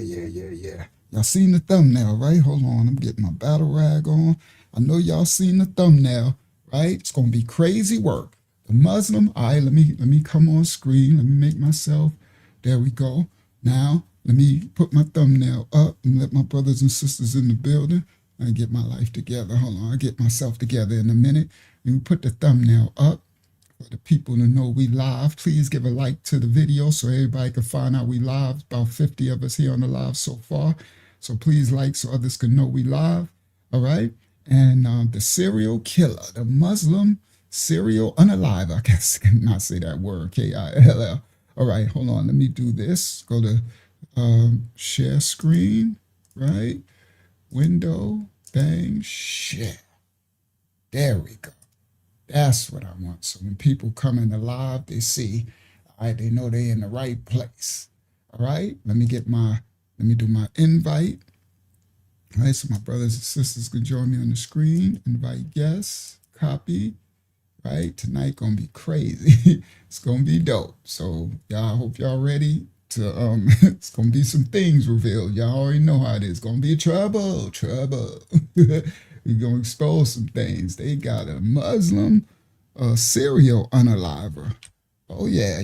Yeah. Y'all seen the thumbnail, right? Hold on, I'm getting my battle rag on. I know y'all seen the thumbnail, right? It's gonna be crazy work. The Muslim. All right, let me come on screen. Let me make myself. There we go. Now let me put my thumbnail up and let my brothers and sisters in the building and get my life together. Hold on, I'll get myself together in a minute. Let me put the thumbnail up for the people to know we live. Please give a like to the video so everybody can find out we live. About 50 of us here on the live so far. So please like so others can know we live. All right. And the serial killer, the Muslim serial unalive. I guess I cannot say that word. Kill. All right. Hold on. Let me do this. Go to share screen. Right. Window. Bang. Share. There we go. That's what I want. So when people come in the live, they see, all right, they know they're in the right place. All right. Let me do my invite. All right. So my brothers and sisters can join me on the screen. Invite guests. Copy. Right. Tonight gonna be crazy. It's gonna be dope. So y'all, I hope y'all ready to it's gonna be some things revealed. Y'all already know how it is. Gonna be trouble. We're gonna expose some things. They got a Muslim serial unaliver. Oh yeah.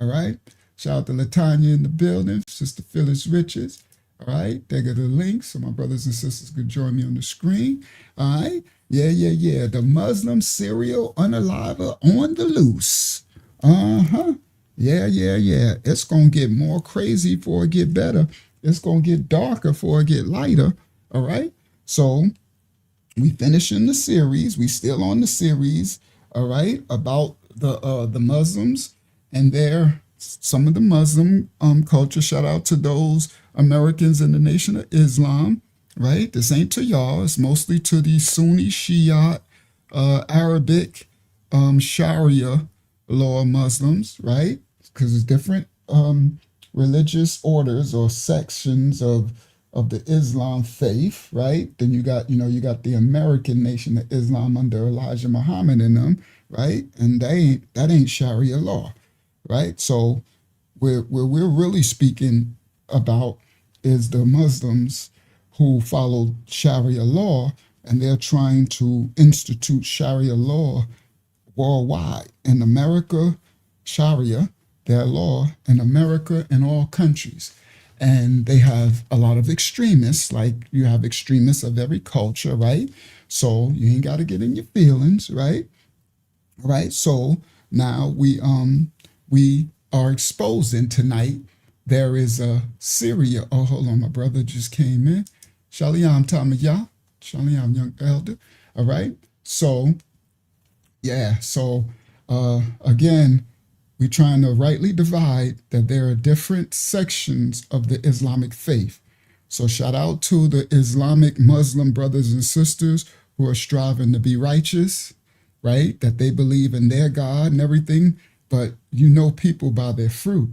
All right. Shout out to Latanya in the building, Sister Phyllis Richards. All right. They got the link so my brothers and sisters could join me on the screen. All right. Yeah. The Muslim serial unaliver on the loose. Uh-huh. Yeah. It's gonna get more crazy before it get better. It's gonna get darker before it get lighter. All right. So we finishing the series. We still on the series, all right, about the Muslims and some of the Muslim culture. Shout out to those Americans in the Nation of Islam, right? This ain't to y'all. It's mostly to the Sunni Shia, Arabic, Sharia law Muslims, right? Because it's different religious orders or sections of the Islam faith, right? Then you got the American Nation of Islam under Elijah Muhammad in them, right? And that ain't Sharia law, right? So where we're really speaking about is the Muslims who follow Sharia law, and they're trying to institute Sharia law worldwide. In America, Sharia, their law in America and all countries. And they have a lot of extremists, like you have extremists of every culture, right? So you ain't got to get in your feelings, right? Right. So now we are exposing tonight. There is a Syria. Oh, hold on, my brother just came in. Shalom Tamaya. Shalom, young elder. All right. So yeah. So again, we're trying to rightly divide that there are different sections of the Islamic faith. So shout out to the Islamic Muslim brothers and sisters who are striving to be righteous, right? That they believe in their God and everything. But you know people by their fruit.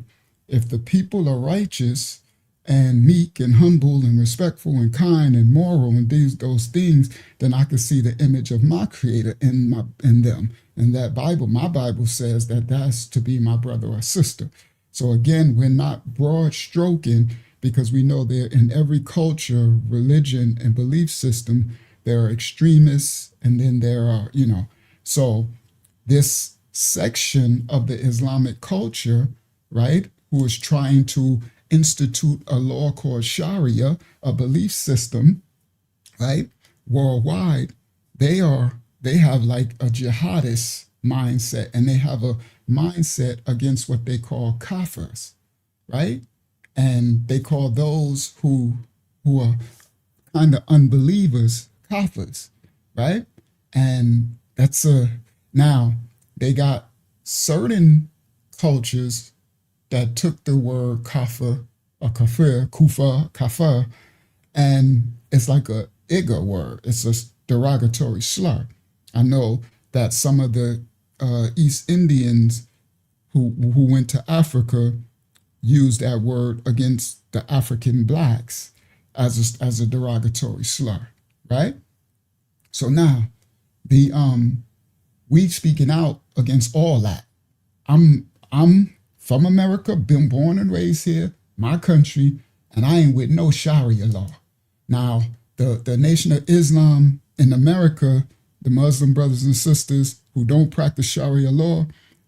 If the people are righteous and meek and humble and respectful and kind and moral and those things, then I can see the image of my creator in them. And that Bible, my Bible says that that's to be my brother or sister. So again, we're not broad stroking because we know that in every culture, religion, and belief system, there are extremists and then there are, so this section of the Islamic culture, right, who is trying to institute a law called Sharia, a belief system, right, worldwide, they have like a jihadist mindset, and they have a mindset against what they call kafirs, right? And they call those who are kind of unbelievers kafirs, right? And now they got certain cultures that took the word kafir or kafir, and it's like a igga word. It's a derogatory slur. I know that some of the East Indians who went to Africa used that word against the African blacks as a derogatory slur, right? So now we speaking out against all that. I'm from America, been born and raised here, my country. and I ain't with no Sharia law. Now, the Nation of Islam in America, the Muslim brothers and sisters who don't practice Sharia law,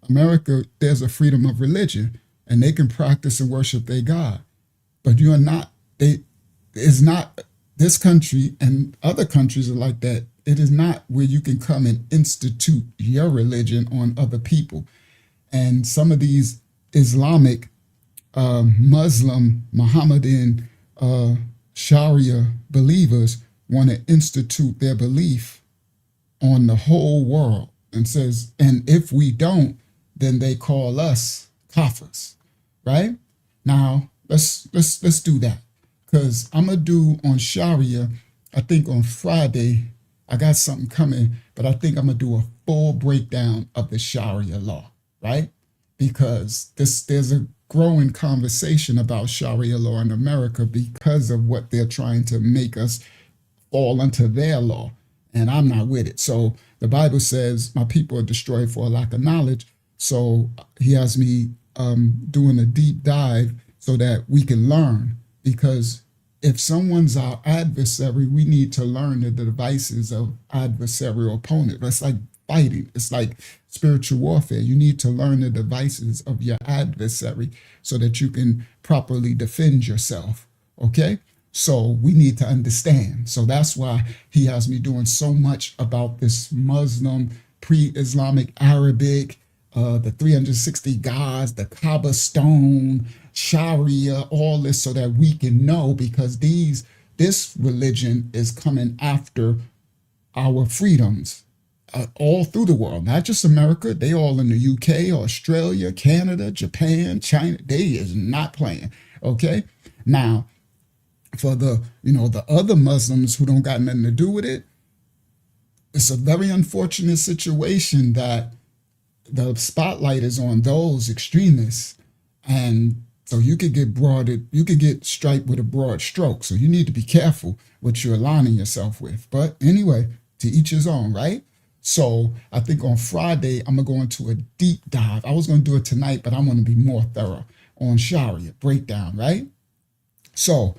America, there's a freedom of religion, and they can practice and worship their God. But you are not, is not, this country and other countries are like that. It is not where you can come and institute your religion on other people. And some of these Islamic, Muslim, Mohammedan, Sharia believers want to institute their belief on the whole world, and says, and if we don't, then they call us kafirs, right? Now let's do that, because I'm gonna do on Sharia. I think on Friday I got something coming, but I think I'm gonna do a full breakdown of the Sharia law, right? Because there's a growing conversation about Sharia law in America because of what they're trying to make us fall under their law. And I'm not with it. So the Bible says my people are destroyed for a lack of knowledge. So he has me doing a deep dive so that we can learn. Because if someone's our adversary, we need to learn the devices of adversarial opponent. That's like fighting. It's like spiritual warfare. You need to learn the devices of your adversary so that you can properly defend yourself. Okay? So we need to understand. So that's why he has me doing so much about this Muslim, pre-Islamic, Arabic, the 360 gods, the Kaaba stone, Sharia, all this, so that we can know, because this religion is coming after our freedoms all through the world, not just America. They all in the UK, Australia, Canada, Japan, China. They is not playing. Okay, now for the other Muslims who don't got nothing to do with it, it's a very unfortunate situation that the spotlight is on those extremists, and so you could get striped with a broad stroke. So you need to be careful what you're aligning yourself with. But anyway, to each his own, right? So I think on Friday I'm gonna go into a deep dive. I was gonna do it tonight, but I want to be more thorough on Sharia breakdown, right? So,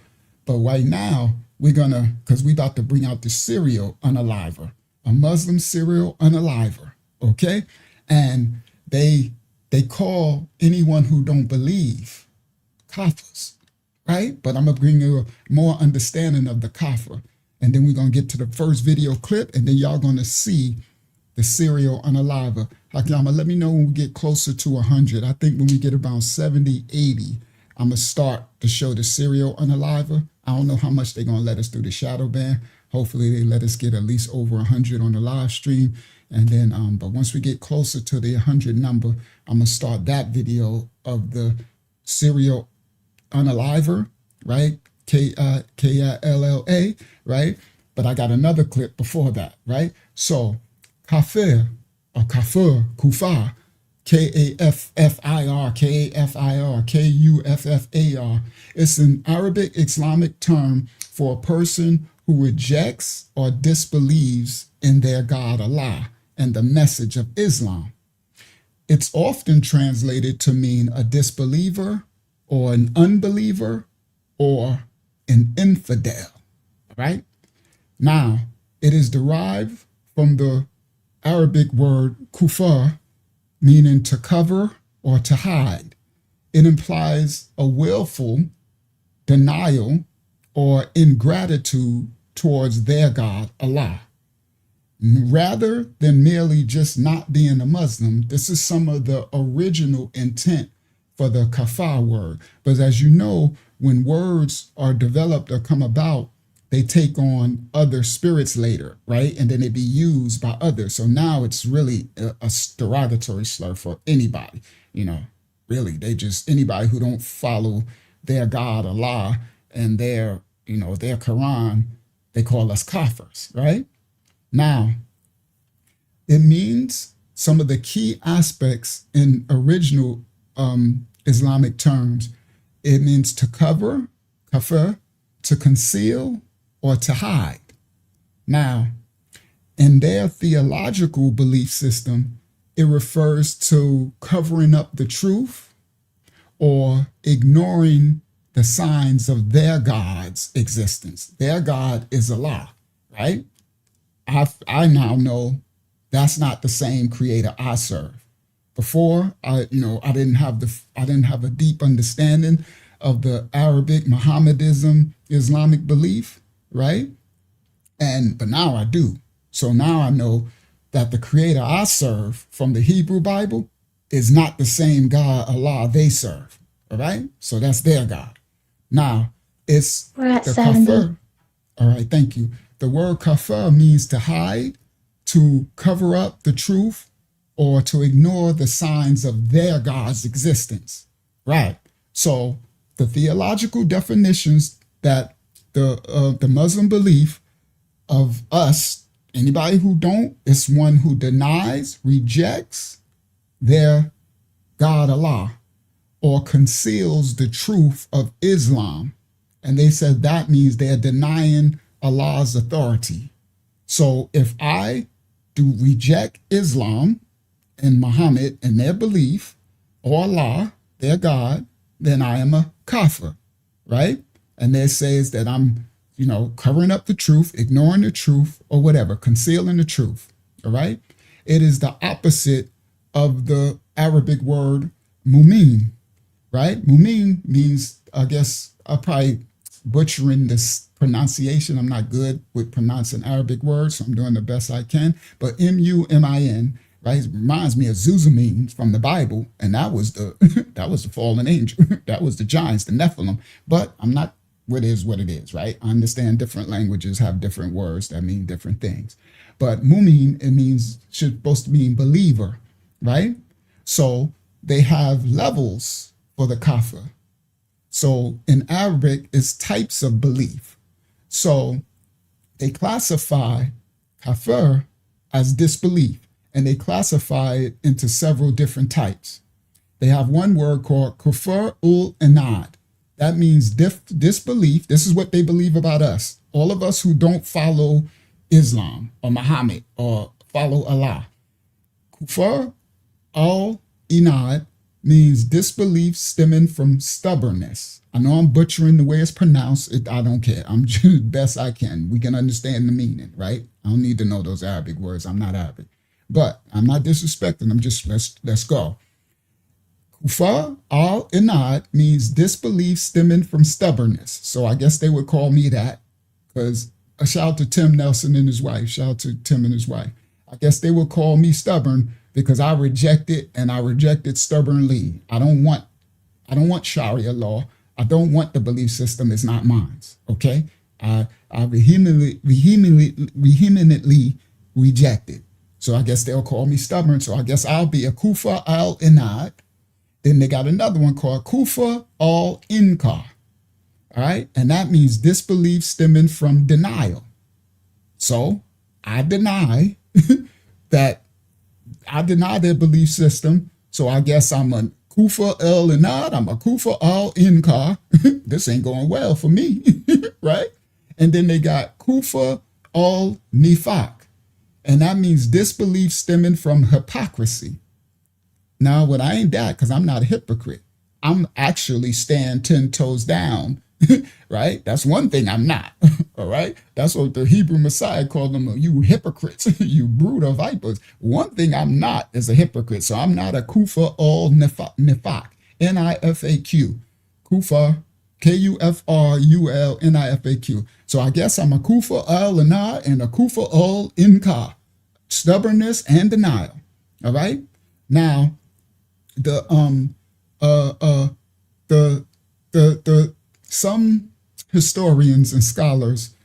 but right now because we about to bring out the serial unaliver, a Muslim serial unaliver, okay? And they call anyone who don't believe kafirs, right? But I'm gonna bring you a more understanding of the kafir, and then we're gonna get to the first video clip, and then y'all gonna see the serial unaliver. Hakiyama, let me know when we get closer to 100. I think when we get about 70, 80, I'm gonna start to show the serial unaliver. I don't know how much they're gonna let us do the shadow ban. Hopefully they let us get at least over 100 on the live stream. And then, but once we get closer to the 100 number, I'm gonna start that video of the serial unaliver, right? K-I-L-L-A, right? But I got another clip before that, right? So kafir, or kafir, kufar, K-A-F-F-I-R, K-A-F-I-R, K-U-F-F-A-R. It's an Arabic Islamic term for a person who rejects or disbelieves in their God Allah and the message of Islam. It's often translated to mean a disbeliever or an unbeliever or an infidel, right? Now, it is derived from the Arabic word kufar, meaning to cover or to hide. It implies a willful denial or ingratitude towards their God, Allah. Rather than merely just not being a Muslim, this is some of the original intent for the kafar word. But as you know, when words are developed or come about, they take on other spirits later, right? And then they be used by others. So now it's really a derogatory slur for anybody, really. They just, anybody who don't follow their God, Allah, and their Quran, they call us kafirs, right? Now, it means some of the key aspects in original Islamic terms. It means to cover, kafir, to conceal, or to hide. Now, in their theological belief system, it refers to covering up the truth or ignoring the signs of their God's existence. Their God is Allah, right? I now know that's not the same creator I serve. Before, I didn't have a deep understanding of the Arabic Mohammedanism Islamic belief, right? But now I do. So now I know that the creator I serve from the Hebrew Bible is not the same God, Allah, they serve. All right? So that's their God. Now, it's We're at the 70. kafir. All right, thank you. The word kafir means to hide, to cover up the truth, or to ignore the signs of their God's existence. Right. So the theological definitions that the Muslim belief of us, anybody who don't, is one who denies, rejects their God Allah, or conceals the truth of Islam. And they said that means they're denying Allah's authority. So if I do reject Islam and Muhammad and their belief, or Allah, their God, then I am a kafir, right? And that says that I'm, covering up the truth, ignoring the truth, or whatever, concealing the truth, all right? It is the opposite of the Arabic word mumin, right? Mumin means, I guess, I'll probably butchering this pronunciation. I'm not good with pronouncing Arabic words, so I'm doing the best I can. But M-U-M-I-N, right? It reminds me of Zuzumim from the Bible, and that was the that was the fallen angel. That was the giants, the Nephilim. But I'm not. What is what it is, right? I understand different languages have different words that mean different things. But mumin, it means supposed to mean believer, right? So they have levels for the kafir. So in Arabic, it's types of belief. So they classify kafir as disbelief, and they classify it into several different types. They have one word called kufr ul inad. That means disbelief. This is what they believe about us. All of us who don't follow Islam or Muhammad or follow Allah. Kufr al inad means disbelief stemming from stubbornness. I know I'm butchering the way it's pronounced. I don't care. I'm doing best I can. We can understand the meaning, right? I don't need to know those Arabic words. I'm not Arabic. But I'm not disrespecting. I'm just, let's go. Kufar al-inad means disbelief stemming from stubbornness. So I guess they would call me that, because a shout out to Tim Nelson and his wife. Shout out to Tim and his wife. I guess they would call me stubborn because I reject it, and I reject it stubbornly. I don't want Sharia law. I don't want the belief system. It's not mine. Okay? I vehemently reject it. So I guess they'll call me stubborn. So I guess I'll be a kufa al-inad. Then they got another one called kufa al-inkar. All right? And that means disbelief stemming from denial. So I deny that I deny their belief system. So I guess I'm a kufa al-inad. I'm a kufa al-inkar. This ain't going well for me, right? And then they got kufa al-nifaq. And that means disbelief stemming from hypocrisy. Now, what I ain't that, because I'm not a hypocrite. I'm actually stand 10 toes down, right? That's one thing I'm not, all right? That's what the Hebrew Messiah called them, you hypocrites, you brood of vipers. One thing I'm not is a hypocrite. So I'm not a kufa al nifaq, N-I-F-A-Q. Kufa, K-U-F-R-U-L, N-I-F-A-Q. So I guess I'm a kufa al-inad and a kufa al-inkar. Stubbornness and denial, all right? Now, some historians and scholars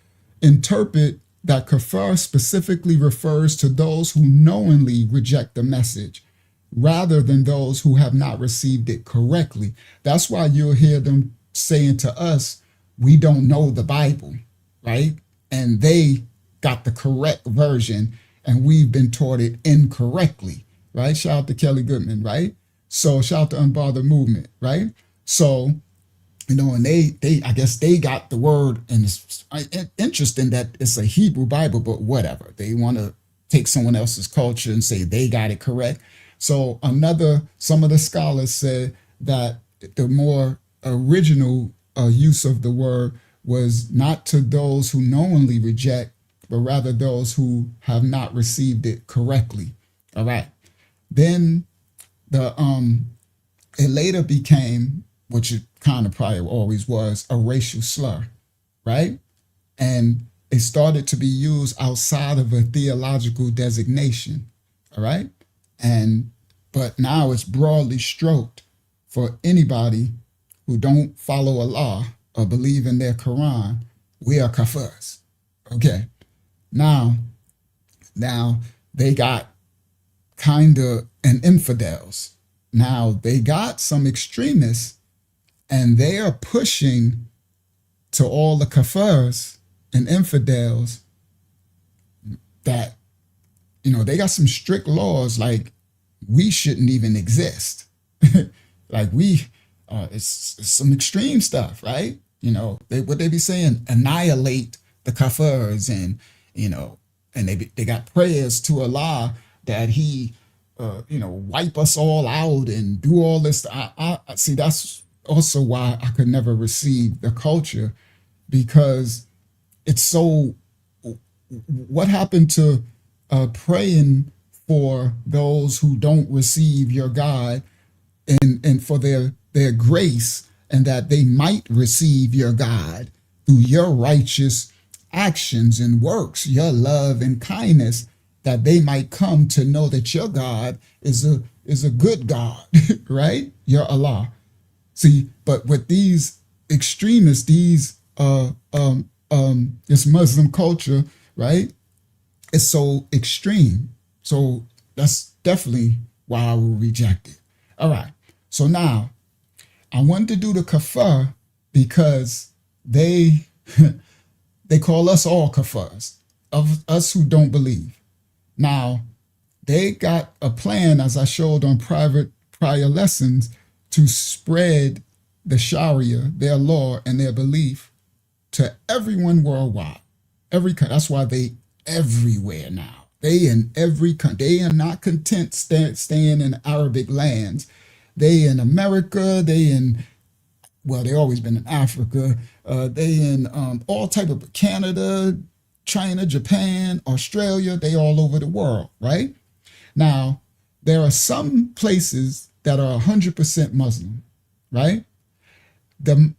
interpret that kafir specifically refers to those who knowingly reject the message rather than those who have not received it correctly. That's why you'll hear them saying to us, we don't know the Bible, right? And they got the correct version and we've been taught it incorrectly, right? Shout out to Kelly Goodman, right? So shout out to Unbothered Movement, right? So, and they I guess they got the word, and it's interesting that it's a Hebrew Bible, but whatever. They want to take someone else's culture and say they got it correct. So some of the scholars said that the more original use of the word was not to those who knowingly reject, but rather those who have not received it correctly. All right. Then the it later became, which it kind of probably always was, a racial slur, right? And it started to be used outside of a theological designation. All right. And but now it's broadly stroked for anybody who don't follow Allah or believe in their Quran. We are kafirs. Okay. Now they got kind of an infidels. Now they got some extremists and they are pushing to all the kafirs and infidels that, they got some strict laws like we shouldn't even exist. Like it's some extreme stuff, right? What they be saying, annihilate the kafirs, and they got prayers to Allah that he wipe us all out and do all this. I see, that's also why I could never receive the culture, because it's so, what happened to praying for those who don't receive your God, and for their grace, and that they might receive your God through your righteous actions and works, your love and kindness, that they might come to know that your God is a good God, right? Your Allah. See, but with these extremists, this Muslim culture, right? It's so extreme. So that's definitely why I will reject it. All right. So now I wanted to do the kafir because they call us all kafirs, of us who don't believe. Now, they got a plan, as I showed on prior lessons, to spread the Sharia, their law and their belief, to everyone worldwide. That's why they everywhere now. They in every country. They are not content staying in Arabic lands. They in America. They always been in Africa. They in all type of Canada, China, Japan, Australia. They all over the world, right? Now, there are some places that are 100% Muslim, right? The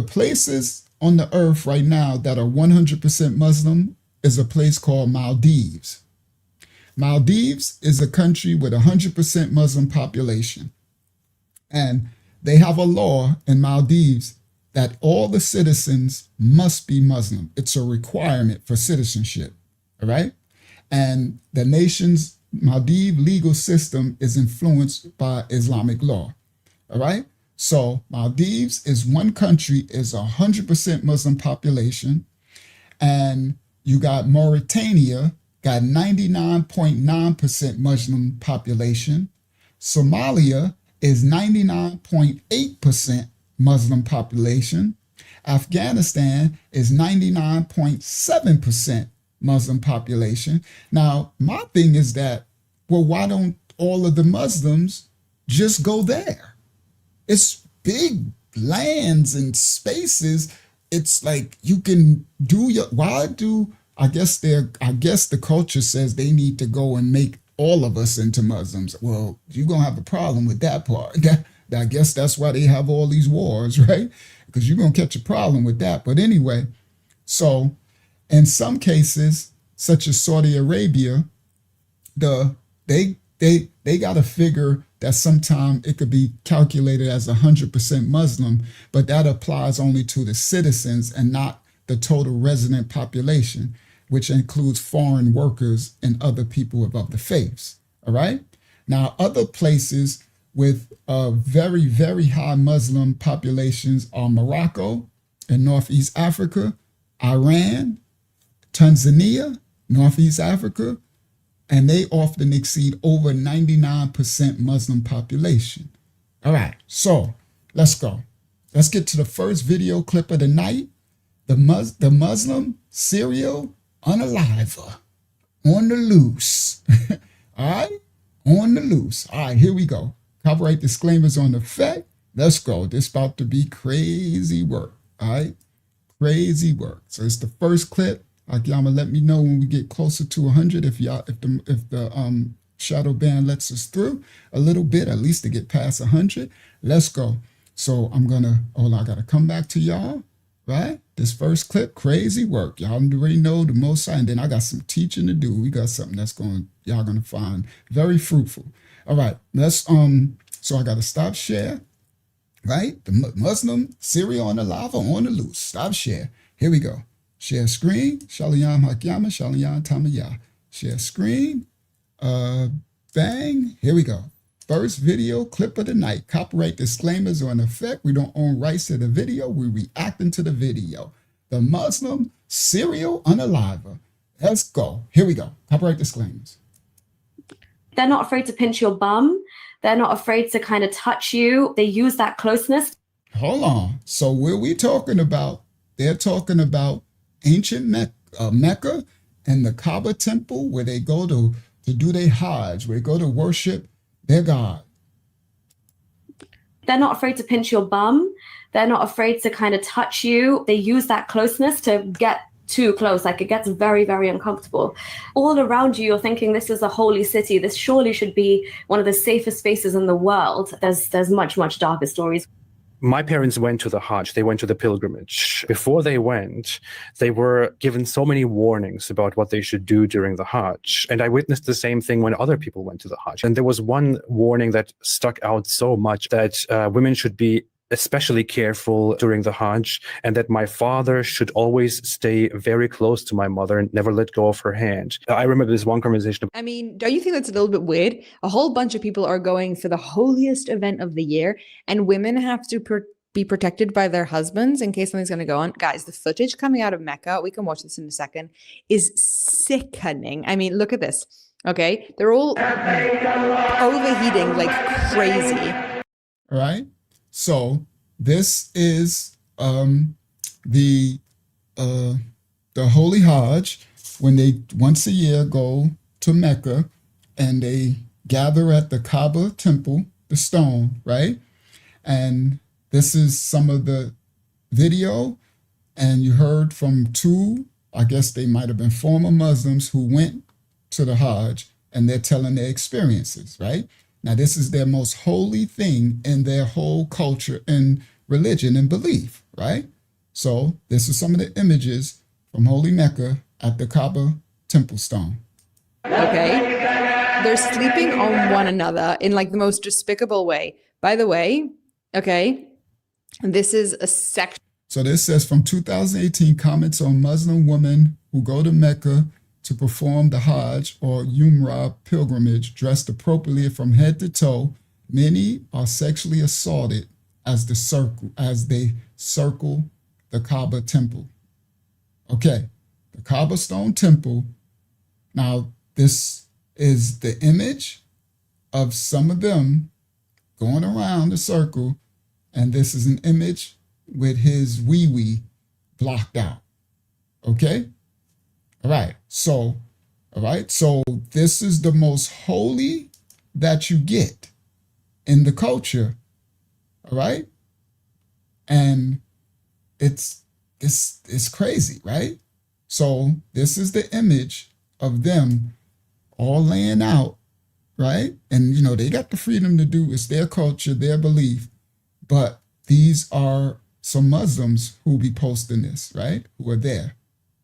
places on the earth right now that are 100% Muslim is a place called Maldives. Maldives is a country with 100% Muslim population. And they have a law in Maldives that all the citizens must be Muslim. It's a requirement for citizenship, all right? And the nation's Maldives legal system is influenced by Islamic law, all right? So Maldives is one country, is 100% Muslim population, and you got Mauritania, got 99.9% Muslim population. Somalia is 99.8% Muslim population. Afghanistan is 99.7% Muslim population. Now, my thing is that, well, why don't all of the Muslims just go there? It's big lands and spaces. It's like you can do I guess the culture says they need to go and make all of us into Muslims. Well, you're going to have a problem with that part. I guess that's why they have all these wars, right? Because you're going to catch a problem with that. But anyway, so in some cases, such as Saudi Arabia, they got a figure that sometimes it could be calculated as 100% Muslim, but that applies only to the citizens and not the total resident population, which includes foreign workers and other people of other faiths. All right. Now, other places with very, very high Muslim populations are Morocco in Northeast Africa, Iran, Tanzania, Northeast Africa, and they often exceed over 99% Muslim population. All right, so let's go. Let's get to the first video clip of the night. The Muslim serial unaliver, on the loose. All right, on the loose. All right, here we go. Copyright disclaimers on effect. Let's go. This about to be crazy work. All right. Crazy work. So it's the first clip. Akiyama, let me know when we get closer to 100 if the shadow band lets us through a little bit, at least to get past 100. Let's go. So I'm gonna I gotta come back to y'all, right? This first clip, crazy work. Y'all already know the most, and then I got some teaching to do. We got something that's y'all gonna find very fruitful. All right, let's so I gotta stop share. Right? The Muslim, Syria on the lava, on the loose. Stop share. Here we go. Share screen. Shalayam Hakyama, Shalayam Tamaya. Share screen. Bang. Here we go. First video clip of the night. Copyright disclaimers are in effect. We don't own rights to the video. We're reacting to the video. The Muslim serial unaliver. Let's go. Here we go. Copyright disclaimers. They're not afraid to pinch your bum. They're not afraid to kind of touch you. They use that closeness. Hold on. So what are we talking about? They're talking about ancient Mecca and the Kaaba temple where they go to do their Hajj, where they go to worship their God. They're not afraid to pinch your bum. They're not afraid to kind of touch you. They use that closeness to get too close. Like, it gets very, very uncomfortable. All around you, you're thinking this is a holy city. This surely should be one of the safest spaces in the world. There's much, much darker stories. My parents went to the Hajj, they went to the pilgrimage. Before they went, they were given so many warnings about what they should do during the Hajj. And I witnessed the same thing when other people went to the Hajj. And there was one warning that stuck out so much, that women should be especially careful during the Hajj, and that my father should always stay very close to my mother and never let go of her hand. I remember this one conversation. I mean, don't you think that's a little bit weird? A whole bunch of people are going for the holiest event of the year, and women have to be protected by their husbands in case something's going to go on. Guys, the footage coming out of Mecca, we can watch this in a second, is sickening. I mean, look at this. Okay, they're all overheating like crazy. All right. So this is the Holy Hajj, when they once a year go to Mecca and they gather at the Kaaba temple, the stone, right? And this is some of the video, and you heard from two, I guess they might have been former Muslims who went to the Hajj, and they're telling their experiences, right? Now, this is their most holy thing in their whole culture and religion and belief, right? So this is some of the images from Holy Mecca at the Kaaba temple stone. Okay. They're sleeping on one another in like the most despicable way. By the way, okay, this is a section. So this says from 2018, comments on Muslim women who go to Mecca to perform the Hajj or Umrah pilgrimage dressed appropriately from head to toe. Many are sexually assaulted as they circle the Kaaba temple. Okay, the Kaaba stone temple. Now, this is the image of some of them going around the circle, and this is an image with his wee-wee blocked out. Okay? All right, so this is the most holy that you get in the culture, all right? And it's crazy, right? So this is the image of them all laying out, right? And, they got the freedom to do, it's their culture, their belief, but these are some Muslims who be posting this, right? Who are there.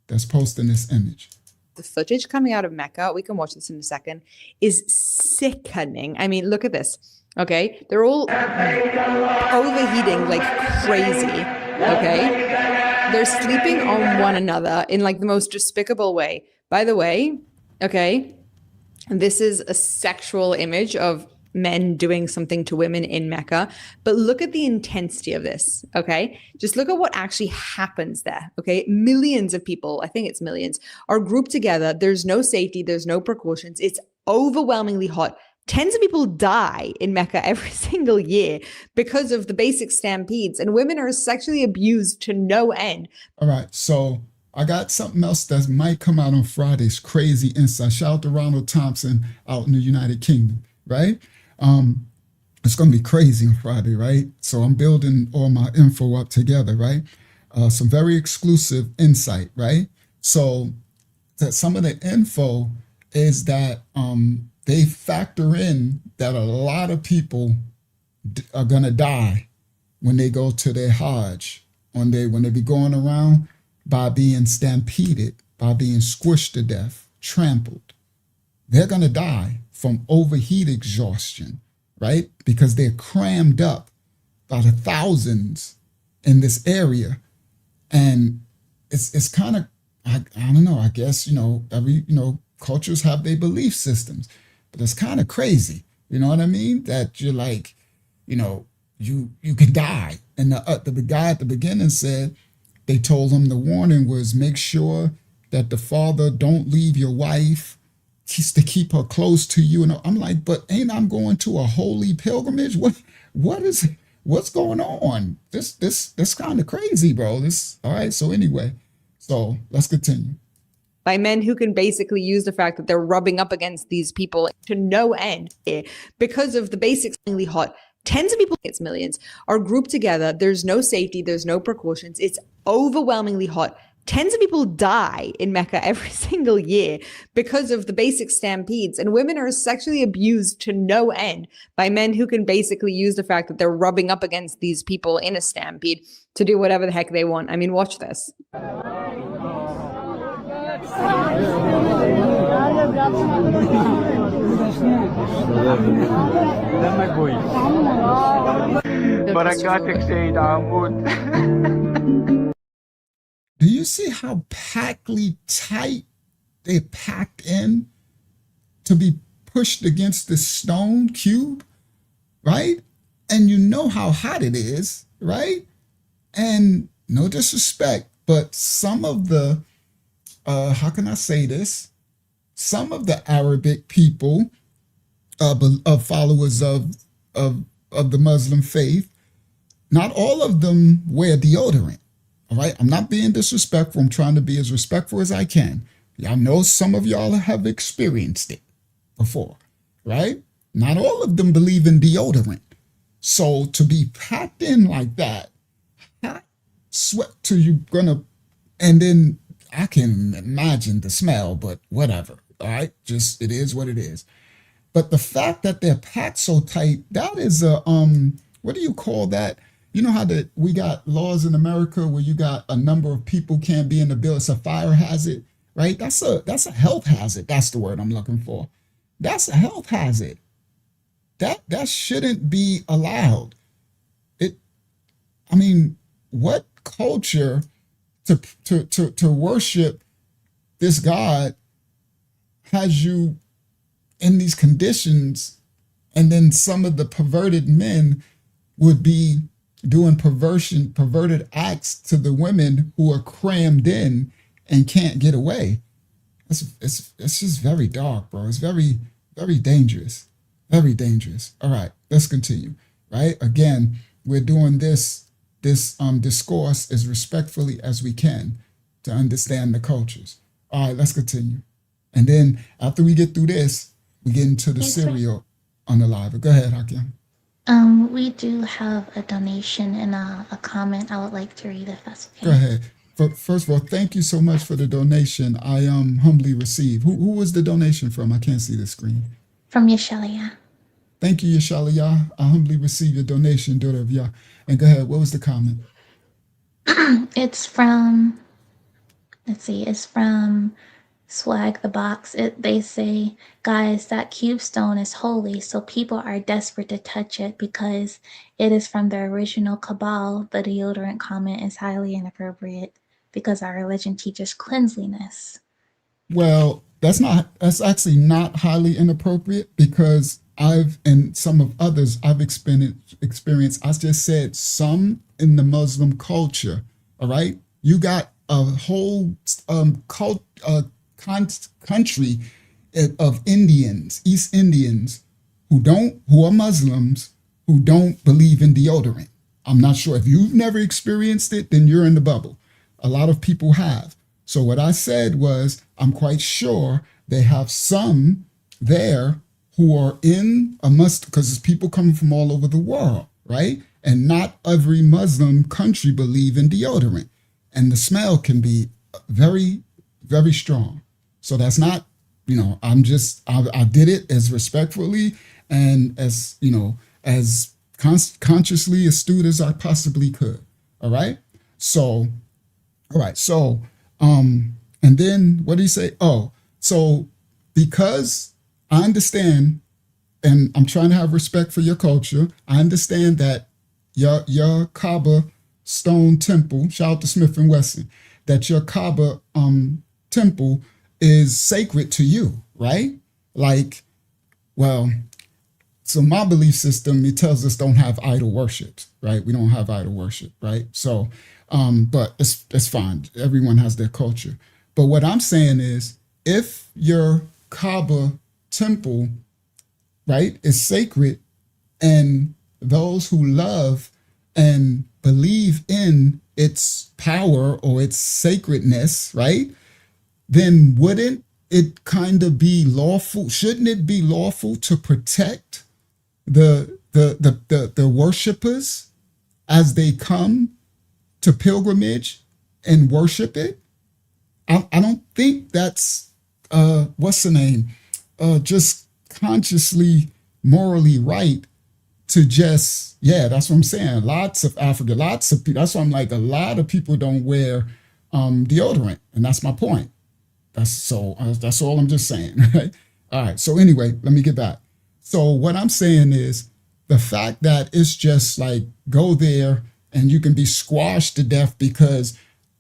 That's posting this image. The footage coming out of Mecca, we can watch this in a second, is sickening. I mean, look at this. Okay, they're all overheating like crazy. Okay, they're sleeping on one another in like the most despicable way. By the way, okay, this is a sexual image of men doing something to women in Mecca, but look at the intensity of this, okay? Just look at what actually happens there, okay? Millions of people, I think it's millions, are grouped together. There's no safety, there's no precautions. It's overwhelmingly hot. Tens of people die in Mecca every single year because of the basic stampedes, and women are sexually abused to no end. All right, so I got something else that might come out on Friday's crazy insight. Shout out to Ronald Thompson out in the United Kingdom, right? It's going to be crazy on Friday, right? So I'm building all my info up together, right? Some very exclusive insight, right? So that some of the info is that they factor in that a lot of people are going to die when they go to their Hajj, when they be going around by being stampeded, by being squished to death, trampled. They're going to die from overheat exhaustion, right? Because they're crammed up by the thousands in this area. And it's kind of, I don't know, I guess, every, cultures have their belief systems, but it's kind of crazy. You know what I mean? That you're like, you could die. And the guy at the beginning said, they told him the warning was make sure that the father don't leave your wife, to keep her close to you. And I'm like, but ain't I'm going to a holy pilgrimage? What's going on? This kind of crazy, bro. All right. So anyway, so let's continue. By men who can basically use the fact that they're rubbing up against these people to no end because of the basics really hot. Tens of people, it's millions, are grouped together. There's no safety. There's no precautions. It's overwhelmingly hot. Tens of people die in Mecca every single year because of the basic stampedes, and women are sexually abused to no end by men who can basically use the fact that they're rubbing up against these people in a stampede to do whatever the heck they want. I mean, watch this. Do you see how packly tight they're packed in to be pushed against this stone cube, right? And you know how hot it is, right? And no disrespect, but some of the, how can I say this? Some of the Arabic people, followers of the Muslim faith, not all of them wear deodorant. All right, I'm not being disrespectful. I'm trying to be as respectful as I can. Y'all know some of y'all have experienced it before, right? Not all of them believe in deodorant. So to be packed in like that, hot, sweat till you're gonna, and then I can imagine the smell, but whatever. All right, just it is what it is. But the fact that they're packed so tight, that is a what do you call that? You know how we got laws in America where you got a number of people can't be in the building. It's a fire hazard, right? That's a health hazard. That's the word I'm looking for. That's a health hazard. That shouldn't be allowed. I mean, what culture to worship this God has you in these conditions, and then some of the perverted men would be doing perverted acts to the women who are crammed in and can't get away. It's just very dark, bro. It's very, very dangerous. Very dangerous. All right, let's continue. Right? Again, we're doing this discourse as respectfully as we can to understand the cultures. All right, let's continue. And then after we get through this, we get into the serial on the live. Go ahead, Hakim. We do have a donation and a comment I would like to read if that's okay. Go ahead. First of all, thank you so much for the donation. I humbly receive. Who was the donation from? I can't see the screen. From Sharia. Thank you, Sharia. I humbly receive your donation, daughter of Yah. And go ahead. What was the comment? It's from, it's from Swag the Box. They say, guys, that cube stone is holy, so people are desperate to touch it because it is from the original Cabal. The deodorant comment is highly inappropriate because our religion teaches cleanliness. Well, that's actually not highly inappropriate, because and some of others I've experienced, I just said some in the Muslim culture, all right? You got a whole country of Indians, East Indians, who are Muslims, who don't believe in deodorant. I'm not sure if you've never experienced it, then you're in the bubble. A lot of people have. So what I said was, I'm quite sure they have some there who are in a must, because it's people coming from all over the world, right? And not every Muslim country believe in deodorant, and the smell can be very, very strong. So that's not, I did it as respectfully and as, as consciously astute as I possibly could. All right. So, all right. So, and then what do you say? Oh, so because I understand, and I'm trying to have respect for your culture, I understand that your Kaaba stone temple, shout out to Smith and Wesson, that your Kaaba temple is sacred to you, right? Like, well, so my belief system, it tells us don't have idol worship, right? We don't have idol worship, right? So, but it's fine. Everyone has their culture. But what I'm saying is, if your Kaaba temple, right, is sacred, and those who love and believe in its power or its sacredness, right, then wouldn't it kind of be lawful? Shouldn't it be lawful to protect the worshipers as they come to pilgrimage and worship it? I don't think that's what's the name? Just consciously morally right to just, that's what I'm saying. Lots of Africa, lots of people. That's why I'm like, a lot of people don't wear deodorant, and that's my point. That's all I'm just saying, right? All right. So anyway, let me get back. So what I'm saying is the fact that it's just like go there and you can be squashed to death because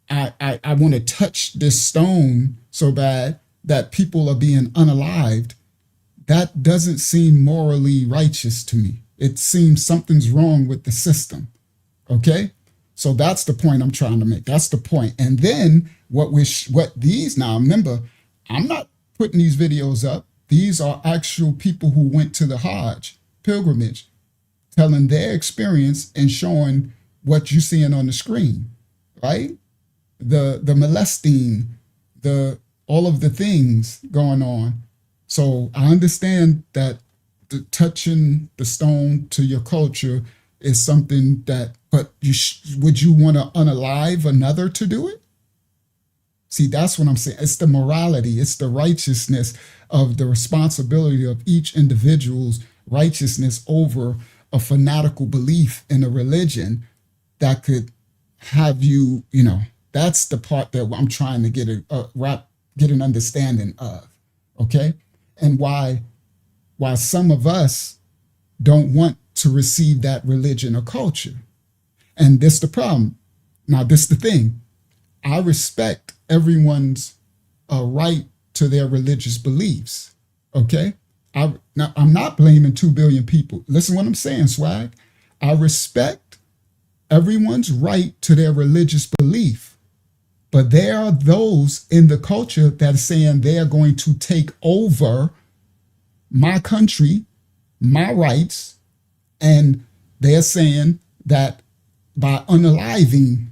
I want to touch this stone so bad that people are being unalived. That doesn't seem morally righteous to me. It seems something's wrong with the system. Okay. So that's the point I'm trying to make. That's the point. And then now remember, I'm not putting these videos up. These are actual people who went to the Hajj pilgrimage, telling their experience and showing what you're seeing on the screen, right? The molesting, all of the things going on. So I understand that touching the stone to your culture is something that, but would you want to unalive another to do it? See, that's what I'm saying. It's the morality, it's the righteousness of the responsibility of each individual's righteousness over a fanatical belief in a religion that could have you, that's the part that I'm trying to get an understanding of. Okay. And why some of us don't want to receive that religion or culture. And this the problem. Now, this the thing. I respect everyone's right to their religious beliefs. Okay. I'm not blaming 2 billion people. Listen what I'm saying, Swag. I respect everyone's right to their religious belief. But there are those in the culture that are saying they are going to take over my country, my rights, and they're saying that by unaliving,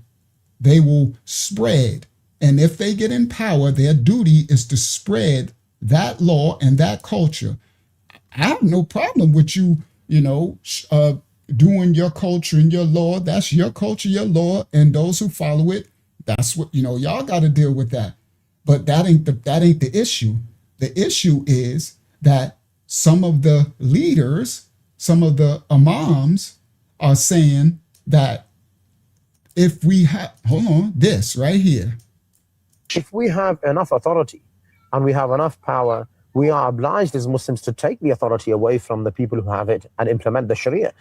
they will spread. And if they get in power, their duty is to spread that law and that culture. I have no problem with you, doing your culture and your law. That's your culture, your law, and those who follow it. That's what, y'all got to deal with that. But that ain't the issue. The issue is that some of the leaders, some of the imams are saying that if we have, this right here. If we have enough authority and we have enough power, we are obliged as Muslims to take the authority away from the people who have it and implement the Sharia.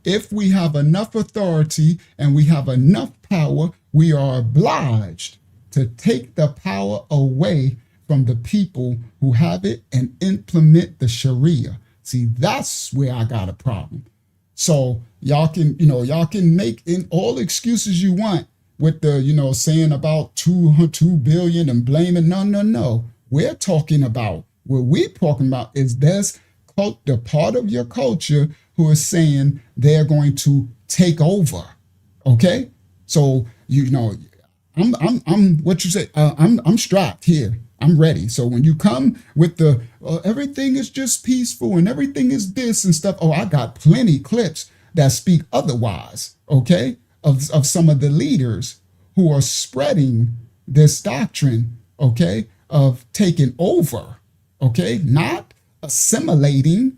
If we have enough authority and we have enough power, we are obliged to take the power away from the people who have it and implement the Sharia. See, that's where I got a problem. So y'all can make in all excuses you want with the, saying about 2 billion and blaming. No. What we're talking about is there's the part of your culture who is saying they're going to take over. Okay. So, I'm what you say, I'm strapped here. I'm ready. So when you come with the everything is just peaceful and everything is this and stuff, oh, I got plenty clips that speak otherwise, okay, of some of the leaders who are spreading this doctrine, okay, of taking over, okay, not assimilating,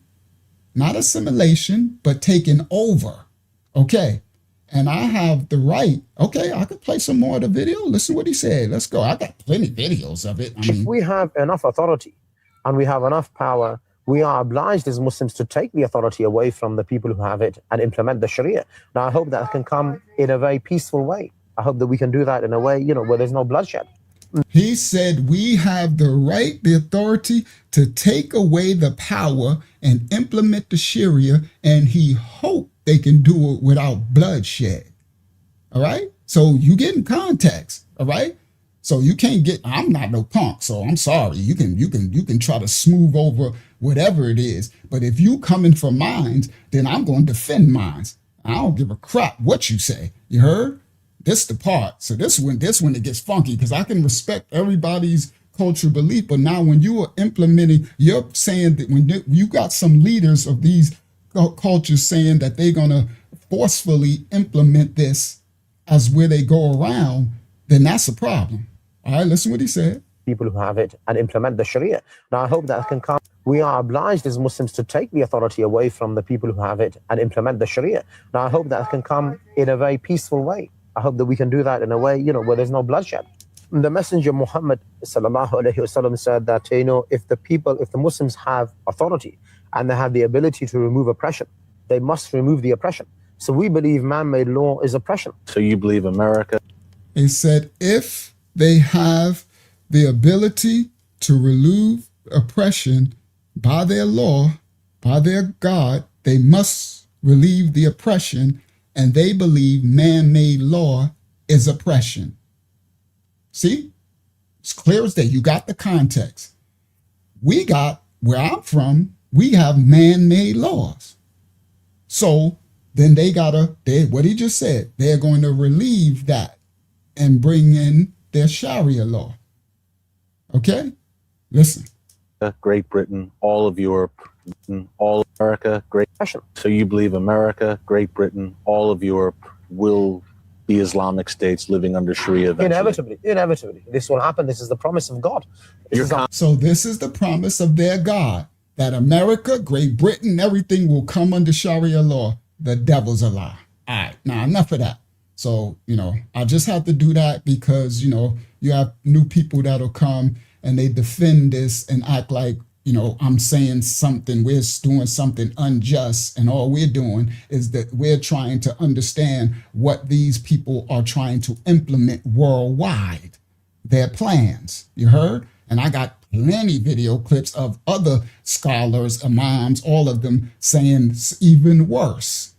not assimilation, but taking over, okay. And I have the right, okay, I could play some more of the video. Listen what he said. Let's go. I got plenty videos of it. I If mean, we have enough authority and we have enough power, we are obliged as Muslims to take the authority away from the people who have it and implement the Sharia. Now, I hope that can come in a very peaceful way. I hope that we can do that in a way, where there's no bloodshed. he said we have the right, the authority to take away the power and implement the Sharia, and he hoped they can do it without bloodshed. All right? So you get in context, all right? So you can't get, I'm not no punk, so I'm sorry. You can try to smooth over whatever it is. But if you coming for mines, then I'm going to defend mines. I don't give a crap what you say. You heard? This the part. So this when it gets funky, because I can respect everybody's cultural belief. But now when you are implementing, you're saying that when you got some leaders of these cultures saying that they're going to forcefully implement this as where they go around, then that's a problem. All right, listen what he said. People who have it and implement the Sharia. Now, I hope that can come. We are obliged as Muslims to take the authority away from the people who have it and implement the Sharia. Now, I hope that can come in a very peaceful way. I hope that we can do that in a way, where there's no bloodshed. The Messenger Muhammad sallallahu alaihi wasallam said that, if the Muslims have authority and they have the ability to remove oppression, they must remove the oppression. So we believe man-made law is oppression. So you believe America? He said if they have the ability to remove oppression by their law, by their God, they must relieve the oppression, and they believe man-made law is oppression. See? It's clear as day. You got the context. We got, where I'm from, we have man-made laws. So then what he just said, they're going to relieve that and bring in their Sharia law. Okay? Listen. Great Britain, all of Europe, all of America, Great Britain. So you believe America, Great Britain, all of Europe will be Islamic states living under Sharia eventually? Inevitably. This will happen. This is the promise of God. So this is the promise of their God, that America, Great Britain, everything will come under Sharia law. The devil's a lie. All right, now enough of that. So, I just have to do that because, you have new people that'll come and they defend this and act like, I'm saying something, we're doing something unjust. And all we're doing is that we're trying to understand what these people are trying to implement worldwide, their plans. You heard? And I got plenty video clips of other scholars, imams, all of them saying it's even worse.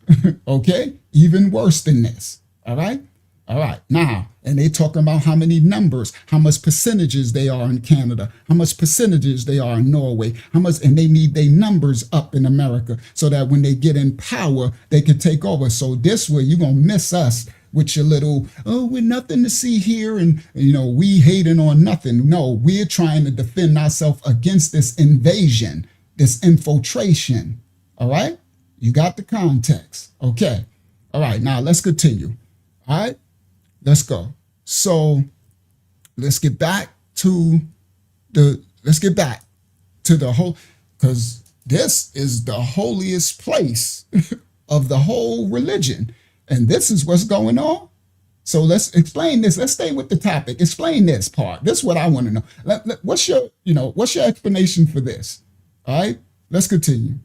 Okay? Even worse than this. All right? All right. Now, and they talking about how many numbers, how much percentages they are in Canada, how much percentages they are in Norway, how much, and they need their numbers up in America so that when they get in power, they can take over. So this way, you're going to miss us with your little, we're nothing to see here. And, we hating on nothing. No, we're trying to defend ourselves against this invasion, this infiltration. All right. You got the context. Okay. All right. Now let's continue. All right. Let's go. So let's get back to the whole, because this is the holiest place of the whole religion. And this is what's going on. So let's explain this. Let's stay with the topic. Explain this part. This is what I want to know. What's your explanation for this? All right, let's continue.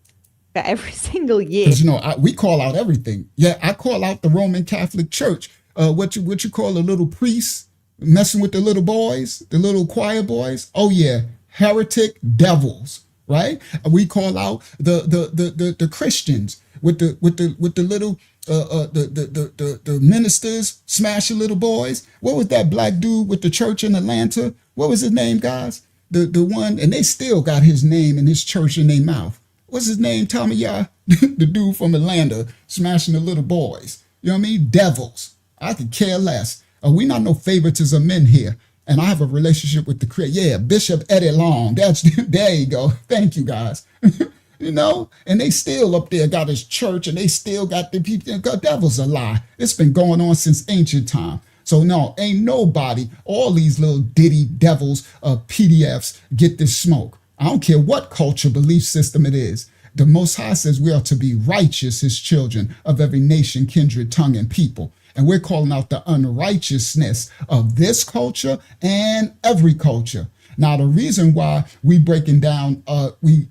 Every single year. Because, we call out everything. Yeah, I call out the Roman Catholic Church. What you call a little priest messing with the little boys, the little choir boys. Oh yeah, heretic devils, right? We call out the Christians with the little the ministers smashing little boys. What was that black dude with the church in Atlanta? What was his name, guys? The one, and they still got his name and his church in their mouth. What's his name, Tommy? Yeah, the dude from Atlanta smashing the little boys. You know what I mean? Devils. I could care less. We not no favoritism in here. And I have a relationship with the Creator. Yeah, Bishop Eddie Long. There you go. Thank you, guys. And they still up there got his church, and they still got the people. The devil's a lie. It's been going on since ancient time. So no, ain't nobody, all these little ditty devils of PDFs get this smoke. I don't care what culture, belief system it is. The Most High says we are to be righteous, his children of every nation, kindred, tongue, and people. And we're calling out the unrighteousness of this culture and every culture. Now, the reason why we breaking down, we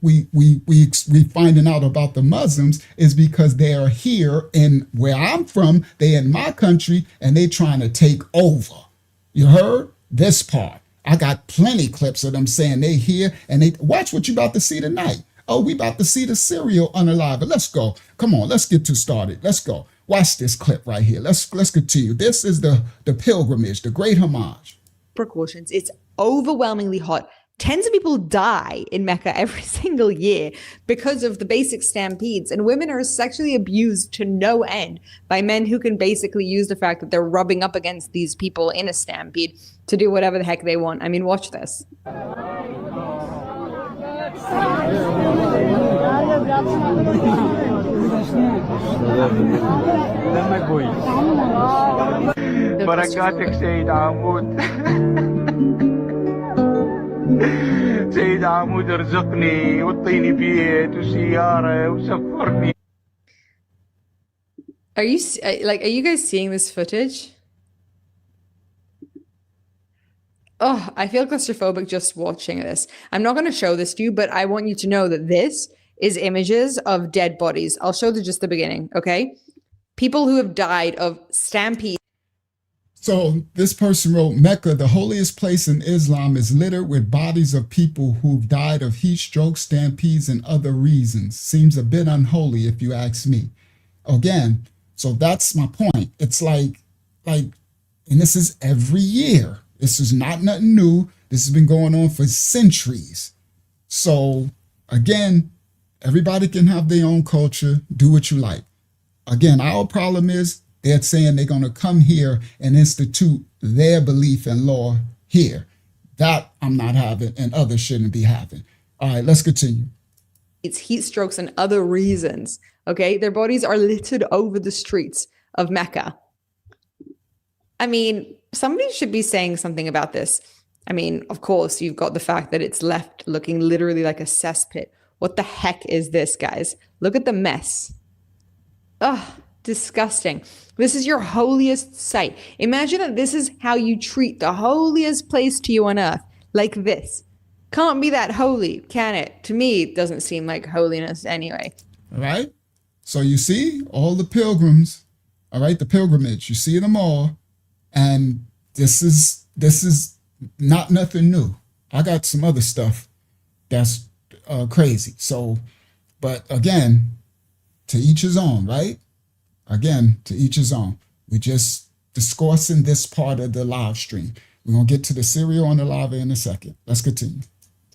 finding out about the Muslims is because they are here in where I'm from. They in my country, and they trying to take over. You heard this part? I got plenty clips of them saying they here, and they watch what you about to see tonight. Oh, we about to see the serial unalive. Let's go. Come on, let's get started. Let's go. Watch this clip right here. Let's continue. This is the pilgrimage, the great homage. Precautions. It's overwhelmingly hot. Tens of people die in Mecca every single year because of the basic stampedes, and women are sexually abused to no end by men who can basically use the fact that they're rubbing up against these people in a stampede to do whatever the heck they want. I mean, watch this. بركاتك سيد عمود سيد عمود ارزقني وطيني بيت وسيارة وسفرني. Are you guys seeing this footage? Oh, I feel claustrophobic just watching this. I'm not going to show this to you, but I want you to know that this is images of dead bodies. I'll show just the beginning, okay? People who have died of stampedes. So this person wrote, Mecca, the holiest place in Islam, is littered with bodies of people who've died of heat stroke, stampedes, and other reasons. Seems a bit unholy if you ask me. Again, so that's my point. It's like, and this is every year. This is not nothing new. This has been going on for centuries. So again, everybody can have their own culture, do what you like. Again, our problem is they're saying they're going to come here and institute their belief and law here. That I'm not having, and others shouldn't be having. All right, let's continue. It's heat strokes and other reasons, okay? Their bodies are littered over the streets of Mecca. I mean, somebody should be saying something about this. I mean, of course, you've got the fact that it's left looking literally like a cesspit. What the heck is this, guys? Look at the mess. Ugh, disgusting. This is your holiest site. Imagine that this is how you treat the holiest place to you on earth, like this. Can't be that holy, can it? To me, it doesn't seem like holiness anyway. All right. So you see all the pilgrims, all right, the pilgrimage, you see them all. And this is not nothing new. I got some other stuff that's crazy. So, but again, to each his own, right? Again, to each his own. We're just discoursing this part of the live stream. We're going to get to the serial on the live in a second. Let's continue.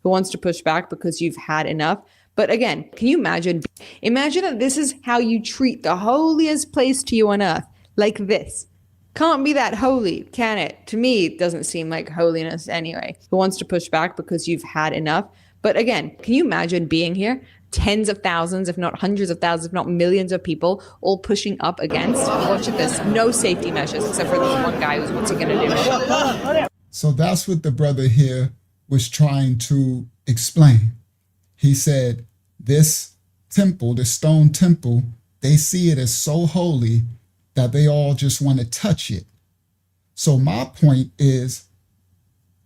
Who wants to push back because you've had enough? But again, can you imagine? Imagine that this is how you treat the holiest place to you on earth, like this. Can't be that holy, can it? To me, it doesn't seem like holiness anyway. Who wants to push back because you've had enough? But again, can you imagine being here? Tens of thousands, if not hundreds of thousands, if not millions of people all pushing up against. Watch at this. No safety measures except for this one guy who's what's he going to do? So that's what the brother here was trying to explain. He said this temple, the stone temple, they see it as so holy that they all just want to touch it. So my point is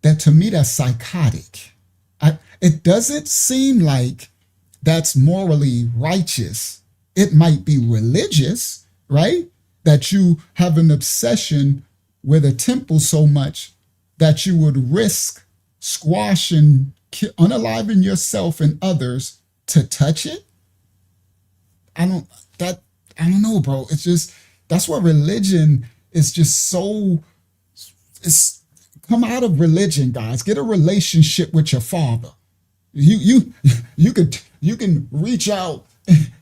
that to me, that's psychotic. It doesn't seem like that's morally righteous. It might be religious, right? That you have an obsession with a temple so much that you would risk squashing, unaliving yourself and others to touch it. I don't know, bro. It's just, that's what religion is just so, it's come out of religion, guys. Get a relationship with your father. You can reach out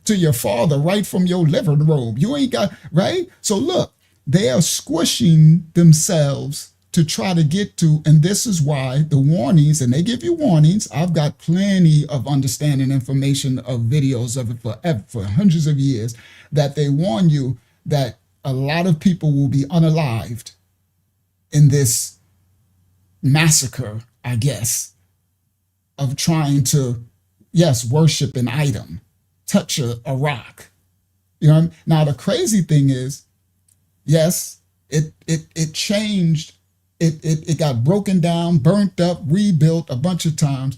to your father right from your living room. You ain't got, right? So look, they are squishing themselves to try to get to, and this is why the warnings, and they give you warnings. I've got plenty of understanding information of videos of it for hundreds of years, that they warn you that a lot of people will be unalived in this massacre, I guess, of trying to, yes, worship an item, touch a rock. You know, now the crazy thing is, yes, it changed. It got broken down, burnt up, rebuilt a bunch of times.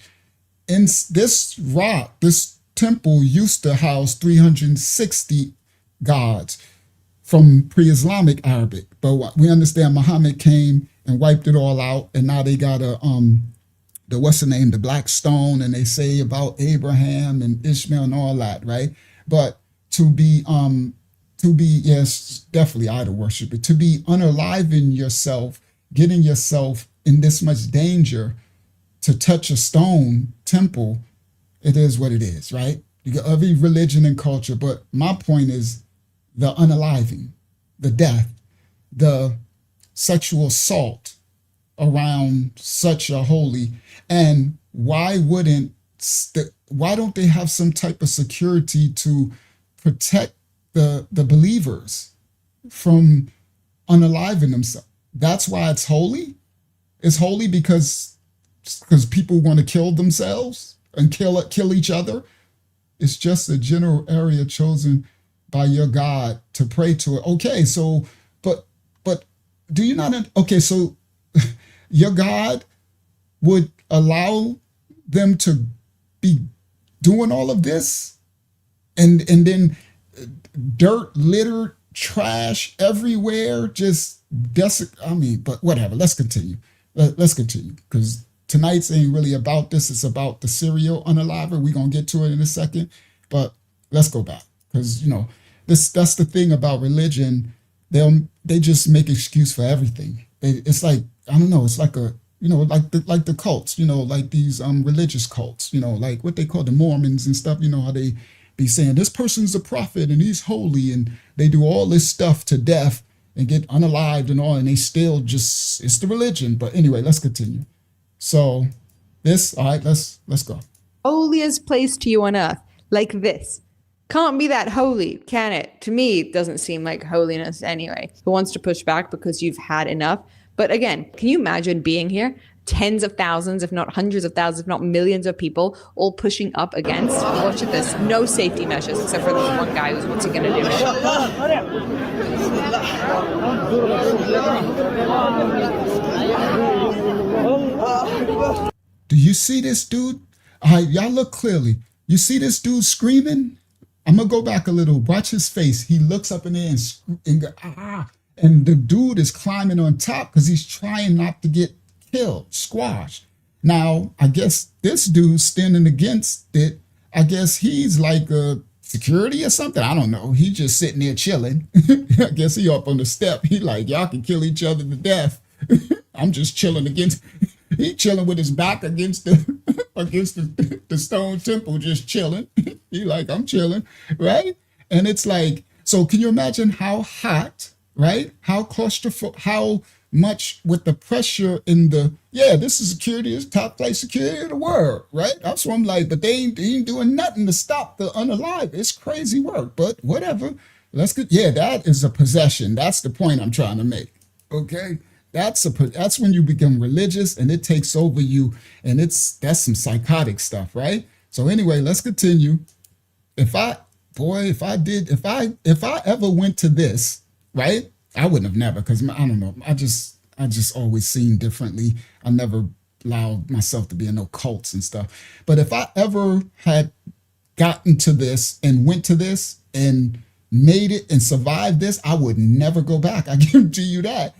And this rock, this temple used to house 360 gods from pre-Islamic Arabic. But we understand Muhammad came and wiped it all out. And now they got what's the name, the black stone, and they say about Abraham and Ishmael and all that, right? But to be yes, definitely idol worship, but to be unaliving yourself, getting yourself in this much danger to touch a stone temple, it is what it is, right? You got every religion and culture, but my point is the unaliving, the death, the sexual assault around such a holy, and why don't they have some type of security to protect the believers from unaliving themselves? That's why it's holy. It's holy because people want to kill themselves and kill each other. It's just a general area chosen by your God to pray to it. Okay, so but do you not? Okay, so your God would allow them to be doing all of this, and then dirt, litter, trash everywhere, just but whatever. Let's continue. Let's continue, because tonight's ain't really about this. It's about the serial unaliver. We're gonna get to it in a second, but let's go back, because that's the thing about religion. They just make excuse for everything. It's like, I don't know. It's like like the cults. Like these religious cults. Like what they call the Mormons and stuff. How they be saying this person's a prophet and he's holy, and they do all this stuff to death and get unalived and all, and they still just, it's the religion. But anyway, let's continue. So all right, let's go. Holiest place to you on earth, like this. Can't be that holy, can it? To me, it doesn't seem like holiness anyway. Who wants to push back because you've had enough? But again, can you imagine being here? Tens of thousands, if not hundreds of thousands, if not millions of people all pushing up against. Watch at this. No safety measures except for this one guy who's what's he going to do? Do you see this dude? All right, y'all look clearly. You see this dude screaming? I'm going to go back a little. Watch his face. He looks up in the air and go, ah. And the dude is climbing on top because he's trying not to get killed, squashed. Now, I guess this dude standing against it, I guess he's like a security or something. I don't know. He just sitting there chilling. I guess he up on the step. He like, y'all can kill each other to death. I'm just chilling he chilling with his back against the stone temple, just chilling. He like, I'm chilling, right? And it's like, so can you imagine how hot, right? How claustrophobic, how much with the pressure in this is security, it's top flight security in the world, right? That's what I'm like, but they ain't doing nothing to stop the unalive. It's crazy work, but whatever. Let's get, that is a possession. That's the point I'm trying to make, okay? That's when you become religious and it takes over you, and that's some psychotic stuff, right? So anyway, let's continue. If I ever went to this, right? I wouldn't have never, because I don't know. I just always seen differently. I never allowed myself to be in no cults and stuff. But if I ever had gotten to this and went to this and made it and survived this, I would never go back. I guarantee you that.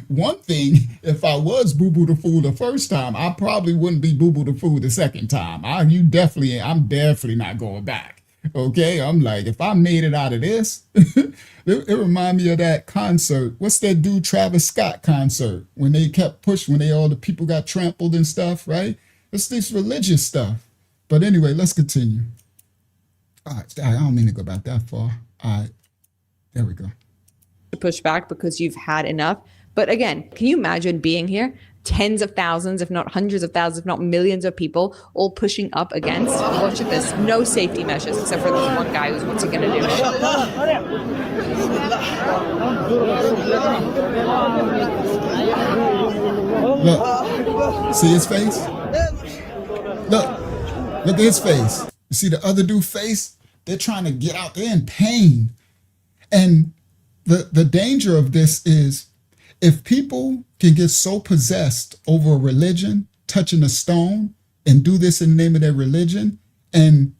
One thing, if I was boo-boo the fool the first time, I probably wouldn't be boo-boo the fool the second time. I'm definitely not going back. Okay, I'm like, if I made it out of this, it remind me of that concert. What's that dude Travis Scott concert when they kept pushing, when all the people got trampled and stuff, right? It's this religious stuff. But anyway, let's continue. All right, I don't mean to go back that far. All right, there we go. To push back because you've had enough. But again, can you imagine being here? Tens of thousands, if not hundreds of thousands, if not millions of people all pushing up against. Watch at this. No safety measures except for this one guy who's what's he gonna do? Look, see his face? Look at his face. You see the other dude's face? They're trying to get out. They're in pain. And the danger of this is if people can get so possessed over a religion, touching a stone, and do this in the name of their religion, and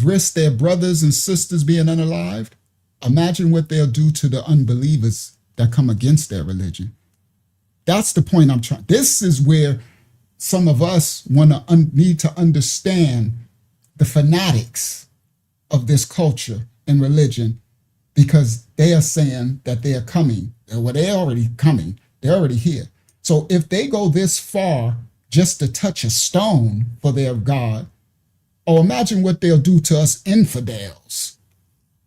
risk their brothers and sisters being unalived, imagine what they'll do to the unbelievers that come against their religion. That's the point I'm trying. This is where some of us need to understand the fanatics of this culture and religion, because they are saying that they are coming. Well, they're already coming. They're already here. So if they go this far just to touch a stone for their God, oh, imagine what they'll do to us infidels.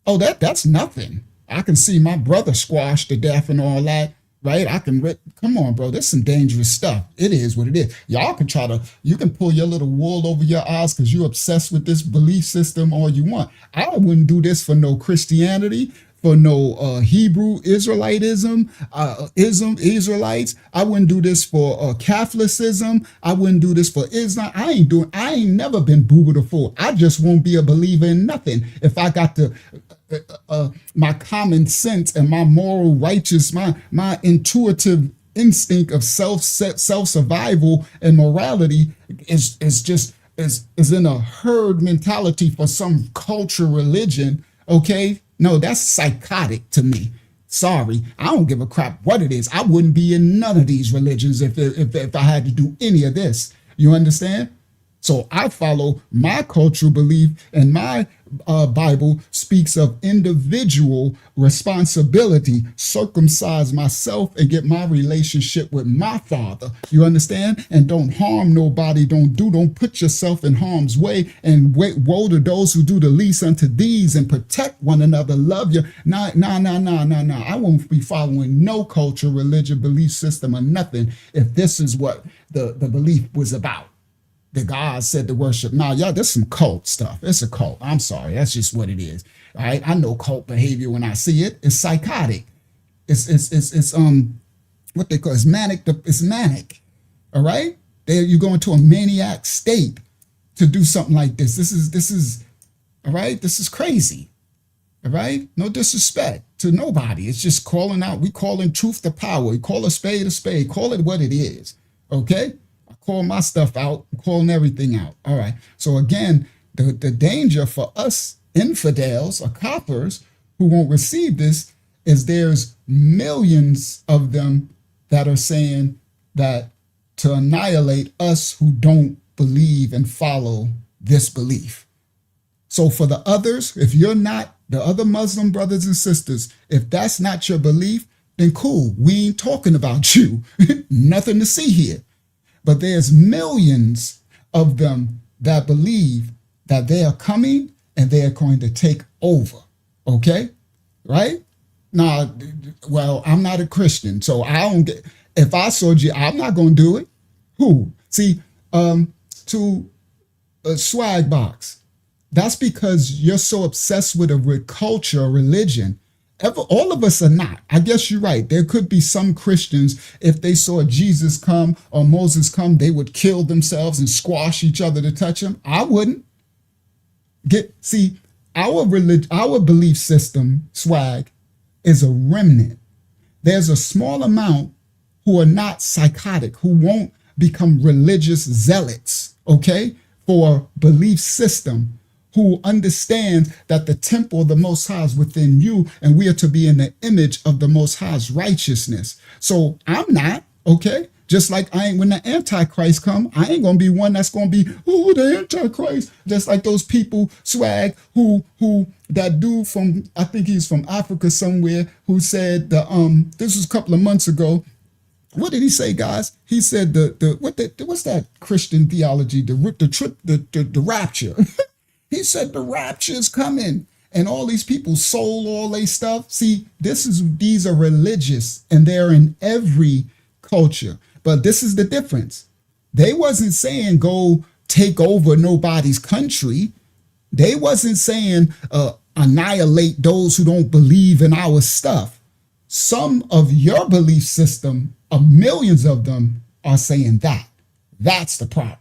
Oh, that's nothing. I can see my brother squashed to death and all that, right? Come on, bro. There's some dangerous stuff. It is what it is. Y'all can you can pull your little wool over your eyes because you're obsessed with this belief system all you want. I wouldn't do this for no Christianity, for no Hebrew Israelitism, Israelites. I wouldn't do this for Catholicism. I wouldn't do this for Islam. I ain't never been Buddha before. I just won't be a believer in nothing. If I got to my common sense and my moral righteous, my intuitive instinct of self survival and morality is in a herd mentality for some culture religion. Okay, no, that's psychotic to me. Sorry, I don't give a crap what it is. I wouldn't be in none of these religions if I had to do any of this. You understand? So I follow my cultural belief, and my Bible speaks of individual responsibility, circumcise myself and get my relationship with my Father. You understand? And don't harm nobody. Don't put yourself in harm's way. And woe to those who do the least unto these, and protect one another. Love you. Nah. I won't be following no culture, religion, belief system, or nothing if this is what the belief was about. The God said to worship. Nah, y'all, there's some cult stuff. It's a cult. I'm sorry. That's just what it is. All right. I know cult behavior when I see it. It's psychotic. It's what they call it's manic. It's manic. All right. You go into a maniac state to do something like this. This is all right. This is crazy. All right. No disrespect to nobody. It's just calling out. We calling truth to power. We call a spade a spade. Call it what it is. Okay. Call my stuff out, calling everything out. All right. So again, the danger for us infidels or coppers who won't receive this is there's millions of them that are saying that to annihilate us who don't believe and follow this belief. So for the others, if you're not, the other Muslim brothers and sisters, if that's not your belief, then cool. We ain't talking about you. Nothing to see here. But there's millions of them that believe that they are coming and they are going to take over. Okay? Right? Now, well, I'm not a Christian, so I don't get, if I saw you, I'm not going to do it. Who? See, to a swag box, that's because you're so obsessed with a culture, a religion. All of us are not. I guess you're right. There could be some Christians, if they saw Jesus come or Moses come, they would kill themselves and squash each other to touch him. I wouldn't. See, our belief system, swag, is a remnant. There's a small amount who are not psychotic, who won't become religious zealots, okay, for belief system, who understands that the temple of the Most High is within you, and we are to be in the image of the Most High's righteousness. So I'm not, okay? Just like when the Antichrist come, I ain't gonna be one that's gonna be, oh, the Antichrist. Just like those people, swag, who that dude from, I think he's from Africa somewhere, who said this was a couple of months ago. What did he say, guys? He said what's that Christian theology? The rapture. He said the rapture is coming, and all these people sold all their stuff. See, these are religious, and they're in every culture. But this is the difference. They wasn't saying go take over nobody's country. They wasn't saying annihilate those who don't believe in our stuff. Some of your belief system, millions of them, are saying that. That's the problem.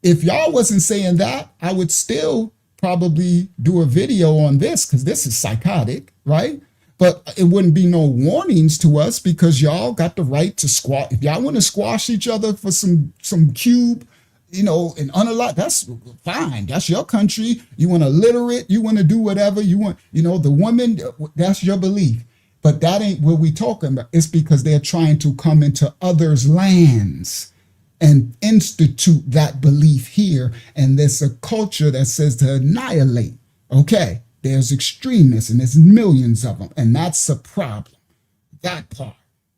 If y'all wasn't saying that, I would still probably do a video on this, because this is psychotic, right? But it wouldn't be no warnings to us, because y'all got the right to squash. If y'all want to squash each other for some cube, and unallow, that's fine. That's your country. You want to litter it. You want to do whatever you want. The woman, that's your belief. But that ain't what we talking about. It's because they're trying to come into others' lands and institute that belief here. And there's a culture that says to annihilate. Okay, there's extremists, and there's millions of them. And that's a problem, that part.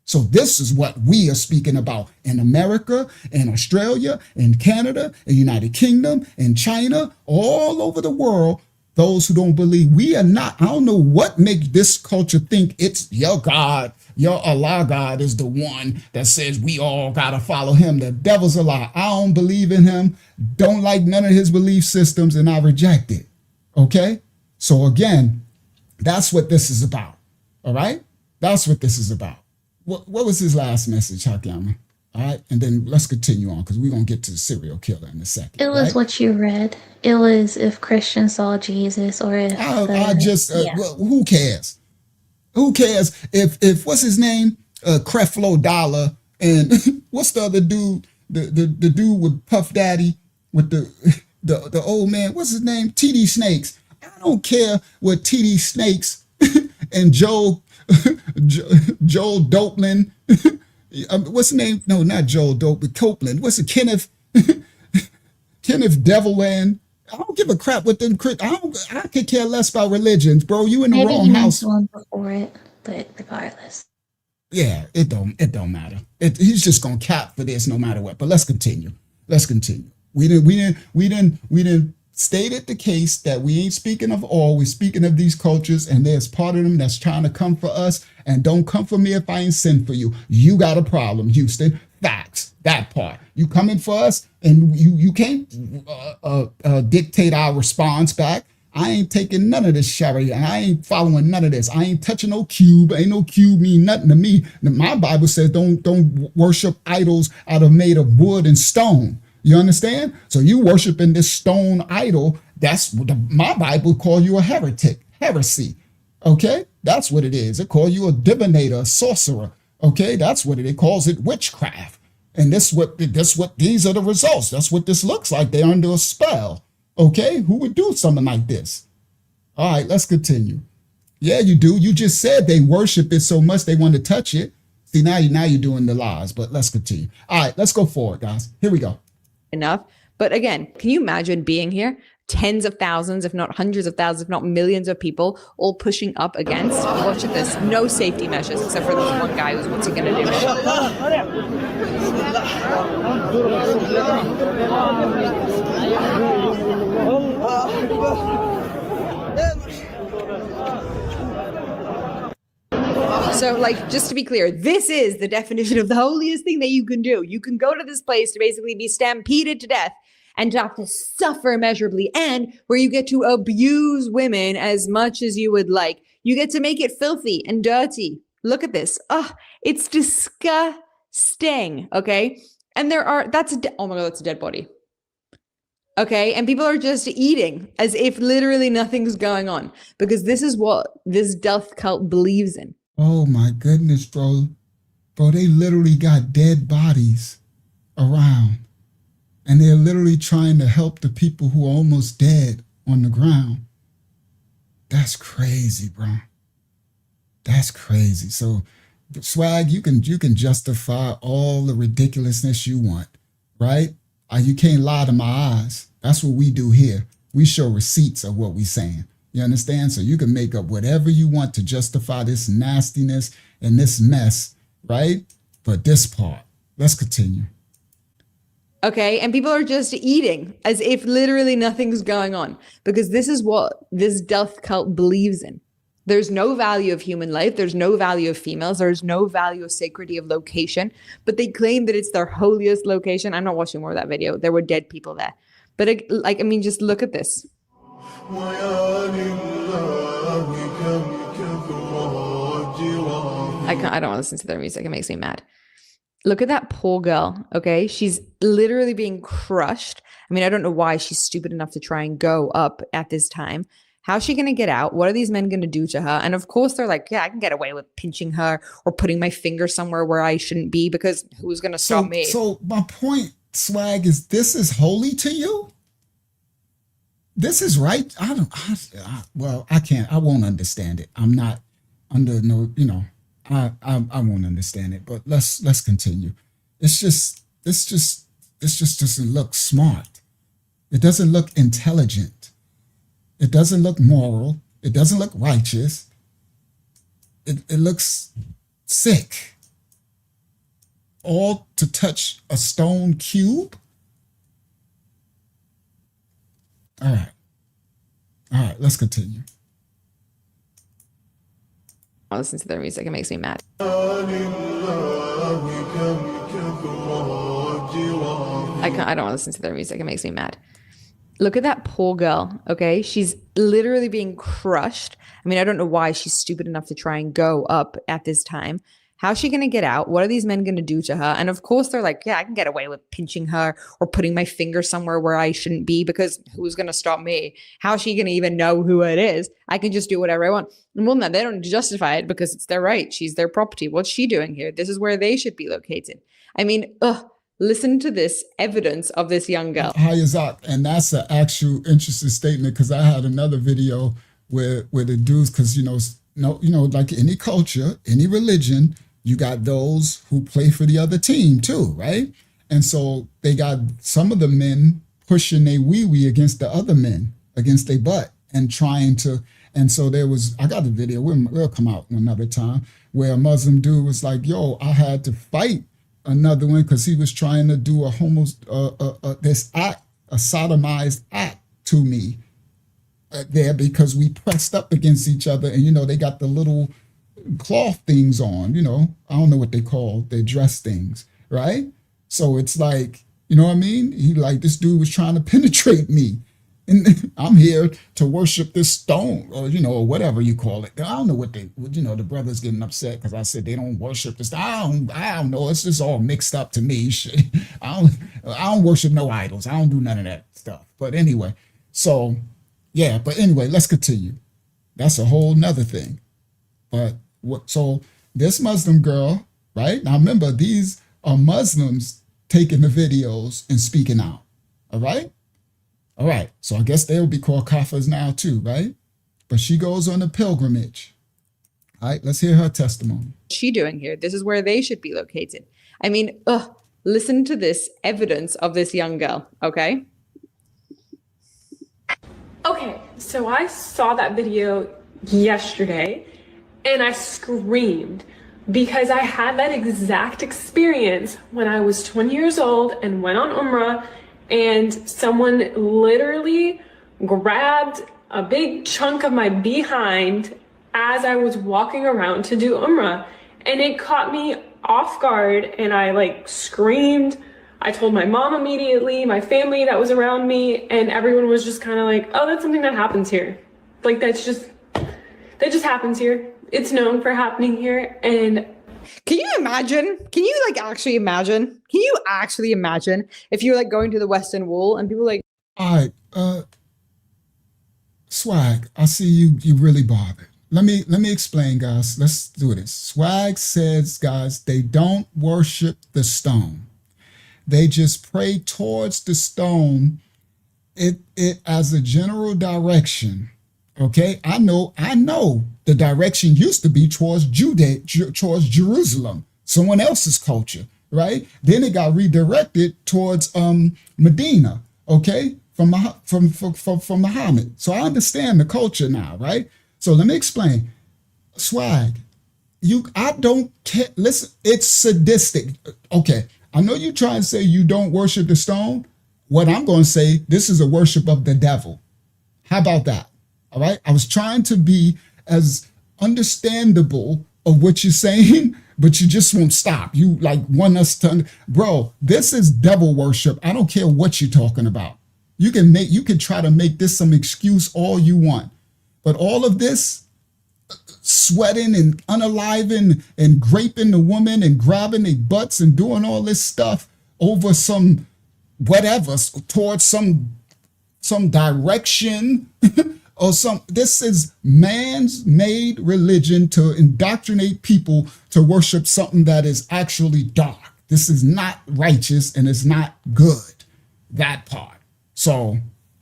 So this is what we are speaking about in America, in Australia, in Canada, in United Kingdom, in China, all over the world. Those who don't believe, we are not. I don't know what makes this culture think it's your God, your Allah God is the one that says we all got to follow him. The devil's a lie. I don't believe in him, don't like none of his belief systems, and I reject it. Okay? So again, that's what this is about. All right? That's what this is about. What was his last message, Hakama? All right, and then let's continue on, because we're going to get to the serial killer in a second. It was what you read. It was if Christians saw Jesus, or if well, who cares? Who cares if what's his name? Creflo Dollar, and what's the other dude? The dude with Puff Daddy with the old man. What's his name? TD Snakes. I don't care what TD Snakes and Joel Dopeland. What's the name? No, not Joel Dope, but Copeland. What's it? Kenneth Devilland. I don't give a crap what them. I could care less about religions, bro. You in the wrong house. One before it, but regardless. Yeah, it don't matter. He's just gonna cap for this no matter what. But let's continue. We didn't stated the case that we ain't speaking of all. We're speaking of these cultures, and there's part of them that's trying to come for us. And don't come for me if I ain't sent for you. You got a problem, Houston. Facts. That part. You coming for us, and you can't dictate our response back. I ain't taking none of this Sharia, and I ain't following none of this. I ain't touching no cube. Ain't no cube mean nothing to me. My Bible says don't worship idols made of wood and stone. You understand? So you worshiping this stone idol. That's what my Bible call you a heresy. Okay, that's what it is. It call you a divinator, a sorcerer. Okay, that's what it calls it, witchcraft. And these are the results. That's what this looks like. They're under a spell. Okay, who would do something like this? All right, let's continue. Yeah, you do. You just said they worship it so much they want to touch it. See, now you're doing the lies. But let's continue. All right, let's go forward, guys. Here we go. Enough. But again, can you imagine being here? Tens of thousands, if not hundreds of thousands, if not millions of people all pushing up against. Watch at this. No safety measures except for this one guy who's what's he going to do? So, just to be clear, this is the definition of the holiest thing that you can do. You can go to this place to basically be stampeded to death and to have to suffer immeasurably, and where you get to abuse women as much as you would like. You get to make it filthy and dirty. Look at this. Oh, it's disgusting. Okay. And that's a dead body. Okay. And people are just eating as if literally nothing's going on, because this is what this death cult believes in. Oh my goodness, bro. Bro, they literally got dead bodies around. And they're literally trying to help the people who are almost dead on the ground. That's crazy, bro. That's crazy. So, Swag, you can justify all the ridiculousness you want, right? You can't lie to my eyes. That's what we do here. We show receipts of what we're saying. You understand? So you can make up whatever you want to justify this nastiness and this mess, right? But this part, let's continue. Okay. And people are just eating as if literally nothing's going on, because this is what this death cult believes in. There's no value of human life. There's no value of females. There's no value of sacredity of location, but they claim that it's their holiest location. I'm not watching more of that video. There were dead people there. But I mean, just look at this. I don't want to listen to their music. It makes me mad. Look at that poor girl, okay? She's literally being crushed. I mean, I don't know why she's stupid enough to try and go up at this time. How's she going to get out? What are these men going to do to her? And of course, they're like, yeah, I can get away with pinching her or putting my finger somewhere where I shouldn't be, because who's going to stop me? So my point, Swag, is this is holy to you? This is right? I won't understand it. I'm not under no, I won't understand it, but let's continue. This just doesn't look smart. It doesn't look intelligent. It doesn't look moral. It doesn't look righteous. It looks sick. All to touch a stone cube? All right, let's continue. I'll listen to their music. It makes me mad. I don't want to listen to their music. It makes me mad. Look at that poor girl, okay? She's literally being crushed. I mean, I don't know why she's stupid enough to try and go up at this time. How's she going to get out? What are these men going to do to her? And of course, they're like, yeah, I can get away with pinching her or putting my finger somewhere where I shouldn't be, because who's going to stop me? How's she going to even know who it is? I can just do whatever I want. And well, no, they don't justify it because it's their right. She's their property. What's she doing here? This is where they should be located. I mean, listen to this evidence of this young girl. Hayazak, and that's an actual interesting statement, because I had another video where the dudes, because like any culture, any religion, you got those who play for the other team too, right? And so they got some of the men pushing their wee against the other men, against their butt, and trying to. And so I got a video, we'll come out another time, where a Muslim dude was like, yo, I had to fight another one because he was trying to do this act, a sodomized act to me there, because we pressed up against each other, and they got the little cloth things on, I don't know what they call their dress things, right? So it's like, you know what I mean? This dude was trying to penetrate me, and I'm here to worship this stone, or or whatever you call it. I don't know what the brothers getting upset because I said they don't worship this. I don't know. It's just all mixed up to me. Shit. I don't worship no idols. I don't do none of that stuff. But anyway, let's continue. That's a whole nother thing. But so this Muslim girl, right? Now remember, these are Muslims taking the videos and speaking out. All right. All right, so I guess they'll be called kafirs now too, right? But she goes on a pilgrimage. All right, let's hear her testimony. What's she doing here? This is where they should be located. I mean, listen to this evidence of this young girl, okay? Okay, so I saw that video yesterday and I screamed because I had that exact experience when I was 20 years old and went on Umrah, and someone literally grabbed a big chunk of my behind as I was walking around to do Umrah, and it caught me off guard, and I screamed. I told my mom immediately, my family that was around me, and everyone was just kind of like, oh, that's something that happens here. That just happens here. It's known for happening here. And can you imagine? Can you actually imagine? Can you actually imagine if you're going to the Western Wall and people all right, Swag, I see you really bothered. Let me explain, guys. Let's do this. Swag says, guys, they don't worship the stone. They just pray towards the stone, it as a general direction. Okay, I know the direction used to be towards towards Jerusalem, someone else's culture, right? Then it got redirected towards Medina, okay, from Muhammad. So I understand the culture now, right? So let me explain. Swag, I don't care. Listen, it's sadistic. Okay, I know you try and say you don't worship the stone. What I'm going to say, this is a worship of the devil. How about that? All right. I was trying to be as understandable of what you're saying, but you just won't stop. You like want us to, bro, this is devil worship. I don't care what you're talking about. You can try to make this some excuse all you want. But all of this sweating and unaliving and graping the woman and grabbing their butts and doing all this stuff over some whatever, towards some direction or this is man's made religion to indoctrinate people to worship something that is actually dark. This is not righteous and it's not good, that part. So,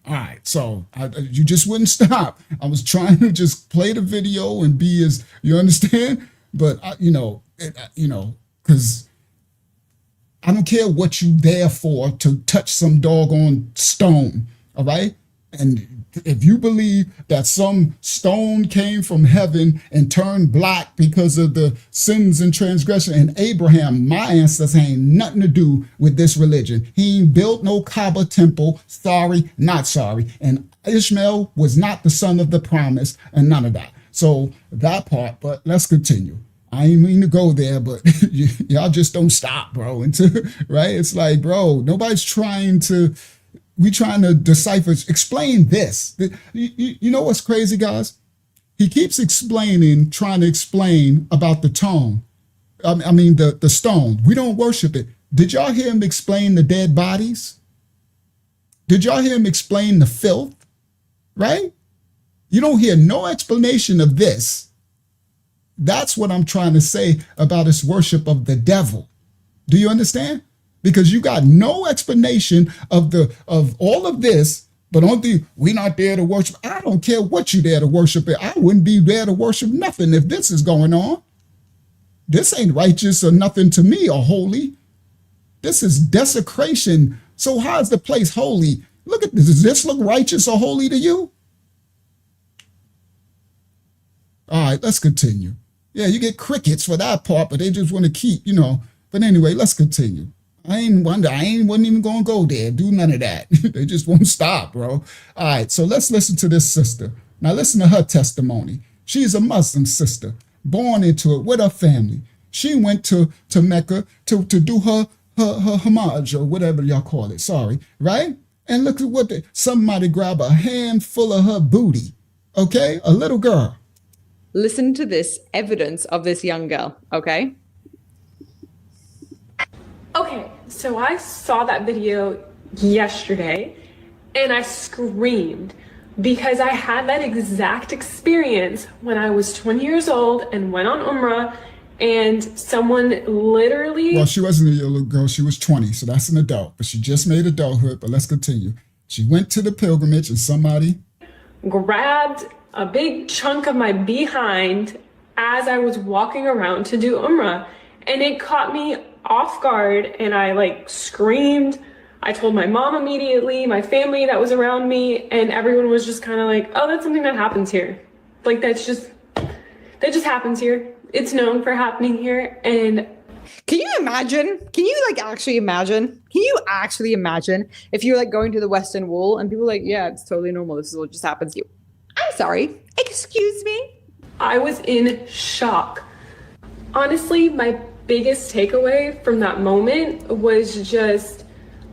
all right, so you just wouldn't stop. I was trying to just play the video and be as, you understand? But, because I don't care what you there for to touch some doggone stone, all right? And if you believe that some stone came from heaven and turned black because of the sins and transgression, and Abraham, my ancestors, ain't nothing to do with this religion. He ain't built no Kaaba temple. Sorry, not sorry. And Ishmael was not the son of the promise and none of that. So that part, but let's continue. I ain't mean to go there, but y'all just don't stop, bro. Right? It's like, bro, nobody's trying to, we trying to decipher, explain this. You know what's crazy, guys? He keeps trying to explain about the tone. I mean, the stone. We don't worship it. Did y'all hear him explain the dead bodies? Did y'all hear him explain the filth? Right? You don't hear no explanation of this. That's what I'm trying to say about his worship of the devil. Do you understand? Because you got no explanation of all of this, but only we're not there to worship. I don't care what you're there to worship. I wouldn't be there to worship nothing if this is going on. This ain't righteous or nothing to me or holy. This is desecration. So how is the place holy? Look at this. Does this look righteous or holy to you? All right, let's continue. Yeah, you get crickets for that part, but they just want to keep, But anyway, let's continue. I wasn't even going to go there, do none of that. They just won't stop, bro. All right, so let's listen to this sister. Now listen to her testimony. She's a Muslim sister, born into it with her family. She went to Mecca to do her Hajj or whatever y'all call it, sorry, right? And look at what somebody grab a handful of her booty, okay? A little girl. Listen to this evidence of this young girl, okay? Okay, so I saw that video yesterday and I screamed because I had that exact experience when I was 20 years old and went on Umrah and someone literally... Well, she wasn't a little girl, she was 20, so that's an adult, but she just made adulthood, but let's continue. She went to the pilgrimage and somebody... grabbed a big chunk of my behind as I was walking around to do Umrah. And it caught me off guard and I screamed. I told my mom immediately, my family that was around me, and everyone was just kind of like, oh, that's something that happens here. That just happens here. It's known for happening here. And can you imagine? Can you actually imagine? Can you actually imagine if you're going to the Western Wall and people are like, yeah, it's totally normal. This is what just happens to you. I'm sorry. Excuse me? I was in shock. Honestly, my biggest takeaway from that moment was just,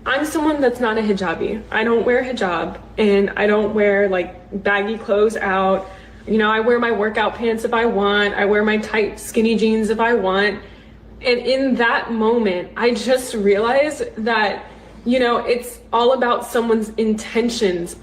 I'm someone that's not a hijabi. I don't wear hijab and I don't wear baggy clothes out. I wear my workout pants if I want. I wear my tight skinny jeans if I want. And in that moment, I just realized that, it's all about someone's intentions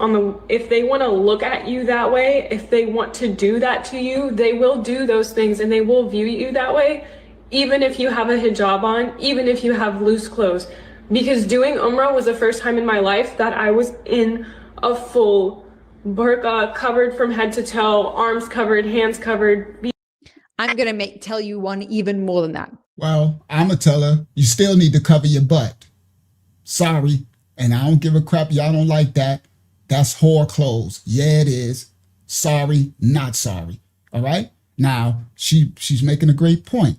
if they want to look at you that way, if they want to do that to you, they will do those things and they will view you that way, even if you have a hijab on, even if you have loose clothes. Because doing Umrah was the first time in my life that I was in a full burqa, covered from head to toe, arms covered, hands covered. I'm going to tell you one even more than that. Well, I'm going to tell her, you still need to cover your butt. Sorry. And I don't give a crap. Y'all don't like that. That's whore clothes. Yeah, it is. Sorry, not sorry. All right. Now, she's making a great point.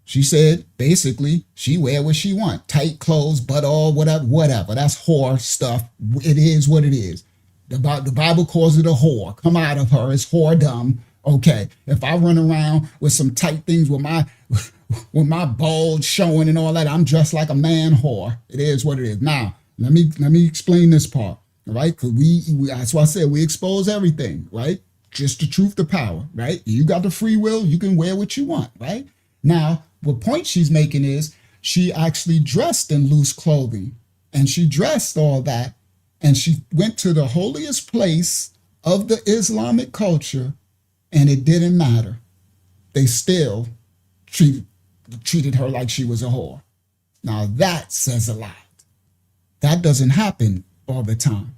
She said basically she wear what she want, tight clothes, but all whatever. That's whore stuff. It is what it is. The Bible calls it a whore. Come out of her. It's whoredom. Okay. If I run around with some tight things with my bulge showing and all that, I'm dressed like a man whore. It is what it is. Now, let me explain this part. All right, because we that's why I said we expose everything, right? Just the truth, the power, right? You got the free will, you can wear what you want, right? Now, the point she's making is she actually dressed in loose clothing and she dressed all that and she went to the holiest place of the Islamic culture and it didn't matter. They still treated her like she was a whore. Now that says a lot. That doesn't happen all the time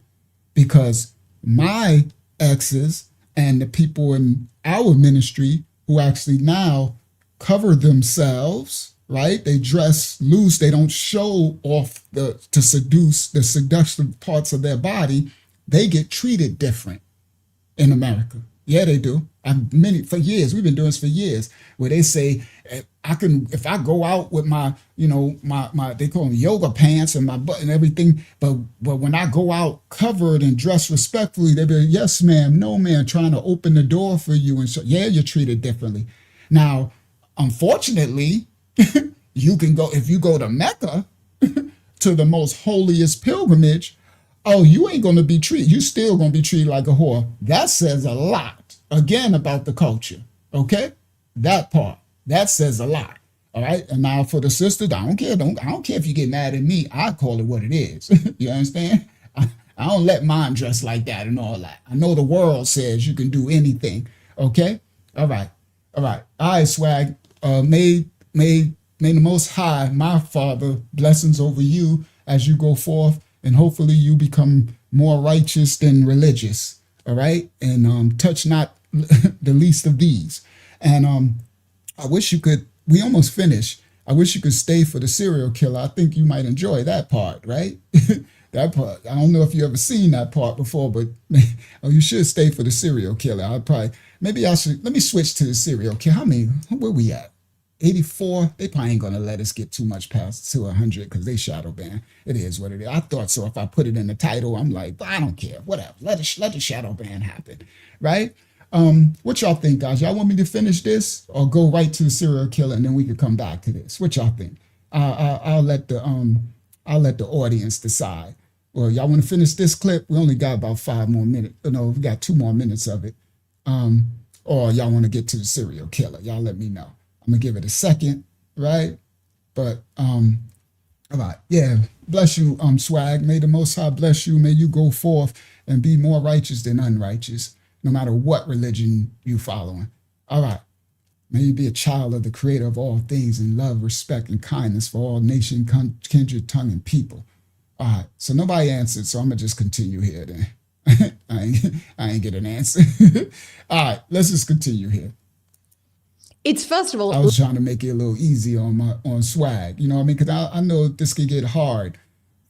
because my exes and the people in our ministry who actually now cover themselves, right? They dress loose. They don't show off to seduce the seductive parts of their body. They get treated different in America. Yeah, they do. For years, we've been doing this for years, where they say if I go out with my they call them yoga pants and my butt and everything, but when I go out covered and dressed respectfully, they be like, yes, ma'am, no, ma'am, trying to open the door for you, and so yeah, you're treated differently. Now, unfortunately, you can go if you go to Mecca to the most holiest pilgrimage. Oh, you ain't going to be treated. You still going to be treated like a whore. That says a lot, again, about the culture, okay? That part, that says a lot, all right? And now for the sisters, I don't care if you get mad at me. I call it what it is. You understand? I don't let mine dress like that and all that. I know the world says you can do anything, okay? All right, swag. May the Most High, my Father, blessings over you as you go forth. And hopefully you become more righteous than religious, all right? And touch not the least of these. And I wish you could, we almost finished. I wish you could stay for the serial killer. I think you might enjoy that part, right? That part. I don't know if you ever seen that part before, but you should stay for the serial killer. Let me switch to the serial killer. Where we at? 84, they probably ain't gonna let us get too much past to 100 because they shadow ban. It is what it is. I thought so. If I put it in the title, I'm like, I don't care. Whatever. Let the shadow ban happen, right? What y'all think, guys? Y'all want me to finish this or go right to the serial killer and then we could come back to this? What y'all think? I'll let the audience decide. Well, y'all want to finish this clip? We only got about 5 more minutes. No, we got 2 more minutes of it. Or y'all want to get to the serial killer? Y'all let me know. I'm gonna give it a second, right? But all right, yeah. Bless you, swag. May the Most High bless you. May you go forth and be more righteous than unrighteous, no matter what religion you following. All right. May you be a child of the Creator of all things in love, respect, and kindness for all nation, kindred, tongue, and people. All right. So nobody answered, so I'm gonna just continue here. Then I ain't get an answer. All right. Let's just continue here. It's first of all, I was trying to make it a little easy on swag, you know what I mean? Because I know this could get hard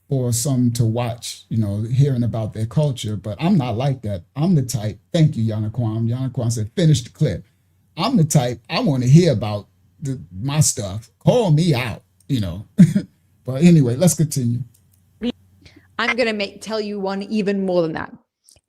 for some to watch, hearing about their culture, but I'm not like that. I'm the type, thank you, Yanaquam. Yanaquam said, finish the clip. I'm the type, I want to hear about my stuff. Call me out, But anyway, let's continue. I'm going to tell you one even more than that.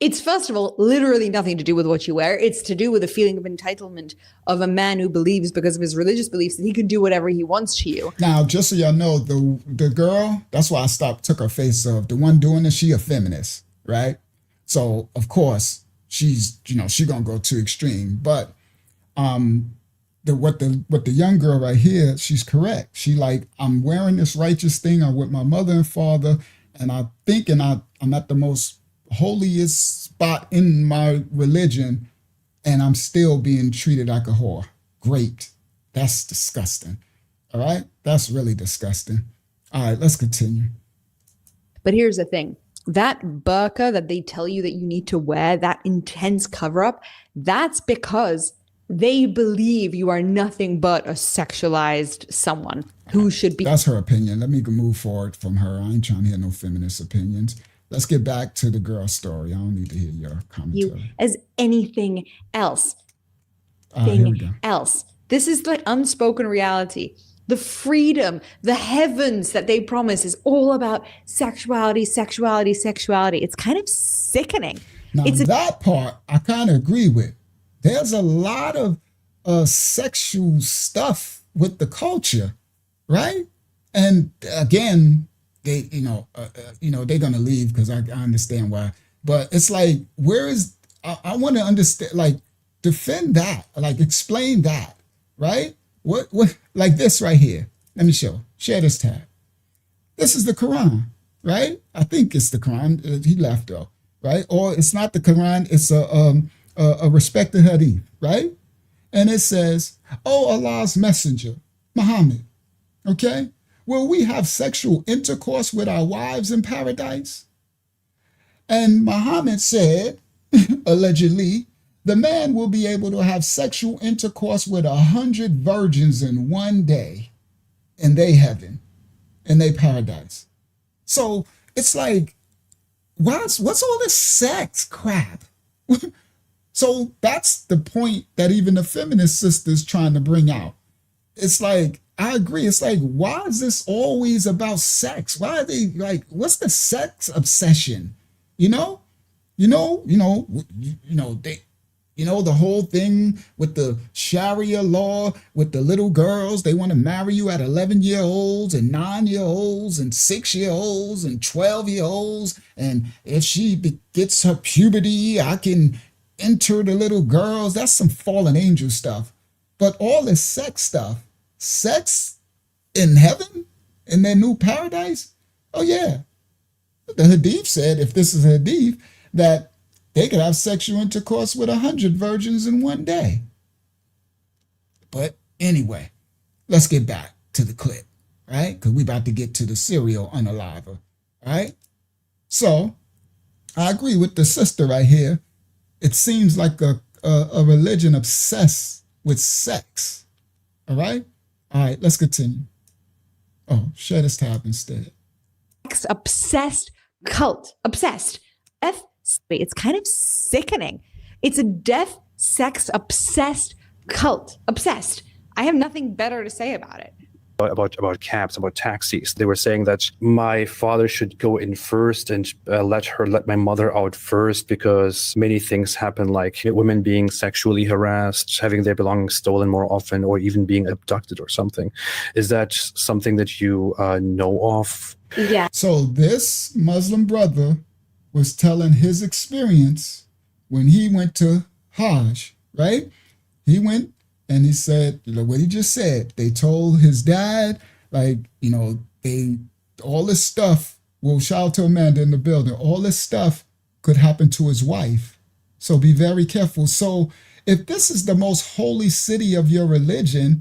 It's first of all, literally nothing to do with what you wear. It's to do with the feeling of entitlement of a man who believes because of his religious beliefs that he can do whatever he wants to you. Now, just so y'all know, the girl, that's why I took her face off. The one doing this, she a feminist, right? So of course she's, she gonna go too extreme. But what the young girl right here, she's correct. She like, I'm wearing this righteous thing. I'm with my mother and father, and I'm at the most holiest spot in my religion, and I'm still being treated like a whore. Great. That's disgusting. All right? That's really disgusting. All right, let's continue. But here's the thing. That burqa that they tell you that you need to wear, that intense cover-up, that's because they believe you are nothing but a sexualized someone who should be... That's her opinion. Let me move forward from her. I ain't trying to hear no feminist opinions. Let's get back to the girl story. I don't need to hear your commentary. You as anything else. Here we go. Else. This is like unspoken reality. The freedom, the heavens that they promise is all about sexuality, sexuality, sexuality. It's kind of sickening. Now, that part I kind of agree with. There's a lot of sexual stuff with the culture, right? And again, they, they're gonna leave because I understand why. But it's like, where is? I want to understand, like, defend that, like, explain that, right? What, like this right here. Let me share this tab. This is the Quran, right? I think it's the Quran. He left though, right? Or it's not the Quran. It's a respected hadith, right? And it says, "Oh, Allah's messenger, Muhammad, okay, will we have sexual intercourse with our wives in paradise?" And Muhammad said, allegedly, the man will be able to have sexual intercourse with 100 virgins in one day in their heaven, in their paradise. So it's like, what's all this sex crap? So that's the point that even the feminist sisters trying to bring out. It's like, I agree. It's like, why is this always about sex? Why are they like, what's the sex obsession? The whole thing with the Sharia law, with the little girls, they want to marry you at 11-year-olds and 9-year-olds and 6-year-olds and 12-year-olds. And if she gets her puberty, I can enter the little girls. That's some fallen angel stuff. But all this sex stuff, sex in heaven, in their new paradise? Oh yeah. The hadith said, if this is a hadith, that they could have sexual intercourse with 100 virgins in one day. But anyway, let's get back to the clip, right? Because we're about to get to the serial unaliver, right? So I agree with the sister right here. It seems like a religion obsessed with sex, all right? All right, let's continue. Oh, share this tab instead. Obsessed cult. Obsessed. It's kind of sickening. It's a death, sex, obsessed cult. Obsessed. I have nothing better to say about it. About cabs, about taxis. They were saying that my father should go in first and let my mother out first, because many things happen, like women being sexually harassed, having their belongings stolen more often, or even being abducted or something. Is that something that you know of? Yeah. So this Muslim brother was telling his experience when he went to Hajj, right? He went and he said, what he just said. They told his dad, all this stuff, we'll shout out to Amanda in the building, all this stuff could happen to his wife. So be very careful. So if this is the most holy city of your religion,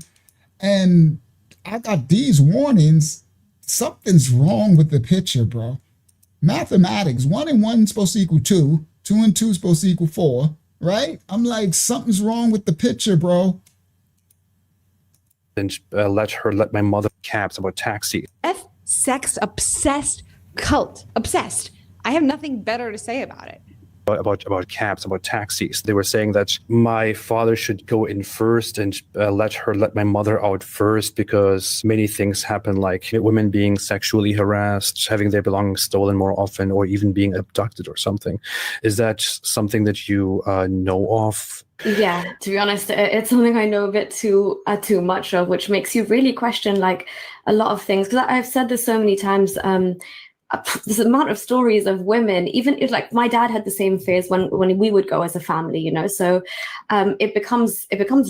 and I got these warnings, something's wrong with the picture, bro. Mathematics, 1 and 1 is supposed to equal 2, 2 and 2 is supposed to equal 4, right? I'm like, something's wrong with the picture, bro. And let my mother cabs, about taxi. Sex obsessed cult. Obsessed. I have nothing better to say about it. About cabs, about taxis. They were saying that my father should go in first and let my mother out first, because many things happen, like women being sexually harassed, having their belongings stolen more often, or even being abducted or something. Is that something that you know of? Yeah, to be honest, it's something I know a bit too much of, which makes you really question like a lot of things. Because I've said this so many times. This amount of stories of women, even if, like, my dad had the same fears when we would go as a family, so it becomes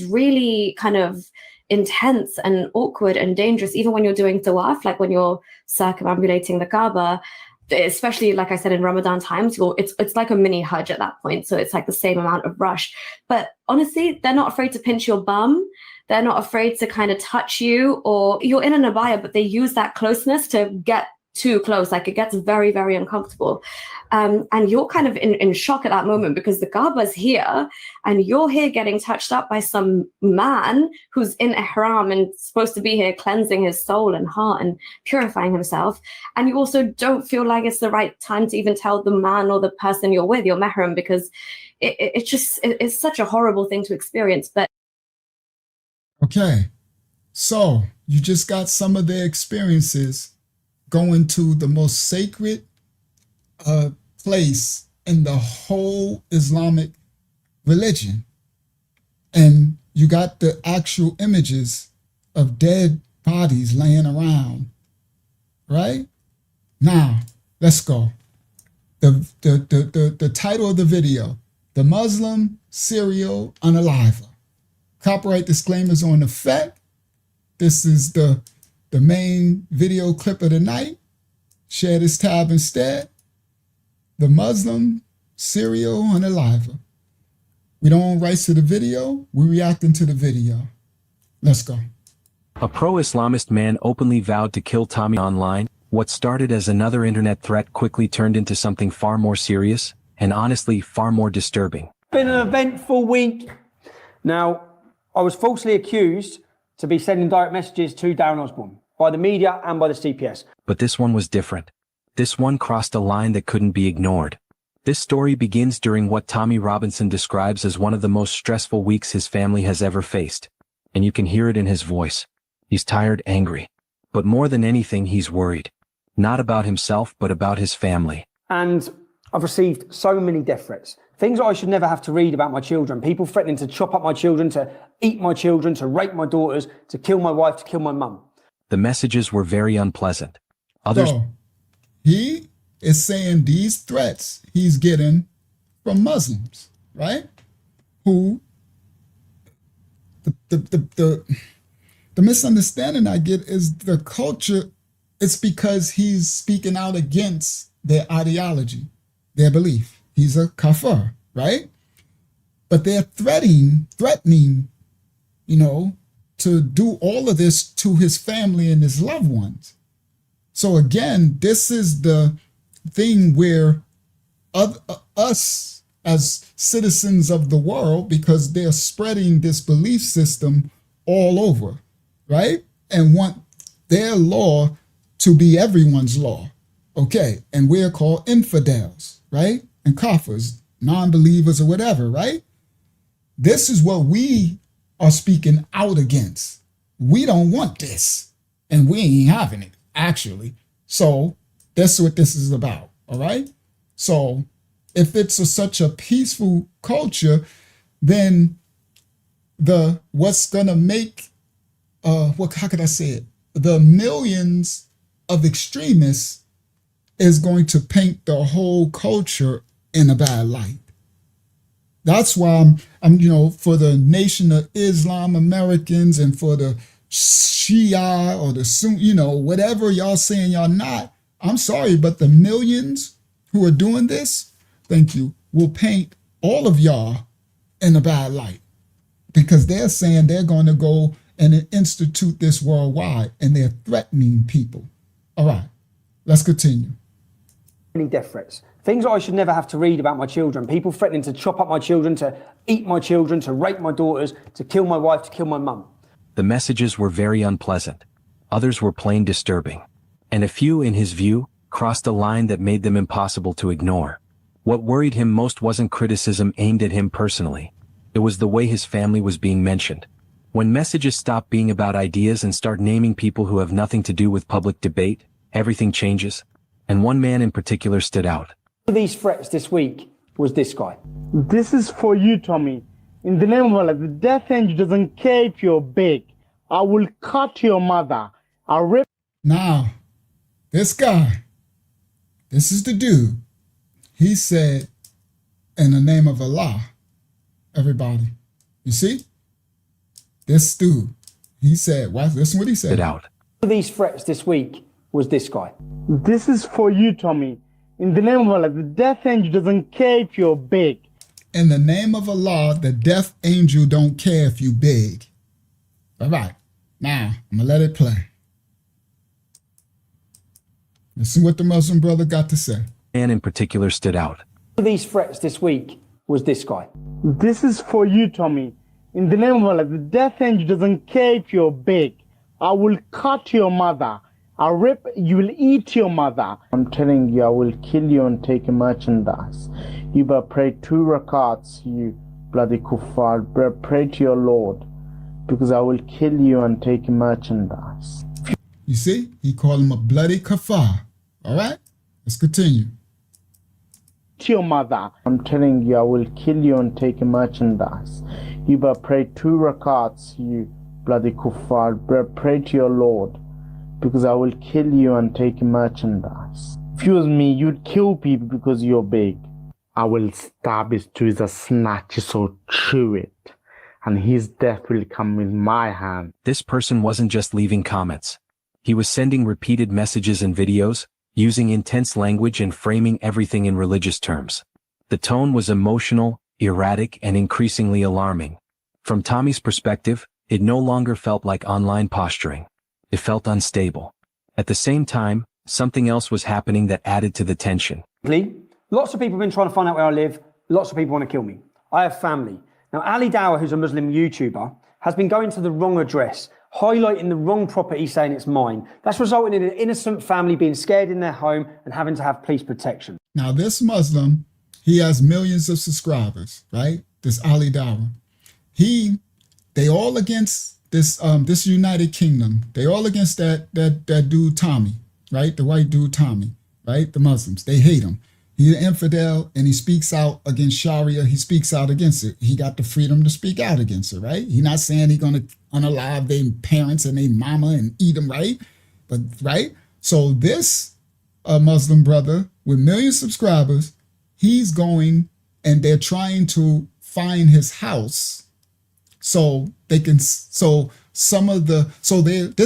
really kind of intense and awkward and dangerous, even when you're doing tawaf, like when you're circumambulating the Kaaba, especially like I said in Ramadan times, it's like a mini Hajj at that point, so it's like the same amount of rush. But honestly, they're not afraid to pinch your bum. They're not afraid to kind of touch you, or you're in an abaya, but they use that closeness to get too close. Like, it gets very, very uncomfortable. And you're kind of in shock at that moment, because the Kaaba's here and you're here getting touched up by some man who's in ihram and supposed to be here cleansing his soul and heart and purifying himself. And you also don't feel like it's the right time to even tell the man or the person you're with, your mahram, because it's such a horrible thing to experience. But Okay, so you just got some of their experiences going to the most sacred place in the whole Islamic religion. And you got the actual images of dead bodies laying around, right? Now, let's go. The title of the video, The Muslim Serial Unaliver. Copyright disclaimers on effect. This is the main video clip of the night. Share this tab instead. The Muslim Serial Unaliver. We don't own rights to the video. We're reacting to the video. Let's go. A pro-Islamist man openly vowed to kill Tommy online. What started as another internet threat quickly turned into something far more serious, and honestly far more disturbing. Been an eventful week. Now, I was falsely accused to be sending direct messages to Darren Osborne by the media and by the CPS. But this one was different. This one crossed a line that couldn't be ignored. This story begins during what Tommy Robinson describes as one of the most stressful weeks his family has ever faced. And you can hear it in his voice. He's tired, angry. But more than anything, he's worried. Not about himself, but about his family. And I've received so many death threats. Things that I should never have to read about my children. People threatening to chop up my children, to eat my children, to rape my daughters, to kill my wife, to kill my mum. The messages were very unpleasant. Others... So, he is saying these threats he's getting from Muslims, right? Who the misunderstanding I get is the culture. It's because he's speaking out against their ideology, their belief. He's a kafir, right? But they're threatening, you know, to do all of this to his family and his loved ones. So again, this is the thing where us as citizens of the world, because they're spreading this belief system all over, right? And want their law to be everyone's law. Okay, and we're called infidels, right? And kafirs, non-believers or whatever, right? This is what we are speaking out against. We don't want this, and we ain't having it, actually. So that's what this is about, all right? So if it's such a peaceful culture, then what's gonna make, how could I say it? The millions of extremists is going to paint the whole culture in a bad light. That's why I'm you know, for the Nation of Islam Americans and for the Shia or the Sunni, you know, whatever y'all saying y'all not, I'm sorry, but the millions who are doing this, thank you, will paint all of y'all in a bad light, because they're saying they're going to go and institute this worldwide, and they're threatening people. All right, let's continue. Many death threats. Things that I should never have to read about my children. People threatening to chop up my children, to eat my children, to rape my daughters, to kill my wife, to kill my mum. The messages were very unpleasant. Others were plain disturbing. And a few, in his view, crossed a line that made them impossible to ignore. What worried him most wasn't criticism aimed at him personally. It was the way his family was being mentioned. When messages stop being about ideas and start naming people who have nothing to do with public debate, everything changes. And one man in particular stood out. One of these threats this week was this guy. This is for you, Tommy. In the name of Allah, the death angel doesn't care if you're big. I will cut your mother. I'll rip. Now, this guy, this is the dude. He said, in the name of Allah, everybody. You see? This dude, he said, what? Listen what he said. One of these threats this week was this guy. This is for you, Tommy. In the name of Allah, the death angel doesn't care if you're big. In the name of Allah, the death angel don't care if you big. All right, now I'm gonna let it play. Listen what the Muslim brother got to say. Man in particular stood out. One of these threats this week was this guy. This is for you, Tommy. In the name of Allah, the death angel doesn't care if you're big. I will cut your mother. I'll rip, you will eat your mother. I'm telling you, I will kill you and take your merchandise. You better pray 2 rakats, you bloody kuffar. Pray to your Lord. because I will kill you and take merchandise. You see, he called him a bloody kafar. All right, let's continue. To your mother, I'm telling you, I will kill you and take merchandise. You better pray 2 rakats, you bloody kuffar. Pray to your Lord, because I will kill you and take merchandise. If it was me, you'd kill people because you're big. I will stab his tooth and snatch his soul, chew it, and his death will come with my hand. This person wasn't just leaving comments. He was sending repeated messages and videos, using intense language and framing everything in religious terms. The tone was emotional, erratic, and increasingly alarming. From Tommy's perspective, it no longer felt like online posturing. It felt unstable. At the same time, something else was happening that added to the tension. Lots of people have been trying to find out where I live. Lots of people want to kill me. I have family. Now, Ali Dawah, who's a Muslim YouTuber, has been going to the wrong address, highlighting the wrong property, saying it's mine. That's resulting in an innocent family being scared in their home and having to have police protection. Now, this Muslim, he has millions of subscribers, right? This Ali Dawah. They all against this this United Kingdom. They all against that dude Tommy, right? The white dude Tommy, right? The Muslims. They hate him. He's an infidel and he speaks out against Sharia. He speaks out against it. He got the freedom to speak out against it, right? He's not saying he's going to unalive their parents and their mama and eat them, right? But, right? So this Muslim brother with millions of subscribers, he's going and they're trying to find his house so they can, this is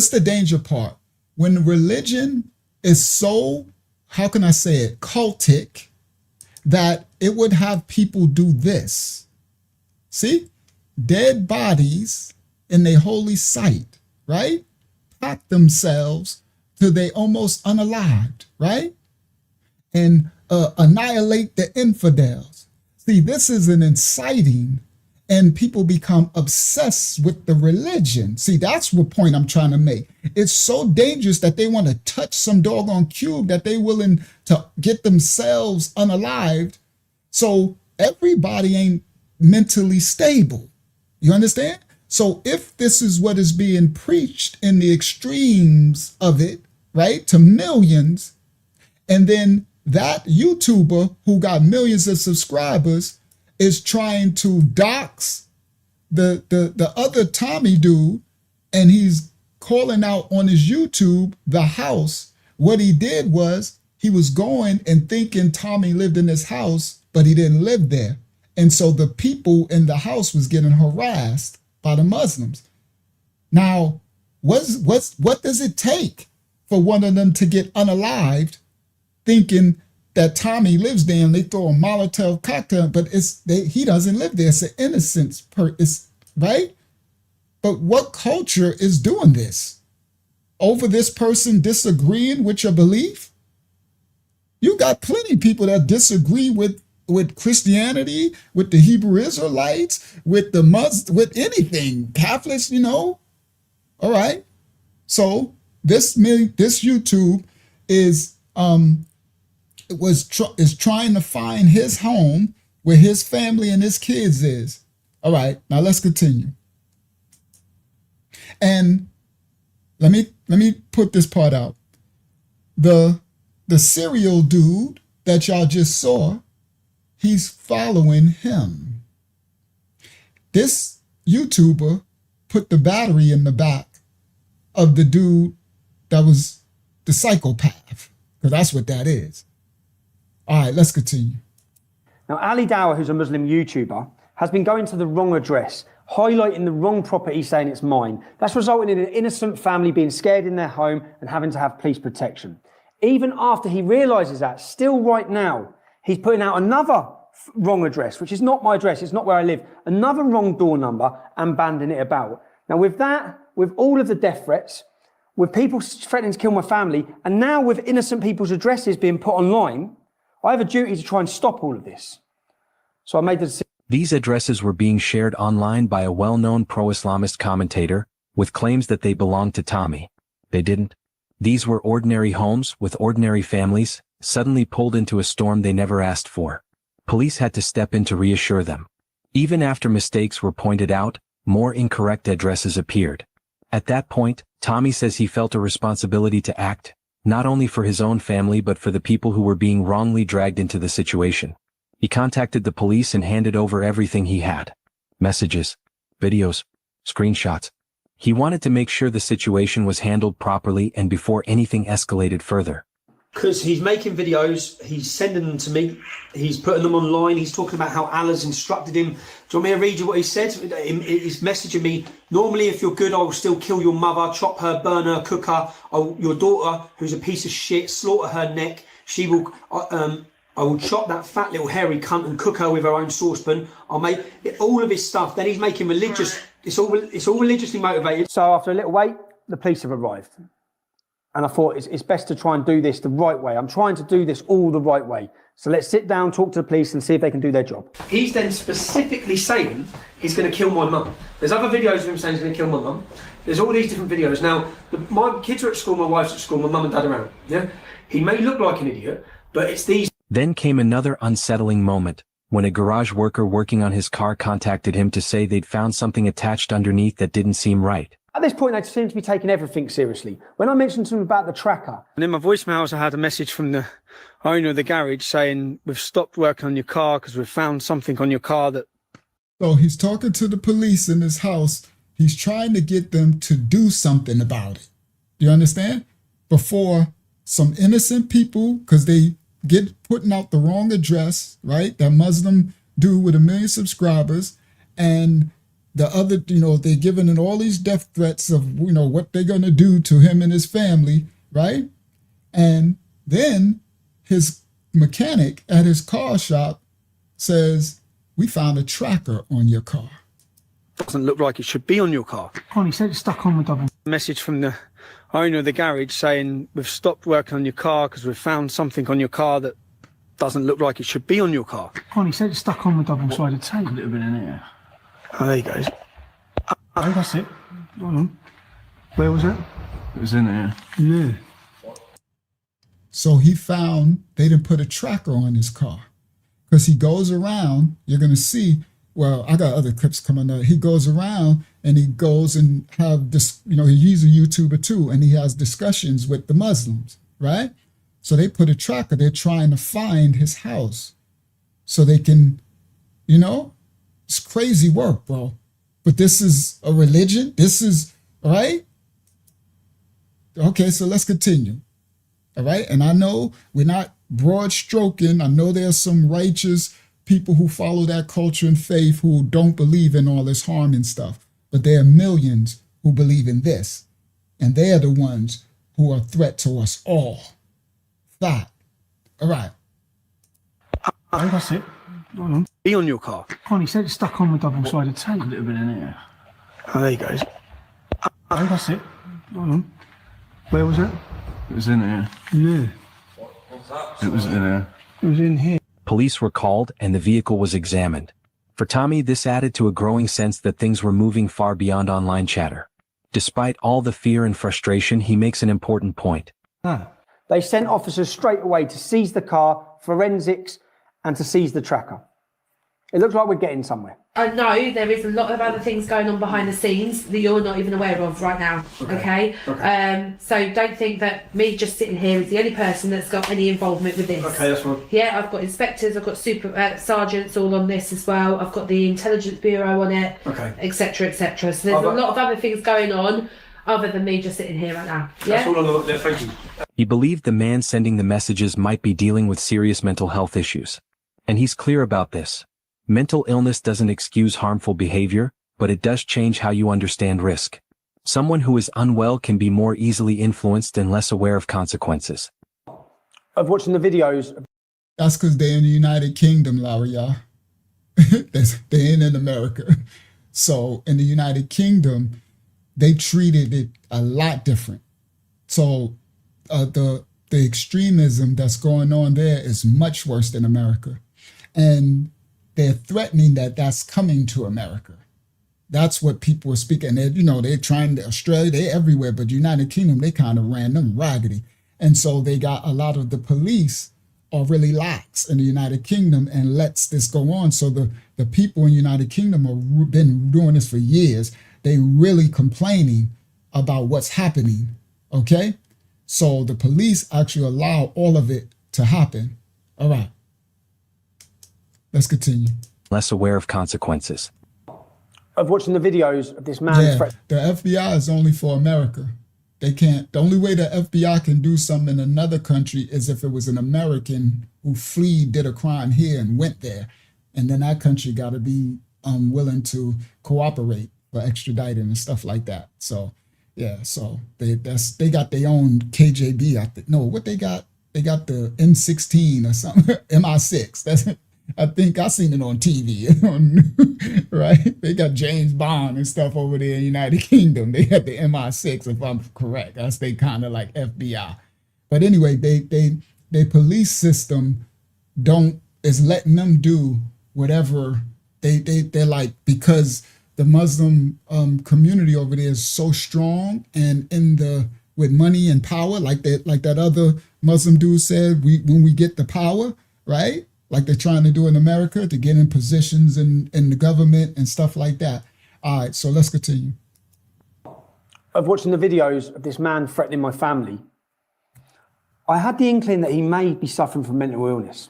the danger part. When religion is so, how can I say it, cultic, that it would have people do this. See? Dead bodies in their holy site, right? Pack themselves till they almost unalived, right? And annihilate the infidels. See, this is an inciting, and people become obsessed with the religion. See, that's the point I'm trying to make. It's so dangerous that they want to touch some doggone cube that they willing to get themselves unalived. So everybody ain't mentally stable. You understand? So if this is what is being preached in the extremes of it, right, to millions, and then that YouTuber who got millions of subscribers is trying to dox the other Tommy dude, and he's calling out on his YouTube the house. What he did was he was going and thinking Tommy lived in his house, but he didn't live there. And so the people in the house was getting harassed by the Muslims. Now, what does it take for one of them to get unalived, thinking that Tommy lives there, and they throw a Molotov cocktail, but he doesn't live there. It's an innocence, right? But what culture is doing this? Over this person disagreeing with your belief? You got plenty of people that disagree with Christianity, with the Hebrew Israelites, with the Muslims, with anything, Catholics, you know. All right. So this YouTube is trying to find his home where his family and his kids is. All right, now let's continue. And let me put this part out. The serial dude that y'all just saw, he's following him. This YouTuber put the battery in the back of the dude that was the psychopath, because that's what that is. All right, let's continue. Now, Ali Dawah, who's a Muslim YouTuber, has been going to the wrong address, highlighting the wrong property, saying it's mine. That's resulting in an innocent family being scared in their home and having to have police protection. Even after he realizes that, still right now, he's putting out another wrong address, which is not my address, it's not where I live, another wrong door number, and banding it about. Now, with that, with all of the death threats, with people threatening to kill my family, and now with innocent people's addresses being put online, I have a duty to try and stop all of this. So I made the decision. These addresses were being shared online by a well-known pro-Islamist commentator with claims that they belonged to Tommy. They didn't. These were ordinary homes with ordinary families, suddenly pulled into a storm they never asked for. Police had to step in to reassure them. Even after mistakes were pointed out, more incorrect addresses appeared. At that point, Tommy says he felt a responsibility to act, not only for his own family but for the people who were being wrongly dragged into the situation. He contacted the police and handed over everything he had. Messages, videos, screenshots. He wanted to make sure the situation was handled properly and before anything escalated further. Because he's making videos, he's sending them to me, he's putting them online, he's talking about how Allah's instructed him. Do you want me to read you what he said? He's messaging me, normally if you're good, I will still kill your mother, chop her, burn her, cook her. Your daughter, who's a piece of shit, slaughter her neck. She will, I will chop that fat little hairy cunt and cook her with her own saucepan. I'll make all of his stuff. Then he's making religious, it's all religiously motivated. So after a little wait, the police have arrived. And I thought it's best to try and do this the right way. I'm trying to do this all the right way. So let's sit down, talk to the police and see if they can do their job. He's then specifically saying he's going to kill my mum. There's other videos of him saying he's going to kill my mum. There's all these different videos. Now, my kids are at school, my wife's at school, my mum and dad are around. Yeah? He may look like an idiot, but it's these. Then came another unsettling moment, when a garage worker working on his car contacted him to say they'd found something attached underneath that didn't seem right. At this point, they seem to be taking everything seriously. When I mentioned to them about the tracker, and in my voicemails, I had a message from the owner of the garage saying, we've stopped working on your car because we've found something on your car that... So he's talking to the police in his house. He's trying to get them to do something about it. Do you understand? Before some innocent people, because they get putting out the wrong address, right? That Muslim dude with 1 million subscribers, and the other, they're giving in all these death threats of, what they're going to do to him and his family, right? And then his mechanic at his car shop says, we found a tracker on your car. Doesn't look like it should be on your car. Oh, he said it's stuck on the double. Message from the owner of the garage saying, we've stopped working on your car because we've found something on your car that doesn't look like it should be on your car. Oh, he said it's stuck on the double-sided tape. Could it have been in here? Oh, there he goes. Oh, that's it. Hold on. Where was it? It was in here. Yeah. So he found they didn't put a tracker on his car. Because he goes around, you're going to see, well, I got other clips coming up. He goes around and he goes and have this, he's a YouTuber too, and he has discussions with the Muslims, right? So they put a tracker. They're trying to find his house so they can, it's crazy work, bro. But this is a religion. This is, right? Okay, so let's continue. All right. And I know we're not broad stroking. I know there's some righteous people who follow that culture and faith who don't believe in all this harm and stuff. But there are millions who believe in this. And they're the ones who are a threat to us all. That. All right. Oh, that's it. Hold on. Be on your car. Oh, he said it's stuck on the double-sided tape. Could it have been in here? Oh, there he goes. Oh, that's it. Hold on. Where was it? It was in here. Yeah. What's that? It was in here. It was in here. Police were called and the vehicle was examined. For Tommy, this added to a growing sense that things were moving far beyond online chatter. Despite all the fear and frustration, he makes an important point. They sent officers straight away to seize the car, forensics, and to seize the tracker. It looks like we're getting somewhere. I know there is a lot of other things going on behind the scenes that you're not even aware of right now, okay? So don't think that me just sitting here is the only person that's got any involvement with this. Okay, that's fine. Yeah, I've got inspectors, I've got sergeants all on this as well, I've got the Intelligence Bureau on it, etc, etc. So there's a lot of other things going on other than me just sitting here right now. Yeah? That's all on there, thank you. He believed the man sending the messages might be dealing with serious mental health issues. And he's clear about this. Mental illness doesn't excuse harmful behavior, but it does change how you understand risk. Someone who is unwell can be more easily influenced and less aware of consequences. Of watching the videos. That's because they're in the United Kingdom, Laria. They ain't in America. So in the United Kingdom, they treated it a lot different. So the extremism that's going on there is much worse than America. And they're threatening that that's coming to America. That's what people are speaking. They're trying to, Australia, they're everywhere, but United Kingdom, they kind of ran them raggedy. And so they got a lot of the police are really lax in the United Kingdom and lets this go on. So the the people in the United Kingdom have been doing this for years. They really complaining about what's happening. Okay, so the police actually allow all of it to happen. All right, let's continue. Less aware of consequences. Of watching the videos of this man. Yeah, the FBI is only for America. They can't. The only way the FBI can do something in another country is if it was an American who did a crime here and went there, and then that country got to be willing to cooperate for extraditing and stuff like that. So yeah, so they got their own KJB. I think what they got. They got the M16 or something, MI6. That's. I think I seen it on TV, right? They got James Bond and stuff over there in the United Kingdom. They got the MI6, if I'm correct. That's they kind of like FBI. But anyway, they police system is letting them do whatever they're like, because the Muslim community over there is so strong and with money and power, like that other Muslim dude said, when we get the power, right? Like they're trying to do in America to get in positions in the government and stuff like that. All right, so let's continue. Of watching the videos of this man threatening my family, I had the inkling that he may be suffering from mental illness.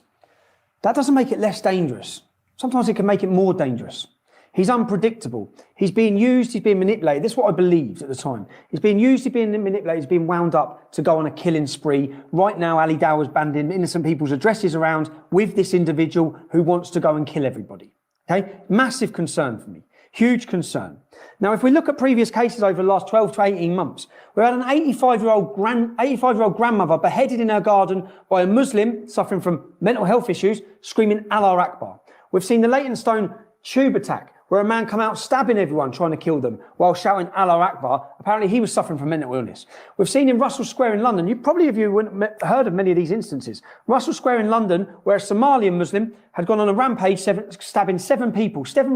That doesn't make it less dangerous. Sometimes it can make it more dangerous. He's unpredictable. He's being used, he's being manipulated. This is what I believed at the time. He's being used, he's being manipulated, he's being wound up to go on a killing spree. Right now, Ali Dawah's banding innocent people's addresses around with this individual who wants to go and kill everybody. Okay? Massive concern for me. Huge concern. Now, if we look at previous cases over the last 12 to 18 months, we had an 85-year-old grandmother beheaded in her garden by a Muslim suffering from mental health issues, screaming Allah Akbar. We've seen the Leytonstone tube attack, where a man come out stabbing everyone, trying to kill them, while shouting Allah Akbar. Apparently he was suffering from mental illness. We've seen in Russell Square in London, you wouldn't have heard of many of these instances. Russell Square in London, where a Somalian Muslim had gone on a rampage, stabbing 7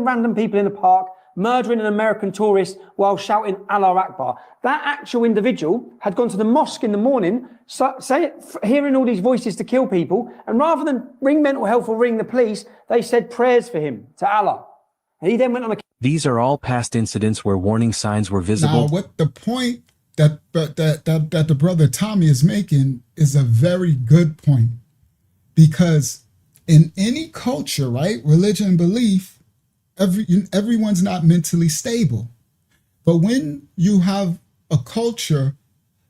random people in the park, murdering an American tourist while shouting Allah Akbar. That actual individual had gone to the mosque in the morning, hearing all these voices to kill people, and rather than ring mental health or ring the police, they said prayers for him to Allah. He then went on a... These are all past incidents where warning signs were visible. Now, what the point that the brother Tommy is making is a very good point, because in any culture, right, religion and belief, everyone's not mentally stable. But when you have a culture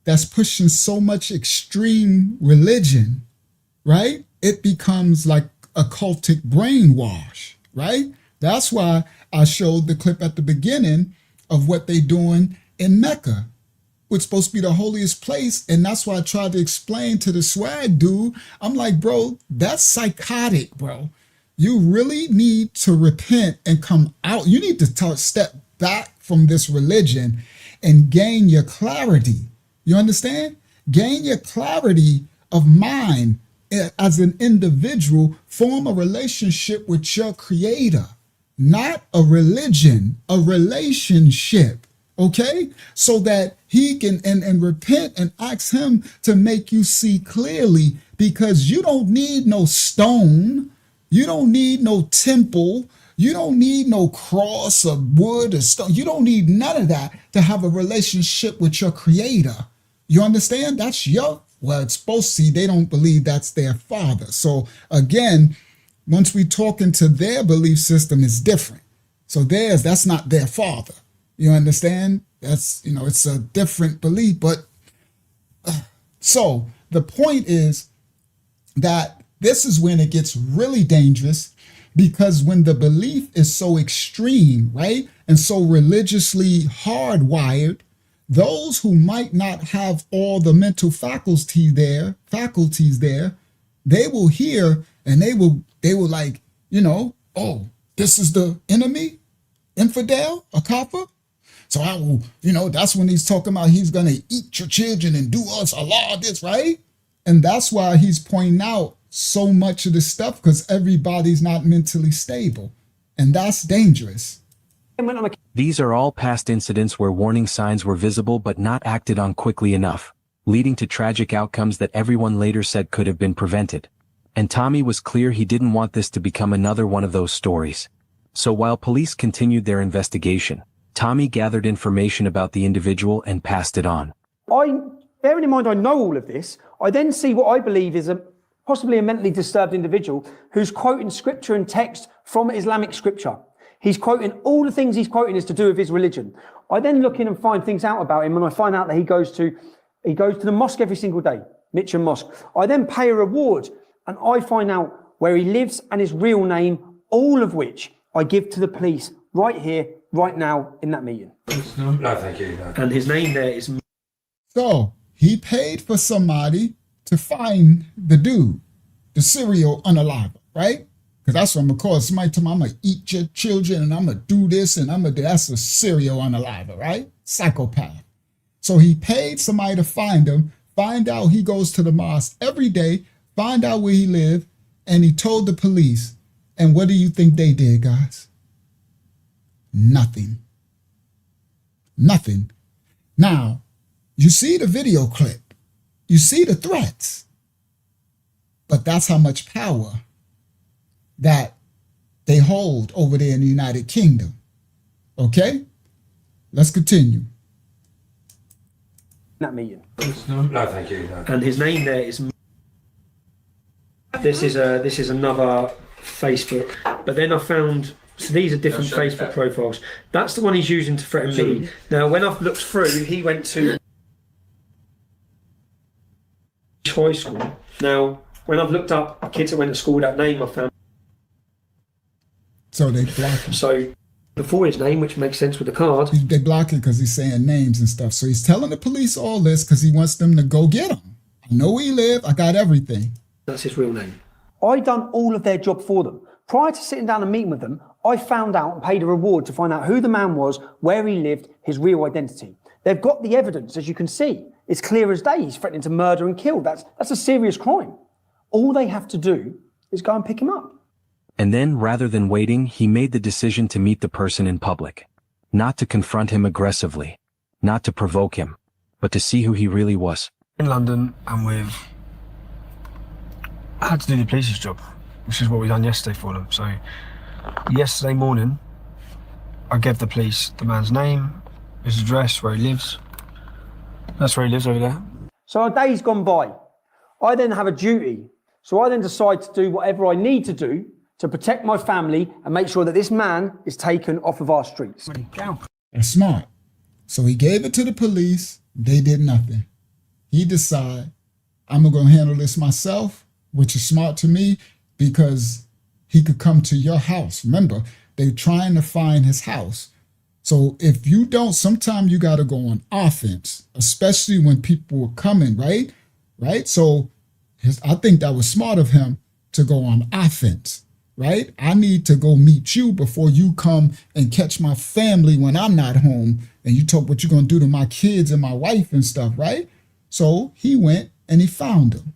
that's pushing so much extreme religion, right, it becomes like a cultic brainwash, right? That's why I showed the clip at the beginning of what they're doing in Mecca, which is supposed to be the holiest place. And that's why I tried to explain to the swag dude. I'm like, bro, that's psychotic, bro. You really need to repent and come out. You need to step back from this religion and gain your clarity. You understand? Gain your clarity of mind as an individual. Form a relationship with your creator. Not a religion, a relationship, okay? So that he can and repent and ask him to make you see clearly, because you don't need no stone, you don't need no temple, you don't need no cross or wood or stone. You don't need none of that to have a relationship with your creator. You understand? That's well, it's supposed to see, they don't believe that's their father. So again, once we talk into their belief system, is different. So that's not their father. You understand? That's, it's a different belief. But so the point is that this is when it gets really dangerous, because when the belief is so extreme, right, and so religiously hardwired, those who might not have all the mental faculties there, they will hear and they will like, oh, this is the enemy, infidel, a kafir. So I will, that's when he's talking about he's going to eat your children and do us Allah this, right? And that's why he's pointing out so much of this stuff, because everybody's not mentally stable. And that's dangerous. These are all past incidents where warning signs were visible but not acted on quickly enough, leading to tragic outcomes that everyone later said could have been prevented. And Tommy was clear he didn't want this to become another one of those stories. So while police continued their investigation, Tommy gathered information about the individual and passed it on. Bearing in mind I know all of this, I then see what I believe is possibly a mentally disturbed individual who's quoting scripture and text from Islamic scripture. He's quoting, all the things he's quoting is to do with his religion. I then look in and find things out about him, and I find out that he goes to the mosque every single day, Mitcham Mosque. I then pay a reward, and I find out where he lives and his real name, all of which I give to the police right here, right now, in that meeting. No, thank you. No. And his name there is... So he paid for somebody to find the dude, the serial unaliver, right? Because that's what I'm going to call it. Somebody tell me I'm going to eat your children and I'm going to do this and I'm going to do that's a serial unaliver, right? Psychopath. So he paid somebody to find him, find out he goes to the mosque every day, find out where he lived, and he told the police. And what do you think they did, guys? Nothing. Nothing. Now, you see the video clip. You see the threats. But that's how much power that they hold over there in the United Kingdom. Okay? Let's continue. That meeting. No, thank you. No. And his name there is... This is another Facebook. But then I found... So these are different Facebook profiles. That's the one he's using to threaten me. Now, when I've looked through, he went to high school. Now, when I've looked up kids that went to school with that name, I found... So they block him. So before his name, which makes sense with the card. They block him because he's saying names and stuff. So he's telling the police all this because he wants them to go get him. I know where he lives. I got everything. That's his real name. I done all of their job for them. Prior to sitting down and meeting with them, I found out and paid a reward to find out who the man was, where he lived, his real identity. They've got the evidence, as you can see. It's clear as day. He's threatening to murder and kill. That's a serious crime. All they have to do is go and pick him up. And then, rather than waiting, he made the decision to meet the person in public. Not to confront him aggressively, not to provoke him, but to see who he really was. In London, and I had to do the police's job, which is what we done yesterday for them. So, yesterday morning, I gave the police the man's name, his address, where he lives. That's where he lives over there. So a day's gone by. I then have a duty. So I then decide to do whatever I need to do to protect my family and make sure that this man is taken off of our streets. That's smart. So he gave it to the police. They did nothing. He decided, I'm going to handle this myself, which is smart to me because he could come to your house. Remember, they're trying to find his house. So if you don't, sometimes you got to go on offense, especially when people are coming, right? Right? So I think that was smart of him to go on offense. Right? I need to go meet you before you come and catch my family when I'm not home and you talk what you're going to do to my kids and my wife and stuff, right? So he went and he found him.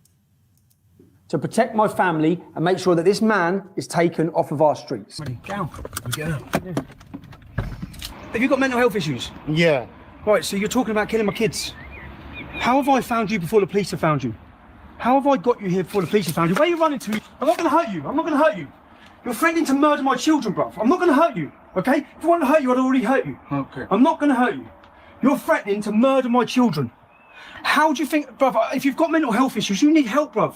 To protect my family and make sure that this man is taken off of our streets. Have you got mental health issues? Yeah. Right, so you're talking about killing my kids. How have I found you before the police have found you? How have I got you here before the police have found you? Where are you running to? I'm not going to hurt you. I'm not going to hurt you. You're threatening to murder my children, bruv. I'm not going to hurt you, okay? If I wanted to hurt you, I'd already hurt you. Okay. I'm not going to hurt you. You're threatening to murder my children. How do you think, bruv, if you've got mental health issues, you need help, bruv.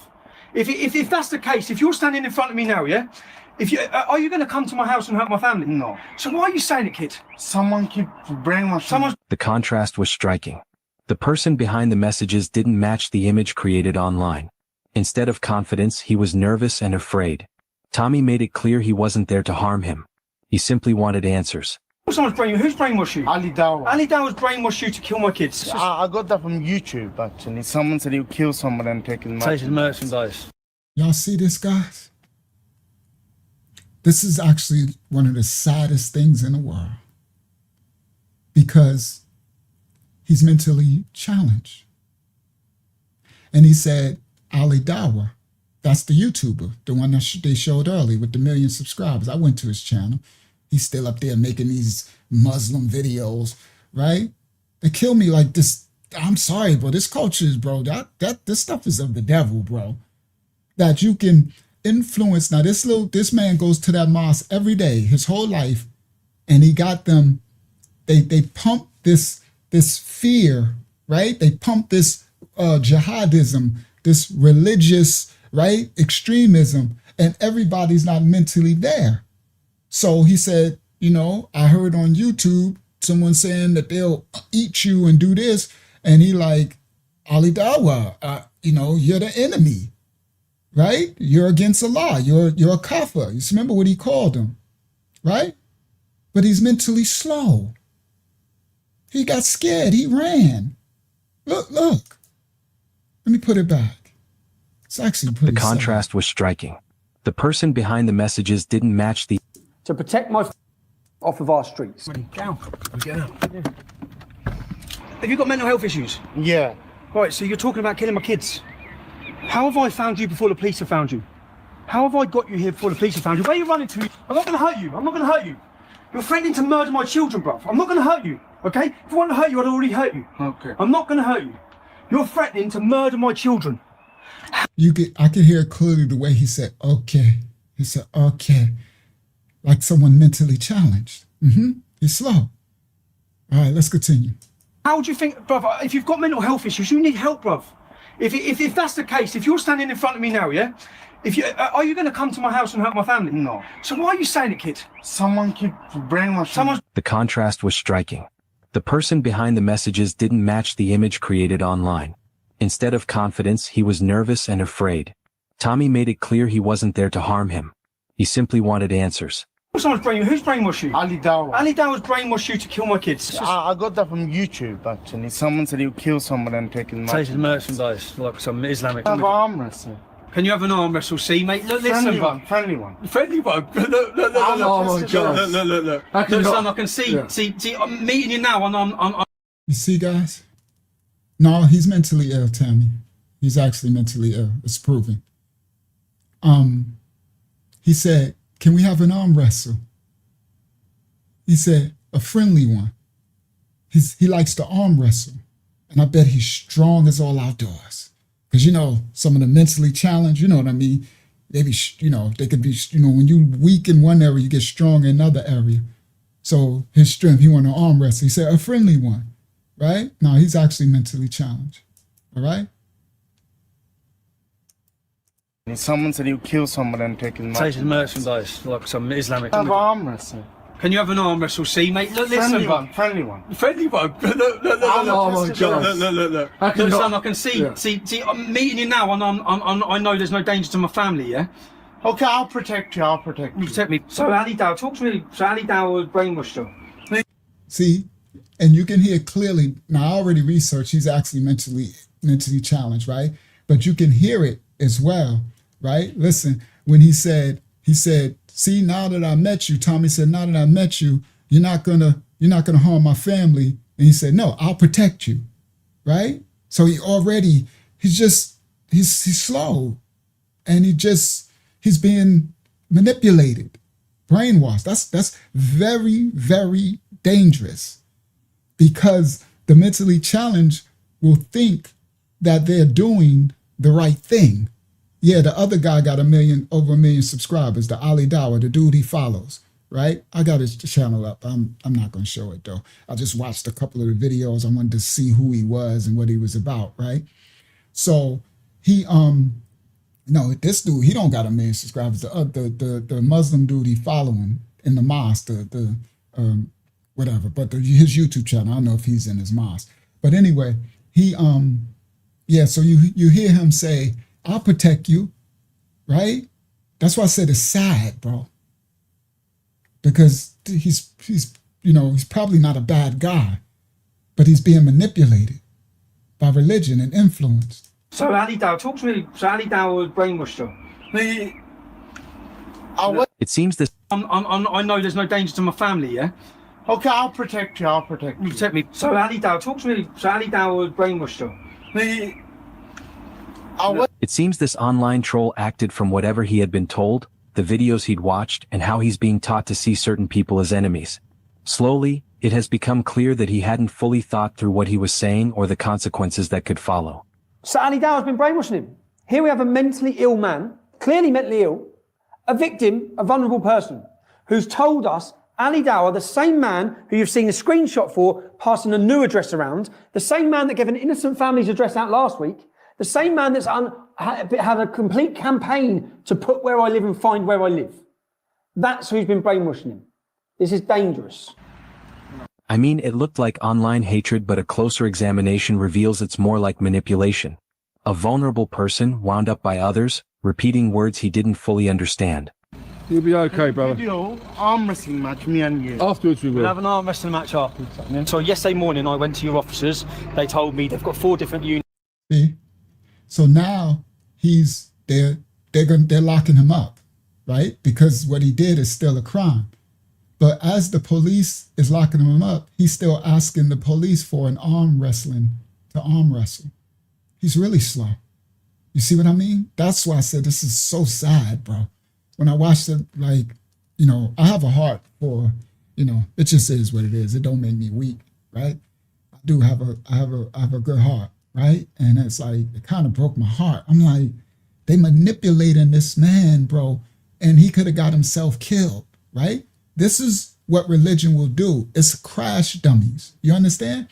If that's the case, if you're standing in front of me now, yeah? Are you going to come to my house and hurt my family? No. So why are you saying it, kid? Someone keep brainwashing. The contrast was striking. The person behind the messages didn't match the image created online. Instead of confidence, he was nervous and afraid. Tommy made it clear he wasn't there to harm him. He simply wanted answers. Who's brainwashed you? Ali Dawa. Ali Dawa's brainwashed you to kill my kids. I got that from YouTube, actually. Someone said he'll kill someone and take his merchandise. Y'all see this, guys? This is actually one of the saddest things in the world because he's mentally challenged. And he said, Ali Dawa, that's the YouTuber, the one that they showed earlier with the 1 million subscribers. I went to his channel. He's still up there making these Muslim videos, right? They kill me like this. I'm sorry, bro. This culture is, bro, this stuff is of the devil, bro. That you can influence. Now this man goes to that mosque every day, his whole life, and he got them. They pump this fear, right? They pump this jihadism, this religious, right, extremism, and everybody's not mentally there. So he said, you know, I heard on YouTube someone saying that they'll eat you and do this, and he like, Ali Dawa, you know, you're the enemy, right? You're against Allah. You're a kafir. You remember what he called him, right? But he's mentally slow. He got scared. He ran. Look. Let me put it back. It's actually pretty The contrast was striking. The person behind the messages didn't match the... To protect my off of our streets. Down. Get out. Yeah. Have you got mental health issues? Yeah. Right, so you're talking about killing my kids. How have I found you before the police have found you? How have I got you here before the police have found you? Where are you running to? I'm not going to hurt you. I'm not going to hurt you. You're threatening to murder my children, bruv. I'm not going to hurt you, okay? If I want to hurt you, I'd already hurt you. Okay. I'm not going to hurt you. You're threatening to murder my children. I could hear clearly the way he said, okay. He said, okay. Like someone mentally challenged. He's slow. All right, let's continue. How do you think, bruv, if you've got mental health issues, you need help, bruv. If that's the case, if you're standing in front of me now, yeah? Are you going to come to my house and hurt my family? No. So why are you saying it, kid? Someone keep brainwashing. The contrast was striking. The person behind the messages didn't match the image created online. Instead of confidence, he was nervous and afraid. Tommy made it clear he wasn't there to harm him. He simply wanted answers. Who's brainwashed you? Ali Dawa. Ali Dawa's brainwashed you to kill my kids. I got that from YouTube, actually. Someone said he'll kill someone and take his money. Take merchandise, like some Islamic. Have arm wrestle. Can you have an arm wrestle? See, mate. Look, listen, bro. Friendly one. Friendly one. Look. Oh my God. Look. Look, son, I can see. Yeah. See, I'm meeting you now, and I'm. You see, guys? No, he's mentally ill, Tammy. He's actually mentally ill. It's proven. He said, can we have an arm wrestle? He said, a friendly one. He likes to arm wrestle. And I bet he's strong as all outdoors. Because, you know, some of the mentally challenged, you know what I mean? They be, you know, they could be, you know, when you weak in one area, you get strong in another area. So his strength, he want to arm wrestle. He said, a friendly one, right? No, he's actually mentally challenged, all right? Someone said he'll kill someone and take his money. Take his merchandise, like some Islamic. Have arm wrestle. Can you have an arm wrestle? See, mate. Look, listen, bro. Friendly one. Friendly one. Look. Oh my God. Look. Look, son, I can see. Yeah. See, I'm meeting you now, and I know there's no danger to my family. Yeah. Okay, I'll protect you. You protect me. So Ali Dawa, talk to me. So Ali Dawa brainwashed her. See, and you can hear clearly. Now, I already researched. He's actually mentally challenged, right? But you can hear it as well, right? Listen, when he said, see, now that I met you, Tommy said, now that I met you, you're not gonna harm my family. And he said, no, I'll protect you, right? So he's slow, and he's being manipulated, brainwashed. That's very, very dangerous, because the mentally challenged will think that they're doing the right thing. Yeah, the other guy got over 1 million subscribers, the Ali Dawa, the dude he follows, right? I got his channel up. I'm not going to show it, though. I just watched a couple of the videos. I wanted to see who he was and what he was about, right? So he, this dude, he don't got 1 million subscribers. The Muslim dude he following in the mosque, whatever, but his YouTube channel, I don't know if he's in his mosque. But anyway, he, so you hear him say, I'll protect you, right? That's why I said it's sad, bro. Because he's probably not a bad guy, but he's being manipulated by religion and influenced. So Ali Dawa, talk to me. So Ali Dawa brainwashed her. It seems this. I know there's no danger to my family, yeah? Okay, I'll protect you. You protect me. So Ali Dawa, talk to me. So Ali Dawa brainwashed her. It seems this online troll acted from whatever he had been told, the videos he'd watched, and how he's being taught to see certain people as enemies. Slowly, it has become clear that he hadn't fully thought through what he was saying or the consequences that could follow. So Ali Dawa's been brainwashing him. Here we have a mentally ill man clearly mentally ill, a victim, a vulnerable person, who's told us Ali Dawah, the same man who you've seen a screenshot for, passing a new address around, the same man that gave an innocent family's address out last week, the same man that's had a complete campaign to put where I live and find where I live. That's who's been brainwashing him. This is dangerous. I mean, it looked like online hatred, but a closer examination reveals it's more like manipulation. A vulnerable person wound up by others, repeating words he didn't fully understand. You'll be okay, brother. Video arm wrestling match, me and you. Afterwards we will. We'll have an arm wrestling match afterwards. So yesterday morning I went to your officers. They told me they've got 4 different units. See? So now they're locking him up, right? Because what he did is still a crime. But as the police is locking him up, he's still asking the police for an arm wrestling to arm wrestle. He's really slow. You see what I mean? That's why I said this is so sad, bro. When I watched it, like, you know, I have a heart for, you know, it just is what it is. It don't make me weak, right? I have a good heart, right? And it's like, it kind of broke my heart. I'm like, they manipulating this man, bro, and he could have got himself killed, right? This is what religion will do. It's crash dummies. You understand?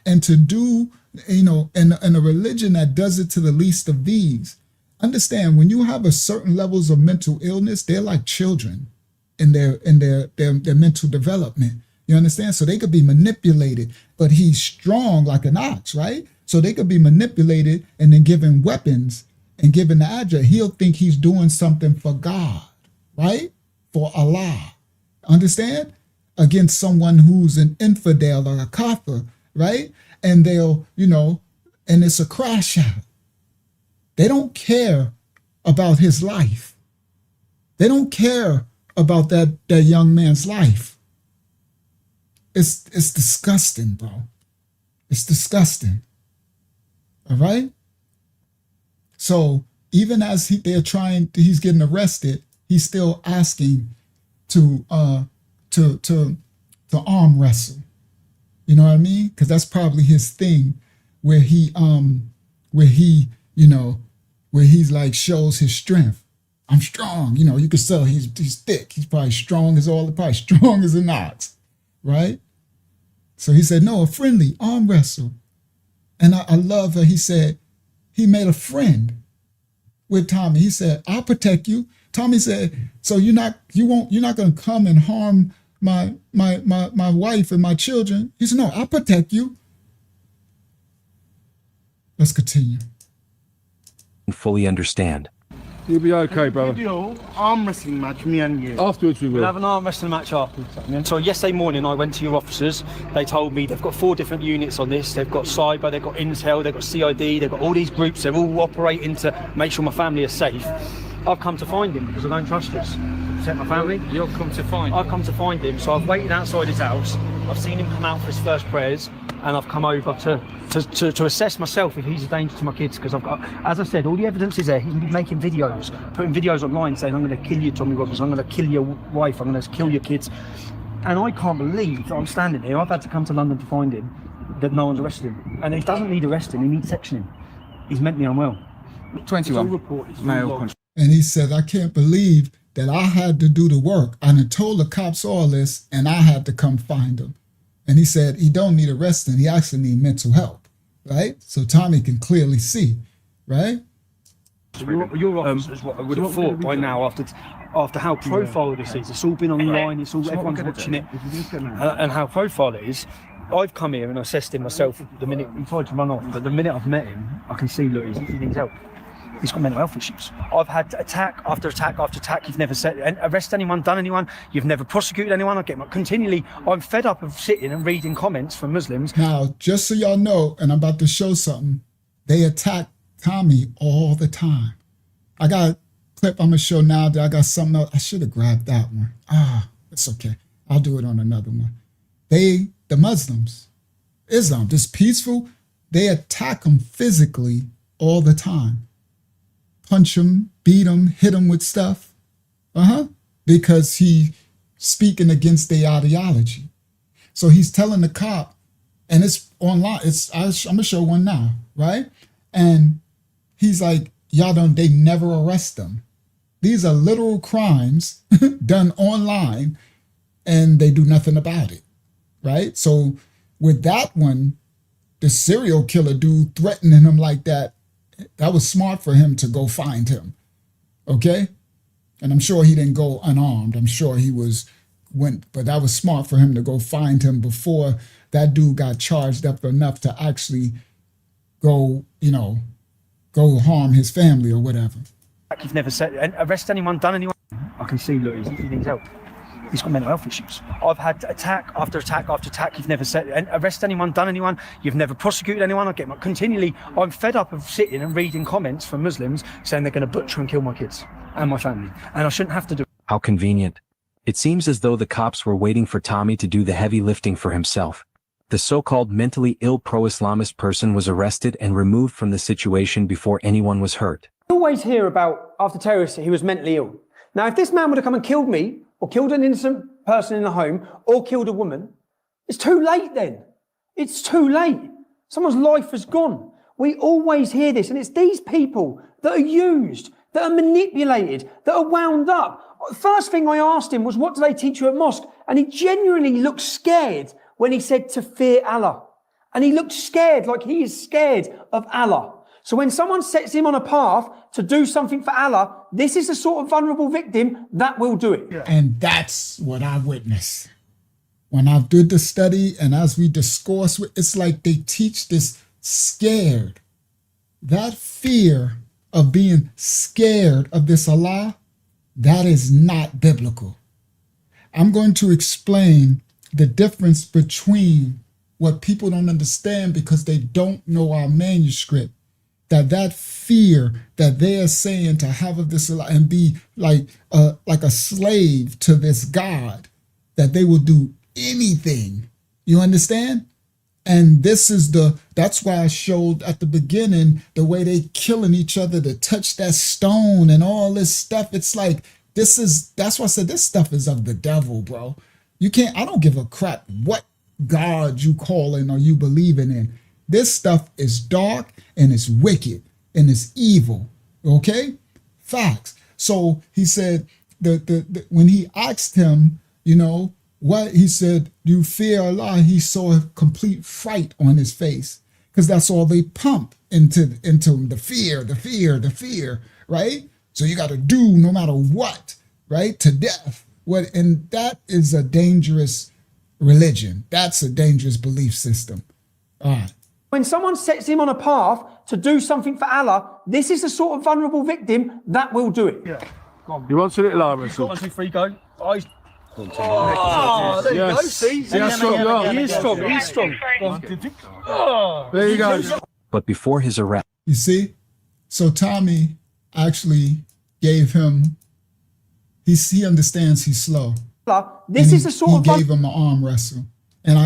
And to do, you know, and a religion that does it to the least of these. Understand, when you have a certain levels of mental illness, they're like children in their mental development. You understand? So they could be manipulated, but he's strong like an ox, right? So they could be manipulated and then given weapons and given the address. He'll think he's doing something for God, right? For Allah. Understand? Against someone who's an infidel or a kafir, right? And they'll, you know, and it's a crash out. They don't care about his life. They don't care about that young man's life. It's disgusting, bro. It's disgusting. All right? So even as he's getting arrested, he's still asking to arm wrestle. You know what I mean? Because that's probably his thing, where he you know, where he's like shows his strength. I'm strong, you know. You could tell he's thick. He's probably strong as an ox, right? So he said, no, a friendly arm wrestle. And I love that he said he made a friend with Tommy. He said, I'll protect you. Tommy said, so you're not gonna come and harm my wife and my children. He said, no, I'll protect you. Let's continue. Fully understand. You'll be okay, brother. Video arm wrestling match, me and you. Afterwards we will. We'll have an arm wrestling match afterwards. So yesterday morning I went to your officers. They told me they've got 4 different units on this. They've got cyber, they've got intel, they've got CID, they've got all these groups. They're all operating to make sure my family is safe. I've come to find him because I don't trust this. Protect my family. You've come to find I've come to find him. So I've waited outside his house. I've seen him come out for his first prayers, and I've come over to assess myself if he's a danger to my kids, because I've got, as I said, all the evidence is there. He's been making videos, putting videos online saying, I'm going to kill you, Tommy Roberts, I'm going to kill your wife, I'm going to kill your kids. And I can't believe that I'm standing here. I've had to come to London to find him, that no one's arrested him. And he doesn't need arresting, he needs sectioning. He's mentally unwell. 21. Male. And he said, I can't believe that I had to do the work. I done told the cops all this, and I had to come find him. And he said he don't need arresting, he actually need mental help, right? So Tommy can clearly see, right? Your officers, what I would have thought by now, after how profile this is, it's all been online, it's all everyone's watching it, and how profile it is. I've come here and assessed him myself. The minute he tried to run off, but the minute I've met him, I can see, look, he needs help. He's got mental health issues. I've had attack after attack after attack. You've never arrested anyone, done anyone. You've never prosecuted anyone. I get continually. I'm fed up of sitting and reading comments from Muslims. Now, just so y'all know, and I'm about to show something, they attack Tommy all the time. I got a clip I'm gonna show now that I got something else. I should have grabbed that one. It's okay. I'll do it on another one. The Muslims, Islam, just peaceful, they attack them physically all the time. Punch him, beat him, hit him with stuff. Because he's speaking against their ideology. So he's telling the cop, and it's online, I'm gonna show one now, right? And he's like, they never arrest them. These are literal crimes done online, and they do nothing about it, right? So with that one, the serial killer dude threatening him like that, that was smart for him to go find him, okay? And I'm sure he didn't go unarmed. I'm sure he but that was smart for him to go find him before that dude got charged up enough to actually go, go harm his family or whatever. You've never said, arrest anyone, done anyone. I can see, look, he needs help. He's got mental health issues. I've had attack after attack after attack. You've never said, arrest anyone, done anyone. You've never prosecuted anyone. I'm fed up of sitting and reading comments from Muslims saying they're going to butcher and kill my kids and my family. And I shouldn't have to do it. How convenient. It seems as though the cops were waiting for Tommy to do the heavy lifting for himself. The so-called mentally ill pro-Islamist person was arrested and removed from the situation before anyone was hurt. I always hear about, after terrorists, he was mentally ill. Now, if this man would have come and killed me, or killed an innocent person in the home, or killed a woman, it's too late then. It's too late. Someone's life has gone. We always hear this, and it's these people that are used, that are manipulated, that are wound up. First thing I asked him was, what do they teach you at mosque? And he genuinely looked scared when he said to fear Allah. And he looked scared, like he is scared of Allah. So when someone sets him on a path to do something for Allah, this is the sort of vulnerable victim that will do it. Yeah. And that's what I witnessed. When I did the study and as we discourse, it's like they teach this scared. That fear of being scared of this Allah, that is not biblical. I'm going to explain the difference between what people don't understand because they don't know our manuscript. That fear that they are saying to have of this and be like a slave to this God, that they will do anything. You understand? And that's why I showed at the beginning the way they killing each other to touch that stone and all this stuff. It's like, that's why I said this stuff is of the devil, bro. I don't give a crap what God you calling or you believing in. This stuff is dark and it's wicked and it's evil. Okay? Facts. So he said when he asked him, what he said, you fear Allah, he saw a complete fright on his face. Because that's all they pump into the fear, right? So you got to do no matter what, right? To death. And that is a dangerous religion. That's a dangerous belief system. All right. When someone sets him on a path to do something for Allah, this is the sort of vulnerable victim that will do it. Yeah. Go on. You want to little armor? 1, 2, 3, go. Eyes. Oh, there you go. See how strong you are. He is strong. He is strong. Oh, there you go. But before his arrest, you see, so Tommy actually gave him. He understands he's slow. This is the sort of. He gave him an arm wrestle, and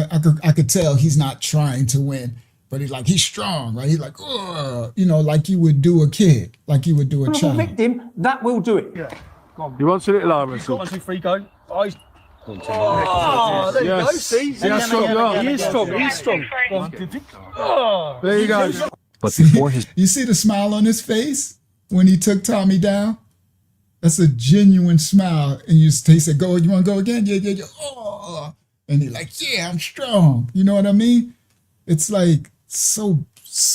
I could tell he's not trying to win. But he's strong, right? He's like, like you would do a kid, like you would do a child. Victim that will do it. Yeah. Go on. You want a little armor? 1, 2, 3, go. Eyes. Oh, there you go. See how strong you are. He is strong. He is strong. Oh, there you go. But before his, you see the smile on his face when he took Tommy down. That's a genuine smile, and he said, "Go. You want to go again? Yeah. Oh, and he's like, "Yeah, I'm strong." You know what I mean? It's like so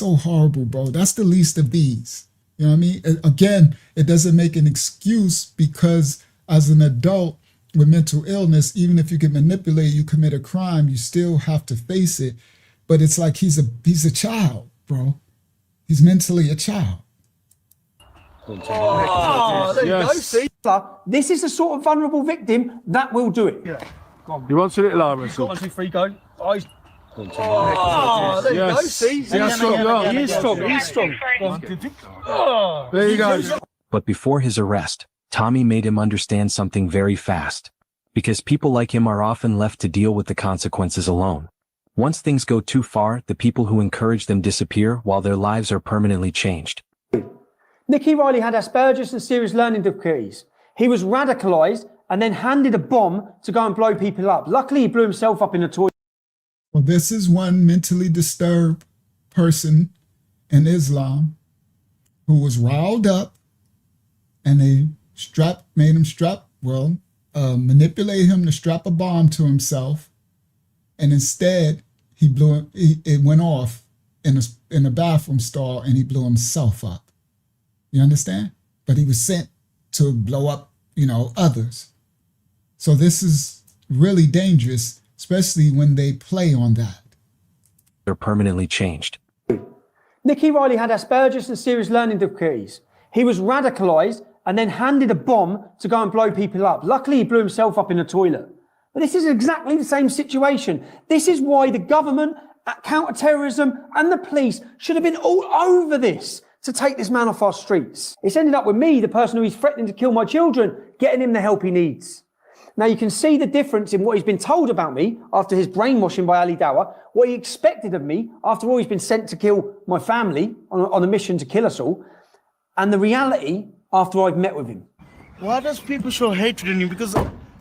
horrible, bro. That's the least of these. You know what I mean? Again, it doesn't make an excuse because as an adult with mental illness, even if you can manipulate, you commit a crime, you still have to face it. But it's like he's a child, bro. He's mentally a child. Oh, there you go. See? This is the sort of vulnerable victim that will do it. Yeah. Go on. You want a little armor? 1, 2, 3, go. Eyes. Oh, there you go. See how strong you are. He is strong. He is strong. Oh, there you go. But before his arrest, Tommy made him understand something very fast. Because people like him are often left to deal with the consequences alone. Once things go too far, the people who encourage them disappear while their lives are permanently changed. Nicky Riley had Asperger's and serious learning difficulties. He was radicalized and then handed a bomb to go and blow people up. Luckily, he blew himself up in a toilet. Well, this is one mentally disturbed person in Islam who was riled up and they manipulated him to strap a bomb to himself, and instead it went off in a bathroom stall, and he blew himself up. You understand? But he was sent to blow up, others. So this is really dangerous, especially when they play on that. They're permanently changed. Nicky Riley had Asperger's and serious learning difficulties. He was radicalized and then handed a bomb to go and blow people up. Luckily, he blew himself up in a toilet. But this is exactly the same situation. This is why the government, counter-terrorism, and the police should have been all over this to take this man off our streets. It's ended up with me, the person who is threatening to kill my children, getting him the help he needs. Now you can see the difference in what he's been told about me after his brainwashing by Ali Dawah, what he expected of me after all he's been sent to kill my family on a mission to kill us all, and the reality after I've met with him. Why does people show hatred in you? Because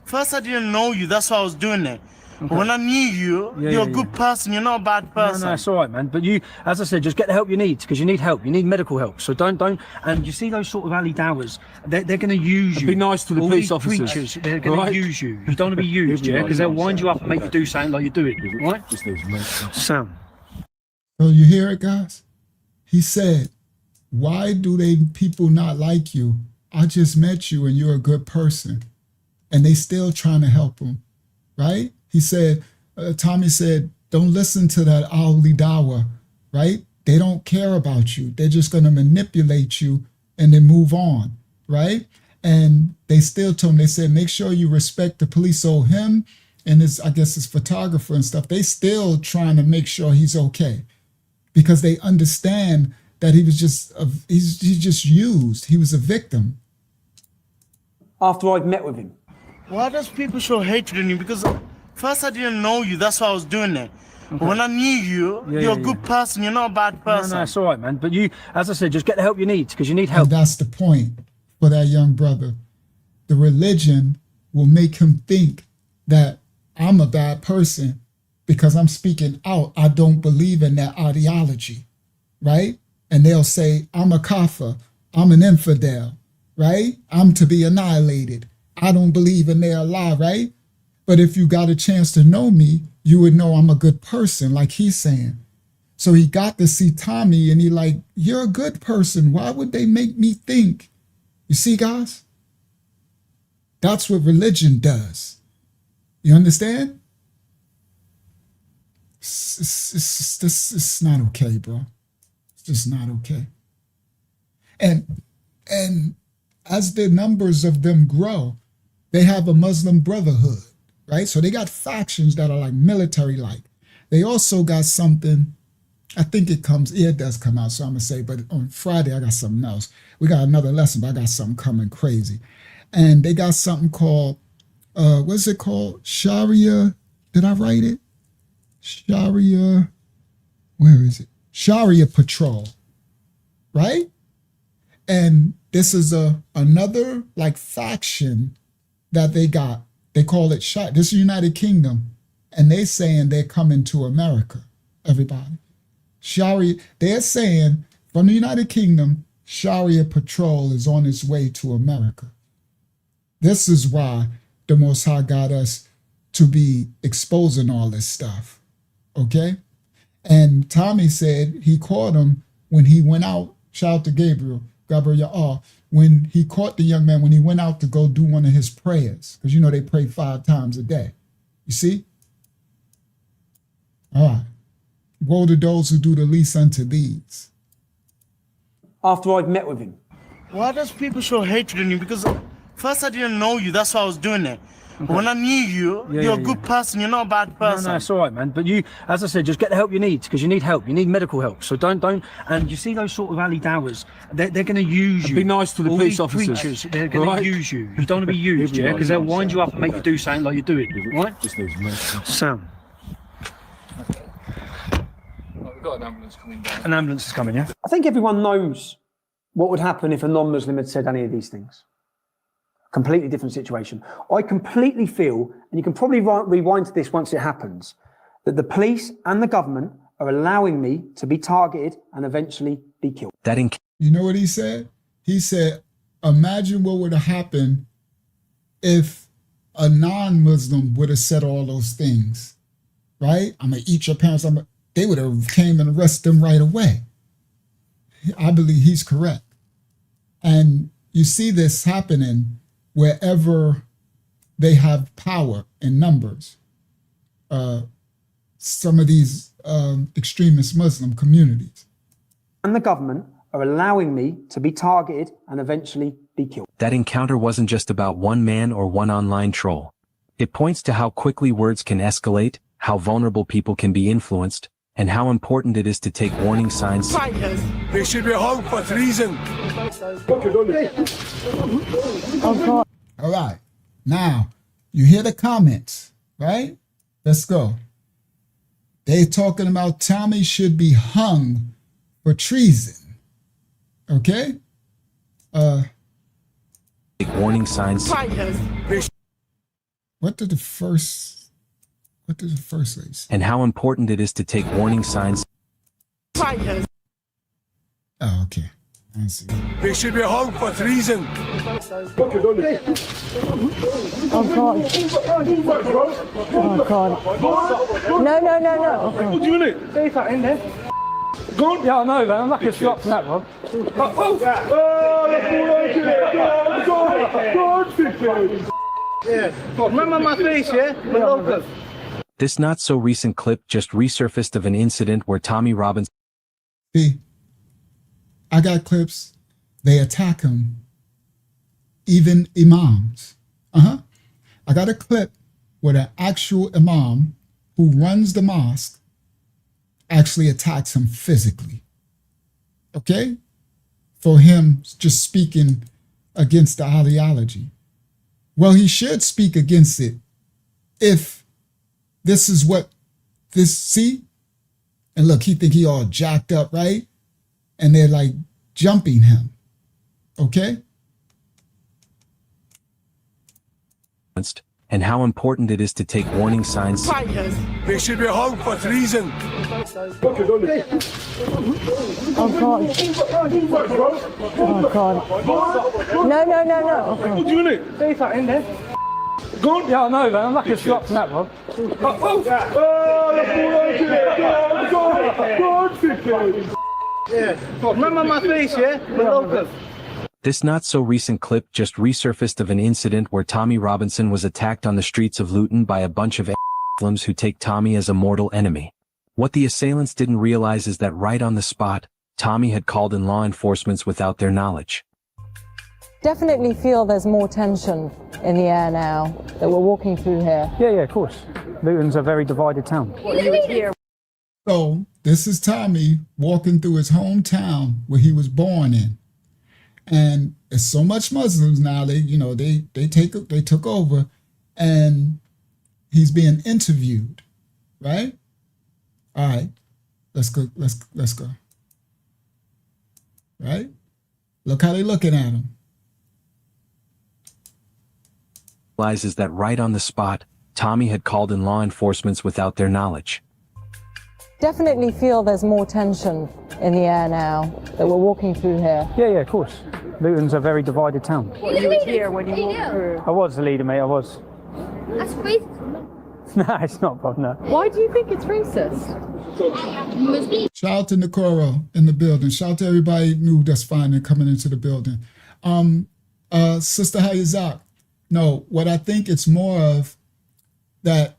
first I didn't know you, that's why I was doing it. Okay. When I knew you, you're a good person, you're not a bad person. No, it's all right, man. But you, as I said, just get the help you need, because you need help. You need medical help. So don't. And you see those sort of Ali Dawahs, they're going to use you. Be nice to the all police these officers. Creatures, they're going to use you. You don't want to be used, yeah? Because they'll wind you up and make you do something like you do it, right? Sam. So you hear it, guys? He said, why do people not like you? I just met you and you're a good person. And they still trying to help him, right? He said, Tommy said, don't listen to that Ali Dawah, right? They don't care about you. They're just going to manipulate you and then move on, right? And they still told him, they said, make sure you respect the police. So him and his photographer and stuff, they still trying to make sure he's okay, because they understand that he was he's just used. He was a victim. After I've met with him. Why does people show hatred in you? Because first I didn't know you, that's why I was doing it. Okay. When I knew you, you're a good person, you're not a bad person. No, it's all right, man. But you, as I said, just get the help you need, because you need help. And that's the point for that young brother. The religion will make him think that I'm a bad person because I'm speaking out. I don't believe in that ideology, right? And they'll say, I'm a kafir, I'm an infidel, right? I'm to be annihilated. I don't believe in their Allah, right? But if you got a chance to know me, you would know I'm a good person, like he's saying. So he got to see Tommy and he like, you're a good person. Why would they make me think? You see, guys? That's what religion does. You understand? It's not okay, bro. It's just not okay. And as the numbers of them grow, they have a Muslim Brotherhood, right? So they got factions that are like military-like. They also got something, I think it does come out, so I'm going to say, but on Friday, I got something else. We got another lesson, but I got something coming crazy. And they got something called, what's it called? Sharia, did I write it? Sharia, where is it? Sharia Patrol, right? And this is another like faction that they got. They call it this is United Kingdom, and they're saying they're coming to America, everybody. Sharia, they're saying from the United Kingdom, Sharia Patrol is on its way to America. This is why the Most High got us to be exposing all this stuff, okay? And Tommy said he caught him when he went out, shout out to Gabriel, when he caught the young man when he went out to go do one of his prayers, because they pray 5 times a day. You see? All right. Woe to those who do the least unto these. After I've met with him. Why does people show hatred in you? Because first I didn't know you, that's why I was doing it. Okay. When I knew you, you're a good person, you're not a bad person. No, it's all right, man. But you, as I said, just get the help you need, because you need help. You need medical help. So don't. And you see those sort of Ali Dawahs, they're going to use you. Be nice to the all police these officers. Creatures, they're going to use you. You don't want to be used, yeah? Because they'll wind you up and make you do something like you do it, right? Sam. We've got an ambulance coming down. An ambulance is coming, yeah? I think everyone knows what would happen if a non-Muslim had said any of these things. Completely different situation. I completely feel, and you can probably rewind to this once it happens, that the police and the government are allowing me to be targeted and eventually be killed. You know what he said? He said, Imagine what would have happened if a non-Muslim would have said all those things, right? I'm gonna eat your parents. They would have came and arrested them right away. I believe he's correct. And you see this happening wherever they have power in numbers. Some of these extremist Muslim communities. And the government are allowing me to be targeted and eventually be killed. That encounter wasn't just about one man or one online troll. It points to how quickly words can escalate, how vulnerable people can be influenced, and how important it is to take warning signs. They should be hung for treason. All right. Now, you hear the comments, right? Let's go. They talking about Tommy should be hung for treason. Okay? Take warning signs. What did the first lady say? And how important it is to take warning signs. Oh, okay. I see. They should be hung for treason. Oh God. Oh God. No. What are you doing it? Say that in there. Go on. Yeah, I know, man. I'm lucky to stop from that, Rob. Yeah. Remember my face, yeah? This not-so-recent clip just resurfaced of an incident where Tommy Robinson... See, I got clips. They attack him. Even imams. I got a clip where the actual imam who runs the mosque actually attacks him physically. Okay? For him just speaking against the ideology. Well, he should speak against it if this is what this, see? And look, he think he all jacked up, right? And they're like jumping him. Okay? And how important it is to take warning signs. They should be hung for treason. Oh God. Oh God. No. What are you doing it? Say that in there. Go on. Yeah, I know, man. I'm lucky to stop from that, Rob. Yeah. Remember my face, yeah? This not-so-recent clip just resurfaced of an incident where Tommy Robinson was attacked on the streets of Luton by a bunch of Muslims who take Tommy as a mortal enemy. What the assailants didn't realize is that right on the spot, Tommy had called in law enforcement without their knowledge. Definitely feel there's more tension in the air now that we're walking through here. Yeah, of course. Luton's a very divided town. So this is Tommy walking through his hometown where he was born in. And it's so much Muslims now, they took over, and he's being interviewed, right? All right, let's go. Right? Look how they looking at him. Realizes that right on the spot, Tommy had called in law enforcement without their knowledge. Definitely feel there's more tension in the air now that we're walking through here. Yeah, of course. Luton's a very divided town. You were here when you walked through. I was the leader, mate, I was. That's racist. No, it's not, Bob, no. Why do you think it's racist? Shout out to Nikoro in the building. Shout out to everybody new that's finding coming into the building. Sister Hayazak. No, what I think it's more of that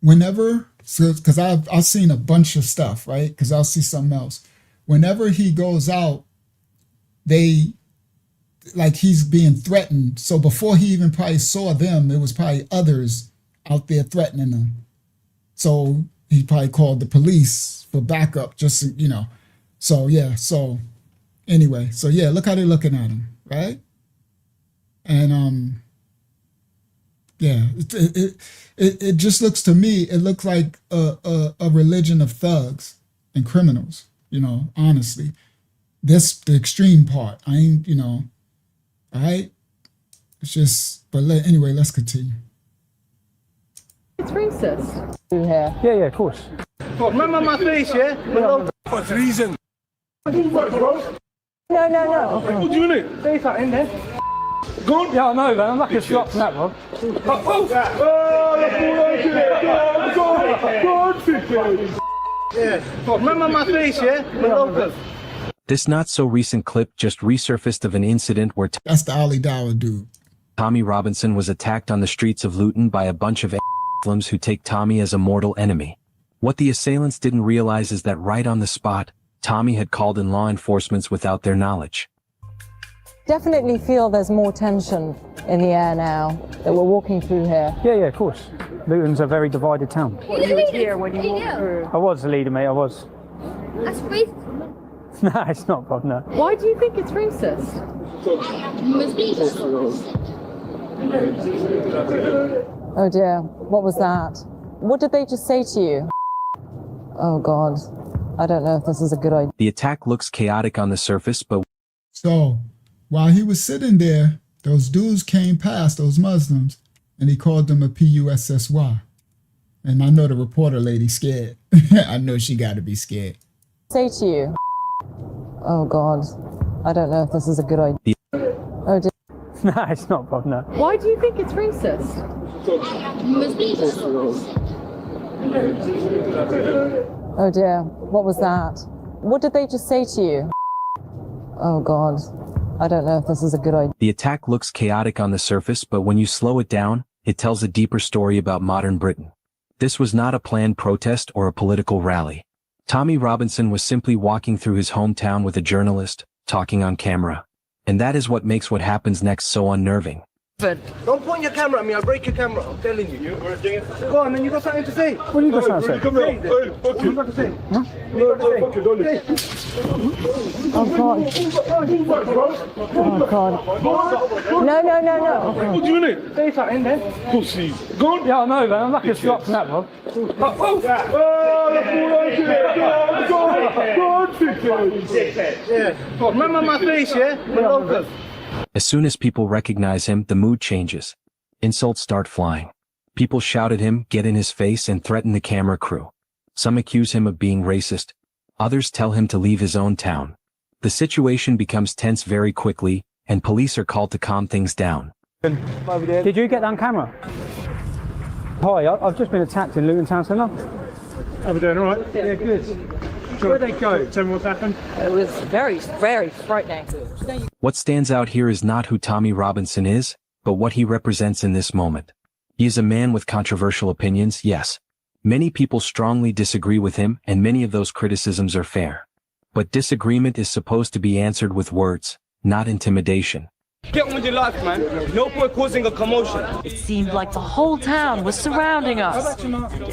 whenever, because I've seen a bunch of stuff, right? Because I'll see something else. Whenever he goes out, like he's being threatened. So before he even probably saw them, it was probably others out there threatening him. So he probably called the police for backup, just, So yeah, so anyway, so yeah, look how they're looking at him, right? And yeah, it just looks to me, it looks like a religion of thugs and criminals, honestly. This, the extreme part, I ain't, all right? It's just, but anyway, let's continue. It's racist. Yeah, of course. Remember my face, yeah? For treason. No. What are you doing it? Say that in there. Go. Yeah, I know, man. I'm lucky to stop from that, bro. Remember my face, yeah? This not-so-recent clip just resurfaced of an incident where That's the Ali Dawah dude. Tommy Robinson was attacked on the streets of Luton by a bunch of Muslims who take Tommy as a mortal enemy. What the assailants didn't realize is that right on the spot, Tommy had called in law enforcement without their knowledge. Definitely feel there's more tension in the air now that we're walking through here. Yeah, of course. Luton's a very divided town. You were here when you walked through. I was the leader, mate, I was. That's racist. No, it's not, Bob, no. Why do you think it's racist? Oh dear, what was that? What did they just say to you? Oh God, I don't know if this is a good idea. The attack looks chaotic on the surface, but So while he was sitting there, those dudes came past, those Muslims, and he called them a PUSSY. And I know the reporter lady scared. I know she got to be scared. Say to you. Oh God, I don't know if this is a good idea. Oh dear. No, it's not, Bob, no. Why do you think it's racist? Oh dear, what was that? What did they just say to you? Oh God, I don't know if this is a good idea. the attack looks chaotic on the surface, but when you slow it down, it tells a deeper story about modern Britain. This was not a planned protest or a political rally. Tommy Robinson was simply walking through his hometown with a journalist, talking on camera. And that is what makes what happens next so unnerving. Don't point your camera at me, I'll break your camera, I'm telling you. Go on, man, you got something to say? What do you got something to say? What you got to say? Huh? Oh God. Oh God. No. What do you mean? Say something then. Pussy. Go on. Yeah, I know, man. I'm lucky to stop from that, Bob. Remember my face, yeah? As soon as people recognize him, the mood changes. Insults start flying. People shout at him, get in his face, and threaten the camera crew. Some accuse him of being racist. Others tell him to leave his own town. The situation becomes tense very quickly, and police are called to calm things down. Did you get that on camera? Hi, I've just been attacked in Luton Town Centre. How we doing, all right? Yeah, good. Where'd they go? Tell me what's happened. It was very, very frightening. What stands out here is not who Tommy Robinson is, but what he represents in this moment. He is a man with controversial opinions, yes. Many people strongly disagree with him, and many of those criticisms are fair. But disagreement is supposed to be answered with words, not intimidation. Get on with your life, man. No point causing a commotion. It seemed like the whole town was surrounding us.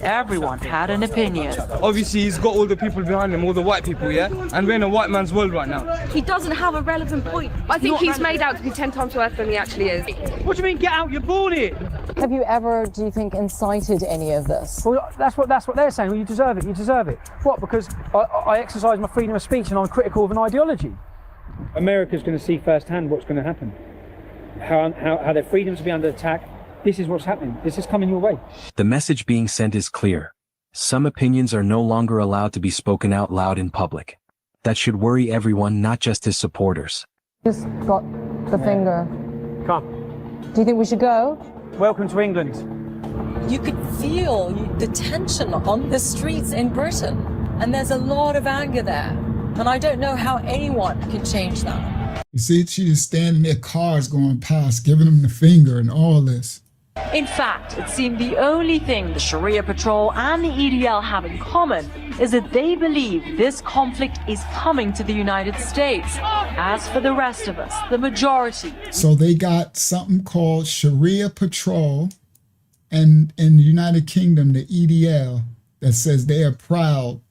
Everyone had an opinion. Obviously, he's got all the people behind him, all the white people, yeah? And we're in a white man's world right now. He doesn't have a relevant point. I think he's made out to be 10 times worse than he actually is. What do you mean, get out? You're born here. Have you ever, do you think, incited any of this? Well, that's what they're saying. Well, you deserve it. You deserve it. What? Because I exercise my freedom of speech and I'm critical of an ideology. America's going to see firsthand what's going to happen. How their freedoms will be under attack. This is what's happening. This is coming your way. The message being sent is clear. Some opinions are no longer allowed to be spoken out loud in public. That should worry everyone, not just his supporters. Just got the finger. Come. Do you think we should go? Welcome to England. You could feel the tension on the streets in Britain, and there's a lot of anger there. And I don't know how anyone can change that. You see, she's just standing there, cars going past, giving them the finger and all this. In fact, it seemed the only thing the Sharia Patrol and the EDL have in common is that they believe this conflict is coming to the United States. As for the rest of us, the majority. So they got something called Sharia Patrol, and in the United Kingdom, the EDL, that says they are proud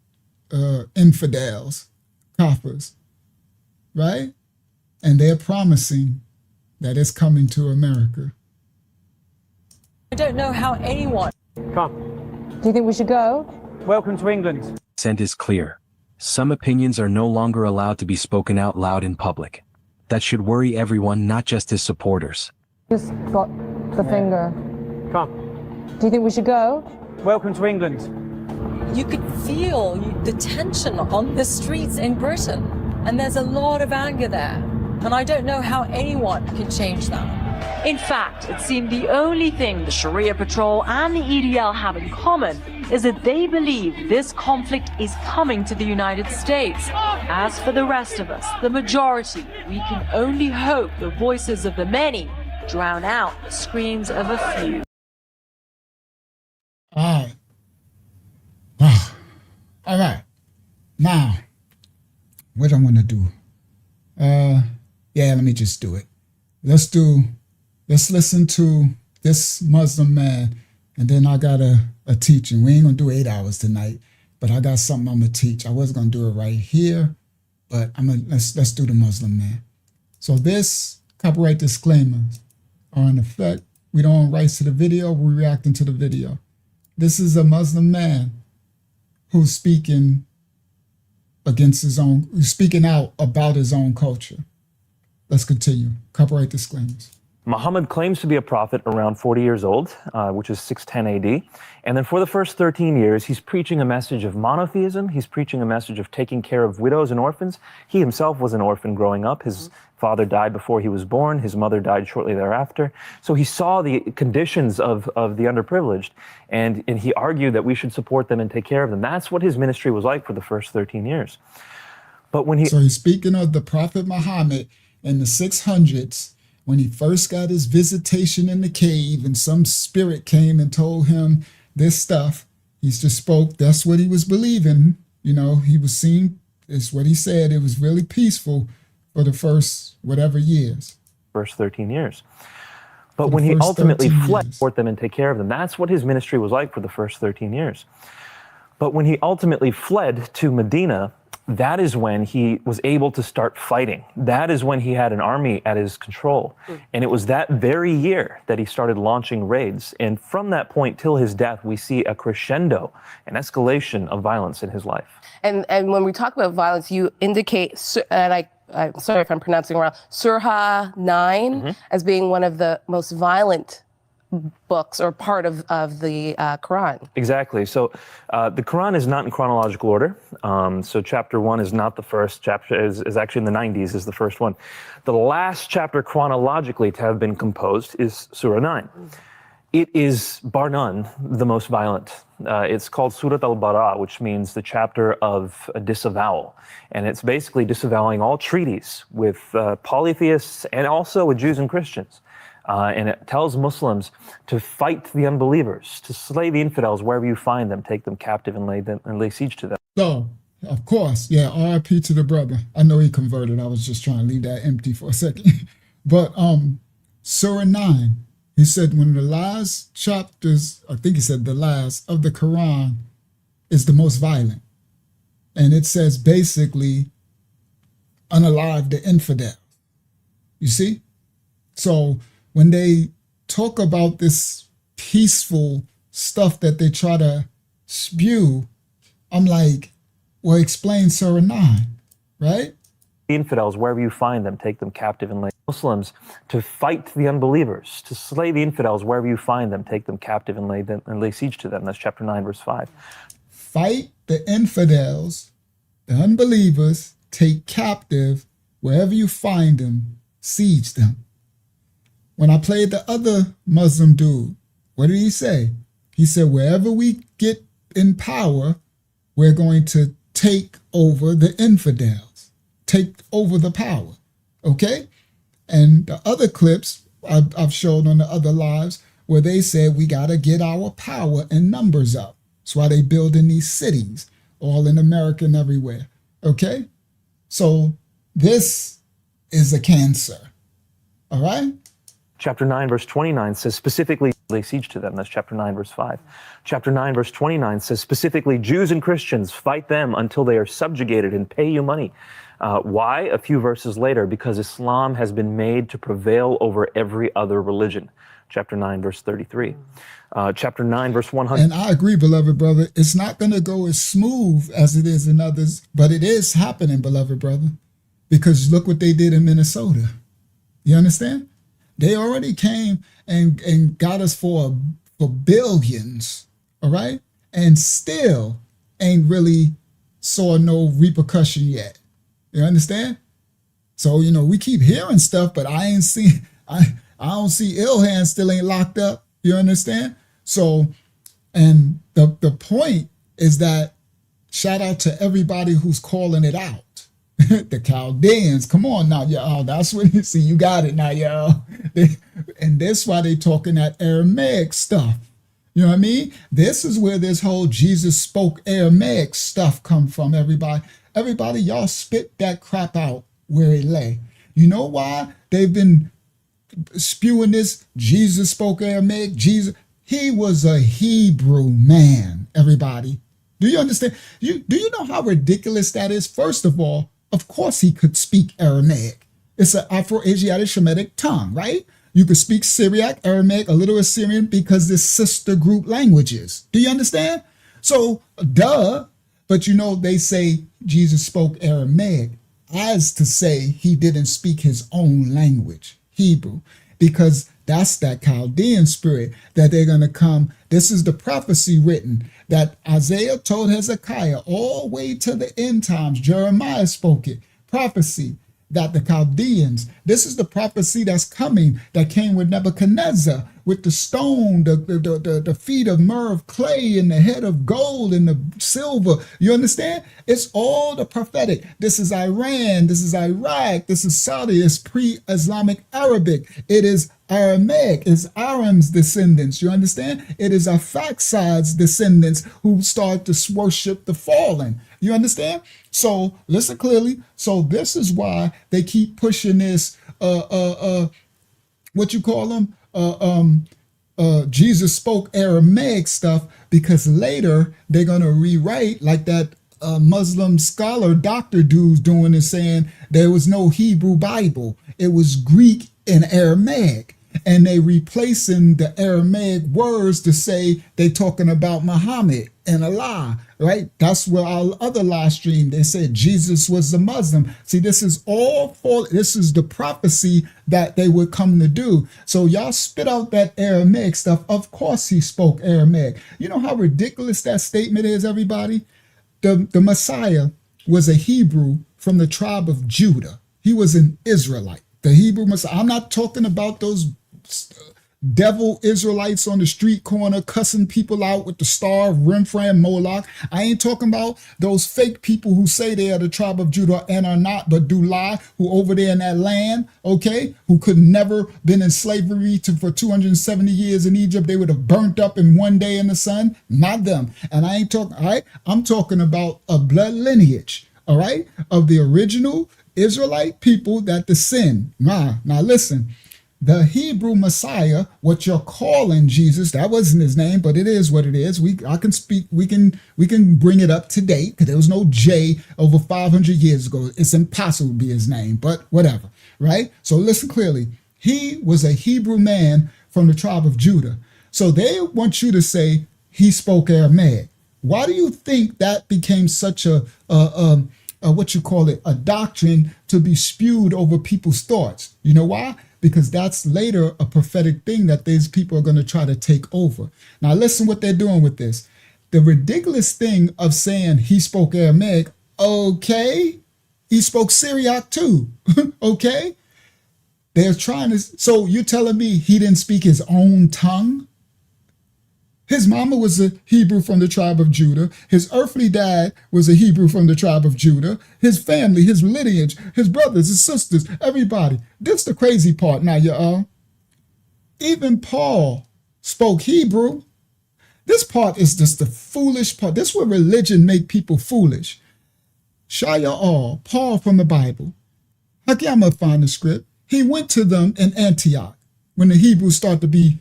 infidels, kafirs, right? And they're promising that it's coming to America. I don't know how anyone... Come. Do you think we should go? Welcome to England. Consent is clear. Some opinions are no longer allowed to be spoken out loud in public. That should worry everyone, not just his supporters. Just got the finger. Come. Do you think we should go? Welcome to England. You could feel the tension on the streets in Britain, and there's a lot of anger there. And I don't know how anyone can change that. In fact, it seemed the only thing the Sharia Patrol and the EDL have in common is that they believe this conflict is coming to the United States. As for the rest of us, the majority, we can only hope the voices of the many drown out the screams of a few. All right. Wow. All right. Now, what I want to do? Yeah, let me just do it. Let's listen to this Muslim man, and then I got a teaching. We ain't gonna do 8 hours tonight, but I got something I'm gonna teach. I was gonna do it right here, but let's do the Muslim man. So this copyright disclaimers are in effect. We don't own rights to the video, we're reacting to the video. This is a Muslim man who's speaking out about his own culture. Let's continue. Copyright disclaimers. Muhammad claims to be a prophet around 40 years old, which is 610 AD. And then for the first 13 years, he's preaching a message of monotheism. He's preaching a message of taking care of widows and orphans. He himself was an orphan growing up. His father died before he was born. His mother died shortly thereafter. So he saw the conditions of the underprivileged, and he argued that we should support them and take care of them. That's what his ministry was like for the first 13 years. But when So he's speaking of the Prophet Muhammad in the 600s, when he first got his visitation in the cave and some spirit came and told him this stuff. He just spoke. That's what he was believing. You know, he was seeing, it's what he said. It was really peaceful for the first whatever years. First 13 years. But when he ultimately fled, support them and take care of them. That's what his ministry was like for the first 13 years. But when he ultimately fled to Medina, that is when he was able to start fighting. That is when he had an army at his control. And it was that very year that he started launching raids. And from that point till his death, we see a crescendo, an escalation of violence in his life. And when we talk about violence, you indicate, and I'm sorry if I'm pronouncing it wrong, Surah 9 as being one of the most violent books or part of the Quran. Exactly. So the Quran is not in chronological order. So chapter 1 is not the first. Chapter is actually in the 90s is the first one. The last chapter chronologically to have been composed is Surah 9. It is, bar none, the most violent. It's called Surat al-Bara, which means the chapter of disavowal. And it's basically disavowing all treaties with polytheists and also with Jews and Christians. And it tells Muslims to fight the unbelievers, to slay the infidels wherever you find them, take them captive and lay siege to them. So, of course, yeah, RIP to the brother. I know he converted. I was just trying to leave that empty for a second. But Surah 9, he said one of the last chapters, I think he said the last of the Quran is the most violent. And it says basically, unalive the infidel. You see? So when they talk about this peaceful stuff that they try to spew, I'm like, well, explain Surah 9, right? The infidels, wherever you find them, take them captive and lay Muslims to fight the unbelievers, to slay the infidels wherever you find them, take them captive and lay siege to them. That's chapter 9, verse 5. Fight the infidels, the unbelievers, take captive wherever you find them, siege them. When I played the other Muslim dude, what did he say? He said, wherever we get in power, we're going to take over the infidels, take over the power, okay? And the other clips I've showed on the other lives where they said we got to get our power and numbers up. That's why they building these cities, all in America and everywhere, okay? So this is a cancer, all right? Chapter 9, verse 29 says specifically, lay siege to them. That's chapter 9, verse 5. Chapter 9, verse 29 says specifically, Jews and Christians, fight them until they are subjugated and pay you money. Why? A few verses later, because Islam has been made to prevail over every other religion. Chapter 9, verse 33. Chapter 9, verse 100. And I agree, beloved brother. It's not going to go as smooth as it is in others, but it is happening, beloved brother, because look what they did in Minnesota. You understand? They already came and got us for billions, all right? And still ain't really saw no repercussion yet. You understand? So, you know, we keep hearing stuff, but I ain't seen, I don't see Ilhan still ain't locked up. You understand? So, and the point is that shout out to everybody who's calling it out. The Chaldeans, come on now, y'all. That's what you see. You got it now, y'all. And that's why they talking that Aramaic stuff. You know what I mean? This is where this whole Jesus spoke Aramaic stuff come from, everybody. Everybody, y'all spit that crap out where it lay. You know why they've been spewing this? Jesus spoke Aramaic. Jesus, he was a Hebrew man, everybody. Do you understand? Do you know how ridiculous that is? First of all, of course he could speak Aramaic. It's an Afro-Asiatic Shemitic tongue, right? You could speak Syriac, Aramaic, a little Assyrian because they're sister group languages. Do you understand? So, duh. But you know, they say Jesus spoke Aramaic as to say he didn't speak his own language, Hebrew, because that's that Chaldean spirit that they're going to come. This is the prophecy written that Isaiah told Hezekiah all the way to the end times. Jeremiah spoke it. Prophecy that the Chaldeans, this is the prophecy that's coming, that came with Nebuchadnezzar, with the stone, the feet of myrrh of clay and the head of gold and the silver. You understand? It's all the prophetic. This is Iran, this is Iraq, this is Saudi, it's pre-Islamic Arabic. It is Aramaic, it's Aram's descendants. You understand? It is Arphaxad's descendants who start to worship the fallen. You understand? So listen clearly. So this is why they keep pushing this what you call them? Jesus spoke Aramaic stuff, because later they're gonna rewrite like that Muslim scholar doctor dude's doing, and saying there was no Hebrew Bible. It was Greek and Aramaic. And they replacing the Aramaic words to say they talking about Muhammad and Allah, right? That's where our other live stream, they said Jesus was the Muslim. See, this is all for, this is the prophecy that they would come to do. So y'all spit out that Aramaic stuff. Of course he spoke Aramaic. You know how ridiculous that statement is, everybody? The Messiah was a Hebrew from the tribe of Judah. He was an Israelite. The Hebrew Messiah. I'm not talking about those devil Israelites on the street corner cussing people out with the star of Remphan Moloch. I ain't talking about those fake people who say they are the tribe of Judah and are not, but do lie, who over there in that land, okay, who could never been in slavery for 270 years in Egypt. They would have burnt up in one day in the sun. Not them. And I ain't talking, all right, I'm talking about a blood lineage, all right, of the original Israelite people that descend. Now listen. The Hebrew Messiah, what you're calling Jesus, that wasn't his name, but it is what it is. I can speak, we can bring it up to date, because there was no J over 500 years ago. It's impossible to be his name, but whatever, right? So listen clearly. He was a Hebrew man from the tribe of Judah. So they want you to say he spoke Aramaic. Why do you think that became such a what you call it, a doctrine to be spewed over people's thoughts? You know why? Because that's later a prophetic thing that these people are going to try to take over. Now listen what they're doing with this. The ridiculous thing of saying he spoke Aramaic, okay, he spoke Syriac too, okay? They're trying to, so you're telling me he didn't speak his own tongue? His mama was a Hebrew from the tribe of Judah. His earthly dad was a Hebrew from the tribe of Judah. His family, his lineage, his brothers, his sisters, everybody. This is the crazy part now, y'all. Even Paul spoke Hebrew. This part is just the foolish part. This is where religion make people foolish. Sharia, Paul from the Bible. I'm gonna find the script. He went to them in Antioch when the Hebrews started to be,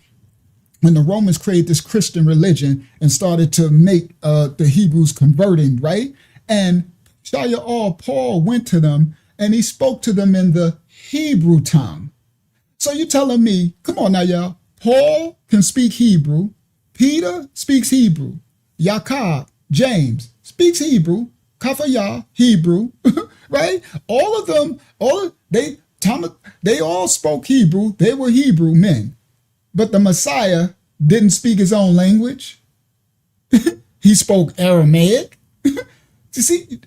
when the Romans created this Christian religion and started to make the Hebrews converting, right? And Sharia, Paul went to them and he spoke to them in the Hebrew tongue. So you telling me, come on now, y'all, Paul can speak Hebrew, Peter speaks Hebrew, Yaakov, James speaks Hebrew, Kafayah, Hebrew, right? All of them, they all spoke Hebrew. They were Hebrew men. But the Messiah didn't speak his own language. He spoke Aramaic. You see,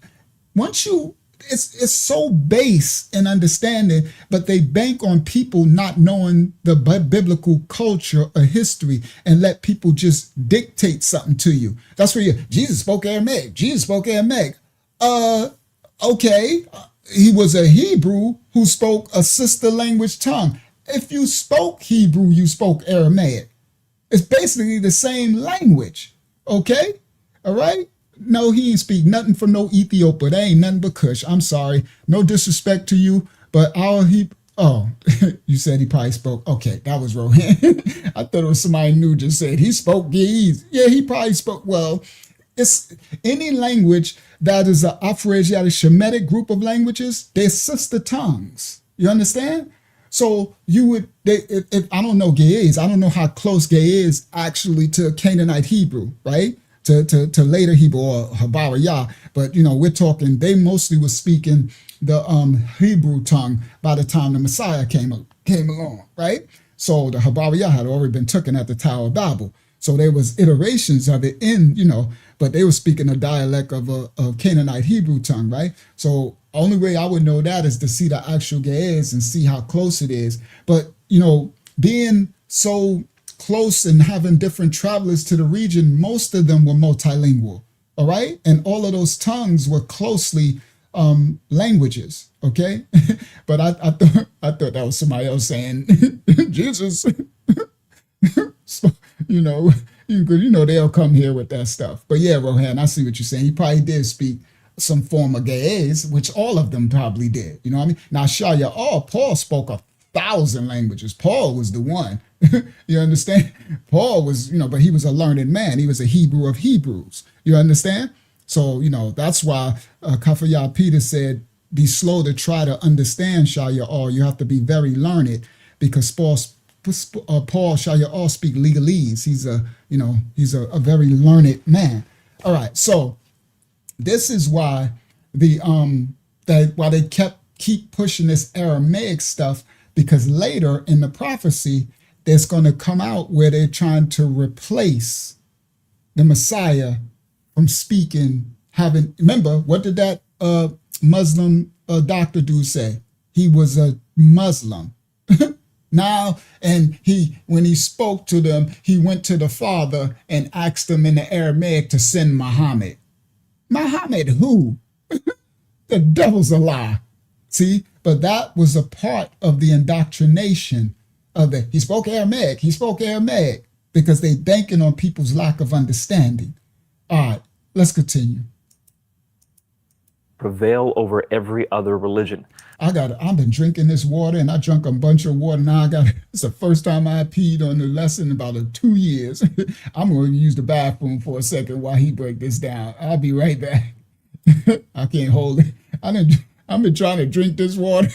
once you it's so base in understanding, but they bank on people not knowing the biblical culture or history and let people just dictate something to you. That's where Jesus spoke Aramaic. Jesus spoke Aramaic. Okay, he was a Hebrew who spoke a sister language tongue. If you spoke Hebrew, you spoke Aramaic. It's basically the same language. Okay, all right. No, he ain't speak nothing from no Ethiopia. They ain't nothing but Kush. I'm sorry. No disrespect to you, but oh, you said he probably spoke. Okay, that was Rohan. I thought it was somebody new just said he spoke Ge'ez. Yeah, he probably spoke. Well, it's any language that is an Afroasiatic Shemitic group of languages, they're sister tongues. You understand? So you would, if I don't know Ge'ez, I don't know how close Ge'ez is actually to Canaanite Hebrew, right? To later Hebrew or Habariyah, but we're talking they mostly were speaking the Hebrew tongue by the time the Messiah came along, right? So the Habariyah had already been taken at the Tower of Babel. So there was iterations of it but they were speaking a dialect of a Canaanite Hebrew tongue, right? So only way I would know that is to see the actual Ge'ez and see how close it is. But being so close and having different travelers to the region, most of them were multilingual, all right? And all of those tongues were closely languages, okay? But I thought that was somebody else saying, Jesus, they'll come here with that stuff. But yeah, Rohan, I see what you're saying. He probably did speak some form of Ge'ez, which all of them probably did. You know what I mean? Now, Sharia, Paul spoke 1,000 languages. Paul was the one. You understand? Paul was, but he was a learned man. He was a Hebrew of Hebrews. You understand? So, that's why Kafayah Peter said, be slow to try to understand Sharia. You have to be very learned, because Paul Sharia speak legalese. He's a very learned man. All right. So this is why why they keep pushing this Aramaic stuff, because later in the prophecy, there's going to come out where they're trying to replace the Messiah from remember, what did that Muslim doctor dude say? He was a Muslim. Now, and when he spoke to them, he went to the Father and asked them in the Aramaic to send Muhammad. Muhammad who? The devil's a lie. See, but that was a part of the indoctrination of he spoke Aramaic, because they banking on people's lack of understanding. All right, let's continue. Prevail over every other religion. I've been drinking this water, and I drank a bunch of water. Now it's the first time I peed on the lesson in about 2 years. I'm going to use the bathroom for a second while he break this down. I'll be right back. I can't hold it. I've been trying to drink this water,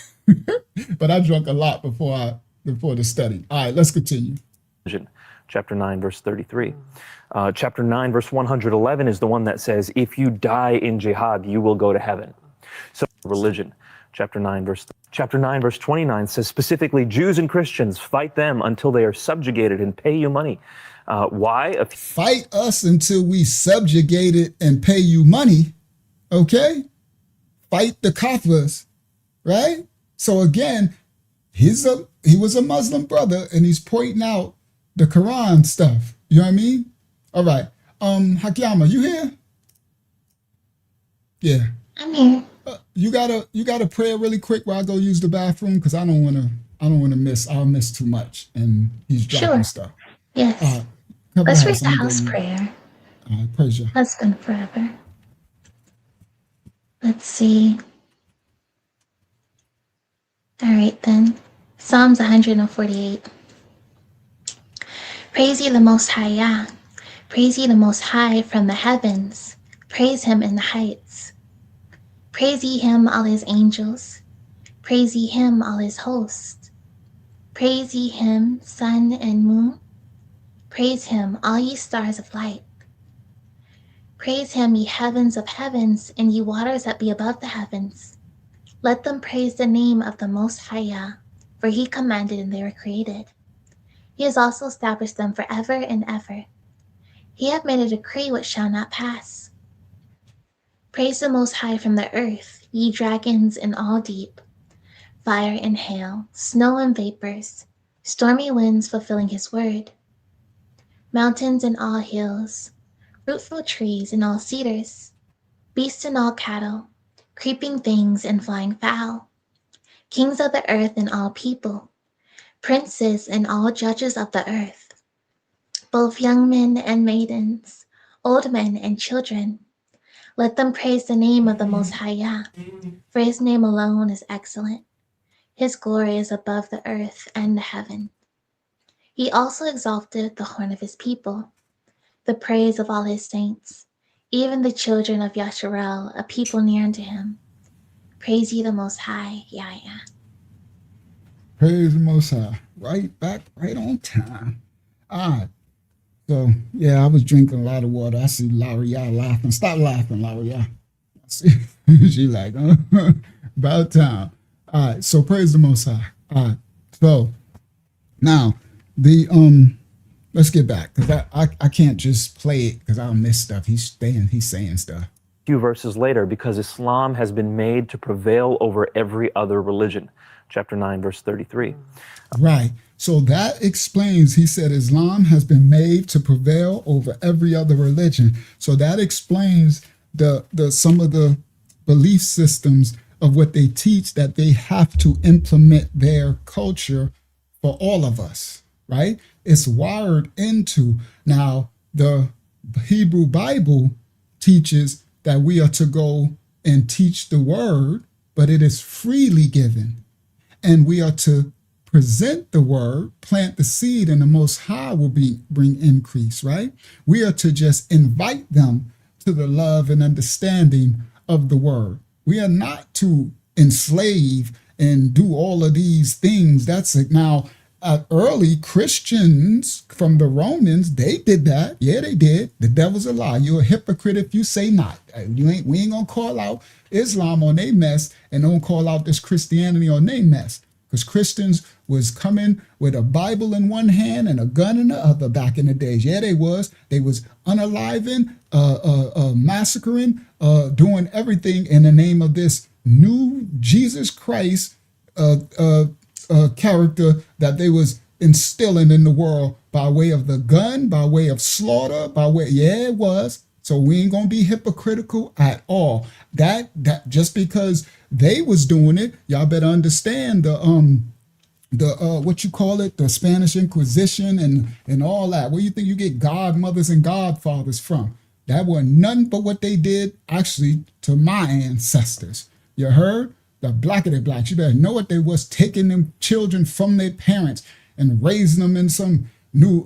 but I drank a lot before the study. All right, let's continue. Chapter 9, verse 33. Chapter 9, verse 111 is the one that says, if you die in jihad, you will go to heaven. So religion. Chapter 9, verse 29 says specifically, Jews and Christians, fight them until they are subjugated and pay you money. Why? Fight us until we subjugated and pay you money. Okay? Fight the Kafirs, right? So again, he was a Muslim brother, and he's pointing out the Quran stuff. You know what I mean? All right. Hakyama, you here? Yeah. I'm here. You gotta pray really quick while I go use the bathroom, because I don't wanna miss. I'll miss too much, and he's dropping stuff. Yes. Let's read the house prayer. All right, praise you. Husband forever. Let's see. All right then. Psalms 148. Praise ye the Most High Yah. Praise ye the Most High from the heavens. Praise him in the heights. Praise ye him, all his angels. Praise ye him, all his hosts. Praise ye him, sun and moon. Praise him, all ye stars of light. Praise him, ye heavens of heavens, and ye waters that be above the heavens. Let them praise the name of the Most High Yah, for he commanded and they were created. He has also established them forever and ever. He hath made a decree which shall not pass. Praise the Most High from the earth, ye dragons in all deep, fire and hail, snow and vapors, stormy winds fulfilling his word, mountains and all hills, fruitful trees and all cedars, beasts and all cattle, creeping things and flying fowl, kings of the earth and all people, princes and all judges of the earth, both young men and maidens, old men and children. Let them praise the name of the Most High Yah, for his name alone is excellent. His glory is above the earth and the heaven. He also exalted the horn of his people, the praise of all his saints, even the children of Yasharel, a people near unto him. Praise ye the Most High, Yah. Praise the Most High. Right back, right on time. All right. So, yeah, I was drinking a lot of water. I see Laria laughing. Stop laughing, Laria. I see she like, about time. All right. So, praise the Most High. All right. So, now, let's get back, because I can't just play it because I'll miss stuff. He's saying stuff. A few verses later, because Islam has been made to prevail over every other religion. Chapter 9, verse 33. Right. So that explains, he said, Islam has been made to prevail over every other religion. So that explains the some of the belief systems of what they teach, that they have to implement their culture for all of us, right? It's wired into. Now, the Hebrew Bible teaches that we are to go and teach the word, but it is freely given. And we are to present the word, plant the seed, and the Most High will bring increase, right? We are to just invite them to the love and understanding of the word. We are not to enslave and do all of these things. That's it. Now, early Christians from the Romans, they did that. Yeah, they did. The devil's a lie. You're a hypocrite if you say not. We ain't gonna call out Islam on their mess and don't call out this Christianity on their mess. Because Christians was coming with a Bible in one hand and a gun in the other back in the days. Yeah, they was. They was unaliving, massacring, doing everything in the name of this new Jesus Christ character that they was instilling in the world by way of the gun, by way of slaughter, yeah, it was. So we ain't gonna be hypocritical at all. That just because they was doing it, y'all better understand the what you call it, the Spanish Inquisition and all that. Where you think you get godmothers and godfathers from? That wasn't nothing but what they did actually to my ancestors. You heard? The black of the blacks. You better know what they was, taking them children from their parents and raising them in some new,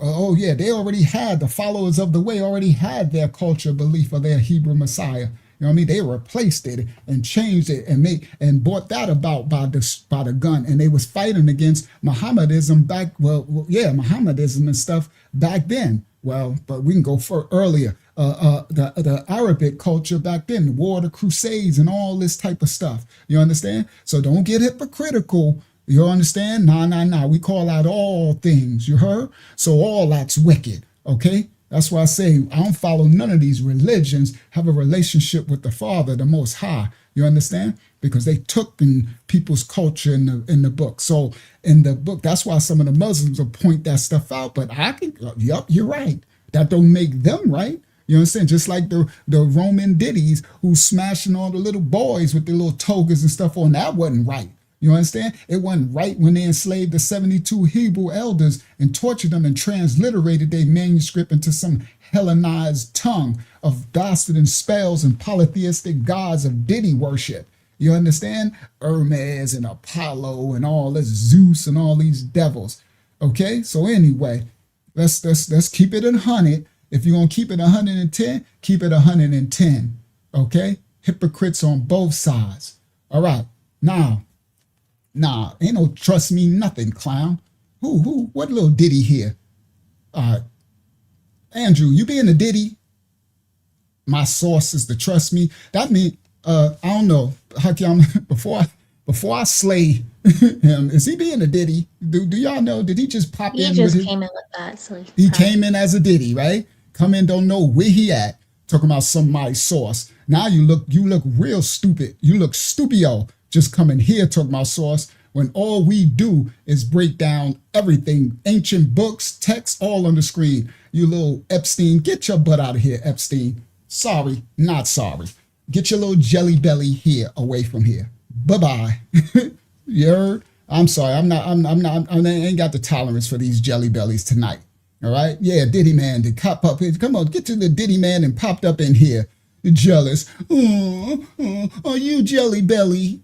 they already had, the followers of the way already had their culture belief of their Hebrew Messiah. You know what I mean? They replaced it and changed it and brought that about by the gun. And they was fighting against Mohammedism Mohammedism and stuff back then. Well, but we can go for earlier. The Arabic culture back then, the War of the Crusades and all this type of stuff. You understand? So don't get hypocritical. You understand? Nah. We call out all things. You heard? So all that's wicked. Okay? That's why I say I don't follow none of these religions. Have a relationship with the Father, the Most High. You understand? Because they took in people's culture in the book. So in the book, that's why some of the Muslims will point that stuff out. But you're right. That don't make them right. You understand? Just like the Roman ditties who smashing all the little boys with their little togas and stuff on. That wasn't right. You understand? It wasn't right when they enslaved the 72 Hebrew elders and tortured them and transliterated their manuscript into some Hellenized tongue of bastard and spells and polytheistic gods of ditty worship. You understand? Hermes and Apollo and all this, Zeus and all these devils. Okay? So anyway, let's keep it 100. If you're going to keep it 110, keep it 110. Okay? Hypocrites on both sides. All right. Now, ain't no trust me nothing, clown. Who? What little ditty here? Andrew, you being a ditty? My source is to trust me. That mean, I don't know. Hakim, before I slay him, is he being a ditty? Do y'all know? Did he just pop in? He just came in with that. So he came in as a ditty, right? Come in, don't know where he at. talking about somebody's sauce. Now you look real stupid. You look stupio just coming here talking about sauce when all we do is break down everything, ancient books, text, all on the screen. You little Epstein, get your butt out of here, Epstein. Sorry, not sorry. Get your little jelly belly here, away from here. Bye-bye. You heard? I'm sorry. I ain't got the tolerance for these jelly bellies tonight. All right? Yeah, Diddy Man did pop up here. Come on, get to the Diddy Man and popped up in here. You're jealous. Are you jelly belly?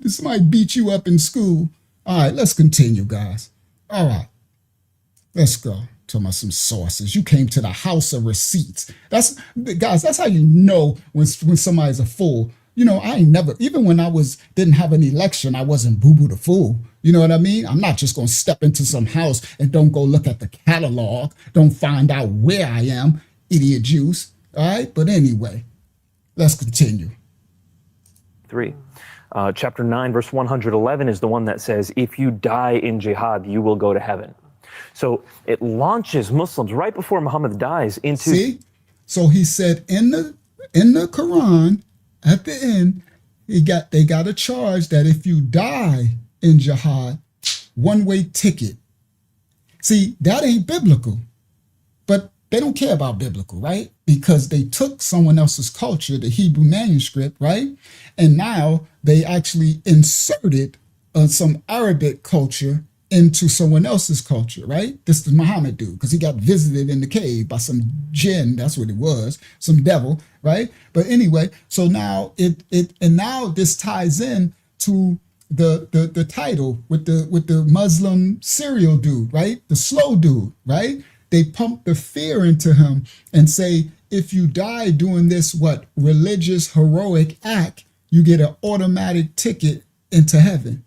Somebody beat you up in school. All right, let's continue, guys. All right, let's go. Talking about some sources. You came to the house of receipts. That's how you know when somebody's a fool. You know, I ain't never, even when I didn't have an election, I wasn't boo-boo the fool. You know what I mean? I'm not just going to step into some house and don't go look at the catalog. Don't find out where I am, idiot juice. All right, but anyway, let's continue. 3. Chapter 9, verse 111 is the one that says, if you die in jihad, you will go to heaven. So it launches Muslims right before Muhammad dies into... See? So he said in the Quran, at the end, they got a charge that if you die in jihad, one-way ticket. See, that ain't biblical. But they don't care about biblical, right? Because they took someone else's culture, the Hebrew manuscript, right? And now they actually inserted some Arabic culture into someone else's culture, right? This is Muhammad dude, because he got visited in the cave by some jinn, that's what it was, some devil, right? But anyway, so now now this ties in to the title with the Muslim serial dude, right? The slow dude, right? They pump the fear into him and say, if you die doing this, religious, heroic act, you get an automatic ticket into heaven.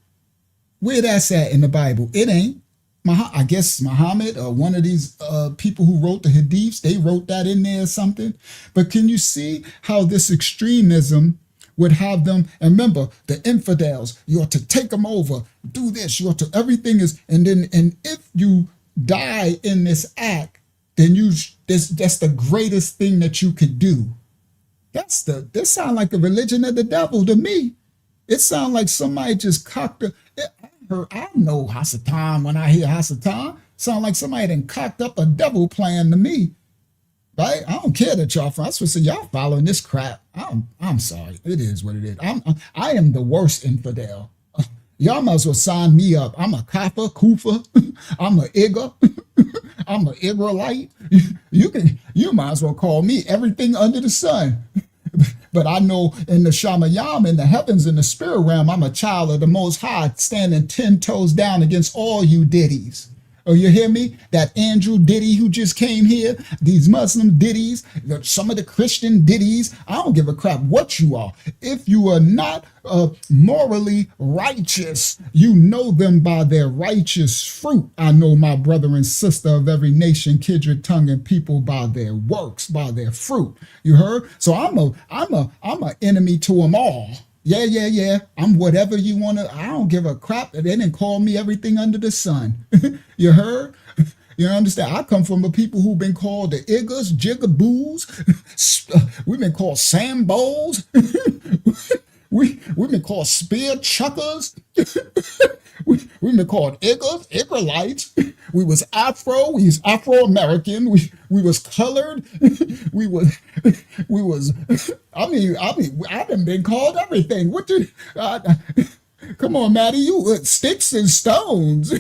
Where that's at in the Bible? It ain't. I guess Muhammad or one of these people who wrote the Hadiths, they wrote that in there or something. But can you see how this extremism would have them? And remember, the infidels, you ought to take them over, do this, you ought to, everything is, and if you die in this act, then that's the greatest thing that you could do. This sound like a religion of the devil to me. It sounds like somebody just cocked I know Hasatan when I hear Hasatan. Sound like somebody done cocked up a devil plan to me. Right? I don't care that y'all, I supposed to say y'all following this crap. I'm sorry. It is what it is. I am the worst infidel. Y'all might as well sign me up. I'm a Kappa, Kufa. I'm a Igga. I'm an Israelite. You might as well call me everything under the sun. But I know in the Shamayam, in the heavens, in the spirit realm, I'm a child of the Most High, standing 10 toes down against all you diddies. Oh, you hear me? That Andrew Diddy who just came here, these Muslim Diddies, some of the Christian Diddies, I don't give a crap what you are. If you are not morally righteous, you know them by their righteous fruit. I know my brother and sister of every nation, kindred, tongue, and people by their works, by their fruit. You heard? So I'm a enemy to them all. Yeah. I'm whatever you want to. I don't give a crap. They didn't call me everything under the sun. You heard? You understand? I come from the people who've been called the Iggas, Jigaboos. We've been called Sambos. We've been called spear chuckers. We've been called Iggas, Israelites. We was Afro. We was Afro-American. We was colored. we was. I mean, I done been called everything. What the? Come on, Maddie. You sticks and stones.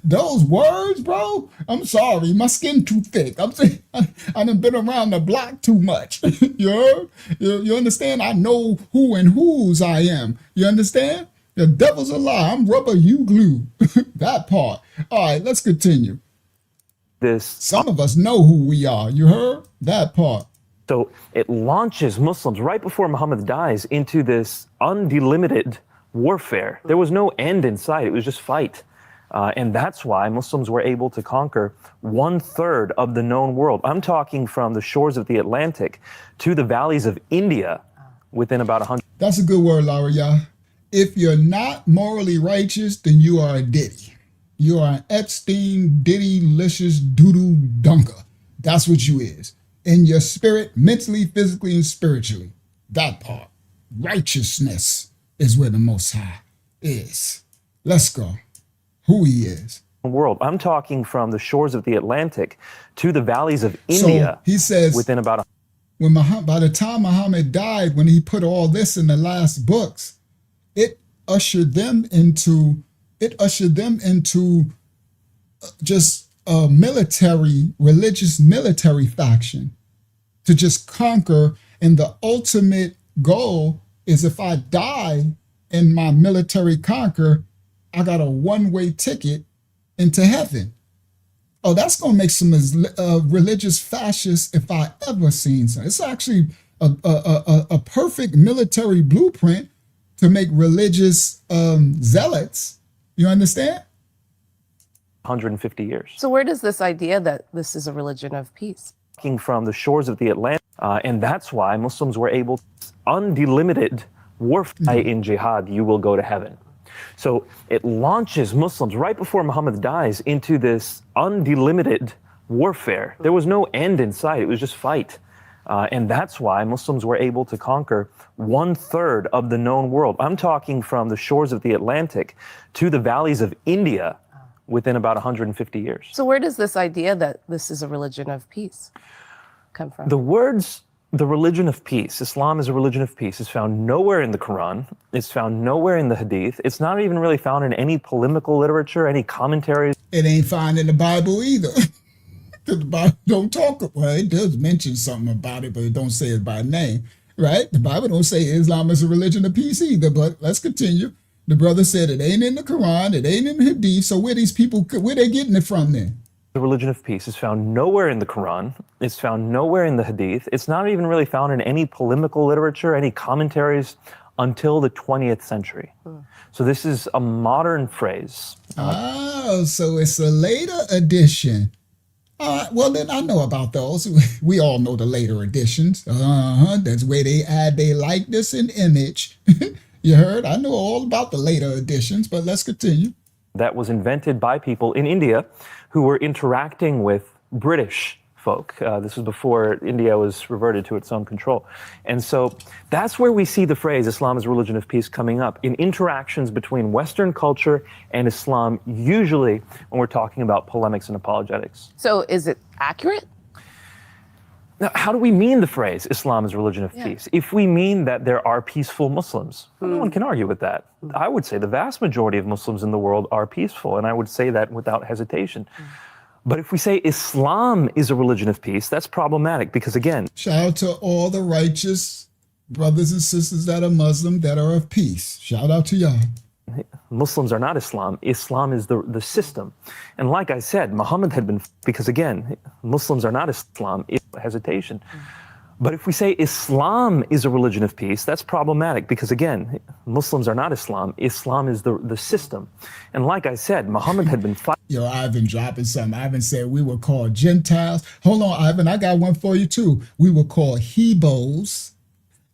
Those words, bro. I'm sorry, my skin too thick. I done been around the block too much. You understand? I know who and whose I am. You understand? The devil's a lie. I'm rubber, you glue. That part. All right, let's continue. Some of us know who we are. You heard? That part. So it launches Muslims right before Muhammad dies into this undelimited warfare. There was no end in sight. It was just fight. And that's why Muslims were able to conquer 1/3 of the known world. I'm talking from the shores of the Atlantic to the valleys of India within about 100. That's a good word, Laura. If you're not morally righteous, then you are a Diddy. You are an Epstein, Diddy, licious, doodoo dunker. That's what you is. In your spirit, mentally, physically, and spiritually. That part. Righteousness is where the Most High is. Let's go. Who he is. World. I'm talking from the shores of the Atlantic to the valleys of India. So he says, within about a by the time Muhammad died, when he put all this in the last books, it ushered them into just a religious military faction to just conquer. And the ultimate goal is, if I die in my military conquer, I got a one-way ticket into heaven. Oh, that's going to make some religious fascists if I ever seen some. It's actually a perfect military blueprint to make religious zealots. You understand? 150 years. So where does this idea that this is a religion of peace? From the shores of the Atlantic, and that's why Muslims were able to unlimited warfare in jihad. You will go to heaven. So it launches Muslims right before Muhammad dies into this unlimited warfare. There was no end in sight. It was just fight. And that's why Muslims were able to conquer 1/3 of the known world. I'm talking from the shores of the Atlantic to the valleys of India within about 150 years. So where does this idea that this is a religion of peace come from? The words, the religion of peace, Islam is a religion of peace, is found nowhere in the Quran. It's found nowhere in the Hadith. It's not even really found in any polemical literature, any commentaries. It ain't found in the Bible either. The Bible don't talk, well, it does mention something about it, but it don't say it by name, right? The Bible don't say Islam is a religion of peace either, but let's continue. The brother said it ain't in the Quran, it ain't in the Hadith, so where they getting it from then? The religion of peace is found nowhere in the Quran. It's found nowhere in the Hadith. It's not even really found in any polemical literature, any commentaries until the 20th century. So this is a modern phrase. So it's a later edition. Well, then I know about those. We all know the later editions. That's where they add their likeness and image. You heard? I know all about the later editions, but let's continue. That was invented by people in India who were interacting with British folk. This was before India was reverted to its own control. And so that's where we see the phrase Islam is a religion of peace coming up in interactions between Western culture and Islam, usually when we're talking about polemics and apologetics. So is it accurate? Now, how do we mean the phrase Islam is a religion of peace? If we mean that there are peaceful Muslims, no one can argue with that. I would say the vast majority of Muslims in the world are peaceful, and I would say that without hesitation. But if we say Islam is a religion of peace, that's problematic because, again, shout out to all the righteous brothers and sisters that are Muslim that are of peace. Shout out to y'all. Muslims are not Islam. Islam is the system. And like I said, Muhammad had been, because again, Muslims are not Islam, it's hesitation. But if we say Islam is a religion of peace, that's problematic because again, Muslims are not Islam. Islam is the system. And like I said, Muhammad had been fighting. Yo, Ivan dropping something. Ivan said we were called Gentiles. Hold on, Ivan, I got one for you too. We were called Hebos.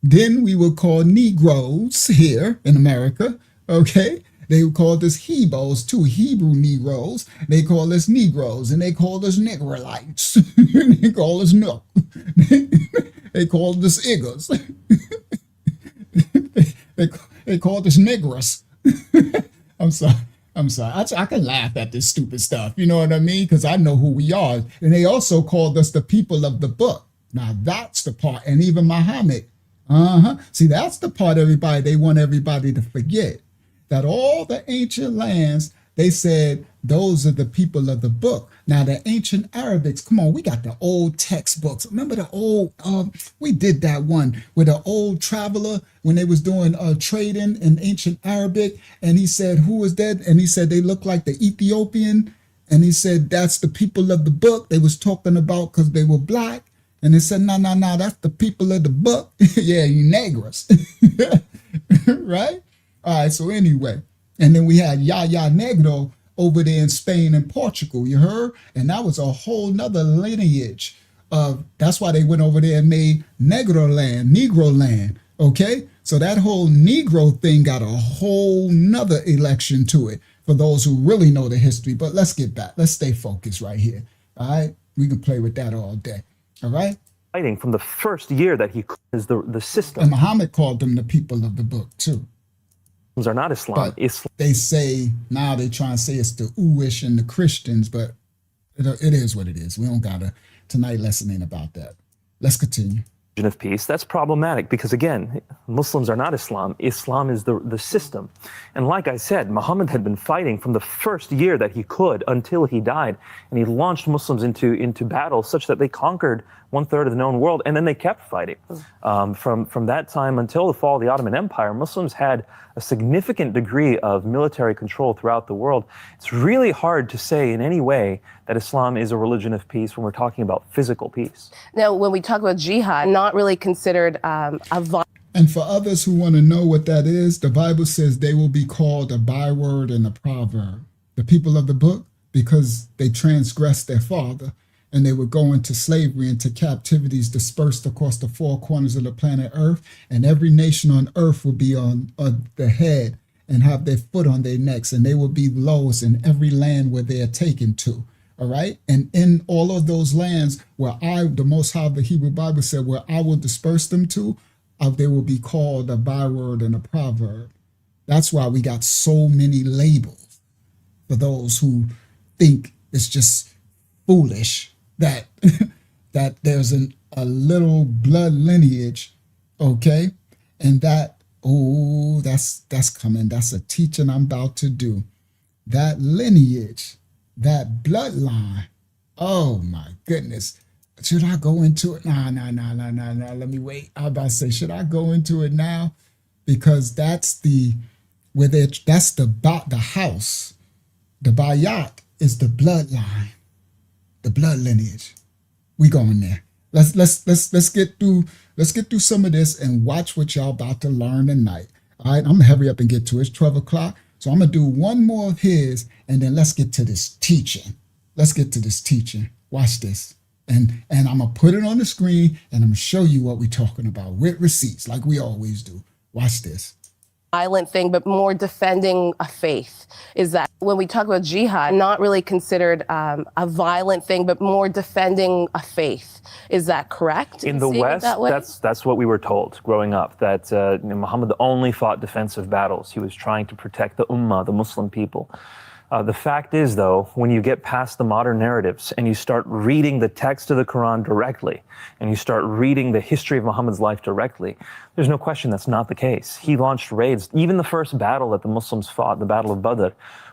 Then we were called Negroes here in America. Okay, they called us Hebos too, Hebrew Negroes. They call us Negroes, and they called us Negrolites. They call us Nook. They called us Iggers. They called us Negras. I'm sorry. I can laugh at this stupid stuff. You know what I mean? Because I know who we are. And they also called us the people of the book. Now that's the part. And even Muhammad. See, that's the part they want everybody to forget. That all the ancient lands, they said, those are the people of the book. Now, the ancient Arabics, come on, we got the old textbooks. Remember the old, we did that one with the old traveler when they was doing trading in ancient Arabic. And he said, who was that? And he said, they look like the Ethiopian. And he said, that's the people of the book. They was talking about because they were black. And they said, no, that's the people of the book. Yeah, you Negros. Right? All right, so anyway, and then we had Yaya Negro over there in Spain and Portugal, you heard? And that was a whole nother lineage of, that's why they went over there and made Negro land, okay? So that whole Negro thing got a whole nother election to it. for those who really know the history. But let's get back. Let's stay focused right here. All right. We can play with that all day. All right. Fighting from the first year that he is the system. And Muhammad called them the people of the book too. Muslims are not Islam. But they say now they try and say it's the Uish and the Christians, but it is what it is. We don't gotta. Tonight lesson ain't about that. Let's continue. Of peace, that's problematic because again, Muslims are not Islam. Islam is the system. And like I said, Muhammad had been fighting from the first year that he could until he died. And he launched Muslims into battle such that they conquered 1/3 of the known world, and then they kept fighting. From that time until the fall of the Ottoman Empire, Muslims had a significant degree of military control throughout the world. It's really hard to say in any way that Islam is a religion of peace when we're talking about physical peace. Now, when we talk about jihad, not really considered And for others who want to know what that is, the Bible says they will be called a byword and a proverb. The people of the book, because they transgressed their father, and they would go into slavery, into captivities dispersed across the four corners of the planet Earth, and every nation on earth will be on the head and have their foot on their necks, and they will be lowest in every land where they are taken to. All right. And in all of those lands where the Most High, the Hebrew Bible said, where I will disperse them to, they will be called a byword and a proverb. That's why we got so many labels for those who think it's just foolish that that there's a little blood lineage, okay? And that, that's coming. That's a teaching I'm about to do. That lineage, that bloodline, oh my goodness. Should I go into it? Nah. Let me wait. I was about to say, should I go into it now? Because that's the house. The bayat is the bloodline, the blood lineage. We going there. Let's get through some of this and watch what y'all about to learn tonight. All right, I'm gonna hurry up and get to it. It's 12 o'clock. So I'm gonna do one more of his, and then let's get to this teaching. Let's get to this teaching. Watch this. And I'm gonna put it on the screen, and I'm gonna show you what we're talking about with receipts, like we always do. Watch this. violent thing, but more defending a faith. Is that when we talk about jihad, not really considered a violent thing, but more defending a faith. Is that correct? In the West, that's what we were told growing up, that Muhammad only fought defensive battles. He was trying to protect the ummah, the Muslim people. The fact is, though, when you get past the modern narratives and you start reading the text of the Quran directly, and you start reading the history of Muhammad's life directly, there's no question that's not the case. He launched raids. Even the first battle that the Muslims fought, the Battle of Badr,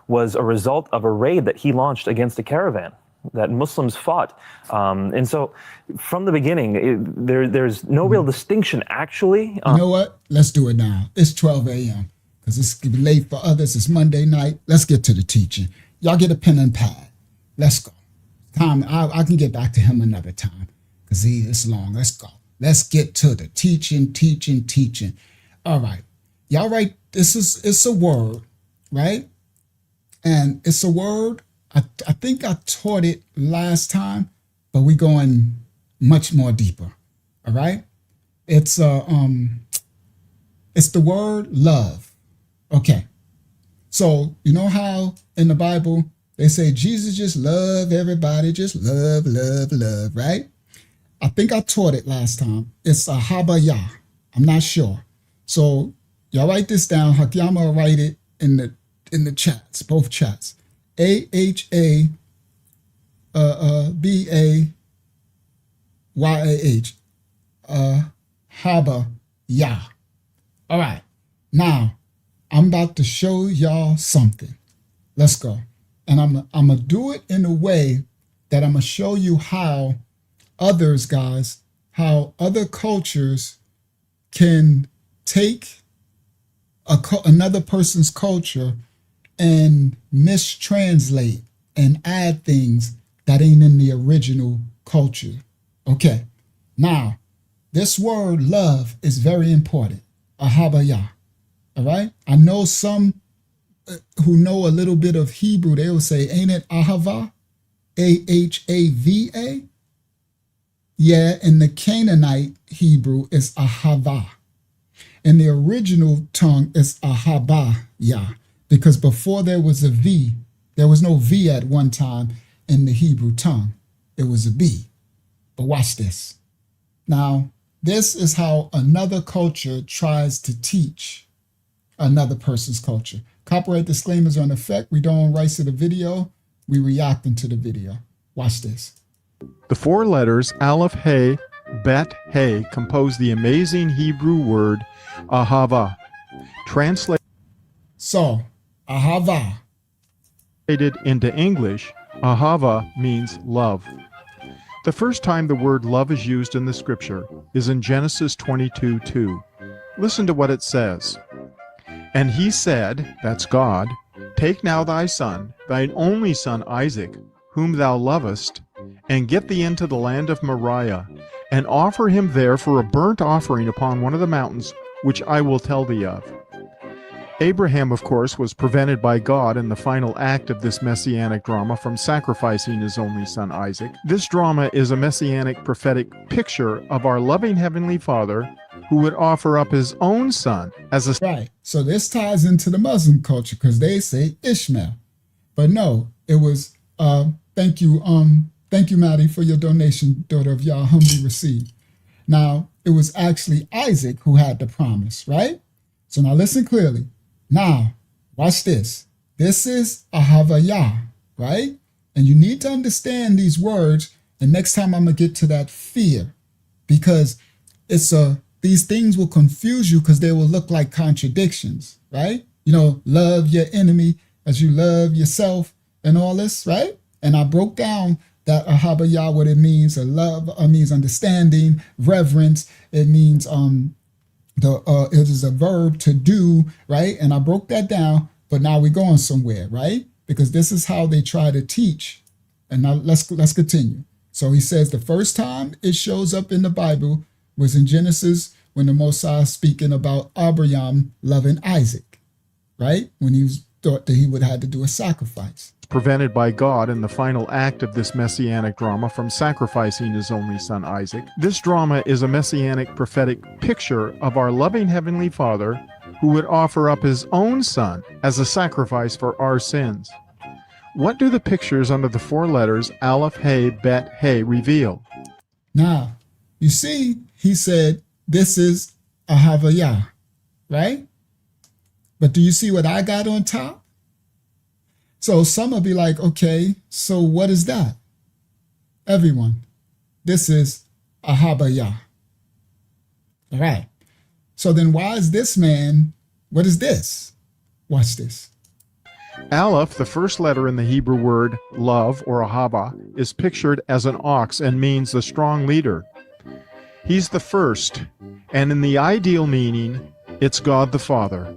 was a result of a raid that he launched against a caravan that Muslims fought. And so from the beginning, there's no real distinction, actually. You know what? Let's do it now. It's 12 a.m. because it's late for others. It's Monday night. Let's get to the teaching. Y'all get a pen and pad. Let's go. Tom, I can get back to him another time because it's long. Let's go. Let's get to the teaching. All right. Y'all right? It's a word, right? And it's a word. I think I taught it last time, but we're going much more deeper. All right. It's the word love. Okay. So you know how in the Bible they say Jesus just love everybody, just love, right? I think I taught it last time. It's a habaya. I'm not sure. So y'all write this down. Hakiyama will write it in the chats, both chats. AHABAYAH. Habaya. All right. Now I'm about to show y'all something. Let's go. And I'm gonna do it in a way that I'm gonna show you how others, guys, how other cultures can take another person's culture and mistranslate and add things that ain't in the original culture. Okay. Now, this word love is very important. Ahabaya. All right. I know some who know a little bit of Hebrew, they will say, ain't it ahava? Ahava? Yeah, in the Canaanite Hebrew, it's ahava. In the original tongue, it's ahabaya. because before there was a V, there was no V at one time in the Hebrew tongue. It was a B. But watch this. Now, this is how another culture tries to teach another person's culture. Copyright disclaimers are in effect. We don't own rights to the video. We reacting to the video. Watch this. The four letters Aleph, He, Bet, He compose the amazing Hebrew word Ahava. Translated Ahava. Into English, Ahava means love. The first time the word love is used in the scripture is in Genesis 22:2. Listen to what it says. And he said, that's God, take now thy son, thine only son Isaac, whom thou lovest, and get thee into the land of Moriah, and offer him there for a burnt offering upon one of the mountains, which I will tell thee of. Abraham, of course, was prevented by God in the final act of this messianic drama from sacrificing his only son Isaac. This drama is a messianic prophetic picture of our loving Heavenly Father who would offer up his own son as a... Right. So this ties into the Muslim culture because they say Ishmael. But no, it was, thank you, Maddie, for your donation, daughter of Yah, humbly received. Now, it was actually Isaac who had the promise, right? So now listen clearly. Now, watch this. This is a Havayah, right? And you need to understand these words. And next time I'm going to get to that fear, because these things will confuse you because they will look like contradictions, right? You know, love your enemy as you love yourself and all this, right? And I broke down that Ahabaya, what it means, love, means understanding, reverence. It means it is a verb to do, right? And I broke that down, but now we're going somewhere, right? Because this is how they try to teach. And now let's continue. So he says the first time it shows up in the Bible was in Genesis when the Mosiah is speaking about Abraham loving Isaac, right? When he thought that he would have to do a sacrifice. Prevented by God in the final act of this messianic drama from sacrificing his only son Isaac. This drama is a messianic prophetic picture of our loving Heavenly Father who would offer up his own son as a sacrifice for our sins. What do the pictures under the four letters Aleph, He, Bet, He reveal? Now, you see, he said, this is a Havayah, right? But do you see what I got on top? So some will be like, okay, so what is that? Everyone, this is a Havayah. All right. So then why is this man, what is this? Watch this. Aleph, the first letter in the Hebrew word love or ahava, is pictured as an ox and means the strong leader. He's the first, and in the ideal meaning, it's God the Father.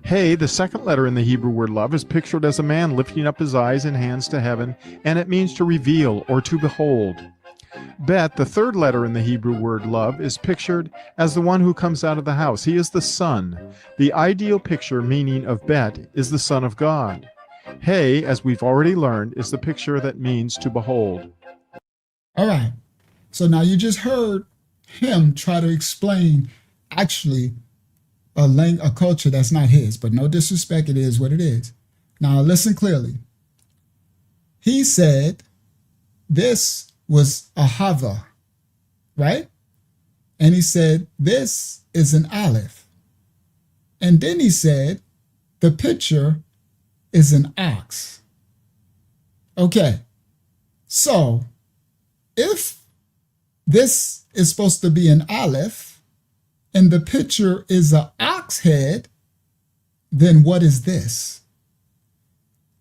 He, the second letter in the Hebrew word love, is pictured as a man lifting up his eyes and hands to heaven, and it means to reveal or to behold. Bet, the third letter in the Hebrew word love, is pictured as the one who comes out of the house. He is the son. The ideal picture meaning of Bet is the Son of God. He, as we've already learned, is the picture that means to behold. All right. So now you just heard him try to explain actually a culture that's not his, but no disrespect, it is what it is. Now listen clearly. He said this was a Hava, right? And he said this is an Aleph. And then he said the picture is an ox. Okay, so if this is supposed to be an Aleph, and the picture is an ox head, then what is this?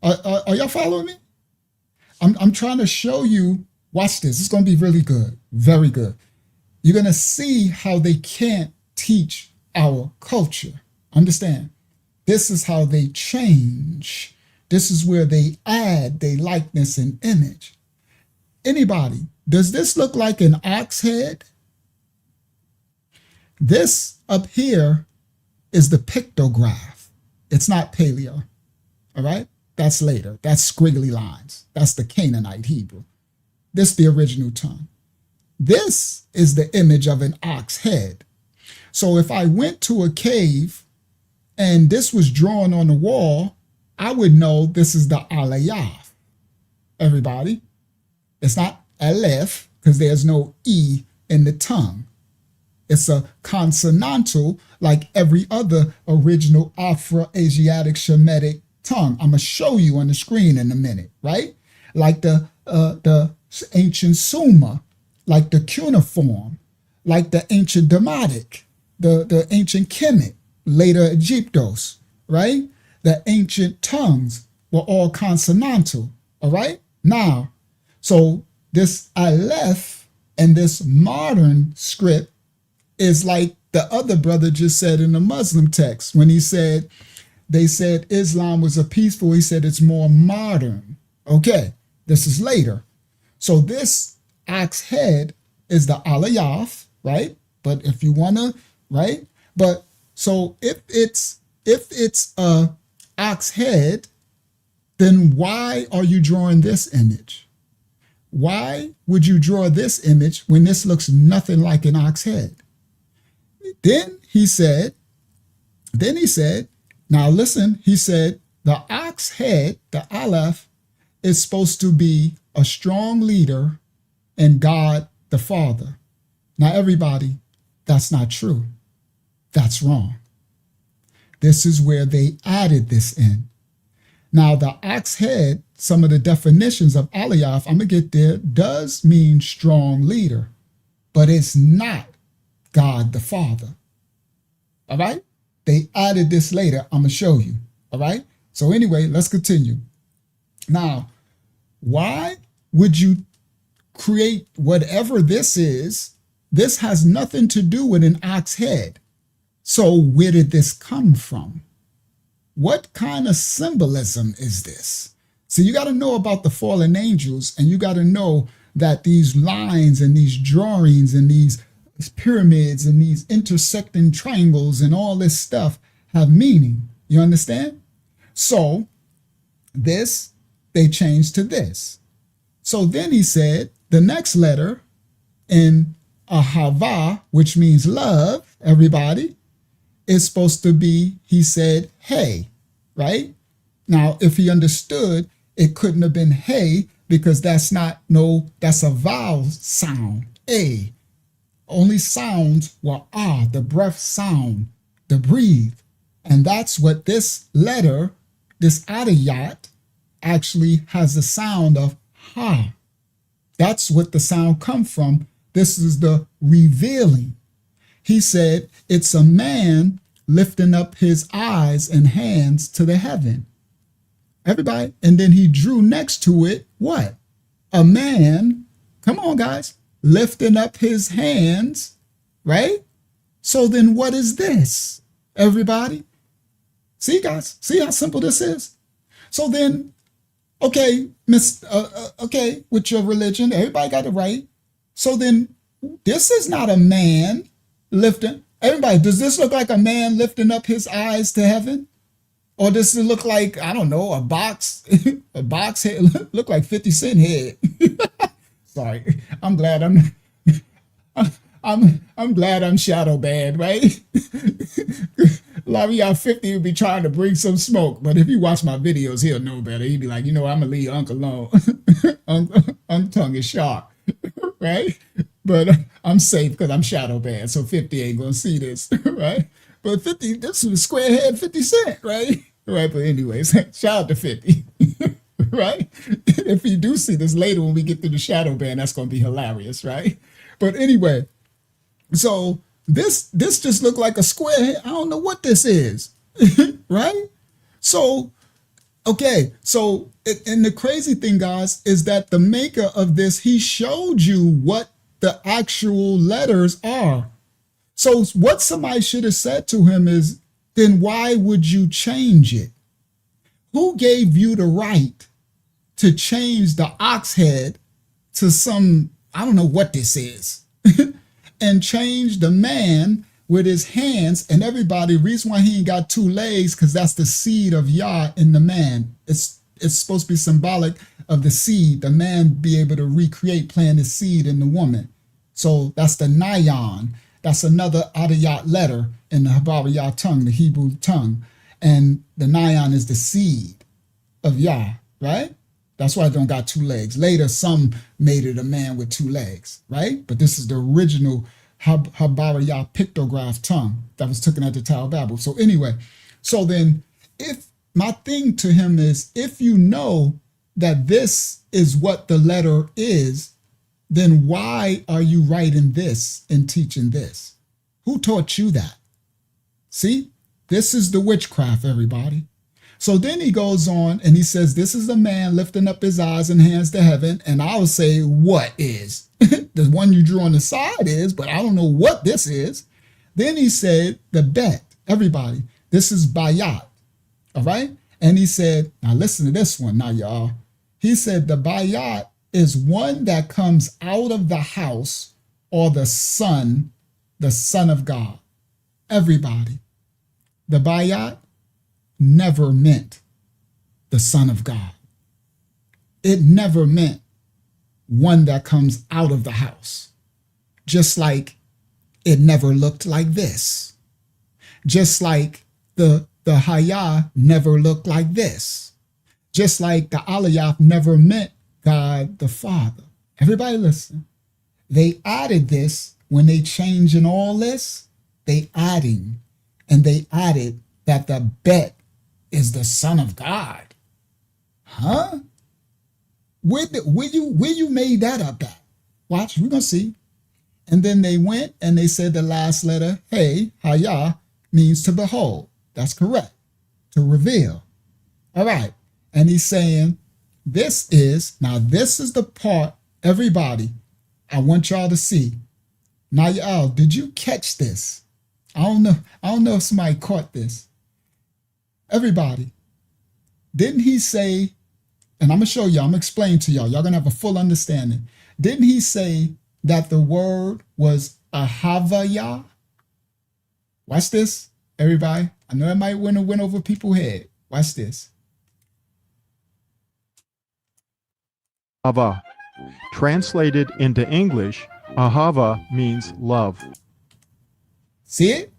Are y'all following me? I'm trying to show you, watch this. It's going to be really good, very good. You're going to see how they can't teach our culture. Understand? This is how they change. This is where they add their likeness and image. Anybody, does this look like an ox head? This up here is the pictograph. It's not paleo, all right? That's later. That's squiggly lines. That's the Canaanite Hebrew. This is the original tongue. This is the image of an ox head. So if I went to a cave and this was drawn on the wall I would know this is the Aleph. Everybody. It's not Aleph because there's no E in the tongue. It's a consonantal like every other original Afro-Asiatic Shemitic tongue. I'm going to show you on the screen in a minute, right? Like the ancient Suma, like the cuneiform, like the ancient Demotic, the ancient Kemet, later Egyptos, right? The ancient tongues were all consonantal, all right? Now, so this Aleph and this modern script is like the other brother just said in the Muslim text when he said, they said Islam was a peaceful, he said it's more modern. Okay, this is later. So this ox head is the Aleph, right? But if you wanna, right? But so if it's a ox head, then why are you drawing this image? Why would you draw this image when this looks nothing like an ox head? Then he said, now listen, he said, the ox head, the Aleph, is supposed to be a strong leader and God the Father. Now everybody, that's not true. That's wrong. This is where they added this in. Now the ox head, some of the definitions of Aleph, I'm going to get there, does mean strong leader, but it's not God the Father. All right? They added this later. I'm going to show you. All right? So anyway, let's continue. Now, why would you create whatever this is? This has nothing to do with an ox head. So where did this come from? What kind of symbolism is this? So you got to know about the fallen angels, and you got to know that these lines and these drawings and these pyramids and these intersecting triangles and all this stuff have meaning. You understand? So this, they changed to this. So then he said the next letter in Ahava, which means love, everybody, is supposed to be, he said, hey, right? Now, if he understood, it couldn't have been hey, because that's a vowel sound, a. Only sounds were the breath sound, the breathe. And that's what this letter, this Adiyat, actually has the sound of ha. That's what the sound comes from. This is the revealing. He said it's a man lifting up his eyes and hands to the heaven. Everybody. And then he drew next to it what? A man, come on guys, lifting up his hands, right? So then what is this? Everybody? See guys, see how simple this is? So then, okay, okay, with your religion, everybody got it right. So then this is not a man lifting. Everybody, does this look like a man lifting up his eyes to heaven? Or does it look like, I don't know, a box, a box head, look like 50 Cent head? Sorry, I'm glad I'm glad I'm shadow banned, right? A lot of y'all 50 would be trying to bring some smoke, but if you watch my videos, he'll know better. He'd be like, you know, I'm gonna leave Uncle alone. Uncle tongue is sharp, right? But I'm safe because I'm shadow banned, so 50 ain't gonna see this, right? But 50, this is a square head 50 Cent, right? Right, but anyways, shout out to 50, right? If you do see this later when we get to the shadow ban, that's gonna be hilarious, right? But anyway, so this just looked like a square head. I don't know what this is, right? So, okay, so, and the crazy thing, guys, is that the maker of this, he showed you what the actual letters are. So what somebody should have said to him is, then why would you change it? Who gave you the right to change the ox head to some, I don't know what this is, and change the man with his hands and everybody? Reason why he ain't got two legs, because that's the seed of Yah in the man. It's supposed to be symbolic of the seed, the man be able to recreate, plant his seed in the woman. So that's the Nayan. That's another Adiyat letter in the Habariyah tongue, the Hebrew tongue. And the Nayan is the seed, of Yah, right? That's why it don't got two legs. Later, some made it a man with two legs, right? But this is the original Habariyah pictograph tongue that was taken at the Tower of Babel. So anyway, so then if my thing to him is, if you know that this is what the letter is, then why are you writing this and teaching this? Who taught you that? See, this is the witchcraft, everybody. So then he goes on and he says, this is the man lifting up his eyes and hands to heaven. And I'll say, what is? The one you drew on the side is, but I don't know what this is. Then he said, the bet, everybody, this is bayat, all right? And he said, now listen to this one now, y'all. He said, the bayat is one that comes out of the house, or the son of God. Everybody, the bayat never meant the Son of God. It never meant one that comes out of the house. Just like it never looked like this. Just like the Hayah never looked like this. Just like the Aliyah never meant God the Father. Everybody listen. They added this when they changing all this. They adding, and they added that the bet is the Son of God. Huh? Where you made that up at? Watch, we're going to see. And then they went and they said the last letter, hey, Hayah, means to behold. That's correct. To reveal. All right. And he's saying, this is the part, everybody, I want y'all to see. Now, y'all, did you catch this? I don't know if somebody caught this. Everybody, didn't he say, and I'm going to show y'all, I'm going to explain to y'all, y'all going to have a full understanding. Didn't he say that the word was ahavaya? Watch this, everybody. I know it might win over people's head. Watch this. Ahava. Translated into English, ahava means love. See it?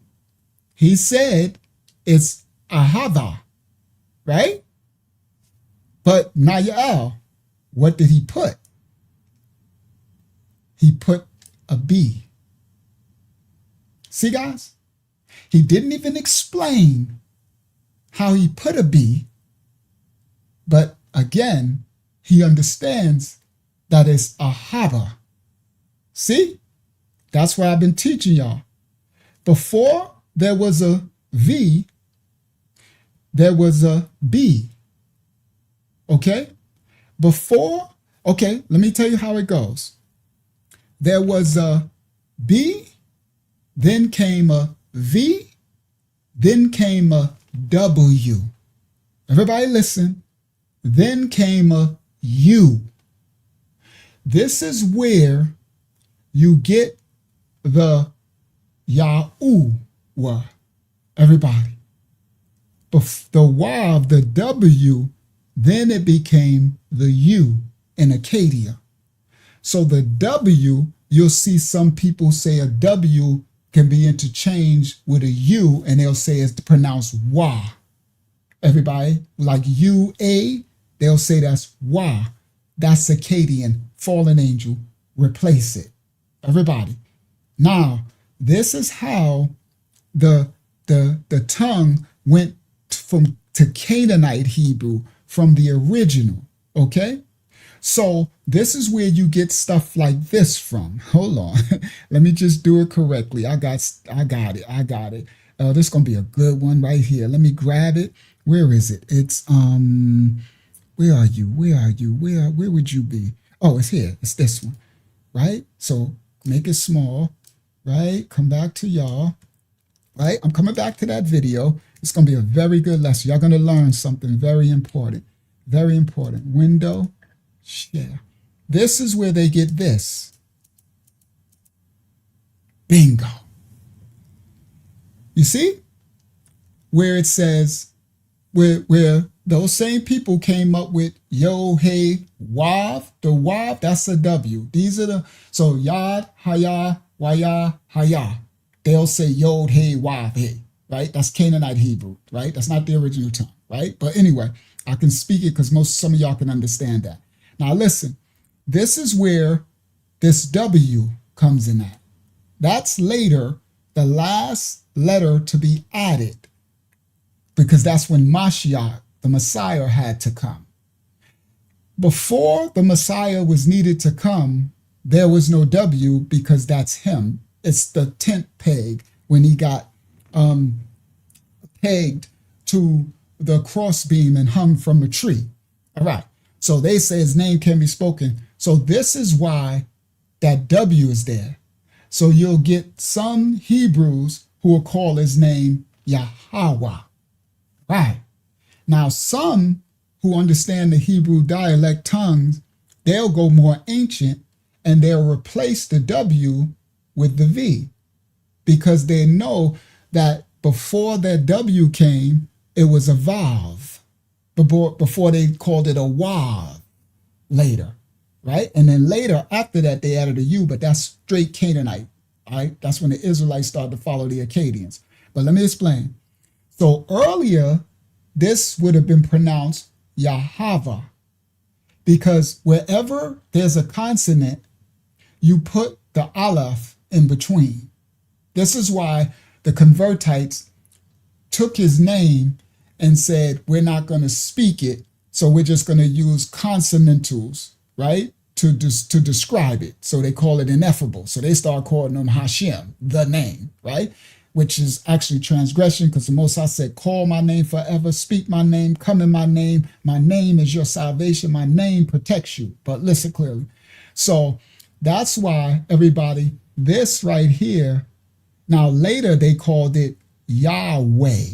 He said it's ahava, right? But Nayal, what did he put? He put a B. See, guys? He didn't even explain how he put a B, but again, he understands that it's ahava. See? That's what I've been teaching y'all. Before there was a V, there was a B. Okay? Okay, let me tell you how it goes. There was a B, then came a V, then came a W. Everybody listen. Then came a U. This is where you get the Yahuwah. Everybody. The Y of the W, then it became the U in Acadia. So the W, you'll see some people say a W can be interchanged with a U, and they'll say it's pronounced Wa. Everybody, like UA, they'll say that's Wa. That's Akkadian, fallen angel, replace it. Everybody. Now, this is how the tongue went to Canaanite Hebrew from the original, okay? So this is where you get stuff like this from. Hold on. Let me just do it correctly. I got it. This is going to be a good one right here. Let me grab it. Where is it? It's, where are you? Where would you be? Oh, it's here. It's this one, right? So make it small, right? Come back to y'all, right? I'm coming back to that video. It's going to be a very good lesson. Y'all going to learn something very important. Very important. Window, share. This is where they get this. Bingo. You see? Where it says, where those same people came up with yo, hey, wav. The wav, that's a W. These are the, so yad, hayah, wayah, hayah. They'll say yod, hey, wav, hey, right? That's Canaanite Hebrew, right? That's not the original tongue, right? But anyway, I can speak it because some of y'all can understand that. Now listen, this is where this W comes in at. That's later, the last letter to be added, because that's when Mashiach, the Messiah, had to come. Before the Messiah was needed to come, there was no W because that's him. It's the tent peg when he got pegged to the crossbeam and hung from a tree. All right. So they say his name can be spoken. So this is why that W is there. So you'll get some Hebrews who will call his name Yahweh. Right. Now, some who understand the Hebrew dialect tongues, they'll go more ancient and they'll replace the W with the V, because they know that before that W came, it was a Vav, before they called it a Wav later, right? And then later, after that, they added a U, but that's straight Canaanite, all right? That's when the Israelites started to follow the Akkadians. But let me explain. So earlier, this would have been pronounced Yahava, because wherever there's a consonant, you put the aleph in between. This is why the Convertites took his name and said, we're not going to speak it, so we're just going to use consonantals, right, to describe it. So they call it ineffable. So they start calling him Hashem, the name, right, which is actually transgression, because the Most High said, call my name forever, speak my name, come in my name is your salvation, my name protects you. But listen clearly. So that's why, everybody, this right here, now later they called it Yahweh.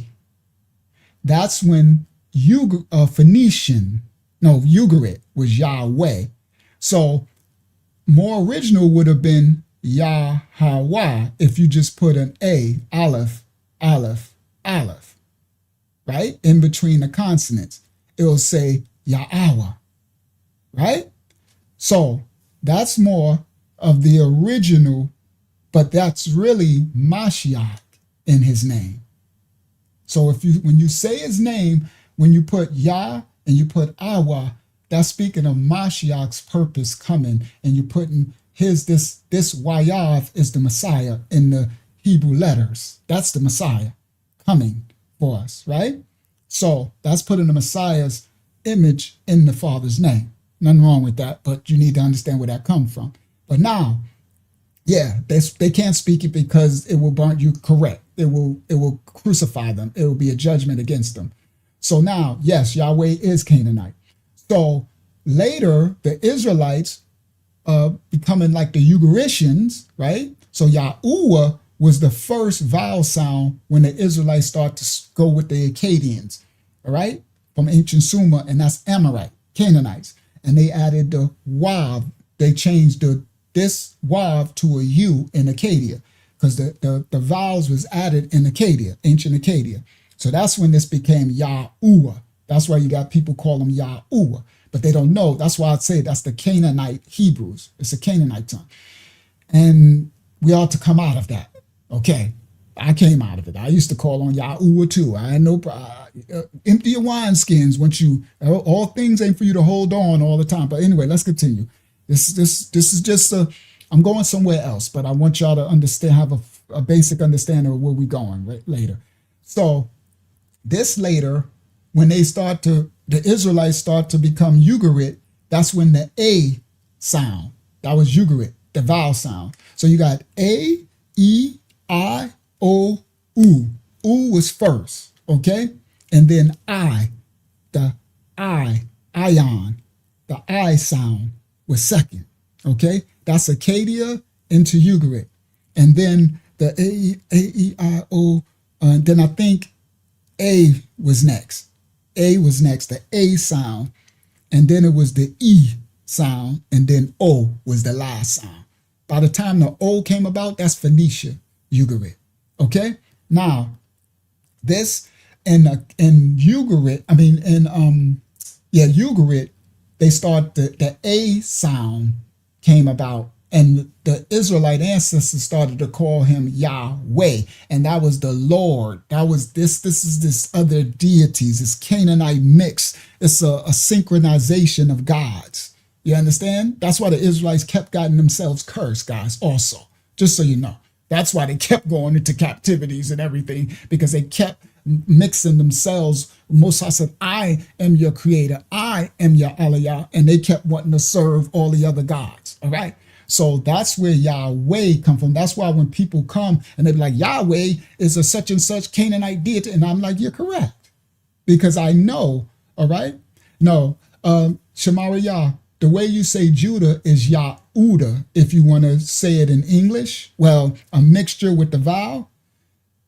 That's when Ugarit was Yahweh. So more original would have been Yahweh if you just put an A, aleph, aleph, aleph, right? In between the consonants. It'll say Yahweh, right? So that's more of the original, but that's really Mashiach in his name. So when you say his name, when you put Yah and you put Awa, that's speaking of Mashiach's purpose coming, and you're putting this Wayav is the Messiah in the Hebrew letters. That's the Messiah coming for us, right? So that's putting the Messiah's image in the Father's name. Nothing wrong with that, but you need to understand where that comes from. But now, yeah, they can't speak it because it will burn you correct. It will crucify them. It will be a judgment against them. So now, yes, Yahweh is Canaanite. So later, the Israelites becoming like the Ugaritians, right? So Yahuwah was the first vowel sound when the Israelites start to go with the Akkadians, all right? From ancient Sumer, and that's Amorite, Canaanites. And they added the Wav. They changed this Wav to a U in Acadia, because the vowels was added in Acadia, ancient Acadia. So that's when this became Yahuwah. That's why you got people call them Yahuwah, but they don't know. That's why I'd say that's the Canaanite Hebrews. It's a Canaanite tongue. And we ought to come out of that. Okay, I came out of it. I used to call on Yahuwah too. I had no empty your wineskins. Once all things ain't for you to hold on all the time. But anyway, let's continue. This is just I'm going somewhere else, but I want y'all to understand, have a basic understanding of where we're going right later. So this later, when the Israelites start to become Ugarit, that's when the A sound, that was Ugarit, the vowel sound. So you got A, E, I, O, U. U was first, okay? And then I, the I, ion, the I sound was second, okay? That's Acadia into Ugarit. And then the A, E, I, O, then I think A was next. A was next, the A sound. And then it was the E sound. And then O was the last sound. By the time the O came about, that's Phoenicia, Ugarit. Okay? Now, this in Ugarit, Ugarit, they start the A sound came about And the Israelite ancestors started to call him Yahweh, and that was the Lord. That was this other deities, this Canaanite mix. It's a synchronization of gods. You understand? That's why the Israelites kept getting themselves cursed, guys, also, just so you know. That's why they kept going into captivities and everything, because they kept mixing themselves. Moses said, I am your creator. I am your Aliyah. And they kept wanting to serve all the other gods. All right. So that's where Yahweh come from. That's why when people come and they be like, Yahweh is a such and such Canaanite deity. And I'm like, you're correct. Because I know, all right? No, Shemariah, the way you say Judah is Yahuda, if you want to say it in English. Well, a mixture with the vowel.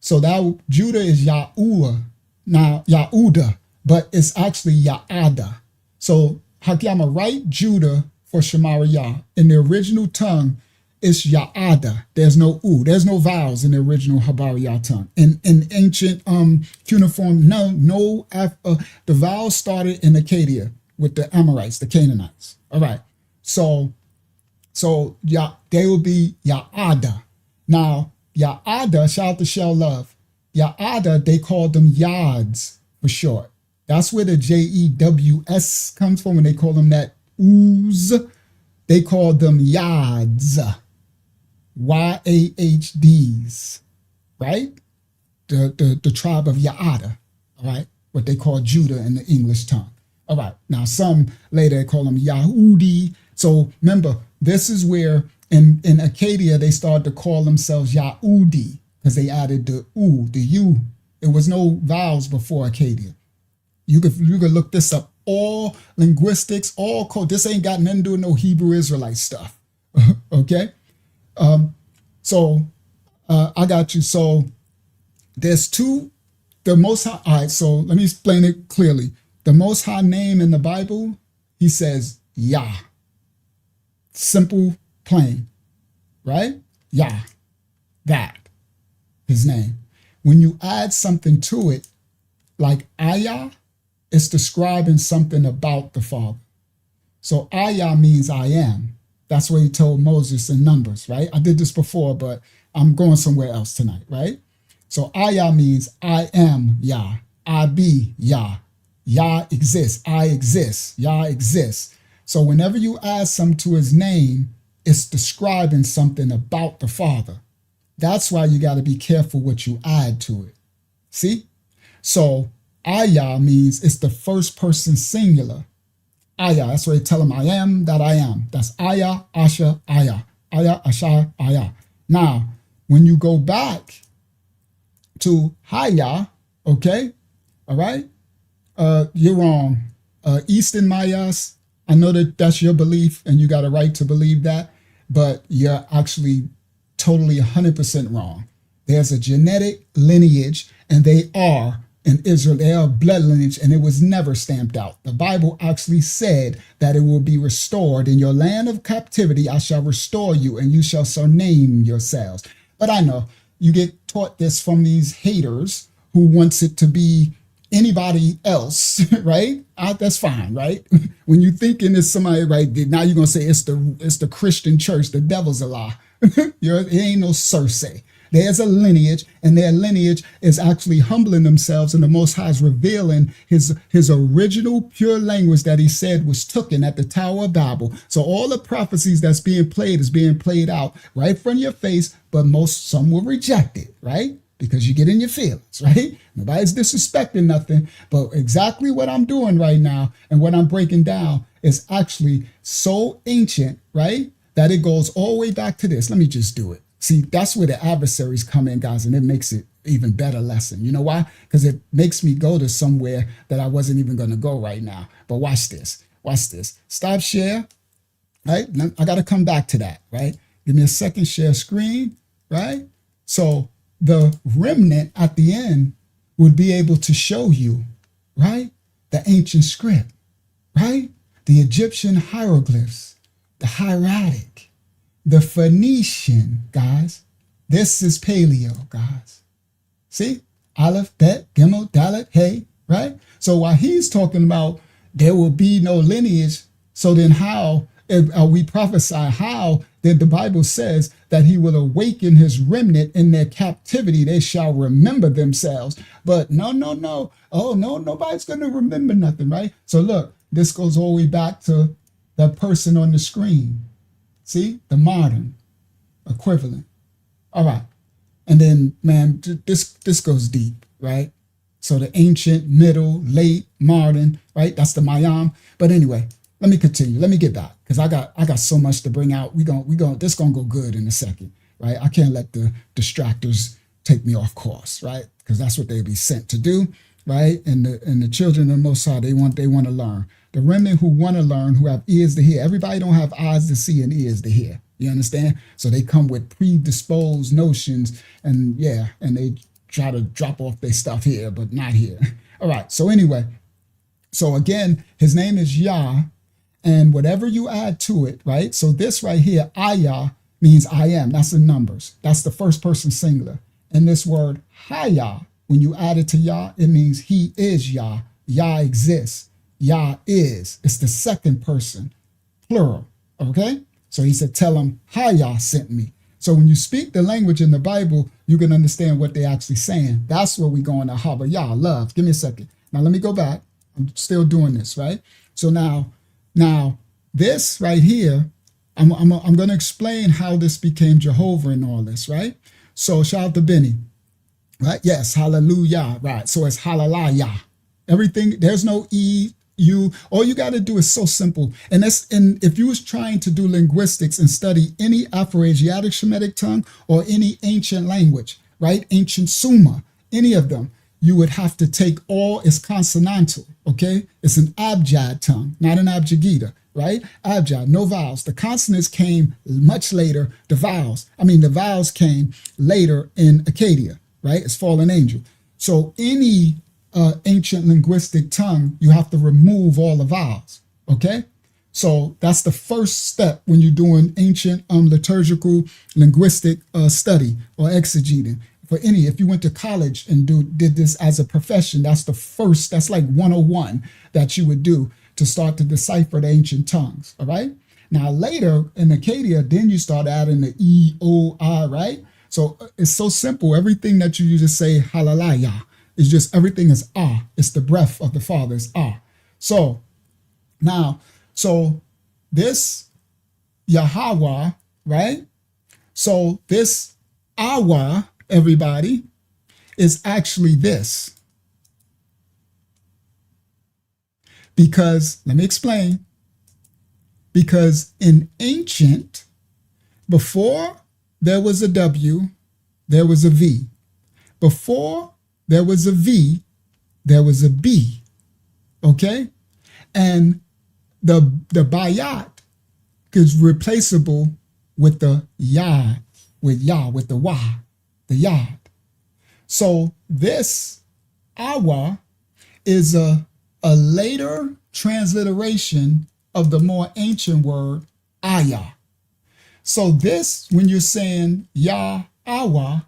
So that Judah is Yahuah, now Yahuda, but it's actually Yaada. So Hakiyama, write Judah for Shemariah. In the original tongue, it's Yaada. There's no U. There's no vowels in the original Habariya tongue. In ancient cuneiform, the vowels started in Acadia with the Amorites, the Canaanites. All right. So they will be Yaada. Now, Yaada, shout out to Shell Love. Yaada, they called them Yads for short. That's where the Jews comes from when they call them that ooze. They called them Yads. Yahds, right? The tribe of Yaada, all right? What they call Judah in the English tongue. All right, now some later call them Yahudi. So remember, this is where in Acadia they started to call themselves Yahudi because they added the U, the U. There was no vowels before Acadia. You could look this up. All linguistics, all code. This ain't got nothing to do with no Hebrew Israelite stuff. Okay? So I got you. So there's two, the Most High. All right, so let me explain it clearly. The Most High name in the Bible, he says Yah. Simple, plain, right? Yah, that, his name. When you add something to it, like Ayah, it's describing something about the Father. So Ayah means I am. That's what he told Moses in Numbers, right? I did this before, but I'm going somewhere else tonight, right? So Ayah means I am Yah. I be Yah. Yah exists. I exist. Yah exists. So whenever you add something to his name, it's describing something about the Father. That's why you got to be careful what you add to it. See? So Ayah means it's the first person singular. Ayah, that's why they tell him I am that I am. That's Ayah, Asha, Ayah. Ayah, Asha, Ayah. Now, when you go back to Hayah, okay, all right, you're wrong. Eastern Mayas, I know that that's your belief and you got a right to believe that, but you're actually totally 100% wrong. There's a genetic lineage and they are in Israel, they are blood lineage and it was never stamped out. The Bible actually said that it will be restored. In your land of captivity, I shall restore you and you shall surname yourselves. But I know you get taught this from these haters who wants it to be anybody else, right? That's fine, right? When you thinking it's somebody, right, now you're going to say it's the Christian church, the devil's a lie. It ain't no Circe. There's a lineage, and their lineage is actually humbling themselves, and the Most High is revealing his original pure language that he said was taken at the Tower of Babel. So all the prophecies that's being played is being played out right in front of your face, but some will reject it, right? Because you get in your feelings, right? Nobody's disrespecting nothing, but exactly what I'm doing right now and what I'm breaking down is actually so ancient, right? That it goes all the way back to this. Let me just do it. See, that's where the adversaries come in, guys, and it makes it even better lesson. You know why? Because it makes me go to somewhere that I wasn't even going to go right now. But watch this. Watch this. Stop share, right? I got to come back to that, right? Give me a second, share screen, right? So the remnant at the end would be able to show you, right? The ancient script, right? The Egyptian hieroglyphs, the hieratic, the Phoenician, guys. This is paleo, guys. See? Aleph, Bet, Gimel, Dalet, Hey, right? So while he's talking about there will be no lineage, so then how we prophesy how, then the Bible says that he will awaken his remnant in their captivity. They shall remember themselves. But no, no, no. Oh, no, nobody's going to remember nothing, right? So look, this goes all the way back to that person on the screen. See, the modern equivalent. All right. And then, man, this goes deep, right? So the ancient, middle, late, modern, right? That's the Mayam. But anyway, let me continue. Let me get back because I got so much to bring out. This gonna go good in a second, right? I can't let the distractors take me off course, right? Because that's what they'll be sent to do, right? And the children of the Most High, they want to learn. The remnant who want to learn, who have ears to hear. Everybody don't have eyes to see and ears to hear. You understand? So they come with predisposed notions, and they try to drop off their stuff here, but not here. All right. So anyway, so again, his name is Yah. And whatever you add to it, right? So this right here, Ayah, means I am. That's in numbers. That's the first person singular. And this word Hayah, when you add it to Yah, it means he is Yah. Yah exists. Yah is. It's the second person, plural. Okay? So he said, tell him Hayah sent me. So when you speak the language in the Bible, you can understand what they're actually saying. That's where we're going to Havayah, love. Give me a second. Now let me go back. I'm still doing this, right? So now this right here, I'm going to explain how this became Jehovah and all this, right? So shout out to Benny, right? Yes, hallelujah, right? So it's hallelujah. Everything, there's no E, U. All you got to do is so simple. And if you was trying to do linguistics and study any Afroasiatic Shemitic tongue or any ancient language, right? Ancient Sumer, any of them, you would have to take all is consonantal, okay? It's an abjad tongue, not an abjagita, right? Abjad, no vowels. The consonants came much later. The vowels came later in Accadia, right? It's fallen angel. So any ancient linguistic tongue, you have to remove all the vowels, okay? So that's the first step when you're doing ancient liturgical linguistic study or exegeting. If you went to college and did this as a profession, that's like 101 that you would do to start to decipher the ancient tongues, all right? Now later in Accadia, then you start adding the E, O, I, right? So it's so simple. Everything that you just say, halalaya, is just everything is ah. It's the breath of the Father, it's ah. So this Yahweh, right? So this Awa, everybody, is actually this. Because, let me explain. Because in ancient, before there was a W, there was a V. Before there was a V, there was a B. Okay? And the bayat is replaceable with the yad, with the wa, the yad. So this awa is a later transliteration of the more ancient word ayah. So this, when you're saying Yah awa,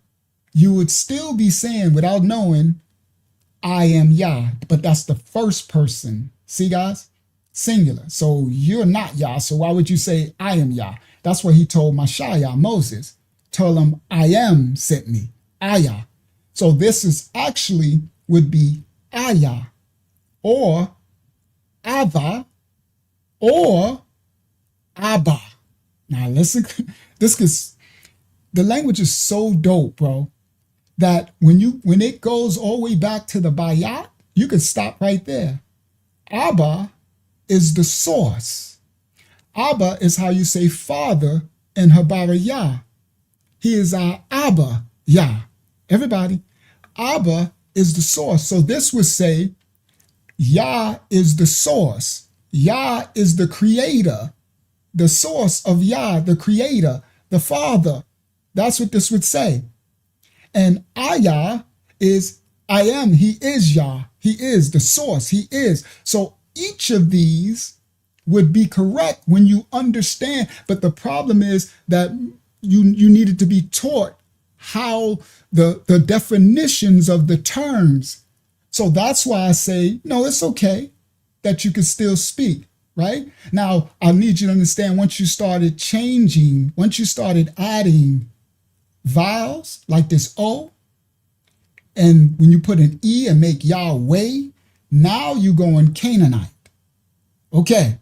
you would still be saying without knowing I am Yah, but that's the first person. See guys? Singular. So you're not Yah, so why would you say I am Yah? That's what he told Mashaya, Moses. Told him I am sent me, Ayah. So this is actually would be Ayah or Ava or Abba. Now listen, the language is so dope, bro, that when it goes all the way back to the Bayat, you can stop right there. Abba is the source. Abba is how you say father in Habarayah. He is our Abba, Yah. Everybody, Abba is the source. So this would say Yah is the source. Yah is the creator, the source of Yah, the creator, the father. That's what this would say. And Ayah is I am, he is Yah. He is the source, he is. So each of these would be correct when you understand. But the problem is that you needed to be taught how the definitions of the terms. So that's why I say, no, it's okay that you can still speak, right? Now, I need you to understand once you started adding vowels like this O, and when you put an E and make Yahweh, now you go in Canaanite. Okay,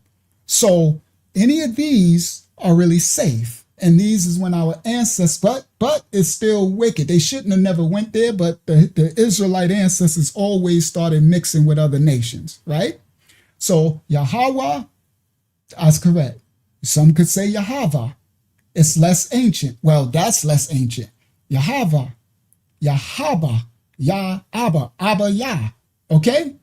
so any of these are really safe. And these is when our ancestors, but it's still wicked. They shouldn't have never went there, but the Israelite ancestors always started mixing with other nations, right? So Yahweh, that's correct. Some could say Yahweh. It's less ancient. Well, that's less ancient. Yahweh, Yahweh, Yah, Abba, Yah. Okay?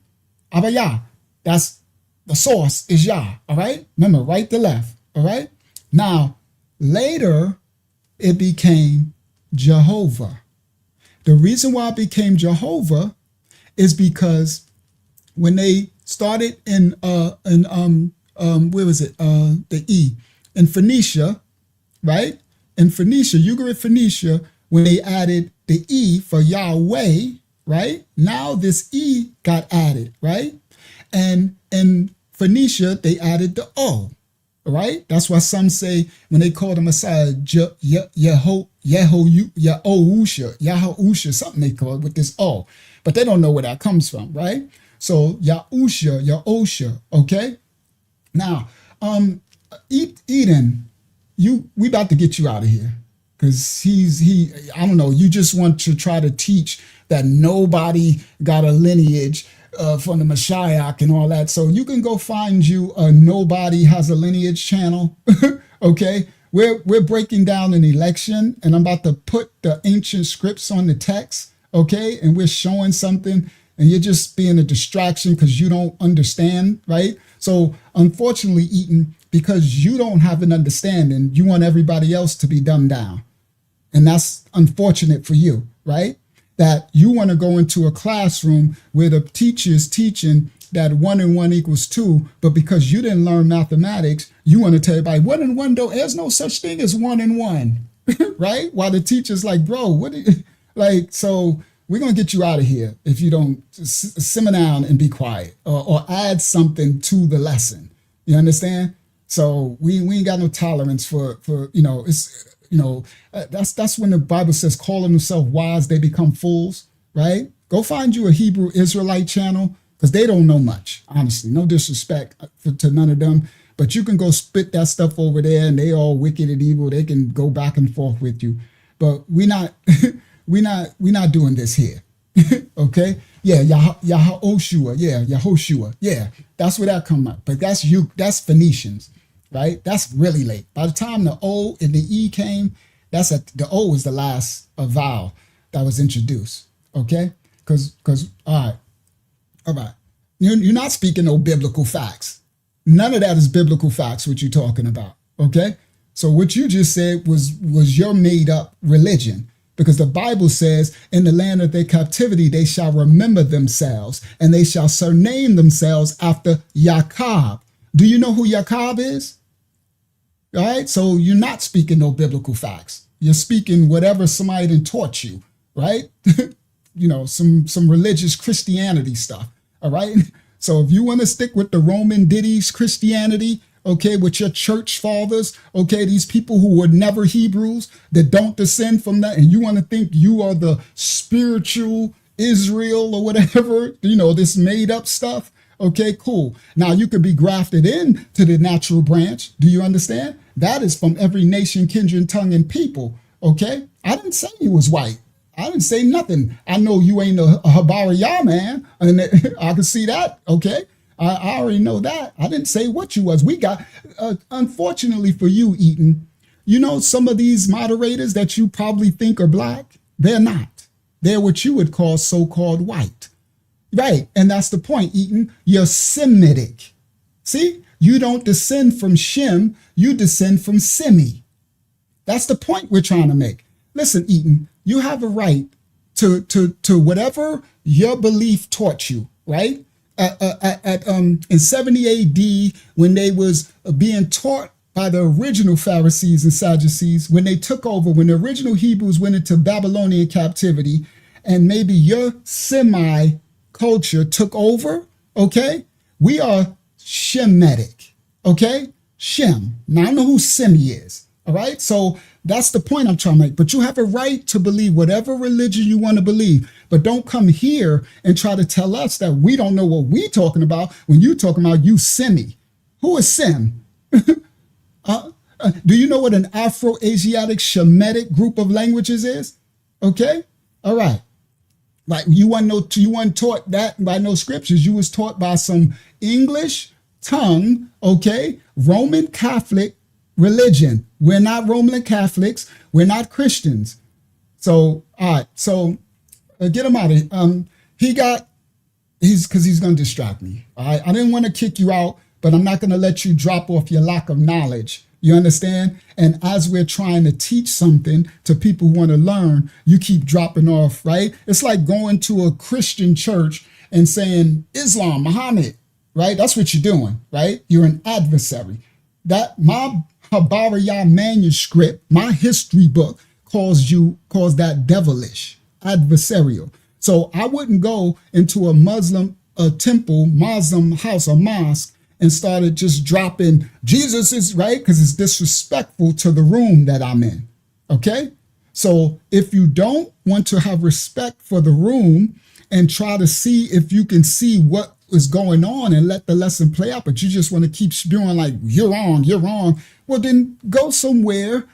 Abba, Yah. That's the source is Yah. All right? Remember, right to left. All right? Now, later, it became Jehovah. The reason why it became Jehovah is because when they started in where was it? The E in Phoenicia, right? In Phoenicia, Ugarit Phoenicia, when they added the E for Yahweh, right? Now this E got added, right? And in Phoenicia, they added the O, right? That's why some say when they call the Messiah Yahusha, something they call it with this O, but they don't know where that comes from, right? So Yahusha, okay? Now, Eden, we about to get you out of here because I don't know, you just want to try to teach that nobody got a lineage from the Mashiach and all that. So you can go find you a Nobody Has a Lineage channel, okay? We're breaking down an election, and I'm about to put the ancient scripts on the text, okay? And we're showing something, and you're just being a distraction because you don't understand, right? So unfortunately, Eaton, because you don't have an understanding, you want everybody else to be dumbed down. And that's unfortunate for you, right? That you want to go into a classroom where the teacher is teaching that 1 and 1 equals 2, but because you didn't learn mathematics, you want to tell everybody 1 and 1, there's no such thing as 1 and 1, right? While the teacher's like, bro, what are you, like, so we're going to get you out of here if you don't simmer down and be quiet or add something to the lesson. You understand? So we ain't got no tolerance for it's, that's when the Bible says calling themselves wise, they become fools, right? Go find you a Hebrew Israelite channel because they don't know much, honestly. No disrespect to none of them, but you can go spit that stuff over there and they all wicked and evil. They can go back and forth with you, but we're not doing this here. Okay? Yeah, Yahoshua. Yeah, Yahoshua. Yeah, that's where that come up. But that's Phoenicians, right? That's really late. By the time the O and the E came, the O was the last vowel that was introduced. Okay? Because all right. You're not speaking no biblical facts. None of that is biblical facts, what you're talking about. Okay? So what you just said was your made up religion. Because the Bible says, in the land of their captivity, they shall remember themselves, and they shall surname themselves after Jacob. Do you know who Jacob is? All right, so you're not speaking no biblical facts. You're speaking whatever somebody done taught you, right? Some religious Christianity stuff, all right? So if you want to stick with the Roman ditties Christianity, okay, with your church fathers, okay, these people who were never Hebrews, that don't descend from that, and you want to think you are the spiritual Israel or whatever, this made up stuff, okay, cool. Now you could be grafted in to the natural branch. Do you understand? That is from every nation, kindred, tongue, and people, okay? I didn't say you was white. I didn't say nothing. I know you ain't a Habariya man, and I can see that, okay? I already know that. I didn't say what you was. We got, unfortunately for you, Eaton, some of these moderators that you probably think are black, they're not. They're what you would call so-called white. Right, and that's the point, Eaton. You're Semitic. See, you don't descend from Shem, you descend from Semi. That's the point we're trying to make. Listen, Eaton, you have a right to whatever your belief taught you, right? In 70 AD, when they was being taught by the original Pharisees and Sadducees, when they took over, when the original Hebrews went into Babylonian captivity, and maybe your semi-culture took over, okay? We are Shemitic, Okay? Shem. Now I know who Semi is. All right? So that's the point I'm trying to make. But you have a right to believe whatever religion you want to believe. But don't come here and try to tell us that we don't know what we're talking about when you're talking about you Semi. Who is Sem? Do you know what an Afro-Asiatic Shemitic group of languages is? Okay? All right. Like you weren't taught that by no scriptures. You was taught by some English tongue, okay, Roman Catholic religion. We're not Roman Catholics. We're not Christians. So, all right. So get him out of here. He's going to distract me. All right. I didn't want to kick you out, but I'm not going to let you drop off your lack of knowledge. You understand? And as we're trying to teach something to people who want to learn, you keep dropping off, right? It's like going to a Christian church and saying Islam, Muhammad, right? That's what you're doing, right? You're an adversary. That my Habariya manuscript, my history book, calls that devilish, adversarial. So I wouldn't go into a temple, Muslim house, a mosque, and started just dropping Jesus is right because it's disrespectful to the room that I'm in. Okay? So if you don't want to have respect for the room and try to see if you can see what is going on and let the lesson play out, but you just want to keep spewing like you're wrong, well then go somewhere,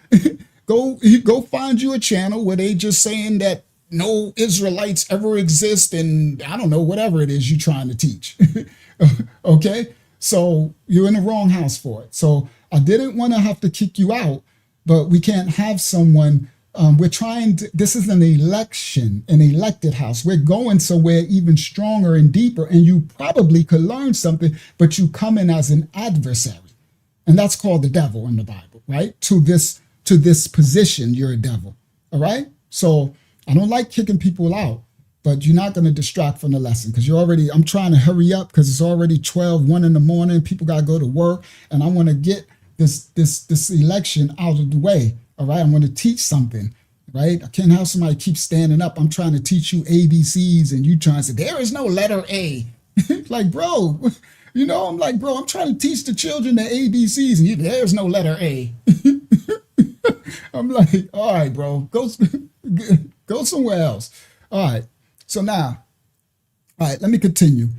go find you a channel where they just saying that no Israelites ever exist and I don't know, whatever it is you're trying to teach. Okay? So you're in the wrong house for it. So I didn't want to have to kick you out, but we can't have someone, this is an election, an elected house. We're going somewhere even stronger and deeper, and you probably could learn something, but you come in as an adversary. And that's called the devil in the Bible, right? To this position, you're a devil, all right? So I don't like kicking people out, but you're not going to distract from the lesson because I'm trying to hurry up because it's already 1 in the morning. People got to go to work and I want to get this election out of the way. All right. I'm going to teach something, right? I can't have somebody keep standing up. I'm trying to teach you ABCs and you trying to say, there is no letter A. Like, bro, I'm like, bro, I'm trying to teach the children the ABCs and there's no letter A. I'm like, all right, bro, go somewhere else. All right. So now, all right, let me continue.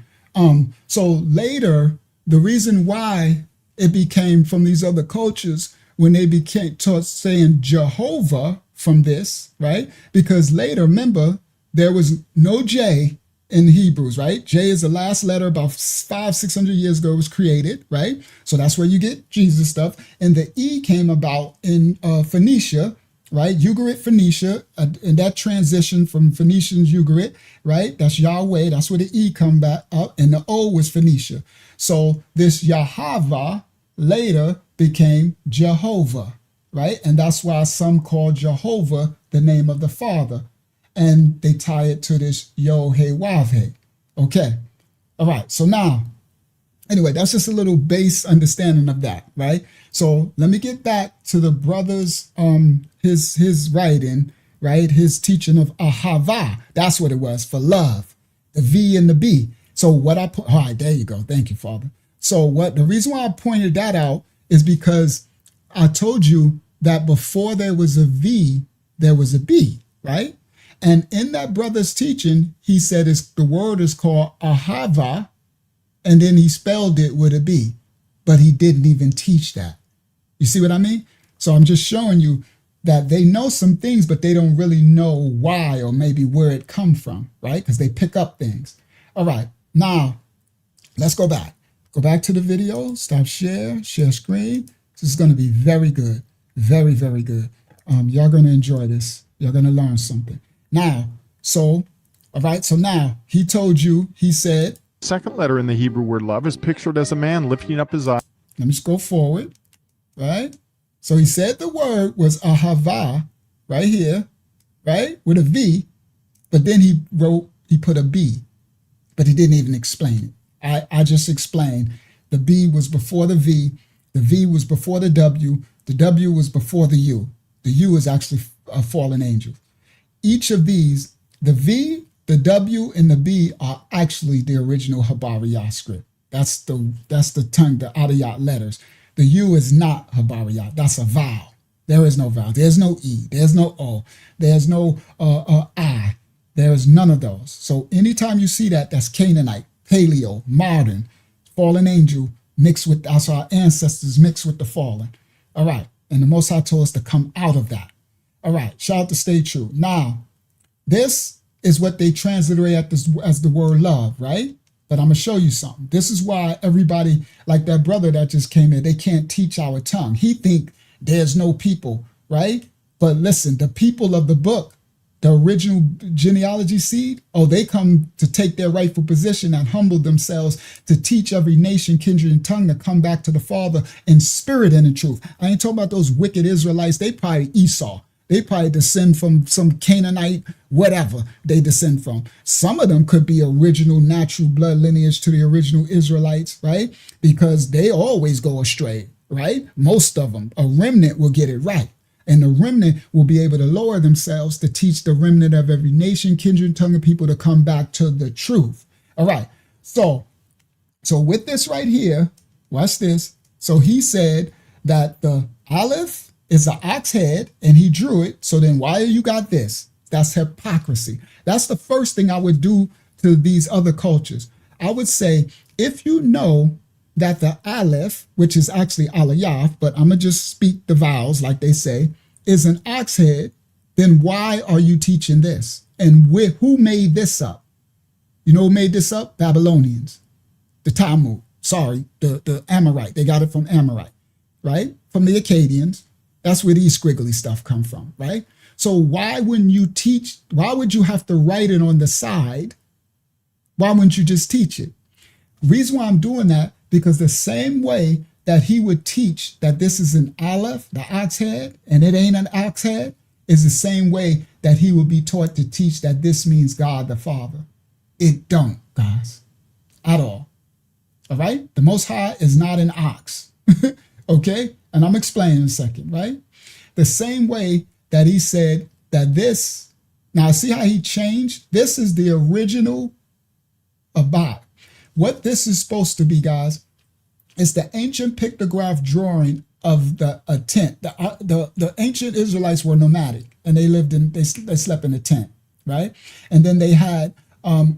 So later, the reason why it became from these other cultures when they became taught saying Jehovah from this, right? Because later, remember, there was no J in Hebrews, right? J is the last letter about 500-600 years ago it was created, right? So that's where you get Jesus stuff. And the E came about in Phoenicia, right? Ugarit Phoenicia, and that transition from Phoenician Ugarit, right? That's Yahweh. That's where the E come back up, and the O was Phoenicia. So this Yahweh later became Jehovah, right? And that's why some call Jehovah the name of the Father, and they tie it to this Yod-Heh-Wav-Heh. Okay, all right. So now, anyway, that's just a little base understanding of that, right? So let me get back to the brother's his writing, right? His teaching of ahava. That's what it was, for love, the V and the B. So what I put, all right, there you go. Thank you, Father. So the reason why I pointed that out is because I told you that before there was a V, there was a B, right? And in that brother's teaching, he said the word is called ahava, and then he spelled it with a B, but he didn't even teach that. You see what I mean? So I'm just showing you that they know some things, but they don't really know why or maybe where it come from, right? Because they pick up things. All right, now let's go back. Go back to the video, stop share screen. This is gonna be very good, very, very good. Y'all gonna enjoy this. You're gonna learn something. Now, all right, so now he told you, he said, second letter in the Hebrew word love is pictured as a man lifting up his eye. Let me just go forward, right? So he said the word was ahava right here, right? With a V, but then he put a B, but he didn't even explain it. I just explained the B was before the V was before the W was before the U. The U is actually a fallen angel. Each of these, the V, the W, and the B are actually the original Habariya script. That's the tongue, the Adiyat letters. The U is not Habariyat. That's a vowel. There is no vowel. There's no E. There's no O. There's no I. There's none of those. So anytime you see that, that's Canaanite, paleo, modern, fallen angel mixed with, that's our ancestors mixed with the fallen. All right. And the Most High told us to come out of that. All right. Shout out to Stay True. Now, this is what they transliterate as the word love, right? But I'm going to show you something. This is why everybody, like that brother that just came in, they can't teach our tongue. He think there's no people, right? But listen, the people of the book, the original genealogy seed, oh, they come to take their rightful position and humble themselves to teach every nation, kindred, and tongue to come back to the Father in spirit and in truth. I ain't talking about those wicked Israelites. They probably Esau. They probably descend from some Canaanite, whatever they descend from. Some of them could be original natural blood lineage to the original Israelites, right? Because they always go astray, right? Most of them. A remnant will get it right. And the remnant will be able to lower themselves to teach the remnant of every nation, kindred, tongue, and people to come back to the truth. All right. So with this right here, watch this. So he said that the Aleph is an ox head and he drew it. So then why you got this? That's hypocrisy. That's the first thing I would do to these other cultures. I would say, if you know that the Aleph, which is actually Alayaf, but I'm going to just speak the vowels like they say, is an ox head, then why are you teaching this? And who made this up? You know who made this up? Babylonians. The Talmud. Sorry, the Amorite. They got it from Amorite, right? From the Akkadians. That's where these squiggly stuff come from, right? So why wouldn't you teach? Why would you have to write it on the side? Why wouldn't you just teach it? Reason why I'm doing that, because the same way that he would teach that this is an Aleph, the ox head, and it ain't an ox head, is the same way that he would be taught to teach that this means God the Father. It don't, guys, at all. All right? The Most High is not an ox, okay? And I'm explaining in a second, right? The same way that he said that this, now see how he changed? This is the original Abad. What this is supposed to be, guys, is the ancient pictograph drawing of the tent. The ancient Israelites were nomadic and they lived in, they slept in a tent, right? And then they had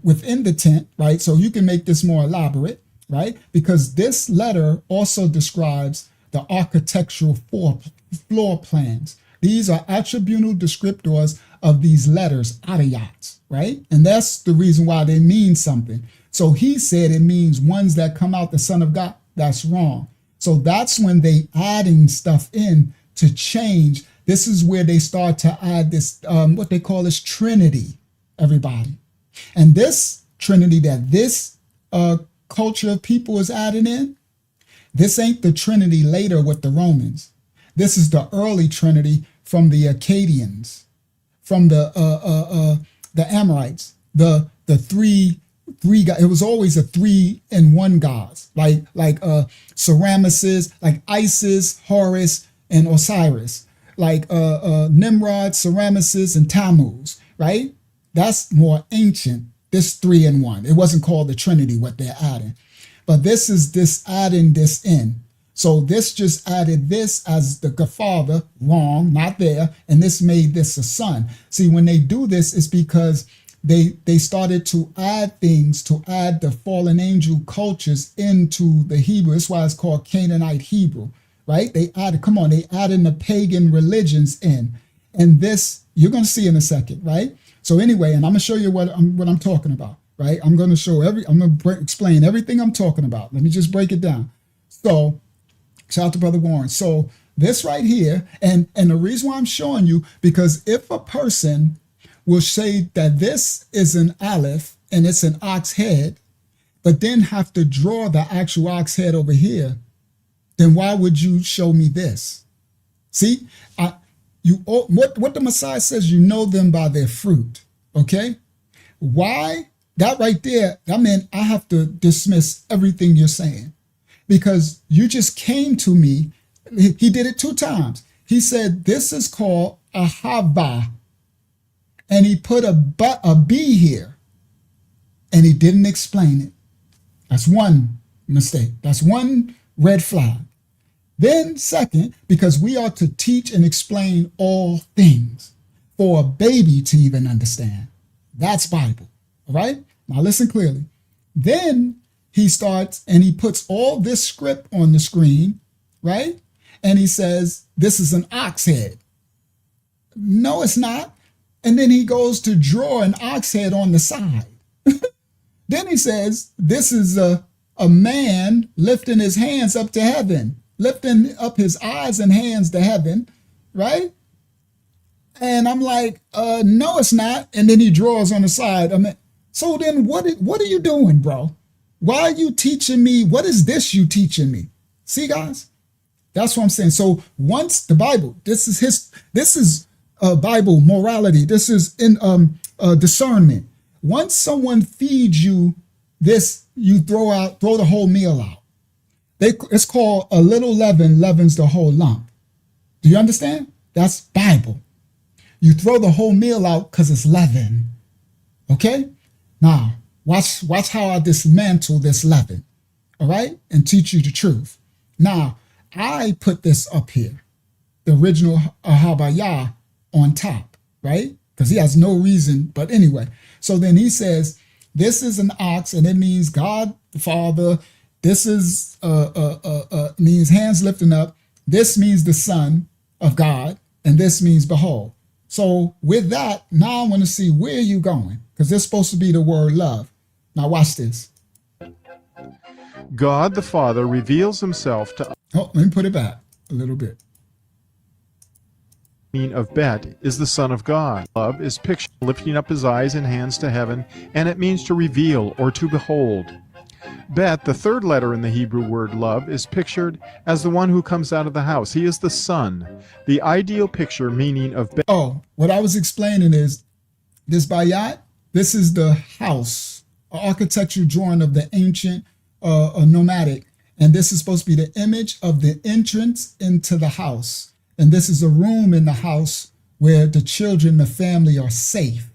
within the tent, right? So you can make this more elaborate, right? Because this letter also describes the architectural floor plans. These are attributable descriptors of these letters, adiyats, right? And that's the reason why they mean something. So he said it means ones that come out the Son of God. That's wrong. So that's when they adding stuff in to change. This is where they start to add this, what they call this Trinity, everybody. And this Trinity that this culture of people is adding in, this ain't the Trinity later with the Romans. This is the early Trinity from the Akkadians, from the Amorites, the three God. It was always a 3-in-1 gods, like Semiramis, like Isis, Horus, and Osiris, like Nimrod, Semiramis, and Tammuz, right? That's more ancient. This 3-in-1. It wasn't called the Trinity, what they're adding. But this is this adding this in. So this just added this as the Father, wrong, not there, and this made this a son. See, when they do this, it's because they started to add things, to add the fallen angel cultures into the Hebrew. That's why it's called Canaanite Hebrew, right? They added the pagan religions in. And this, you're going to see in a second, right? So anyway, and I'm going to show you what I'm talking about, right? I'm going to explain everything I'm talking about. Let me just break it down. So, shout out to Brother Warren. So this right here, and the reason why I'm showing you, because if a person will say that this is an Aleph and it's an ox head, but then have to draw the actual ox head over here, then why would you show me this? See, what the Messiah says, you know them by their fruit, okay? Why? That right there, that meant I have to dismiss everything you're saying, because you just came to me. He did it 2 times. He said, this is called a hava, and he put a B here, and he didn't explain it. That's one mistake. That's one red flag. Then second, because we are to teach and explain all things for a baby to even understand. That's Bible. All right? Now listen clearly. Then he starts and he puts all this script on the screen, right? And he says, this is an ox head. No, it's not. And then he goes to draw an ox head on the side. Then he says, this is a man lifting his hands up to heaven, lifting up his eyes and hands to heaven, right? And I'm like, no, it's not. And then he draws on the side. I mean, so then what are you doing, bro? Why are you teaching me? What is this you teaching me? See, guys? That's what I'm saying. So once the Bible, this is Bible morality. This is in discernment. Once someone feeds you this, you throw the whole meal out. It's called a little leaven leavens the whole lump. Do you understand? That's Bible. You throw the whole meal out because it's leaven. Okay? Now, watch how I dismantle this leaven. All right? And teach you the truth. Now, I put this up here, the original Ahabaya on top, right? Because he has no reason. But anyway, so then he says, this is an ox, and it means God the Father. This is means hands lifting up. This means the Son of God, and this means behold. So with that, now I want to see where you going, because this is supposed to be the word love. Now watch this. God the Father reveals himself to. Oh, let me put it back a little bit. Of Bet is the Son of God. Love is pictured lifting up his eyes and hands to heaven, and it means to reveal or to behold. Bet, the third letter in the Hebrew word love, is pictured as the one who comes out of the house. He is the son. The ideal picture meaning of Bet. Oh, what I was explaining is this Bayat, this is the house, an architectural drawing of the ancient nomadic, and this is supposed to be the image of the entrance into the house. And this is a room in the house where the children, the family are safe.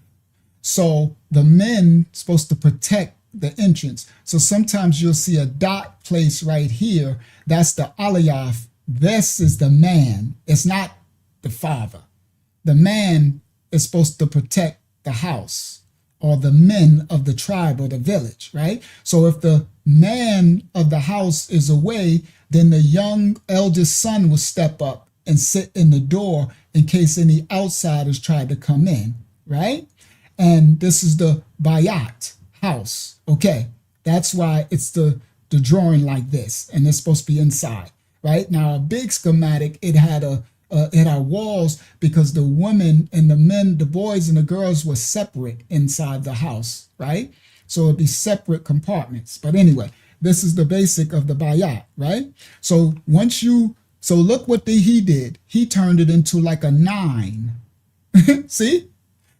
So the men supposed to protect the entrance. So sometimes you'll see a dot place right here. That's the aliyah. This is the man. It's not the father. The man is supposed to protect the house or the men of the tribe or the village, right? So if the man of the house is away, then the young eldest son will step up and sit in the door in case any outsiders try to come in, right? And this is the bayat, house. Okay, that's why it's the drawing like this, and it's supposed to be inside, right? Now a big schematic, it had walls because the women and the men, the boys and the girls were separate inside the house, right? So it'd be separate compartments. But anyway, this is the basic of the bayat, right? So So look what he did. He turned it into like a 9. See?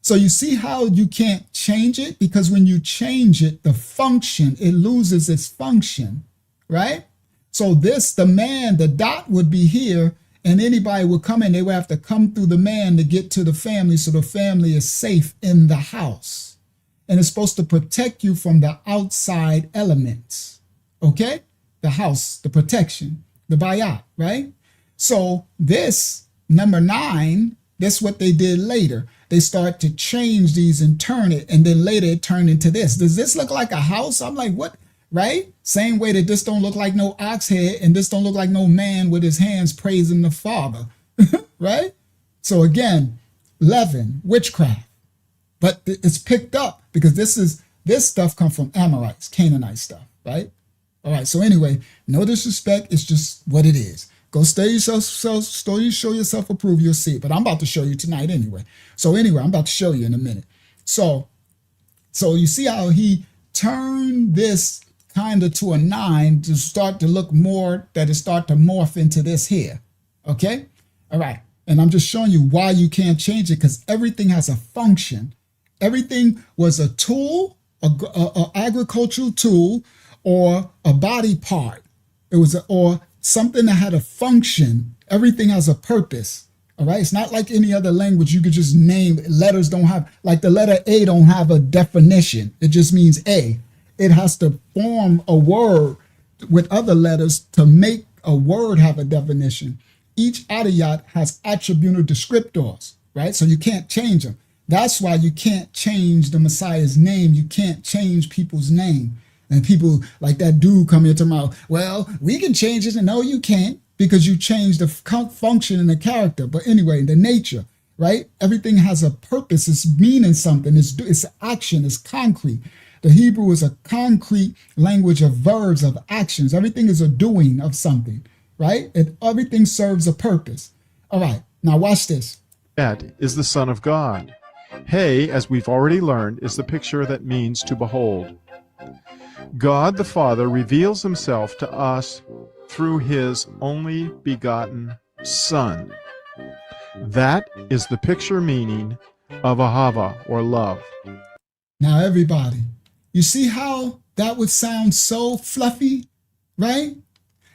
So you see how you can't change it? Because when you change it, the function, it loses its function, right? So the man, the dot would be here, and anybody would come in. They would have to come through the man to get to the family, so the family is safe in the house. And it's supposed to protect you from the outside elements, okay? The house, the protection. The bayat, right? So this number 9, that's what they did later. They start to change these and turn it, and then later it turned into this. Does this look like a house? I'm like, what? Right? Same way that this don't look like no ox head, and this don't look like no man with his hands praising the Father, right? So again, leaven, witchcraft. But it's picked up because this stuff comes from Amorites, Canaanite stuff, right? All right, so anyway, no disrespect, it's just what it is. Go study yourself, show yourself approved, you'll see it. But I'm about to show you tonight anyway. So anyway, I'm about to show you in a minute. So you see how he turned this kind of to a 9 to start to look more, that it start to morph into this here, okay? All right, and I'm just showing you why you can't change it, because everything has a function. Everything was a tool, a agricultural tool, or a body part. It was or something that had a function. Everything has a purpose. All right. It's not like any other language. You could just name letters. Don't have, like the letter A don't have a definition. It just means A. It has to form a word with other letters to make a word have a definition. Each adiyat has attributed descriptors, right? So you can't change them. That's why you can't change the Messiah's name. You can't change people's name. And people like that dude come here tomorrow, well, we can change it. And no, you can't, because you changed the function and the character. But anyway, the nature, right? Everything has a purpose. It's meaning something. It's action. It's concrete. The Hebrew is a concrete language of verbs, of actions. Everything is a doing of something, right? Everything serves a purpose. All right, now watch this. Ed is the Son of God. He, as we've already learned, is the picture that means to behold. God the Father reveals himself to us through his only begotten Son. That is the picture meaning of ahava, or love. Now everybody, you see how that would sound so fluffy, right?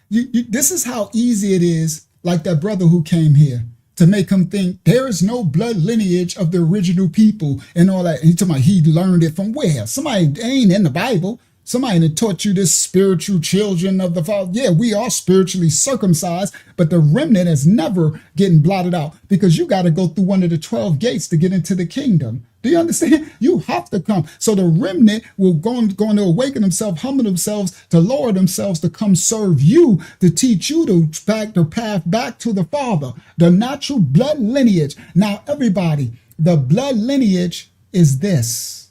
This is how easy it is, like that brother who came here, to make him think there is no blood lineage of the original people and all that. And he talking about he learned it from where? Somebody ain't in the Bible. Somebody that taught you this spiritual children of the Father. Yeah, we are spiritually circumcised, but the remnant is never getting blotted out, because you got to go through one of the 12 gates to get into the kingdom. Do you understand? You have to come. So the remnant will going to awaken themselves, humble themselves, to lower themselves, to come serve you, to teach you the path back to the Father, the natural blood lineage. Now, everybody, the blood lineage is this.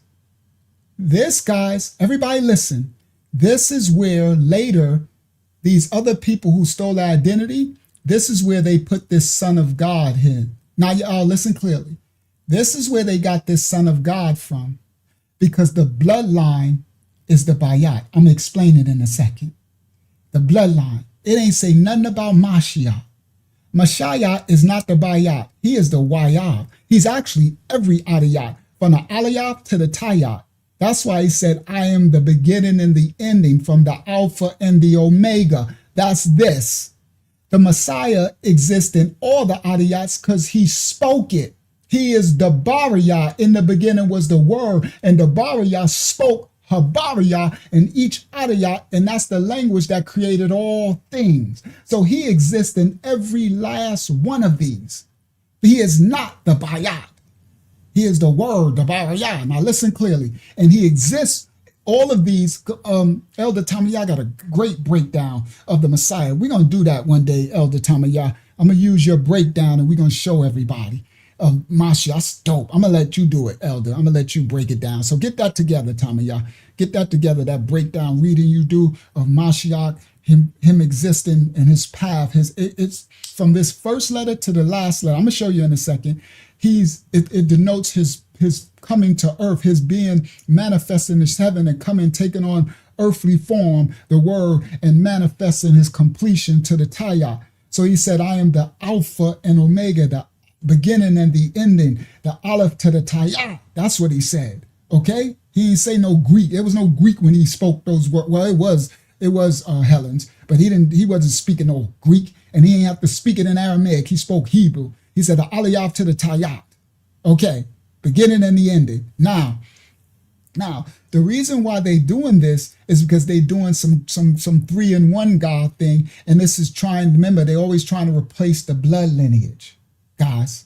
This, guys, everybody listen. This is where later these other people who stole their identity, this is where they put this Son of God in. Now, y'all listen clearly. This is where they got this Son of God from, because the bloodline is the Bayat. I'm going to explain it in a second. The bloodline. It ain't say nothing about Mashiach. Mashiach is not the Bayat. He is the Wayab. He's actually every Adiyat, from the Aliyah to the Tayyat. That's why he said, I am the beginning and the ending, from the Alpha and the Omega. That's this. The Messiah exists in all the Adiyats because he spoke it. He is the Bariyah. In the beginning was the Word, and the Bariyah spoke Habariyah in each Adiyat, and that's the language that created all things. So he exists in every last one of these. He is not the Bayat. He is the Word, the Bariyah. Now listen clearly. And he exists, all of these. Elder Tamiyah got a great breakdown of the Messiah. We're going to do that one day, Elder Tamiyah. I'm going to use your breakdown and we're going to show everybody of Mashiach. That's dope. I'm going to let you do it, Elder. I'm going to let you break it down. So get that together, Tamiyah. Get that together, that breakdown reading you do of Mashiach, him existing in his path. It's from this first letter to the last letter. I'm going to show you in a second. It denotes his coming to earth, his being manifested in his heaven and coming, taking on earthly form, the Word, and manifesting his completion to the Tayyah. So he said, I am the Alpha and Omega, the beginning and the ending, the Aleph to the Tayyah. That's what he said. Okay? He didn't say no Greek. There was no Greek when he spoke those words. Well, it was Helen's, but he wasn't speaking no Greek, and he didn't have to speak it in Aramaic. He spoke Hebrew. He said the Aliyah to the Tayyat. Okay, beginning and the ending. Now, the reason why they doing this is because they doing some 3-in-1 God thing, and this is remember, they always trying to replace the blood lineage, guys.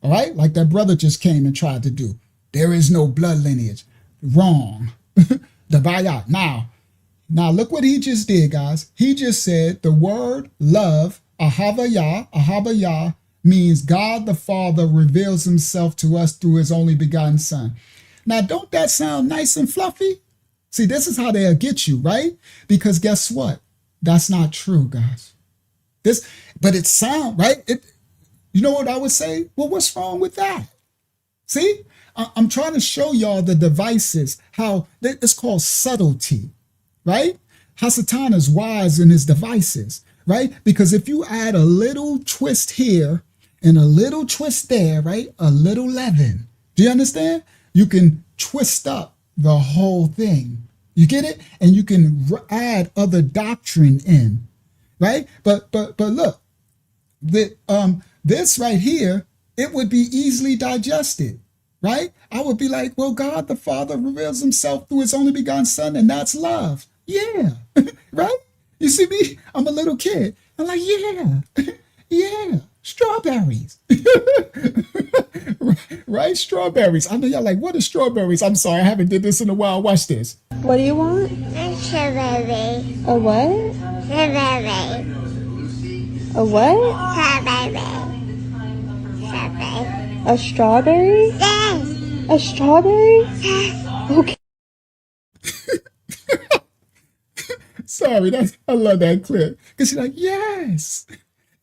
All right, like that brother just came and tried to do. There is no blood lineage. Wrong. The Bayat. Now look what he just did, guys. He just said the word love, ahavayah, means God the Father reveals himself to us through his only begotten Son. Now, don't that sound nice and fluffy? See, this is how they'll get you, right? Because guess what? That's not true, guys. But it sounds, right? You know what I would say? Well, what's wrong with that? See, I'm trying to show y'all the devices, how it's called subtlety, right? Hasatan is wise in his devices, right? Because if you add a little twist here and a little twist there, right? A little leaven. Do you understand? You can twist up the whole thing. You get it? And you can add other doctrine in, right? But look, this right here, it would be easily digested, right? I would be like, well, God the Father reveals himself through his only begotten Son, and that's love. Yeah, right? You see me? I'm a little kid. I'm like, yeah, yeah, strawberries. Right? Strawberries. I know y'all like, what are strawberries? I'm sorry, I haven't did this in a while. Watch this. What do you want? A strawberry. A what? Strawberry. A what? Strawberry. Strawberry. A strawberry? Yes. A strawberry? Yes. Okay. Sorry, I love that clip. Because she's like, yes,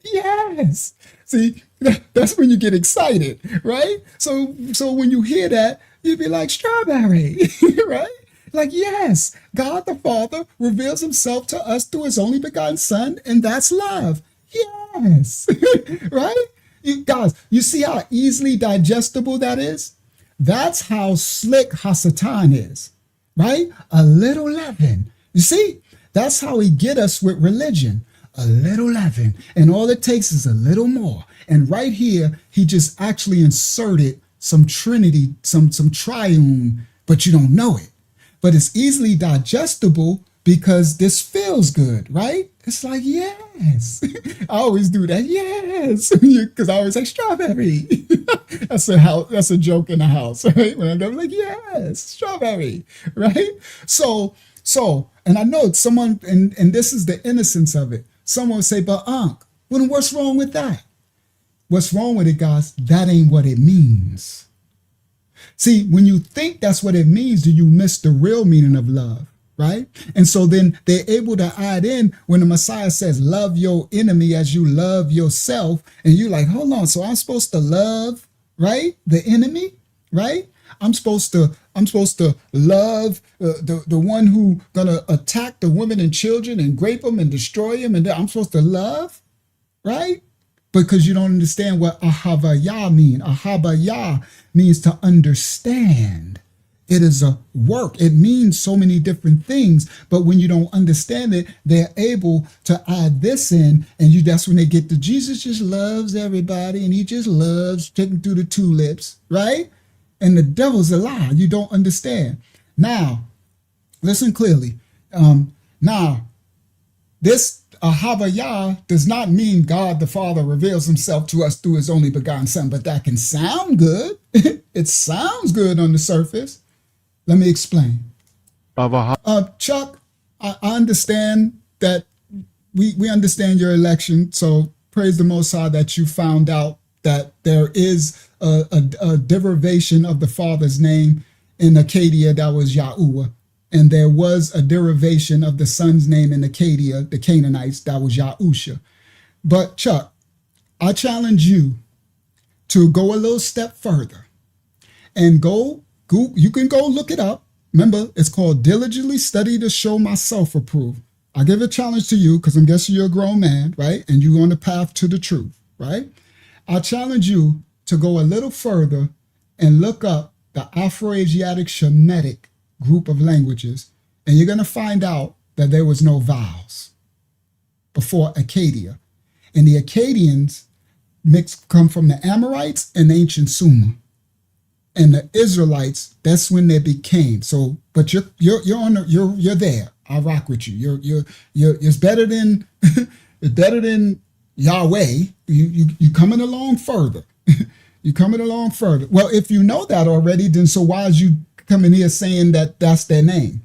yes. See, that's when you get excited, right? So when you hear that, you'd be like, strawberry, right? Like, yes, God the Father reveals himself to us through his only begotten Son, and that's love. Yes, right? Guys, you see how easily digestible that is? That's how slick Hasatan is, right? A little leaven. You see? That's how he get us with religion. A little leaven. And all it takes is a little more. And right here, he just actually inserted some Trinity, some triune, but you don't know it. But it's easily digestible because this feels good, right? It's like, yes. I always do that. Yes. Because I always say strawberry. That's a joke in the house, right? When I'm like, yes, strawberry, right? So, and I know someone, and this is the innocence of it. Someone would say, but Unc, well, what's wrong with that? What's wrong with it, guys? That ain't what it means. See, when you think that's what it means, do you miss the real meaning of love, right? And so then they're able to add in when the Messiah says, love your enemy as you love yourself. And you're like, hold on, so I'm supposed to love, right, the enemy, right? I'm supposed to love the one who gonna attack the women and children and rape them and destroy them, and I'm supposed to love, right? Because you don't understand what ahavaya means. Ahavaya means to understand. It is a work. It means so many different things, but when you don't understand it, they're able to add this in, and that's when they get the Jesus just loves everybody, and he just loves taking through the tulips, right? And the devil's a lie. You don't understand. Now, listen clearly. Now, this Ahavaya does not mean God the Father reveals himself to us through his only begotten Son, but that can sound good. It sounds good on the surface. Let me explain. Chuck, I understand that we understand your election, so praise the Most High that you found out that there is a derivation of the Father's name in Acadia that was Yahuwah. And there was a derivation of the Son's name in Acadia, the Canaanites, that was Yahusha. But Chuck, I challenge you to go a little step further and you can go look it up. Remember, it's called Diligently Study to Show Myself Approved. I give a challenge to you because I'm guessing you're a grown man, right? And you're on the path to the truth, right? I challenge you to go a little further and look up the Afro-Asiatic Shemitic group of languages, and you're going to find out that there was no vowels before Acadia. And the Akkadians come from the Amorites and ancient Sumer. And the Israelites, that's when they became. So, but you're there. I rock with you. It's better than it's better than Yahweh. You coming along further. You're coming along further. Well, if you know that already, then so why is you coming here saying that that's their name?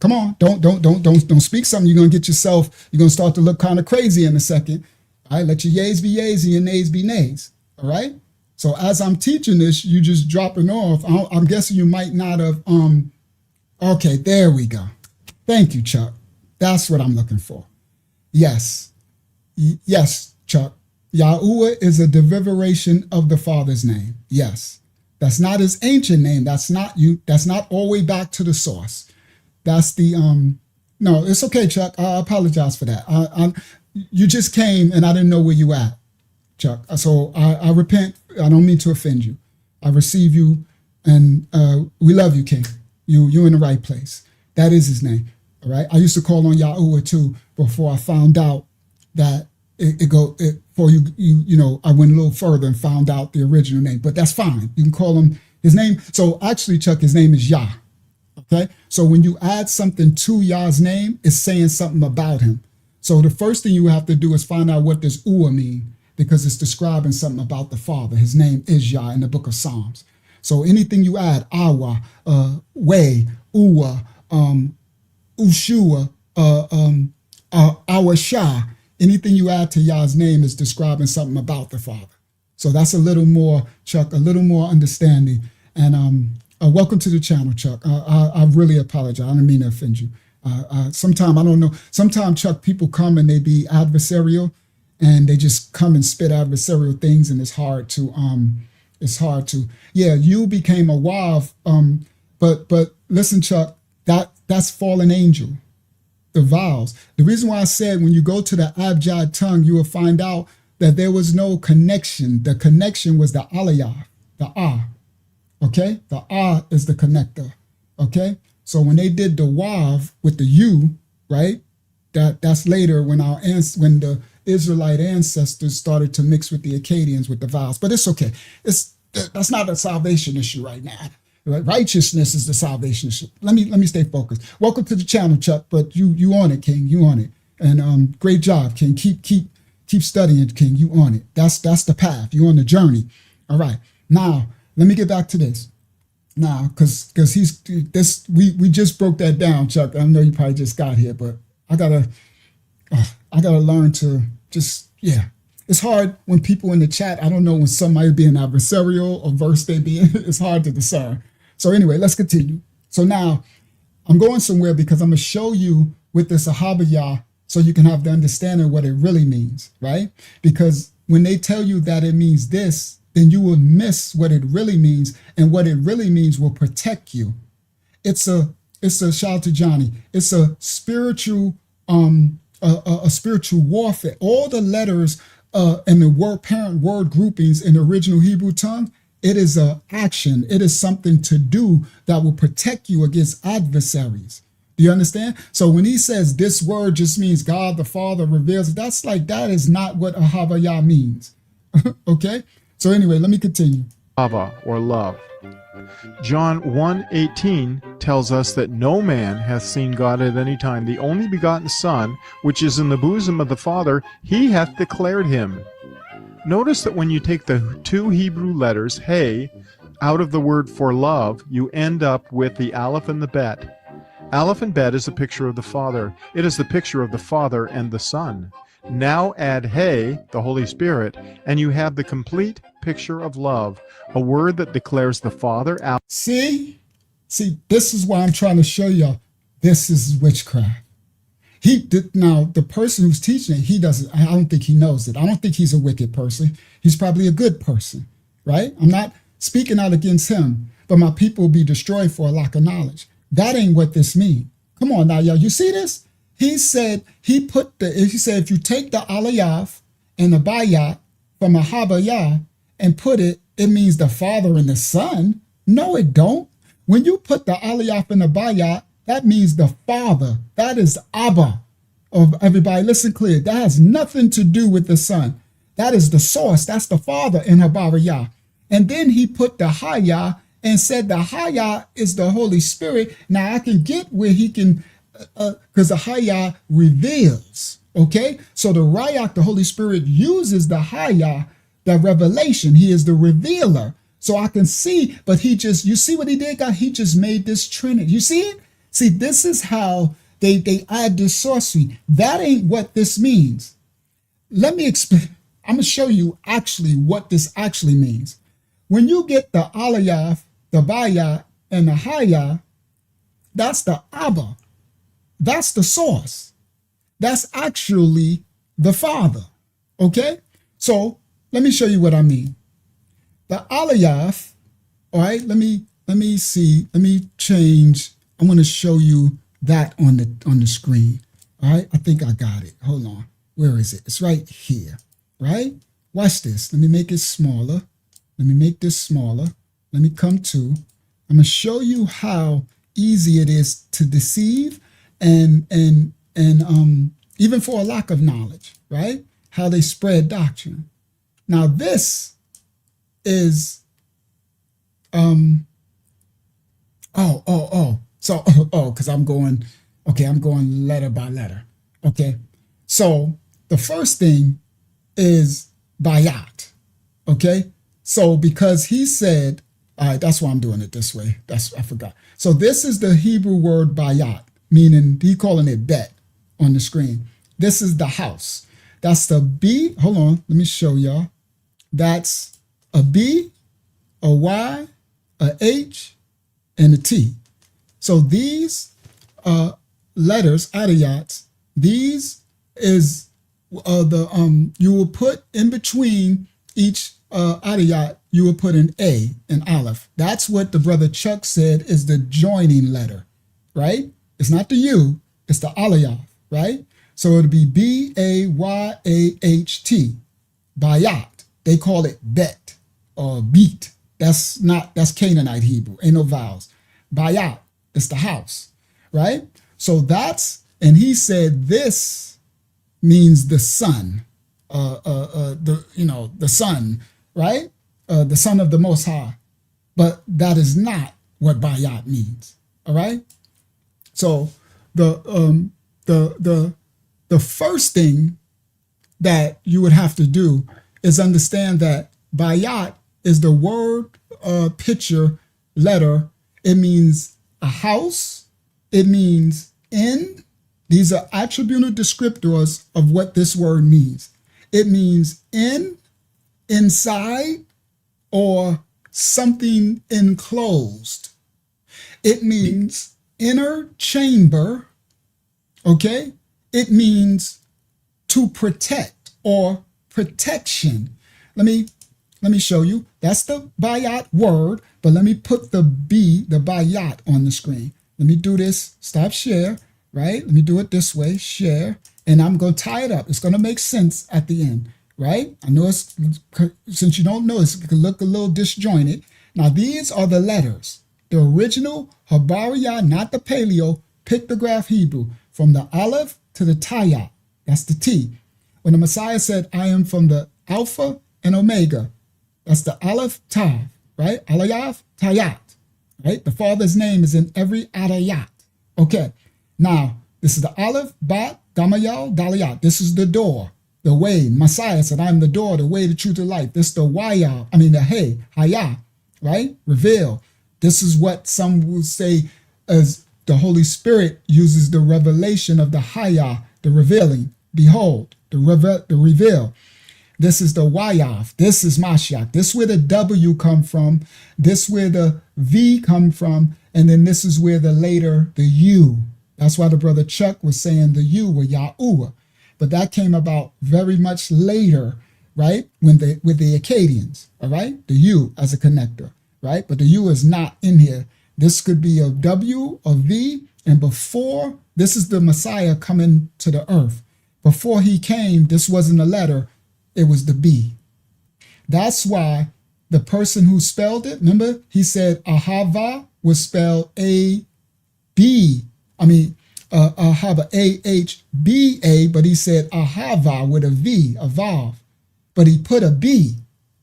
Come on, don't speak something. You're gonna start to look kind of crazy in a second. All right, let your yays be yays and your nays be nays. All right. So as I'm teaching this, you just dropping off. I'm guessing you might not have. Okay, there we go. Thank you, Chuck. That's what I'm looking for. Yes, Chuck. Yahuwah is a derivation of the Father's name. Yes. That's not his ancient name. That's not all the way back to the source. That's the no, it's okay, Chuck. I apologize for that. You just came and I didn't know where you at, Chuck. So I repent. I don't mean to offend you. I receive you, and we love you, King. You're in the right place. That is his name. All right. I used to call on Yahuwah too before I found out that I went a little further and found out the original name, but that's fine. You can call him his name. So actually, Chuck, his name is Yah. Okay, so when you add something to Yah's name, it's saying something about him. So the first thing you have to do is find out what does Ua mean, because it's describing something about the Father. His name is Yah in the book of Psalms. So anything you add, Awa, Way, Ua, Ushua, Awashah, anything you add to Yah's name is describing something about the Father. So that's a little more, Chuck, a little more understanding. And welcome to the channel, Chuck. I really apologize. I didn't mean to offend you. Sometimes, I don't know, sometimes, Chuck, people come and they be adversarial and they just come and spit adversarial things, and it's hard to, yeah, you became a Wav, but listen, Chuck, that's fallen angel, the vowels. The reason why I said when you go to the Abjad tongue, you will find out that there was no connection. The connection was the aliyah, the ah, okay? The ah is the connector, okay? So when they did the wav with the u, right? That's later when when the Israelite ancestors started to mix with the Akkadians with the vowels. But it's okay. That's not a salvation issue right now. Right? Righteousness is the salvation issue. Let me stay focused. Welcome to the channel, Chuck. But you on it, King. You on it. And great job, King. Keep studying, King. You on it. That's the path. You on the journey. All right. Now let me get back to this. Now, because we just broke that down, Chuck. I know you probably just got here, but I gotta learn to just, yeah. It's hard when people in the chat, I don't know when somebody being adversarial or verse they being, it's hard to discern. So anyway, let's continue. So now I'm going somewhere because I'm gonna show you with the Sahabiyah so you can have the understanding of what it really means, right? Because when they tell you that it means this, then you will miss what it really means, and what it really means will protect you. It's a shout out to Johnny. It's a spiritual a spiritual warfare. All the letters and the parent word groupings in the original Hebrew tongue, it is a action. It is something to do that will protect you against adversaries. Do you understand? So when he says this word just means God the Father reveals, that is not what Ahavaya means. Okay? So anyway, let me continue. Ava, or love. John 1:18 tells us that no man hath seen God at any time. The only begotten Son, which is in the bosom of the Father, he hath declared him. Notice that when you take the two Hebrew letters, hey, out of the word for love, you end up with the aleph and the bet. Aleph and bet is a picture of the Father. It is the picture of the Father and the Son. Now add hey, the Holy Spirit, and you have the complete picture of love, a word that declares the Father out. See, this is why I'm trying to show y'all this is witchcraft. Now, the person who's teaching it, I don't think he knows it. I don't think he's a wicked person. He's probably a good person, right? I'm not speaking out against him, but my people will be destroyed for a lack of knowledge. That ain't what this means. Come on now, y'all. You see this? He said, if you take the alayaf and the bayat from a habayah and put it means the Father and the Son. No, it don't. When you put the alayaf and the bayat, that means the Father. That is Abba. Of everybody, listen clear. That has nothing to do with the Son. That is the source. That's the Father in Habariyah. And then he put the Hayah and said the Hayah is the Holy Spirit. Now I can get where he can, because the Hayah reveals, okay? So the Rayak, the Holy Spirit, uses the Hayah, the revelation. He is the revealer. So I can see, but you see what he did, God? He just made this Trinity. You see it? See, this is how they add this sorcery. That ain't what this means. Let me explain. I'm going to show you actually what this actually means. When you get the Alayaf, the Bayat, and the Hayah, that's the Abba. That's the source. That's actually the Father. Okay? So let me show you what I mean. The Alayaf, all right, let me see. Let me change. I want to show you that on the screen. All right, I think I got it. Hold on. Where is it? It's right here, right? Watch this. Let me make it smaller. Let me make this smaller. Let me come to. I'm going to show you how easy it is to deceive and even for a lack of knowledge, right? How they spread doctrine. Now this is So, because I'm going letter by letter. Okay. So the first thing is bayat. Okay. So because he said, all right, that's why I'm doing it this way. I forgot. So this is the Hebrew word bayat, meaning he calling it bet on the screen. This is the house. That's the B. Hold on. Let me show y'all. That's a B, a Y, a H, and a T. So these letters, adiyats, these is you will put in between each adiyat, you will put an A, an aleph. That's what the brother Chuck said is the joining letter, right? It's not the U, it's the aliyah, right? So it'll be B-A-Y-A-H-T, bayat. They call it bet or beat. That's Canaanite Hebrew, ain't no vowels. Bayat, it's the house, right? So and he said this means the son, the son, right? The son of the Most High. But that is not what bayat means, all right? So the first thing that you would have to do is understand that bayat is the word picture letter. It means a house. It means in. These are attributive descriptors of what this word means. It means in, inside, or something enclosed. It means inner chamber. Okay? It means to protect or protection. Let me show you. That's the bayat word, but let me put the bayat on the screen. Let me do this. Stop share, right? Let me do it this way, share, and I'm going to tie it up. It's going to make sense at the end, right? I know since you don't know, it can look a little disjointed. Now, these are the letters. The original Habariya, not the Paleo, pictograph Hebrew, from the Aleph to the Tayat. That's the T. When the Messiah said, I am from the Alpha and Omega, that's the Aleph, Tav, right? Alayaf, Tayat, right? The Father's name is in every Adayat. Okay, now this is the Aleph, Bat, Gamayal, Dalayat. This is the door, the way. Messiah said, I'm the door, the way, the truth, the life. This is the Waya, the Hey, Haya, right? Reveal. This is what some will say as the Holy Spirit uses the revelation of the Haya, the revealing. Behold, the reveal. This is the Wayaf. This is Mashiach. This is where the W come from. This is where the V come from. And then this is where the U. That's why the brother Chuck was saying the U were Yahuwah. But that came about very much later, right? With the Akkadians, all right? The U as a connector, right? But the U is not in here. This could be a W, a V, and before, this is the Messiah coming to the earth. Before he came, this wasn't a letter, it was the B. That's why the person who spelled it, remember, he said Ahava was spelled A-B. Ahava, A-H-B-A, but he said Ahava with a V, a Vav. But he put a B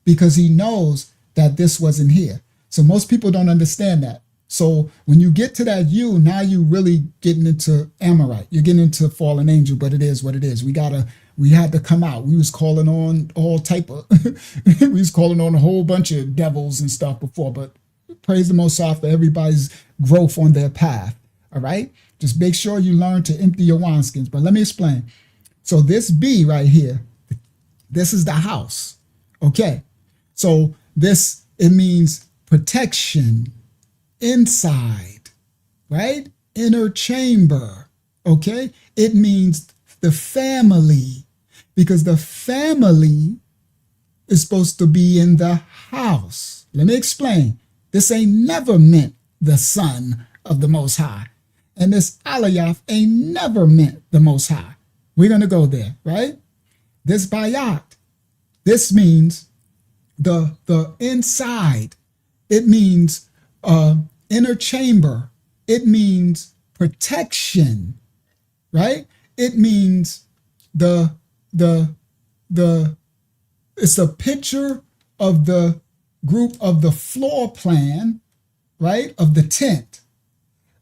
because he knows that this wasn't here. So most people don't understand that. So when you get to that U, now you really getting into Amorite. You're getting into fallen angel, but it is what it is. We had to come out. We was calling on all type of, we was calling on a whole bunch of devils and stuff before, but praise the Most High for everybody's growth on their path. All right. Just make sure you learn to empty your wineskins. But let me explain. So this B right here, this is the house. Okay. So it means protection. Inside, right? Inner chamber, okay? It means the family, because the family is supposed to be in the house. Let me explain. This ain't never meant the son of the Most High. And this Alayaf ain't never meant the Most High. We're going to go there, right? This Bayat, this means the inside. It means inner chamber. It means protection, right? It means it's a picture of the group of the floor plan, right? Of the tent.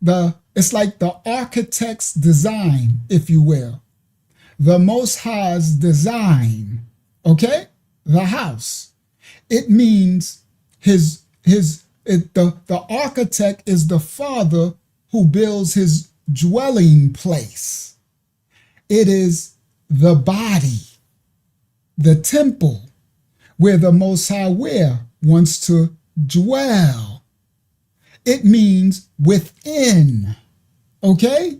it's like the architect's design, if you will. The Most High's design, okay? The house. It means the architect is the father who builds his dwelling place. It is the body, the temple, where the Most High wants to dwell. It means within, okay?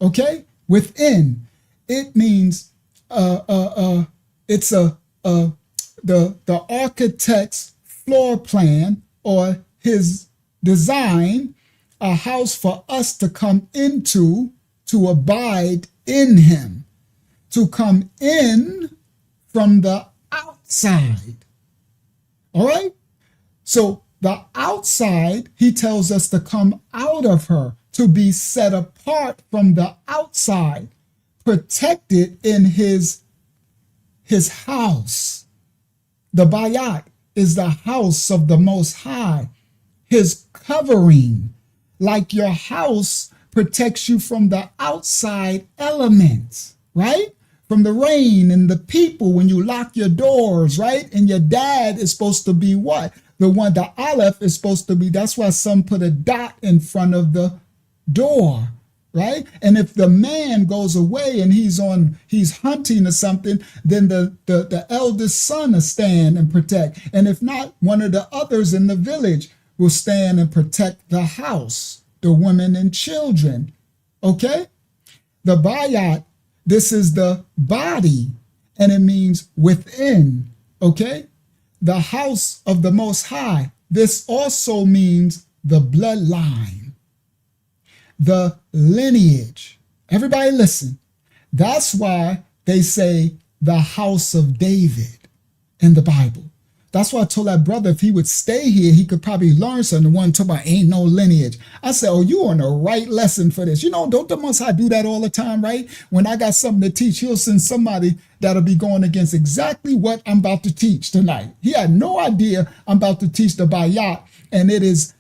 Okay? Within. It means it's the architect's floor plan or his design, a house for us to come into, to abide in him, to come in from the outside. All right? So the outside, he tells us to come out of her, to be set apart from the outside, protected in his house. The Bayat is the house of the Most High, his covering, like your house protects you from the outside elements, right? From the rain and the people when you lock your doors, right? And your dad is supposed to be what? The Aleph is supposed to be, that's why some put a dot in front of the door, right? And if the man goes away and he's hunting or something, then the eldest son will stand and protect. And if not, one of the others in the village will stand and protect the house, the women and children, okay? The Bayat, this is the body, and it means within, okay? The house of the Most High. This also means the bloodline, the lineage. Everybody listen. That's why they say the house of David in the Bible. That's why I told that brother if he would stay here, he could probably learn something. One talk about ain't no lineage. I said, oh, you on the right lesson for this. You know, don't the Most High do that all the time, right? When I got something to teach, he'll send somebody that'll be going against exactly what I'm about to teach tonight. He had no idea I'm about to teach the Bayat, and it is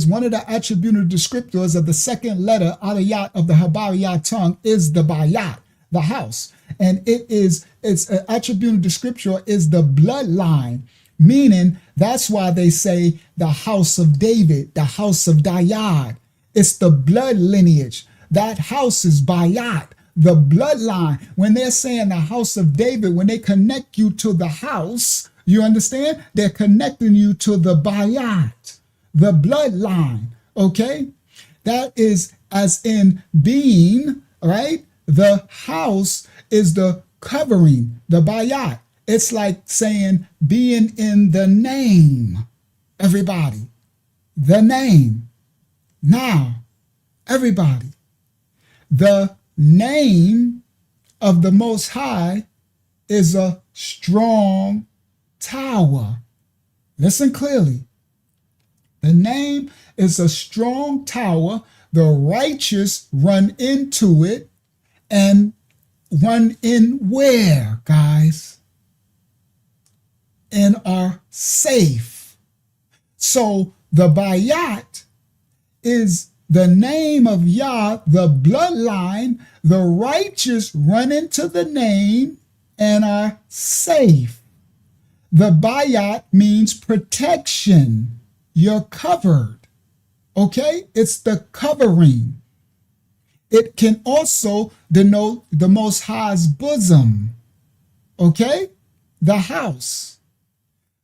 one of the attributed descriptors of the second letter, Aliyat, of the Habariyat tongue, is the Bayat, the house. And it's an attributed descriptor is the bloodline, meaning that's why they say the house of David, the house of Dayad. It's the blood lineage. That house is Bayat, the bloodline. When they're saying the house of David, when they connect you to the house, you understand? They're connecting you to the Bayat, the bloodline, okay? That is as in being, right? The house is the covering, the Bayat. It's like saying being in the name, everybody, the name. Now, everybody, the name of the Most High is a strong tower. Listen clearly. The name is a strong tower. The righteous run into it and run in where, guys? And are safe. So the Bayat is the name of Yah, the bloodline. The righteous run into the name and are safe. The Bayat means protection. You're covered. Okay? It's the covering. It can also denote the Most High's bosom. Okay? The house.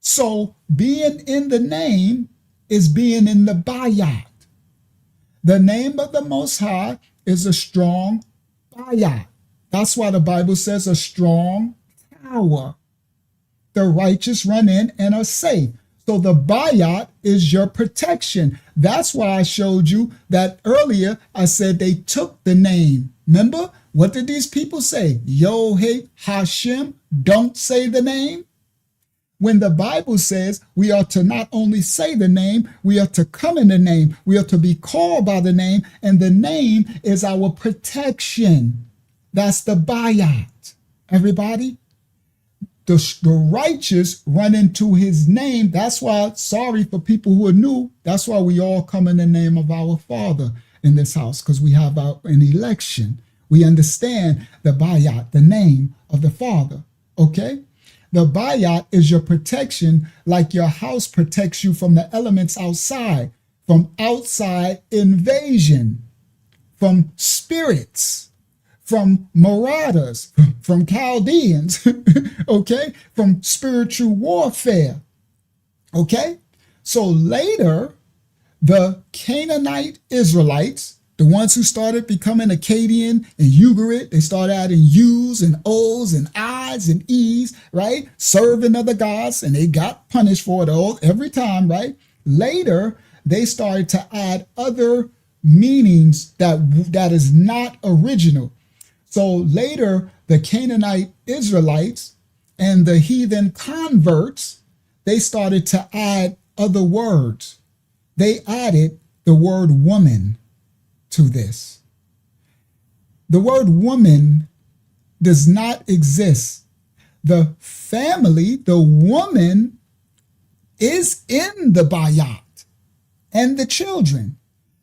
So being in the name is being in the Bayat. The name of the Most High is a strong Bayat. That's why the Bible says a strong tower. The righteous run in and are safe. So the Bayat is your protection. That's why I showed you that earlier. I said they took the name. Remember? What did these people say? Yo, hey, Hashem, don't say the name. When the Bible says we are to not only say the name, we are to come in the name. We are to be called by the name, and the name is our protection. That's the Bayat. Everybody? The righteous run into his name. That's why, sorry for people who are new, that's why we all come in the name of our Father. in this house because we have an election. We understand the bayat, the name of the Father. Okay? The bayat is your protection, like your house protects you from the elements outside, from outside invasion, from spirits, from marauders, from Chaldeans, okay? From spiritual warfare, okay? So later, the Canaanite Israelites, the ones who started becoming Akkadian and Ugarit, they started adding U's and O's and I's and E's, right? Serving other gods, and they got punished for it all every time, right? Later, they started to add other meanings that is not original. So later, the Canaanite Israelites and the heathen converts, they started to add other words. They added the word woman to this. The word woman does not exist. The family, the woman, is in the bayat and the children.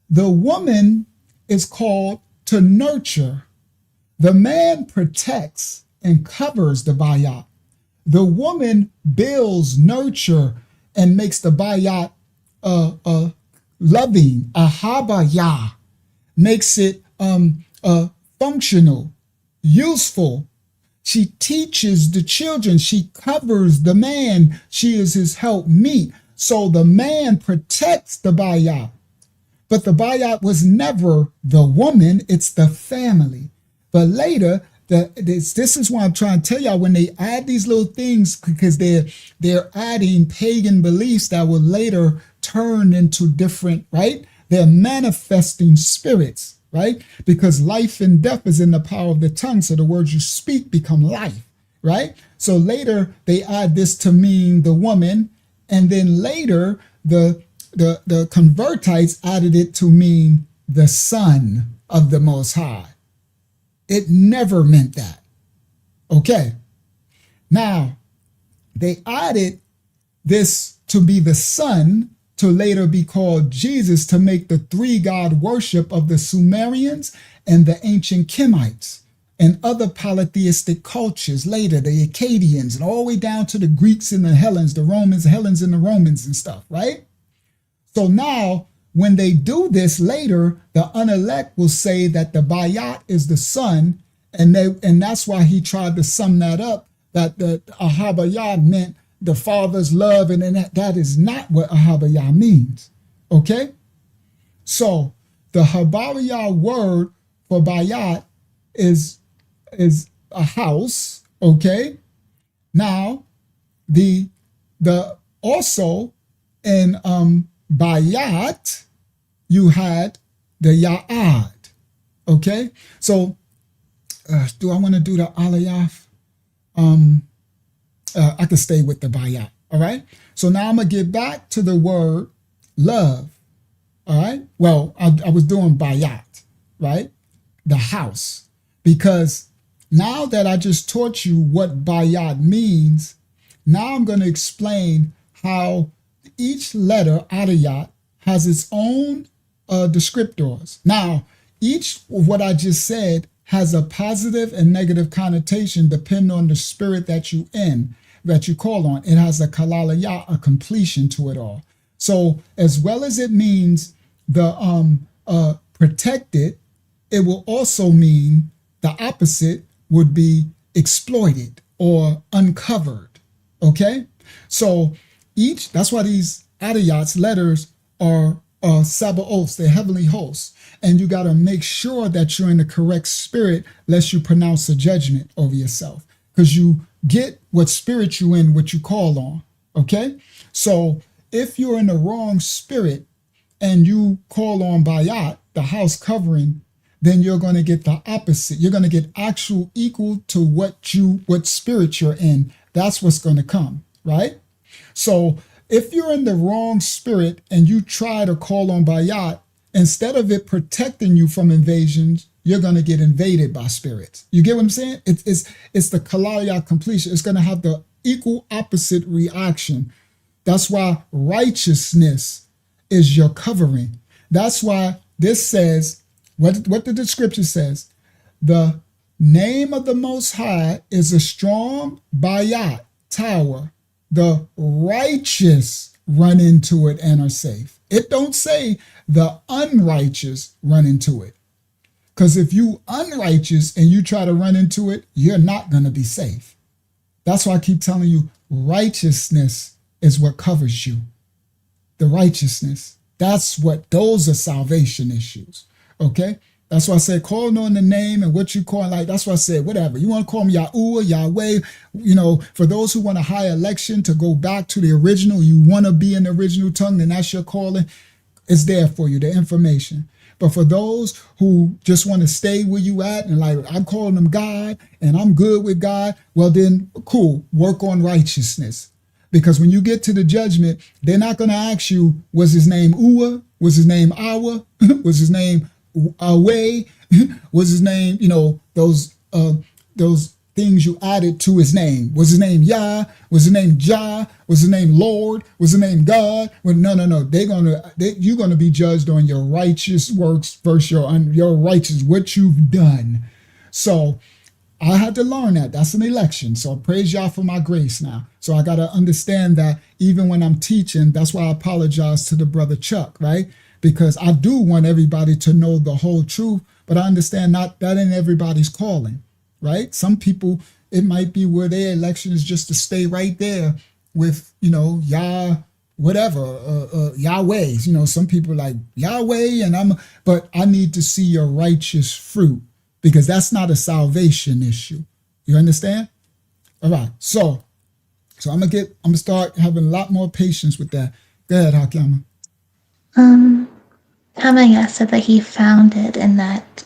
The woman is called to nurture. The man protects and covers the bayat. The woman builds, nurture, and makes the bayat loving, ahabaya, makes it functional, useful. She teaches the children. She covers the man. She is his help meet. So the man protects the bayat. But the bayat was never the woman, it's the family. But later, this is what I'm trying to tell y'all, when they add these little things, because they're adding pagan beliefs that will later turn into different, right? They're manifesting spirits, right? Because life and death is in the power of the tongue, so the words you speak become life, right? So later, they add this to mean the woman, and then later, the convertites added it to mean the Son of the Most High. It never meant that. Okay. Now, they added this to be the Son to later be called Jesus, to make the three God worship of the Sumerians and the ancient Kemites and other polytheistic cultures later, the Akkadians, and all the way down to the Greeks and the Hellenes, the Romans, the Hellenes and the Romans and stuff, right? So now, when they do this later, the unelect will say that the bayat is the Son, and that's why he tried to sum that up, that the ahabaya meant the Father's love, and then that is not what ahabaya means, okay? So the habariya word for bayat is a house, okay? Now, the also in bayat, you had the ya'ad, okay? So do I want to do the alayaf? I could stay with the bayat, all right? So now I'm going to get back to the word love, all right? Well, I was doing bayat, right? The house, because now that I just taught you what bayat means, now I'm going to explain how each letter, adayat, has its own descriptors. Now, each of what I just said has a positive and negative connotation depending on the spirit that you call on. It has a kalalaya, a completion to it all. So as well as it means the protected, it will also mean the opposite would be exploited or uncovered. Okay? So that's why these adayats, letters, are sabaoths, they're heavenly hosts. And you got to make sure that you're in the correct spirit lest you pronounce a judgment over yourself. Because you get what spirit you in, what you call on. Okay? So if you're in the wrong spirit and you call on bayat, the house covering, then you're going to get the opposite. You're going to get actual equal to what spirit you're in. That's what's going to come, right? So if you're in the wrong spirit and you try to call on bayat, instead of it protecting you from invasions, you're going to get invaded by spirits. You get what I'm saying? It's the kalaya completion. It's going to have the equal opposite reaction. That's why righteousness is your covering. That's why this says, what the scripture says, the name of the Most High is a strong bayat, tower. The righteous run into it and are safe. It don't say the unrighteous run into it. Because if you unrighteous and you try to run into it, you're not going to be safe. That's why I keep telling you, righteousness is what covers you. The righteousness. Those are salvation issues. Okay? That's why I said, call on the name and what you call, like, that's why I said, whatever. You want to call him Yahuwah, Yahweh, for those who want a high election to go back to the original, you want to be in the original tongue, then that's your calling. It's there for you, the information. But for those who just want to stay where you at and like, I'm calling them God and I'm good with God, well then, cool, work on righteousness. Because when you get to the judgment, they're not going to ask you, was his name Uwa? Was his name Awa? Was his name Away? Was his name, those things you added to his name? Was his name Yah? Was his name Jah? Was his name Lord? Was his name God? Well, no. You're gonna be judged on your righteous works versus your righteous, what you've done. So I had to learn that. That's an election. So I praise y'all for my grace now. So I got to understand that even when I'm teaching, that's why I apologize to the brother Chuck, right? Because I do want everybody to know the whole truth, but I understand that ain't everybody's calling, right? Some people, it might be where their election is just to stay right there with, Yah, whatever, Yahwehs. Some people like Yahweh, but I need to see your righteous fruit. Because that's not a salvation issue. You understand? All right. So I'm gonna start having a lot more patience with that. Go ahead, Hakama. Hamaya said that he found it and that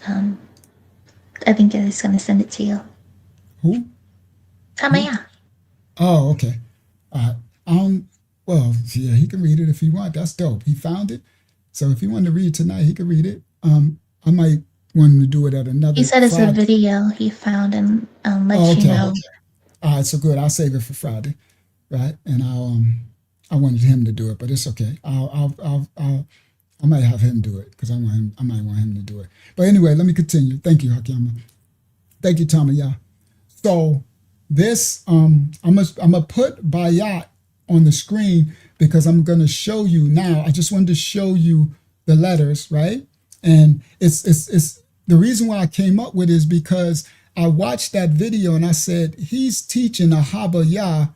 I think he's gonna send it to you. Who? Hamaya. Oh, okay. All right. Well, yeah, he can read it if he wants. That's dope. He found it. So if he wanted to read tonight, he could read it. I might want him to do it at another. He said it's Friday. a video he found and let Oh, okay. you know. All right, so good. I'll save it for Friday, right? And I wanted him to do it, but it's okay. I might have him do it because I might want him to do it. But anyway, let me continue. Thank you, Hakima. Thank you, Tommy. Yeah. So this I'm gonna put Bayat on the screen because I'm gonna show you now. I just wanted to show you the letters, right? And it's the reason why I came up with it is because I watched that video and I said, he's teaching Ahavayah,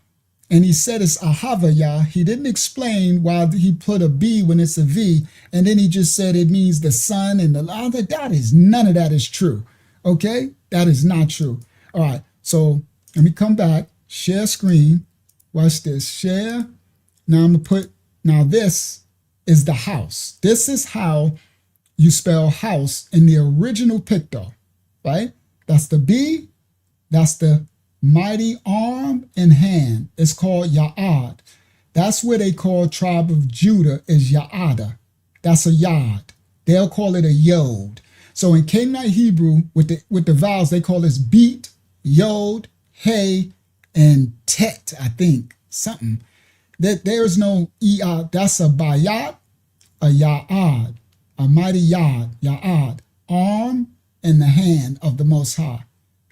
and he said it's Ahavayah. He didn't explain why he put a B when it's a V, and then he just said it means the sun and the other. None of that is true. Okay? That is not true. All right, so let me come back, share screen. Watch this, share. Now this is the house. This is how you spell house in the original picto, right? That's the B, that's the mighty arm and hand. It's called Ya'ad. That's where they call tribe of Judah is Ya'ada. That's a Yad. They'll call it a Yod. So in Canaanite Hebrew, with the vowels, they call this beat, Yod, Hey, and Tet, I think, something. There's no I'ad. That's a Bayat, a Ya'ad. A mighty Yad, Ya'ad, arm and the hand of the Most High.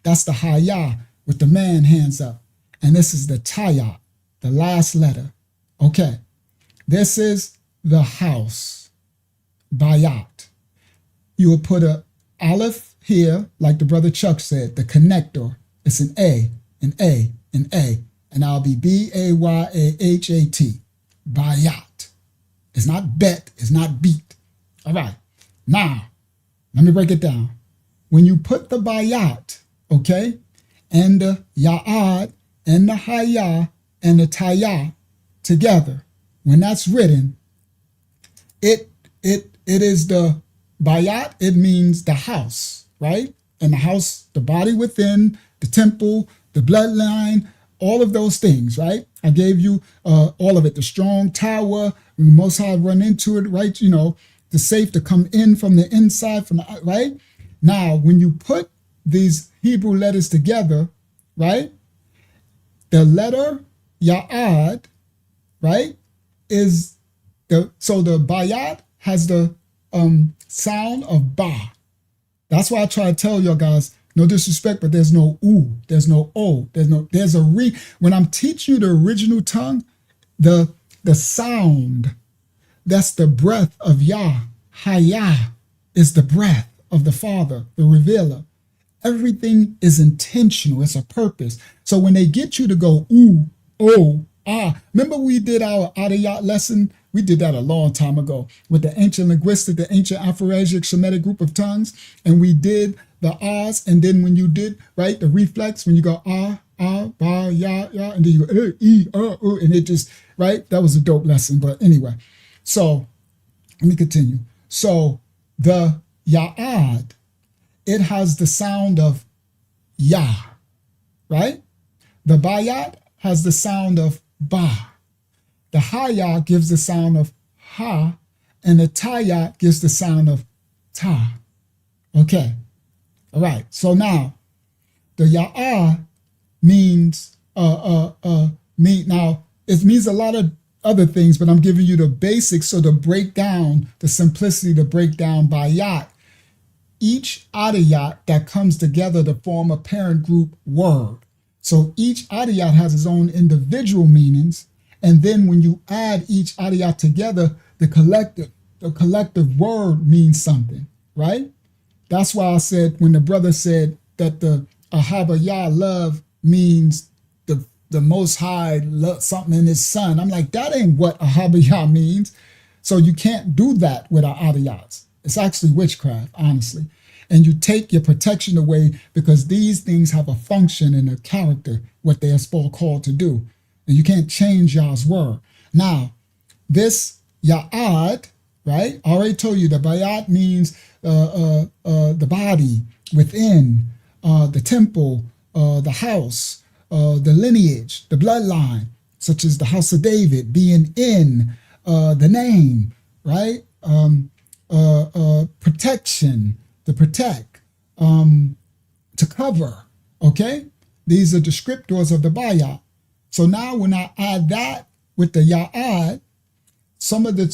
That's the Hayah with the man hands up. And this is the Tayat, the last letter. Okay, this is the house, Bayat. You will put a aleph here, like the brother Chuck said, the connector. It's an A, an A, an A, and I'll be Bayathat, Bayat. It's not bet, it's not beat. All right, now, let me break it down. When you put the Bayat, okay, and the Ya'ad, and the Hayah, and the Tayah together, when that's written, it is the Bayat, it means the house, right? And the house, the body within, the temple, the bloodline, all of those things, right? I gave you all of it, the strong tower, when the Most High run into it, right? The safe to come in from the inside, right? Now, when you put these Hebrew letters together, right? The letter Ya'ad, right, so the Bayat has the sound of ba. That's why I try to tell y'all guys, no disrespect, but there's no oo, there's no o, there's a re. When I'm teaching you the original tongue, the sound, that's the breath of Yah. Hayah is the breath of the Father, the revealer. Everything is intentional. It's a purpose. So when they get you to go ooh, oh, ah, remember we did our Adiyat lesson? We did that a long time ago with the ancient linguistic, the ancient Afro-Asiatic Shemitic group of tongues. And we did the ahs. And then when you did, right, the reflex, when you go ah, ba, ya, and then you go e, and it just, right? That was a dope lesson. But anyway, so let me continue. So the ya'ad, it has the sound of ya, right? The bayat has the sound of ba. The hayat gives the sound of ha, and the tayat gives the sound of ta. Okay, all right. So now the ya'ah means now it means a lot of other things, but I'm giving you the basics, so to break down the simplicity, to break down bayat. Each adiyat that comes together to form a parent group word. So each adiyat has its own individual meanings, and then when you add each adiyat together, the collective word means something, right? That's why I said when the brother said that the Ahabayah love means the Most High love something in His Son, I'm like, that ain't what Ahabayah means. So you can't do that with our adiyats. It's actually witchcraft, honestly. And you take your protection away because these things have a function and a character, what they are supposed called to do. And you can't change Yah's word. Now, this Ya'ad, right? I already told you the Bayat means the body within, the temple, the house, the lineage, the bloodline, such as the house of David being in the name, right? Protection, to protect, to cover, okay? These are descriptors of the bayat. So now when I add that with the ya'ad, some of the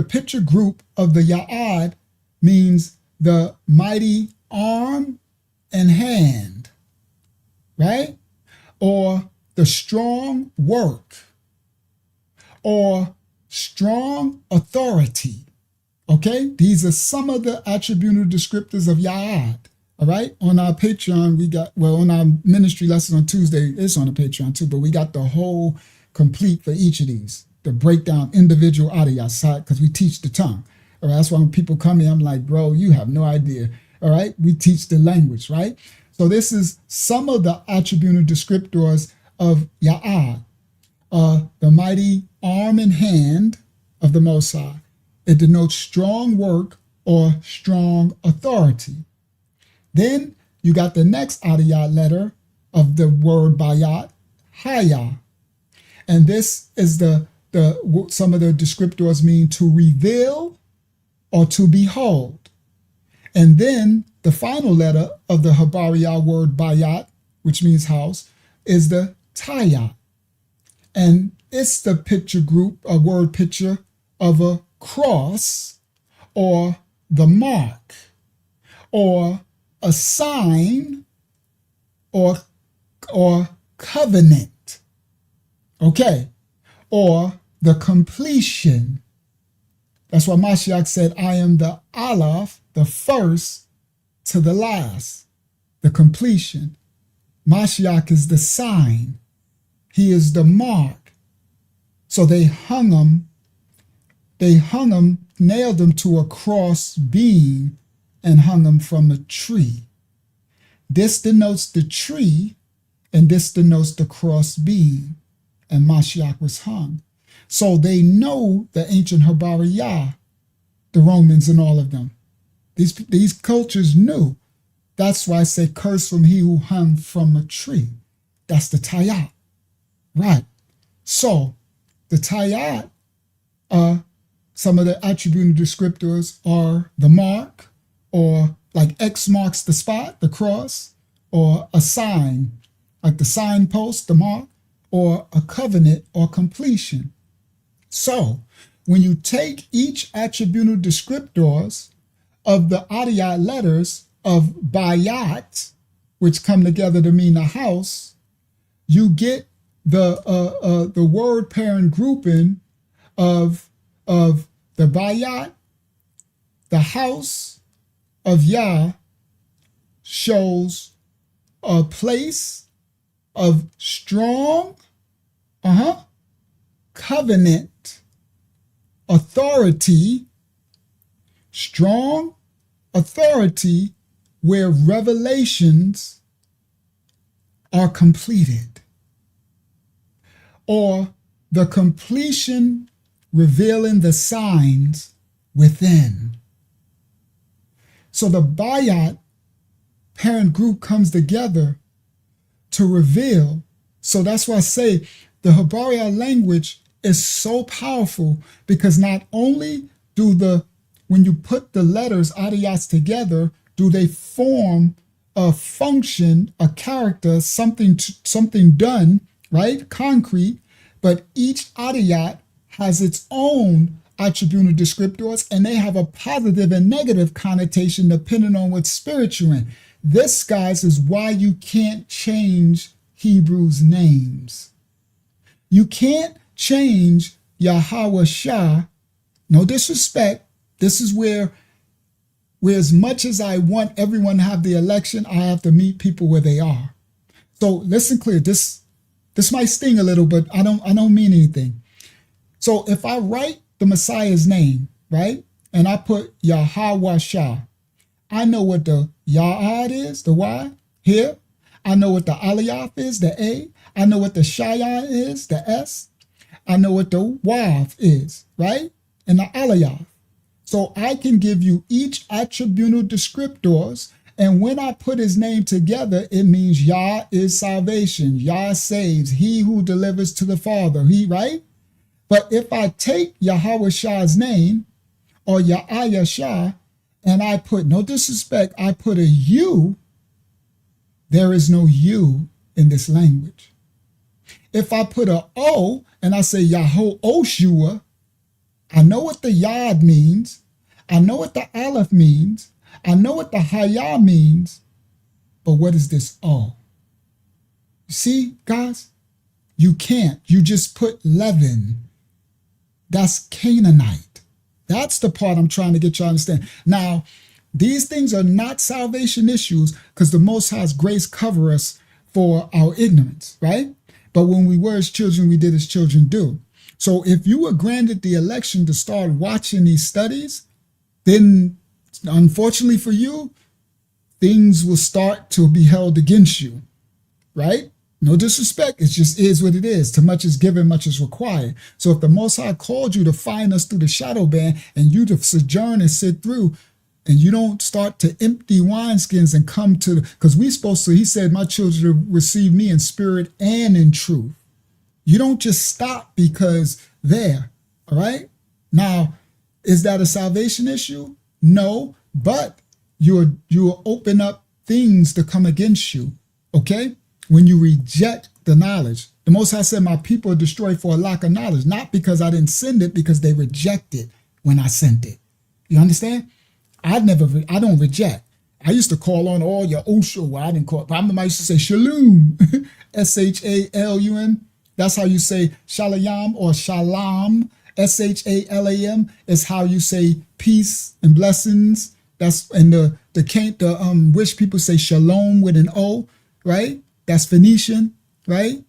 picture group of the ya'ad means the mighty arm and hand, right? Or the strong work, or strong authority. Okay, these are some of the attributive descriptors of Ya'ad. All right, on our Patreon, we got, well, on our ministry lesson on Tuesday, it's on the Patreon too, but we got the whole complete for each of these, the breakdown individual adiyat, because we teach the tongue. All right, that's why when people come in, I'm like, bro, you have no idea. All right, we teach the language, right? So this is some of the attributive descriptors of Ya'ad, the mighty arm and hand of the Most High. It denotes strong work or strong authority. Then you got the next adiyat letter of the word bayat, haya. And this is some of the descriptors mean to reveal or to behold. And then the final letter of the Habariya word bayat, which means house, is the tayat. And it's the picture group, a word picture of a cross, or the mark, or a sign, or covenant, okay, or the completion. That's why Mashiach said, I am the Aleph, the first to the last, the completion. Mashiach is the sign. He is the mark. So they hung him, nailed him to a cross beam and hung him from a tree. This denotes the tree, and this denotes the cross beam, and Mashiach was hung. So they know the ancient Habariya, the Romans and all of them. These cultures knew. That's why I say, curse from he who hung from a tree. That's the Tayat. Right. So the Tayat, some of the attribute descriptors are the mark, or like X marks the spot, the cross, or a sign, like the signpost, the mark, or a covenant or completion. So when you take each attributal descriptors of the Adiyat letters of Bayat, which come together to mean a house, you get the word parent grouping of the Bayat, the house of Yah, shows a place of strong covenant authority, strong authority where revelations are completed, or the completion revealing the signs within. So the Bayat parent group comes together to reveal. So that's why I say the Habariya language is so powerful, because not only when you put the letters Adiyats together, do they form a function, a character, something done, right? Concrete, but each Adiyat has its own attributal descriptors, and they have a positive and negative connotation depending on what spirit you're in. This, guys, is why you can't change Hebrews' names. You can't change Yahweh Shah. No disrespect. This is where as much as I want everyone to have the election, I have to meet people where they are. So listen clear. This might sting a little, but I don't mean anything. So if I write the Messiah's name, right, and I put Yahweh Shah, I know what the Ya'ad is, the Y, here. I know what the Aliyah is, the A. I know what the Shayan is, the S. I know what the Wav is, right? And the Aliyah. So I can give you each attributal descriptors, and when I put his name together, it means Yah is salvation. Yah saves, he who delivers to the Father, he, right? But if I take Yahweh Shah's name, or Yahweh Shah, and I put, no disrespect, I put a U, there is no U in this language. If I put a O and I say Yahweh Oshua, I know what the Yad means, I know what the Aleph means, I know what the Hayah means, but what is this O? You see, guys? You can't. You just put leaven. That's Canaanite. That's the part I'm trying to get you to understand. Now, these things are not salvation issues, because the Most High's grace cover us for our ignorance, right? But when we were his children, we did as children do. So if you were granted the election to start watching these studies, then unfortunately for you, things will start to be held against you, right? No disrespect, it just is what it is. Too much is given, much is required. So if the Most High called you to find us through the shadow band, and you to sojourn and sit through, and you don't start to empty wineskins and come to, because we supposed to, he said, my children receive me in spirit and in truth. You don't just stop because there, all right? Now, is that a salvation issue? No, but you'll open up things to come against you, okay? When you reject the knowledge. The Most High said, my people are destroyed for a lack of knowledge, not because I didn't send it, because they rejected when I sent it. You understand? I don't reject. I used to call on all your Osho. Well, I didn't call, but I used to say Shalom, S-H-A-L-U-M. That's how you say Shalayam or Shalom, S-H-A-L-A-M is how you say peace and blessings. That's, and the wish people say Shalom with an O, right? That's Phoenician, right?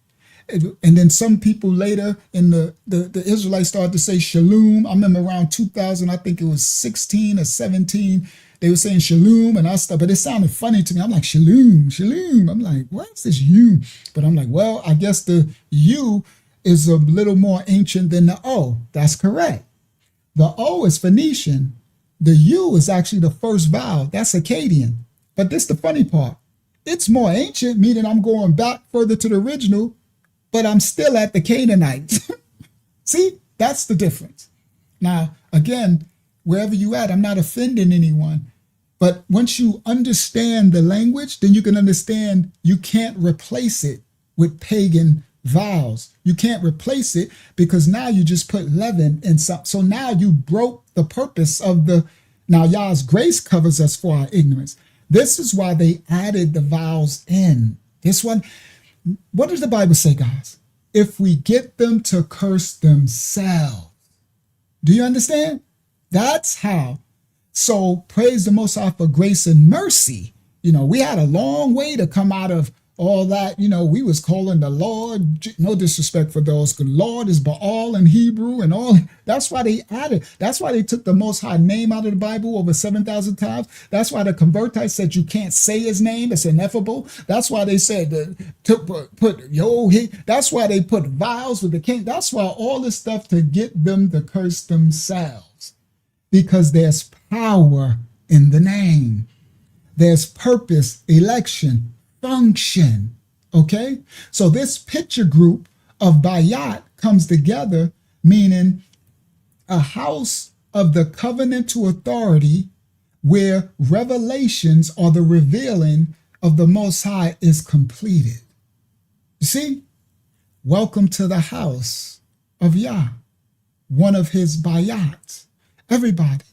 And then some people later in the Israelites started to say Shalom. I remember around 2000, I think it was 16 or 17, they were saying Shalom and I stuff, but it sounded funny to me. I'm like, Shalom, Shalom. I'm like, what's this U? But I'm like, well, I guess the U is a little more ancient than the O. That's correct. The O is Phoenician. The U is actually the first vowel. That's Akkadian. But this is the funny part. It's more ancient, meaning I'm going back further to the original, but I'm still at the Canaanites. See, that's the difference. Now, again, wherever you at, I'm not offending anyone. But once you understand the language, then you can understand you can't replace it with pagan vowels. You can't replace it because now you just put leaven in some. So now you broke the purpose of the. Now Yah's grace covers us for our ignorance. This is why they added the vowels in. This one, what does the Bible say, guys? If we get them to curse themselves. Do you understand? That's how. So praise the Most High for grace and mercy. You know, we had a long way to come out of all that. You know, we was calling the Lord, no disrespect for those, because Lord is Baal in Hebrew and all. That's why they added. That's why they took the Most High name out of the Bible over 7,000 times. That's why the convertites said you can't say his name. It's ineffable. That's why they said to put yo. That's why they put vowels with the king. That's why all this stuff to get them to curse themselves, because there's power in the name. There's purpose, election, function. Okay? So this picture group of Bayat comes together, meaning a house of the covenantal authority where revelations or the revealing of the Most High is completed. You see? Welcome to the house of Yah, one of his Bayats. Everybody,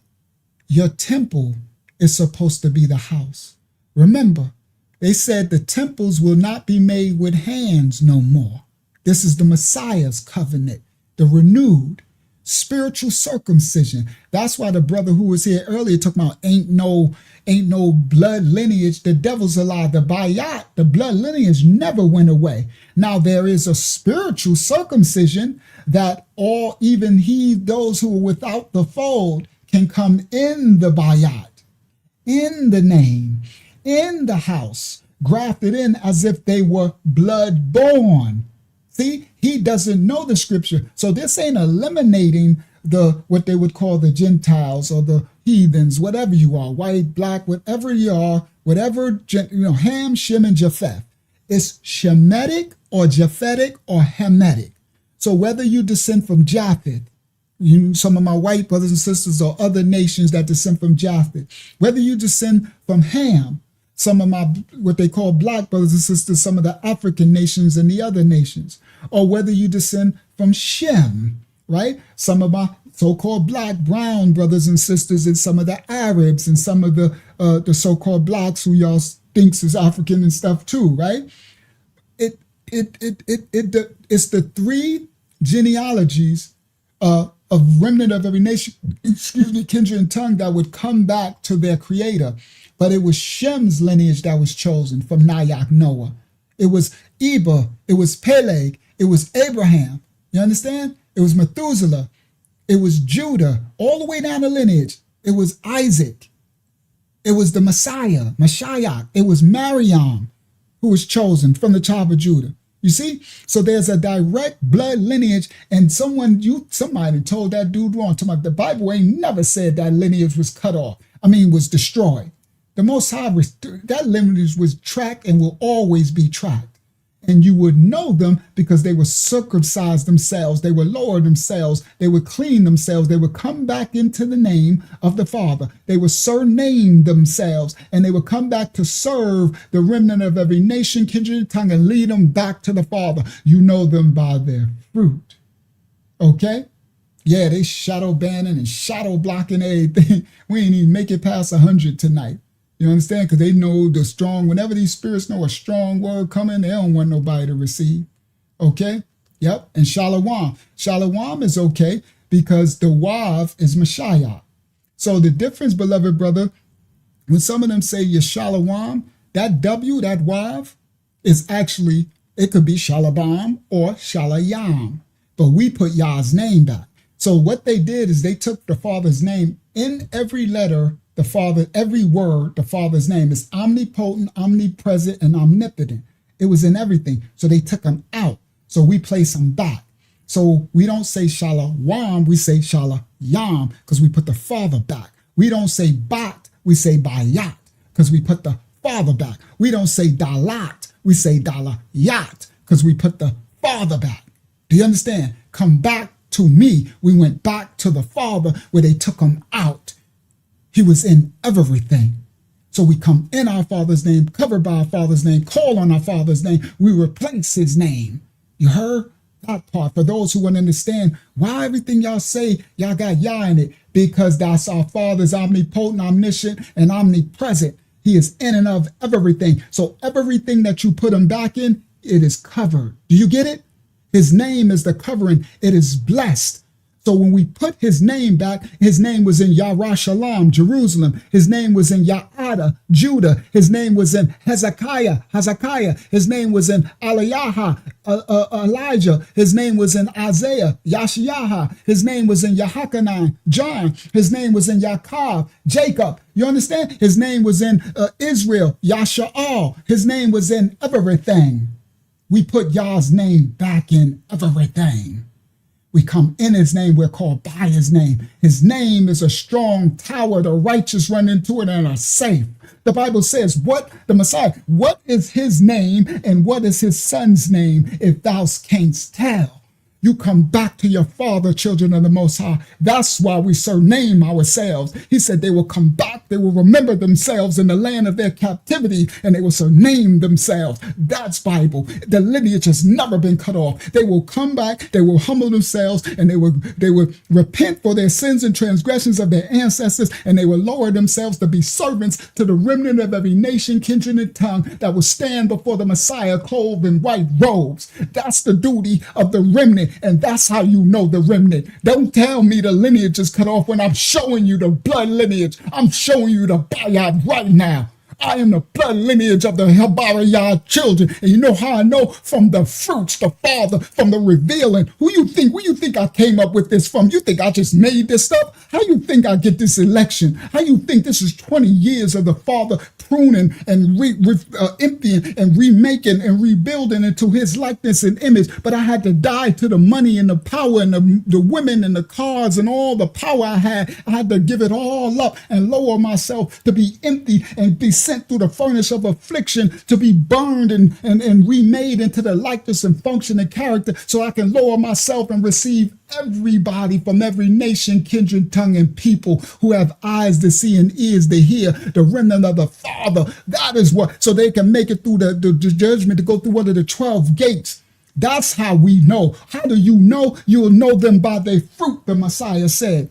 your temple is supposed to be the house. Remember, they said the temples will not be made with hands no more. This is the Messiah's covenant, the renewed spiritual circumcision. That's why the brother who was here earlier talking about ain't no blood lineage. The devil's a lie. The Bayat, the blood lineage never went away. Now there is a spiritual circumcision that all, even those who are without the fold, can come in the Bayat, in the name, in the house, grafted in as if they were blood born. See, he doesn't know the scripture. So this ain't eliminating what they would call the Gentiles or the heathens, whatever you are, white, black, whatever you are, whatever, Ham, Shem, and Japheth. It's Shemitic or Japhetic or Hamitic. So whether you descend from Japheth, some of my white brothers and sisters or other nations that descend from Japheth, whether you descend from Ham, some of my, what they call black brothers and sisters, some of the African nations and the other nations, or whether you descend from Shem, right? Some of my so-called black, brown brothers and sisters and some of the Arabs and some of the so-called blacks who y'all thinks is African and stuff too, right? It's the three genealogies of remnant of every nation, kindred and tongue that would come back to their creator. But it was Shem's lineage that was chosen from Nayak Noah. It was Eber, it was Peleg, it was Abraham. You understand? It was Methuselah, it was Judah, all the way down the lineage. It was Isaac, it was the Messiah, Mashiach, it was Mariam who was chosen from the tribe of Judah. You see? So there's a direct blood lineage, and somebody told that dude wrong. The Bible ain't never said that lineage was cut off. Was destroyed. The Most High, that lineage was tracked and will always be tracked. And you would know them because they would circumcise themselves. They would lower themselves. They would clean themselves. They would come back into the name of the Father. They would surname themselves, and they would come back to serve the remnant of every nation, kindred, and tongue, and lead them back to the Father. You know them by their fruit. Okay? Yeah, they shadow banning and shadow blocking everything. We ain't even make it past 100 tonight. You understand? Because they know the strong, whenever these spirits know a strong word coming, they don't want nobody to receive. Okay? Yep. And Shalom. Shalom is okay because the Wav is Mashiach. So the difference, beloved brother, when some of them say Yeshalom, that W, that Wav, is actually, it could be Shalabam or Shalayam. But we put Yah's name back. So what they did is they took the Father's name in every letter. The Father, every word, the Father's name is omnipotent, omnipresent, and omnipotent. It was in everything. So they took them out. So we place them back. So we don't say Shalom, we say Shalayam because we put the Father back. We don't say Bat, we say Bayat because we put the Father back. We don't say Dalat, we say Dalayat because we put the Father back. Do you understand? Come back to me. We went back to the Father where they took him out. He was in everything. So we come in our Father's name, covered by our Father's name, call on our Father's name. We replace his name. You heard that part? For those who want to understand why everything y'all say, y'all got Yah in it, because that's our Father's omnipotent, omniscient, and omnipresent. He is in and of everything. So everything that you put him back in, it is covered. Do you get it? His name is the covering. It is blessed. So when we put his name back, his name was in Yarashalam, Jerusalem. His name was in Ya'ada, Judah. His name was in Hezekiah. His name was in Eliyahu, Elijah. His name was in Isaiah, Yashiyaha. His name was in Yahakanai, John. His name was in Yaakov, Jacob. You understand? His name was in Israel, Yasha'al. His name was in everything. We put Yah's name back in everything. We come in his name. We're called by his name. His name is a strong tower. The righteous run into it and are safe. The Bible says, what the Messiah, what is his name and what is his son's name, if thou canst tell? You come back to your Father, children of the Most High. That's why we surname ourselves. He said they will come back. They will remember themselves in the land of their captivity, and they will surname themselves. That's Bible. The lineage has never been cut off. They will come back. They will humble themselves, and they will repent for their sins and transgressions of their ancestors, and they will lower themselves to be servants to the remnant of every nation, kindred, and tongue that will stand before the Messiah clothed in white robes. That's the duty of the remnant. And that's how you know the remnant. Don't tell me the lineage is cut off when I'm showing you the blood lineage. I'm showing you the bayat right now. I am the blood lineage of the Habariyah children. And you know how I know? From the fruits, the Father, from the revealing. Where you think I came up with this from? You think I just made this stuff? How you think I get this election? How you think this is 20 years of the Father pruning and emptying and remaking and rebuilding into his likeness and image? But I had to die to the money and the power and the women and the cars and all the power I had. I had to give it all up and lower myself to be empty and be sent through the furnace of affliction to be burned and remade into the likeness and function and character, so I can lower myself and receive everybody from every nation, kindred, tongue, and people who have eyes to see and ears to hear, the remnant of the Father. That is what, so they can make it through the judgment, to go through one of the 12 gates. That's how we know. How do you know? You'll know them by their fruit, the Messiah said.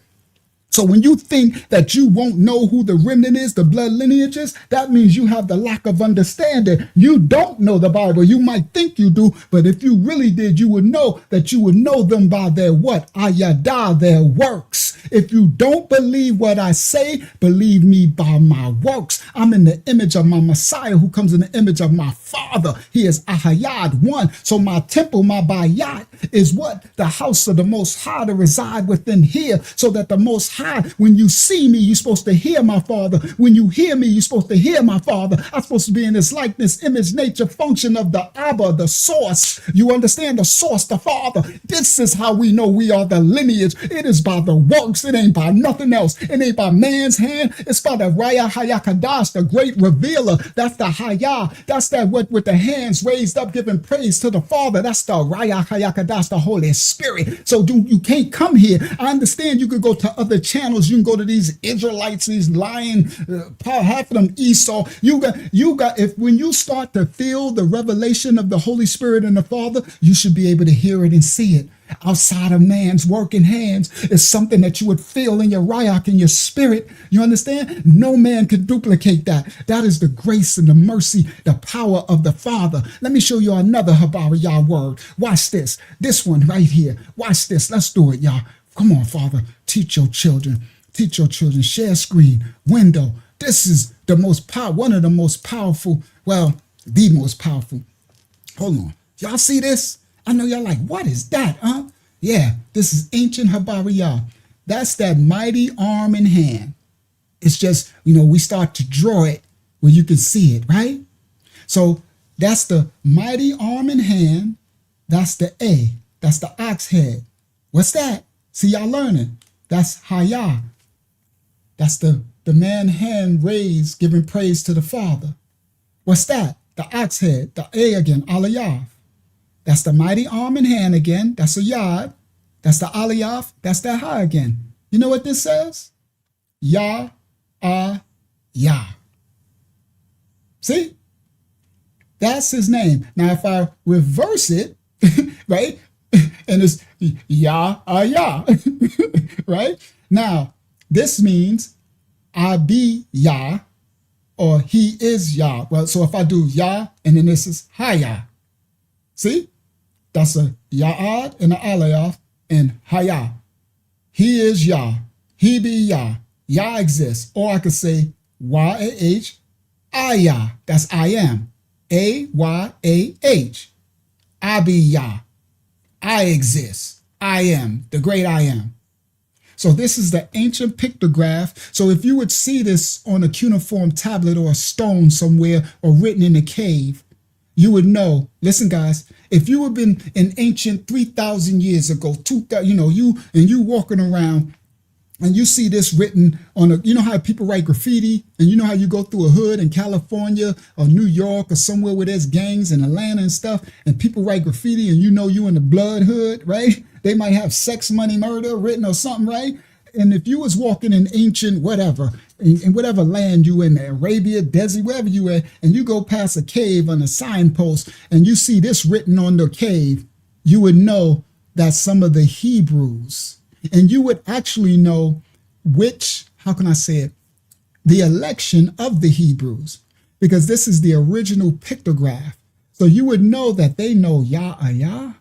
So when you think that you won't know who the remnant is, the blood lineage is, that means you have the lack of understanding. You don't know the Bible. You might think you do, but if you really did, you would know that you would know them by their what? Ayadah, their works. If you don't believe what I say, believe me by my works. I'm in the image of my Messiah, who comes in the image of my Father. He is Ahayad, one. So my temple, my Bayat, is what? The house of the Most High to reside within here, so that the Most High, when you see me, you're supposed to hear my Father. When you hear me, you're supposed to hear my Father. I'm supposed to be in this likeness, image, nature, function of the Abba, the source. You understand? The source, the Father. This is how we know we are the lineage. It is by the works. It ain't by nothing else. It ain't by man's hand. It's by the Raya Hayakadash, the great revealer. That's the Hayah. That's that what with the hands raised up, giving praise to the Father. That's the Raya Hayakadash, the Holy Spirit. So you can't come here. I understand you could go to other channels. You can go to these Israelites, these lying, half of them Esau. You got, if when you start to feel the revelation of the Holy Spirit and the Father, you should be able to hear it and see it. Outside of man's working hands is something that you would feel in your rayach, in your spirit. You understand? No man can duplicate that. That is the grace and the mercy, the power of the Father. Let me show you another Habariyah word. Watch this. This one right here. Watch this. Let's do it, y'all. Come on, Father. Teach your children. Teach your children. Share screen. Window. This is the most one of the most powerful, well, the most powerful. Hold on. Y'all see this? I know y'all like, what is that, huh? Yeah, this is ancient Habariyah. That's that mighty arm and hand. It's just, we start to draw it where you can see it, right? So that's the mighty arm and hand. That's the A. That's the ox head. What's that? See, y'all learning. That's Hayah. That's the man hand raised, giving praise to the Father. What's that? The ox head. The A again, Aliyah. That's the mighty arm and hand again. That's a Yad. That's the Aliyah. That's that Ha again. You know what this says? Yah, Yah. See? That's his name. Now, if I reverse it, right? And it's Yah, Yah, right? Now, this means I be Yah, or he is Yah. Well, so if I do Yah, and then this is Hayah. See? That's a Ya'ad and a Aleph and Hayah. He is Yah. He be Yah. Yah exists. Or I could say Y-A-H, Ayah. That's I am. A-Y-A-H. I be Yah. I exist. I am. The great I am. So this is the ancient pictograph. So if you would see this on a cuneiform tablet or a stone somewhere or written in a cave, you would know, listen guys, if you had been in ancient 3,000 years ago, 2,000, you walking around and you see this written on you know how people write graffiti, and you know how you go through a hood in California or New York or somewhere where there's gangs in Atlanta and stuff, and people write graffiti and you in the blood hood, right? They might have sex, money, murder written or something, right? And if you was walking in ancient whatever, in whatever land you in, Arabia, Desert, wherever you at, and you go past a cave on a signpost and you see this written on the cave, you would know that some of the Hebrews, and you would actually know which, how can I say it, the election of the Hebrews, because this is the original pictograph. So you would know that they know Yah, Yah.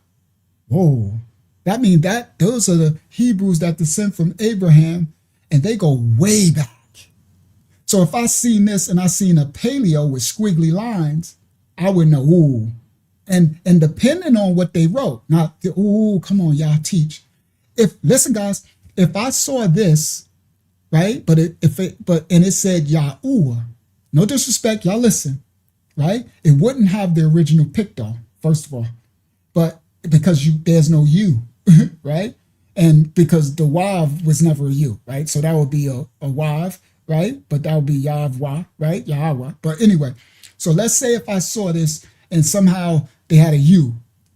Whoa. That means that those are the Hebrews that descend from Abraham, and they go way back. So if I seen this and I seen a paleo with squiggly lines, I would know, ooh. And depending on what they wrote, not, ooh, come on, y'all teach. Listen, guys, if I saw this, right, but it said Yahuwah, no disrespect, y'all listen, right? It wouldn't have the original picto, first of all, but because there's no you, right? And because the Wav was never a you, right? So that would be a Wav, right? But that would be Yahweh, right? Yahweh. But anyway, so let's say if I saw this and somehow they had a you,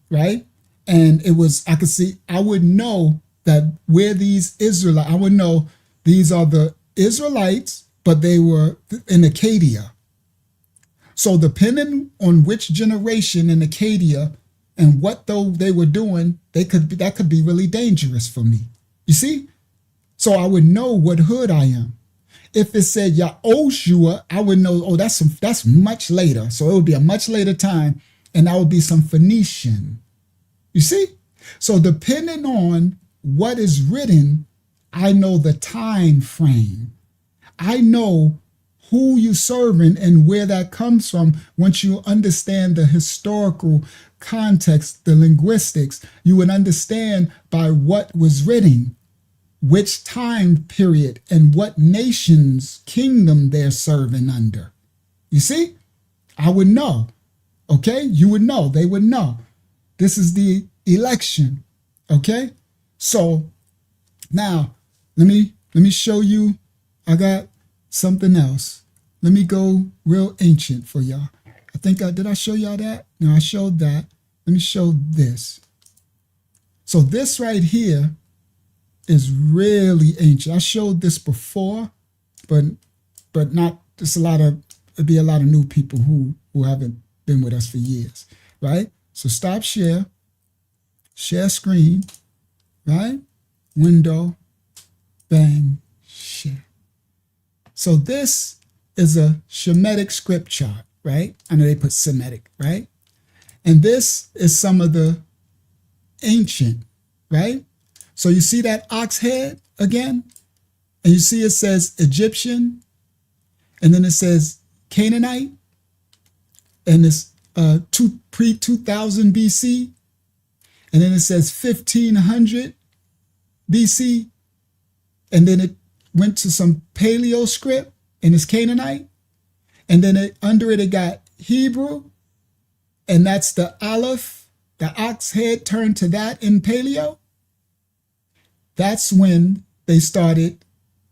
right? And it was, I would know that where these Israelites, I would know these are the Israelites, but they were in Acadia. So depending on which generation in Acadia and what though they were doing, that could be really dangerous for me. You see? So I would know what hood I am. If it said Yahoshua, I would know, oh, that's much later. So it would be a much later time, and that would be some Phoenician. You see? So depending on what is written, I know the time frame. I know who you serving and where that comes from. Once you understand the historical context, the linguistics, you would understand by what was written, which time period, and what nation's kingdom they're serving under. You see? I would know. Okay? You would know. They would know. This is the election. Okay? So now let me show you. I got something else. Let me go real ancient for y'all. I think did I show y'all that? No, I showed that. Let me show this. So this right here is really ancient. I showed this before, but not just it'd be a lot of new people who haven't been with us for years, right? So stop share screen, right? Window, bang, share. So this is a Shemitic script chart, right? I know they put Semitic, right? And this is some of the ancient, right? So you see that ox head again? And you see it says Egyptian, and then it says Canaanite, and it's pre-2000 BC, and then it says 1500 BC, and then it went to some Paleo script, and it's Canaanite, and then under it got Hebrew, and that's the Aleph, the ox head turned to that in Paleo. That's when they started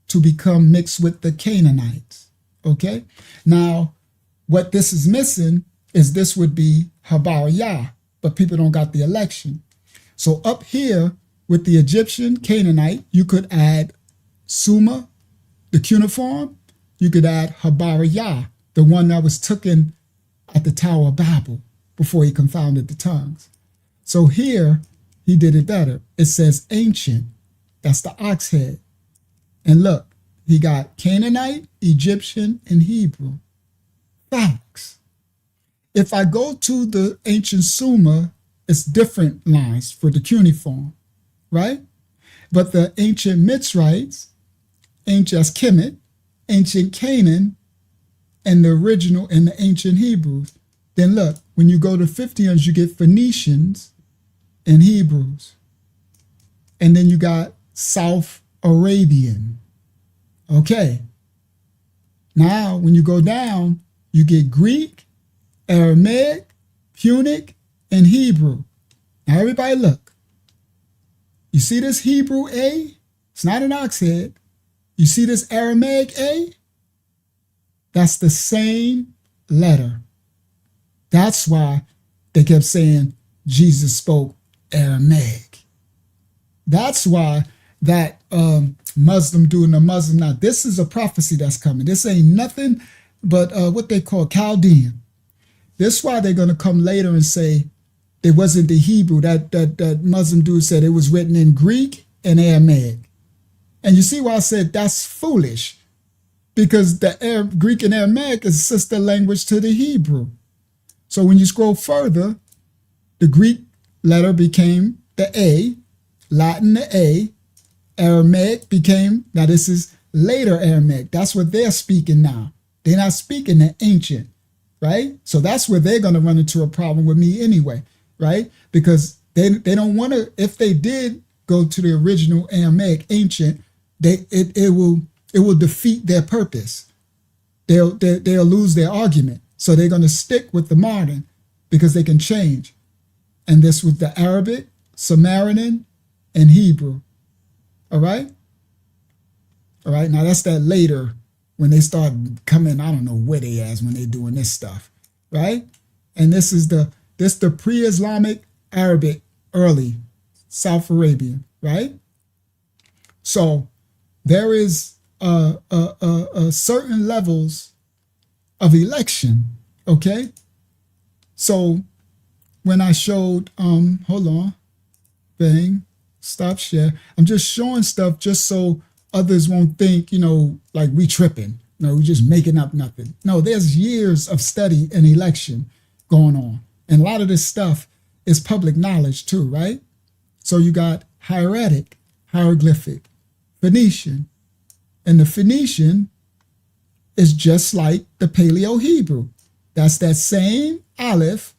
to become mixed with the Canaanites, okay? Now, what this is missing is this would be Habariyah, but people don't got the election. So up here with the Egyptian Canaanite, you could add Suma, the cuneiform. You could add Habariyah, the one that was taken at the Tower of Babel before he confounded the tongues. So here, he did it better. It says ancient. That's the ox head. And look, he got Canaanite, Egyptian, and Hebrew. Facts. If I go to the ancient Sumer, it's different lines for the cuneiform, right? But the ancient Mitzrites, ancient Kemet, ancient Canaan, and the original and the ancient Hebrews. Then look, when you go to 50s, you get Phoenicians and Hebrews. And then you got South Arabian. Okay. Now, when you go down, you get Greek, Aramaic, Punic, and Hebrew. Now, everybody look. You see this Hebrew A? It's not an ox head. You see this Aramaic A? That's the same letter. That's why they kept saying Jesus spoke Aramaic. That's why that Muslim doing the Muslim now. This is a prophecy that's coming. This ain't nothing but what they call Chaldean. This is why they're going to come later and say it wasn't the Hebrew. That Muslim dude said it was written in Greek and Aramaic. And you see why I said that's foolish, because the Greek and Aramaic is sister language to the Hebrew. So when you scroll further, the Greek letter became the A, Latin the A, Aramaic became, now this is later Aramaic. That's what they're speaking now. They're not speaking the ancient, right? So that's where they're going to run into a problem with me anyway, right? Because they don't want to, if they did go to the original Aramaic ancient, it will defeat their purpose. They'll lose their argument. So they're going to stick with the modern because they can change. And this was the Arabic, Samaritan, and Hebrew. All right? All right, now that's that later when they start coming, I don't know where they as when they're doing this stuff, right? And this the pre-Islamic Arabic early South Arabian, right? So there is certain levels of election, okay? So when I showed, hold on, bang, stop share. I'm just showing stuff just so others won't think, like we tripping. No, we just making up nothing. No, there's years of study and election going on. And a lot of this stuff is public knowledge too, right? So you got hieratic, hieroglyphic, Phoenician. And the Phoenician is just like the Paleo-Hebrew. That's that same aleph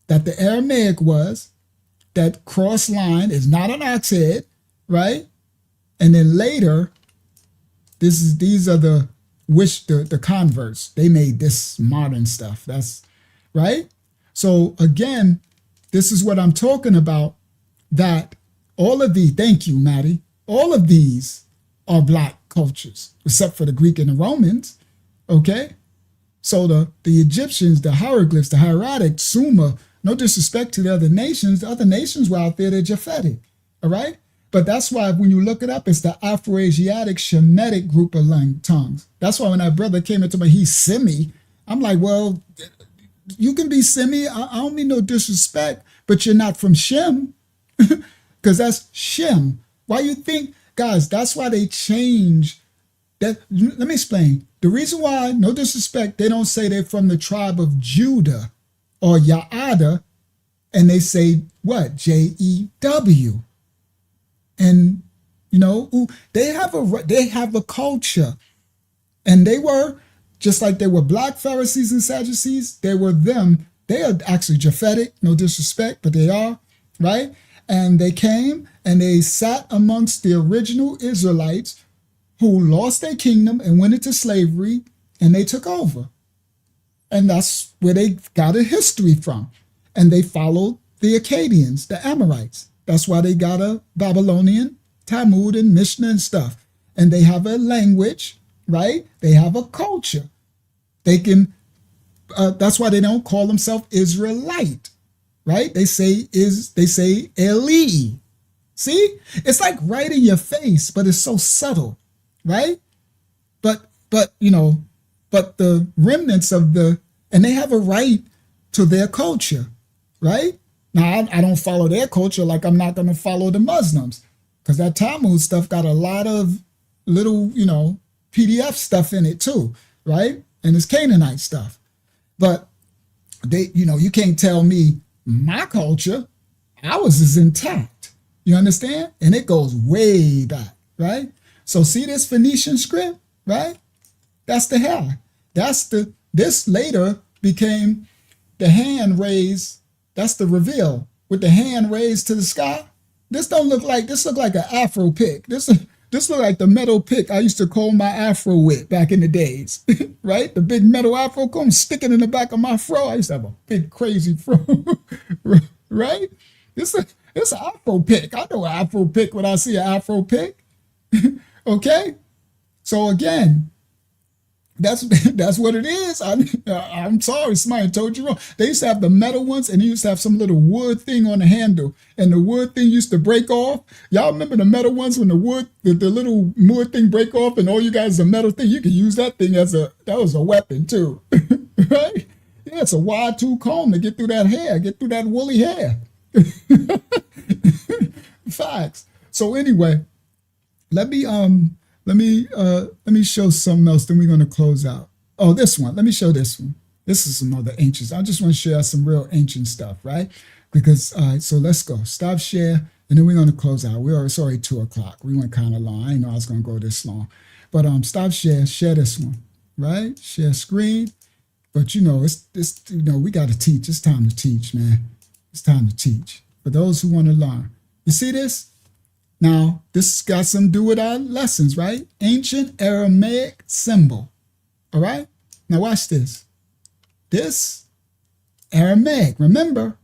that the Aramaic was. That cross line is not an ox head, right? And then later, these are the converts. They made this modern stuff. That's right. So again, this is what I'm talking about. That all of these, thank you, Maddie. All of these are black cultures, except for the Greek and the Romans. Okay. So the Egyptians, the hieroglyphs, the hieratic, Sumer. No disrespect to the other nations were out there, they're Japhetic, all right? But that's why when you look it up, it's the Afroasiatic Shemitic group of tongues. That's why when that brother came into me, he's Semi. I'm like, well, you can be Semi. I don't mean no disrespect, but you're not from Shem, because that's Shem. Why you think, guys, that's why they change that. Let me explain. The reason why, no disrespect, they don't say they're from the tribe of Judah or Yaada, and they say what? Jew. And they have a culture. And they were, just like they were black Pharisees and Sadducees, they were them. They are actually Japhetic, no disrespect, but they are, right? And they came and they sat amongst the original Israelites who lost their kingdom and went into slavery, and they took over. And that's where they got a history from. And they followed the Akkadians, the Amorites. That's why they got a Babylonian Talmud and Mishnah and stuff. And they have a language, right? They have a culture. They can, that's why they don't call themselves Israelite, right? They say LLA. See? It's like right in your face, but it's so subtle, right? But the remnants of and they have a right to their culture, right? Now, I don't follow their culture like I'm not going to follow the Muslims, because that Talmud stuff got a lot of little, PDF stuff in it too, right? And it's Canaanite stuff. But you can't tell me my culture, ours is intact. You understand? And it goes way back, right? So see this Phoenician script, right? That's the hair. This later became the hand raised. That's the reveal with the hand raised to the sky. This look like an Afro pick. This look like the metal pick I used to comb my Afro with back in the days, right? The big metal Afro comb sticking in the back of my fro. I used to have a big crazy fro, right? It's an Afro pick. I know an Afro pick when I see an Afro pick. Okay, so again, that's what it is. I'm sorry, somebody told you wrong. They used to have the metal ones, and they used to have some little wood thing on the handle, and the wood thing used to break off. Y'all remember the metal ones when the little wood thing break off, and all you guys a metal thing. You could use that thing that was a weapon too, right? Yeah, it's a wide tooth comb to get through that hair, get through that woolly hair. Facts. So anyway, let me show something else, then we're going to close out. Oh, this one. Let me show this one. This is some other ancients. I just want to share some real ancient stuff, right? Because, all right, so let's go. Stop share, and then we're going to close out. It's already 2 o'clock. We went kind of long. I didn't know I was going to go this long. But stop share this one, right? Share screen. But, we got to teach. It's time to teach, man. It's time to teach. For those who want to learn. You see this? Now, this got something to do with our lessons, right? Ancient Aramaic symbol. All right? Now watch this. This Aramaic. Remember,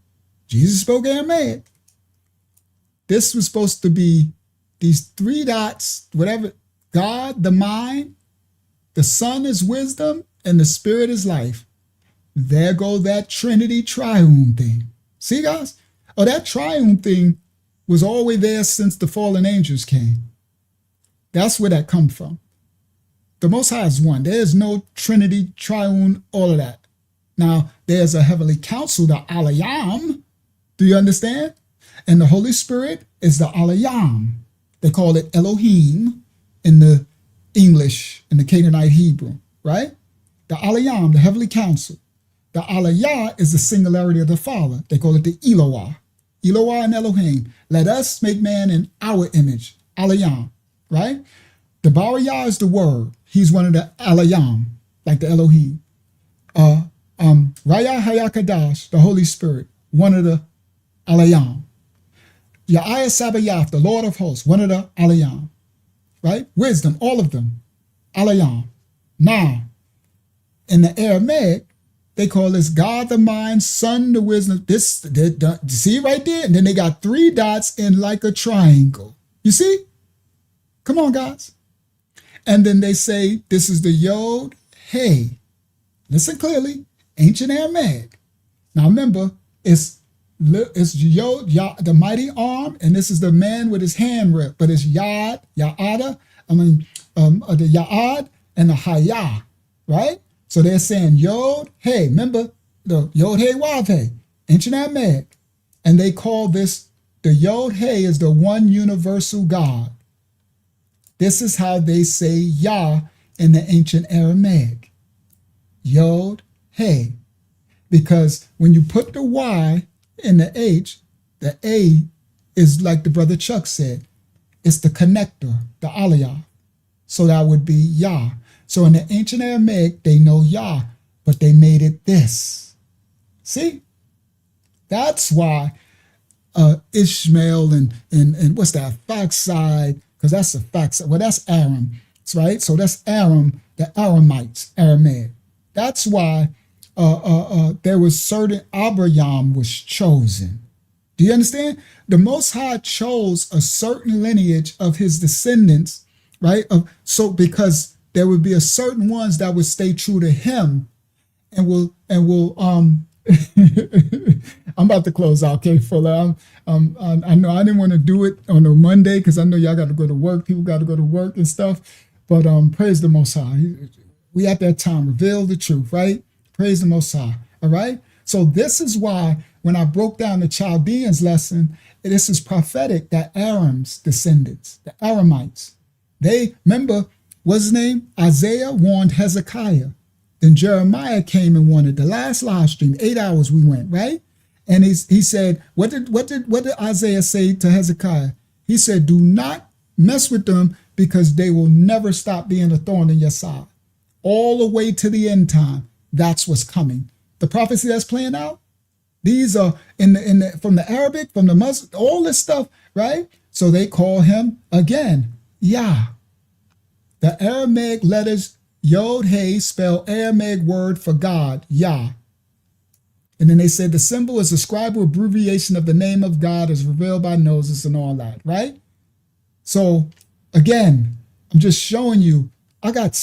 Jesus spoke Aramaic. This was supposed to be these 3 dots, whatever. God, the mind, the Son is wisdom, and the Spirit is life. There go that Trinity triune thing. See, guys? Oh, that triune thing was always there since the fallen angels came. That's where that comes from. The Most High is one. There is no Trinity, triune, all of that. Now, there's a heavenly council, the Alayam. Do you understand? And the Holy Spirit is the Alayam. They call it Elohim in the English, in the Canaanite Hebrew, right? The Alayam, the heavenly council. The Aliyah is the singularity of the Father. They call it the Elohah. Elohah and Elohim. Let us make man in our image. Alayam, right? The Bariyah is the word. He's one of the Alayam, like the Elohim. Raya Hayakadash, the Holy Spirit, one of the Alayam. Yahya Sabayath, the Lord of hosts, one of the Alayam, right? Wisdom, all of them, Alayam. Now, in the Aramaic, they call this God the mind, Son the wisdom. See right there? And then they got 3 dots in like a triangle. You see? Come on, guys. And then they say, this is the Yod, Hey. Listen clearly, ancient Aramaic. Now remember, it's Yod, the mighty arm, and this is the man with his hand ripped. But it's Yad, Ya'ada, the Ya'ad and the Hayah, right? So they're saying Yod, Hey. Remember the Yod, Hey, Wav, Hey, ancient Aramaic. And they call this, the Yod, Hey is the one universal God. This is how they say Yah in the ancient Aramaic. Yod, Hey. Because when you put the Y in the H, the A is like the brother Chuck said, it's the connector, the Aliyah. So that would be Yah. So in the ancient Aramaic, they know Yah, but they made it this. See? That's why Ishmael and what's that, Faxide, because that's a Faxide. Well, that's Aram, right? So that's Aram, the Aramites, Aramaic. That's why there was certain, Abraham was chosen. Do you understand? The Most High chose a certain lineage of his descendants, right? So because there would be a certain ones that would stay true to him and will I'm about to close out, okay, Fuller. I know I didn't want to do it on a Monday because I know y'all got to go to work. People got to go to work and stuff. But praise the Most High. We at that time reveal the truth, right? Praise the Most High. All right. So this is why when I broke down the Chaldeans lesson, this is prophetic that Aram's descendants, the Aramites, they, remember, what's his name? Isaiah warned Hezekiah. Then Jeremiah came and warned it. The last live stream, 8 hours we went, right? And he said, what did Isaiah say to Hezekiah? He said, do not mess with them because they will never stop being a thorn in your side. All the way to the end time, that's what's coming. The prophecy that's playing out, these are from the Arabic, from the Muslim, all this stuff, right? So they call him again, Yah. The Aramaic letters Yod Hey spell Aramaic word for God, Yah. And then they said the symbol is a scribal abbreviation of the name of God as revealed by Moses and all that, right? So again, I'm just showing you, I got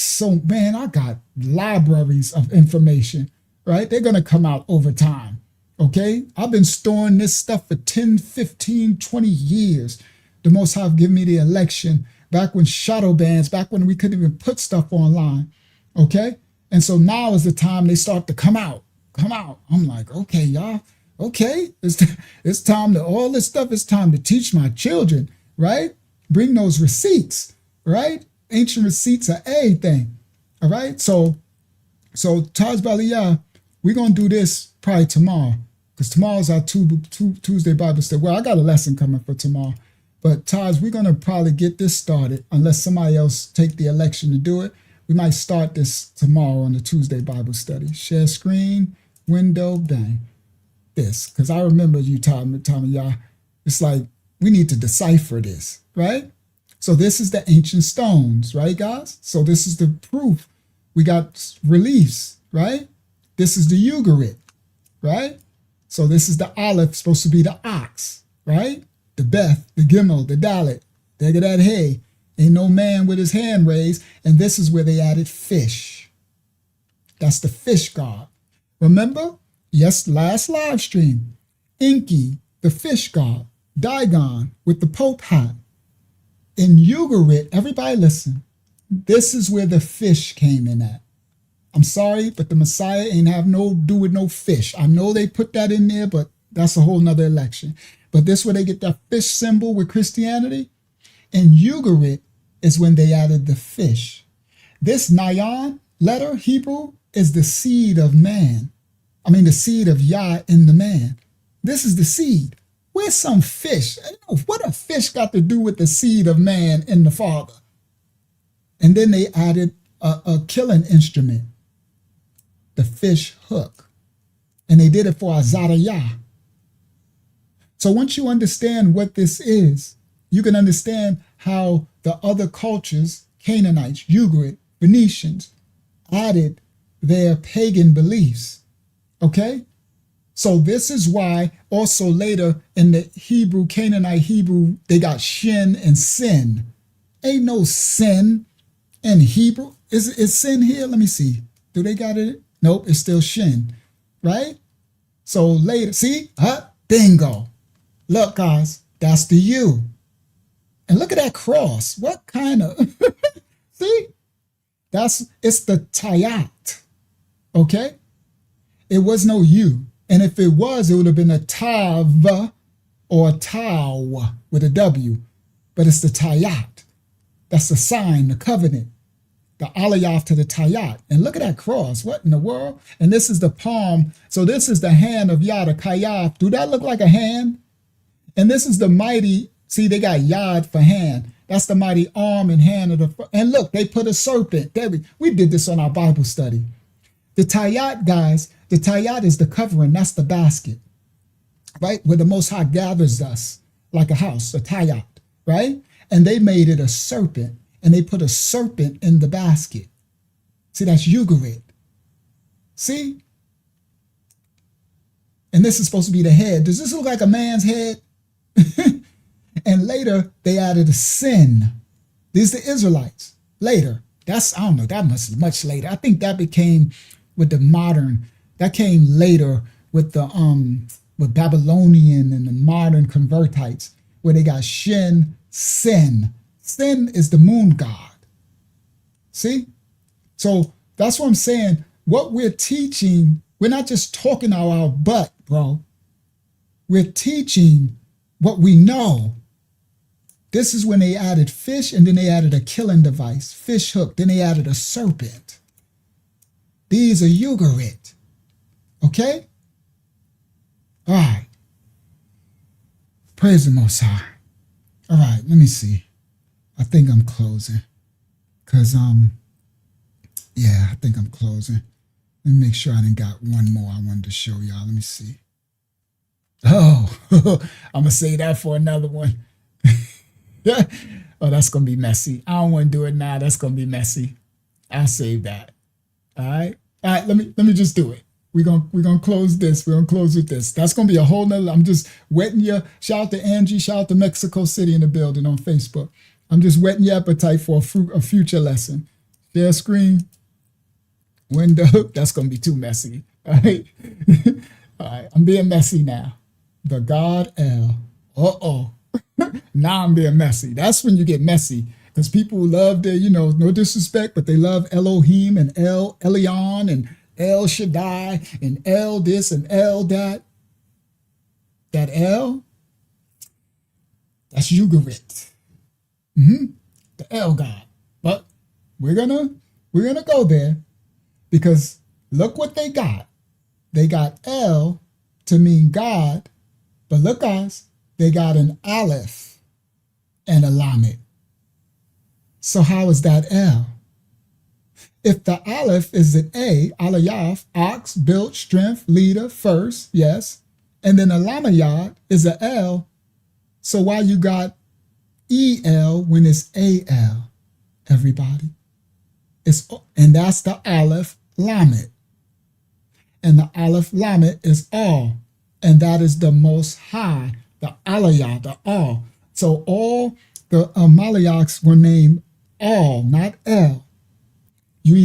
libraries of information, right? They're going to come out over time, okay? I've been storing this stuff for 10, 15, 20 years. The Most High given me the election back when shadow bans, back when we couldn't even put stuff online, okay? And so now is the time they start to come out. I'm like, okay, y'all, okay, it's time to, all this stuff, it's time to teach my children, right? Bring those receipts, right? Ancient receipts of everything, all right? So Taj Baliyah, we're going to do this probably tomorrow, because tomorrow's our Tuesday Bible study. Well, I got a lesson coming for tomorrow, but Taj, we're going to probably get this started unless somebody else take the election to do it. We might start this tomorrow on the Tuesday Bible study. Share screen, window, bang. This, because I remember you telling y'all, it's like we need to decipher this, right? So this is the ancient stones, right, guys? So this is the proof. We got reliefs, right? This is the Ugarit, right? So this is the Aleph, supposed to be the ox, right? The Beth, the Gimel, the Dalet. There get that hay. Ain't no man with his hand raised. And this is where they added fish. That's the fish god. Remember? Yes, last live stream. Enki, the fish god. Dagon with the Pope hat. In Ugarit, everybody listen. This is where the fish came in at. I'm sorry, but the Messiah ain't have no do with no fish. I know they put that in there, but that's a whole nother election. But this where they get that fish symbol with Christianity. In Ugarit is when they added the fish. This Nayan letter, Hebrew, is the seed of man. I mean, the seed of Yah in the man. This is the seed. Where's some fish? What a fish got to do with the seed of man in the Father? And then they added a killing instrument, the fish hook. And they did it for Azariah. So once you understand what this is, you can understand how the other cultures, Canaanites, Ugarit, Phoenicians, added their pagan beliefs, okay? So this is why also later in the Hebrew, Canaanite Hebrew, they got shin and sin. Ain't no sin in Hebrew. Is sin here? Let me see. Do they got it? Nope, it's still shin, right? So later, see? Bingo. Look, guys, that's the U. And look at that cross. What kind of, see? It's the Tayat, okay? It was no U. And if it was, it would have been a Tav or a Taw with a W. But it's the Tayat. That's the sign, the covenant, the Aliyah to the Tayat. And look at that cross. What in the world? And this is the palm. So this is the hand of Yah, the Kayaf. Do that look like a hand? And this is the mighty, see, they got Yad for hand. That's the mighty arm and hand of the, and look, they put a serpent. There we did this on our Bible study. The Tayat, guys, the Tayat is the covering. That's the basket, right? Where the Most High gathers us like a house, a Tayat, right? And they made it a serpent, and they put a serpent in the basket. See, that's Ugarit. See? And this is supposed to be the head. Does this look like a man's head? And later, they added a sin. These are the Israelites. Later. That's, I don't know, that must be much later. I think that became with the modern, that came later with the with Babylonian and the modern convertites, where they got Shin, Sin. Sin is the moon god. See? So that's what I'm saying. What we're teaching We're not just talking out our butt, bro. We're teaching what we know. This is when they added fish, and then they added a killing device, fish hook, then they added a serpent. These are Ugarit. Okay? All right. Praise the Most High. All right, let me see. I think I'm closing. Because, yeah, I think I'm closing. Let me make sure I didn't got one more I wanted to show y'all. Let me see. Oh, I'm going to say that for another one. Oh, that's going to be messy. I don't want to do it now. That's going to be messy. I'll save that. All right. All right. Let me just do it. We're gonna close this. We're gonna close with this. That's gonna be a whole nother. I'm just whetting your shout out to Angie, shout out to Mexico City in the building on Facebook. I'm just whetting your appetite for a future lesson. Share screen, window. That's gonna be too messy. All right. All right. I'm being messy now. The God L. Now I'm being messy. That's when you get messy. Because people love their, no disrespect, but they love Elohim and El Elyon and El Shaddai and El this and El that. That El, that's Ugarit. The El God. But we're gonna go there because look what they got. They got El to mean God, but look guys, they got an Aleph and a Lamed. So how is that L? If the Aleph is an A, Alayaf, ox, built, strength, leader, first, yes. And then a Lamayad is a L. So why you got EL when it's AL, everybody? And that's the Aleph Lamed. And the Aleph Lamed is all. And that is the Most High, the Alayah, the all. So all the Malayites were named all, not L. You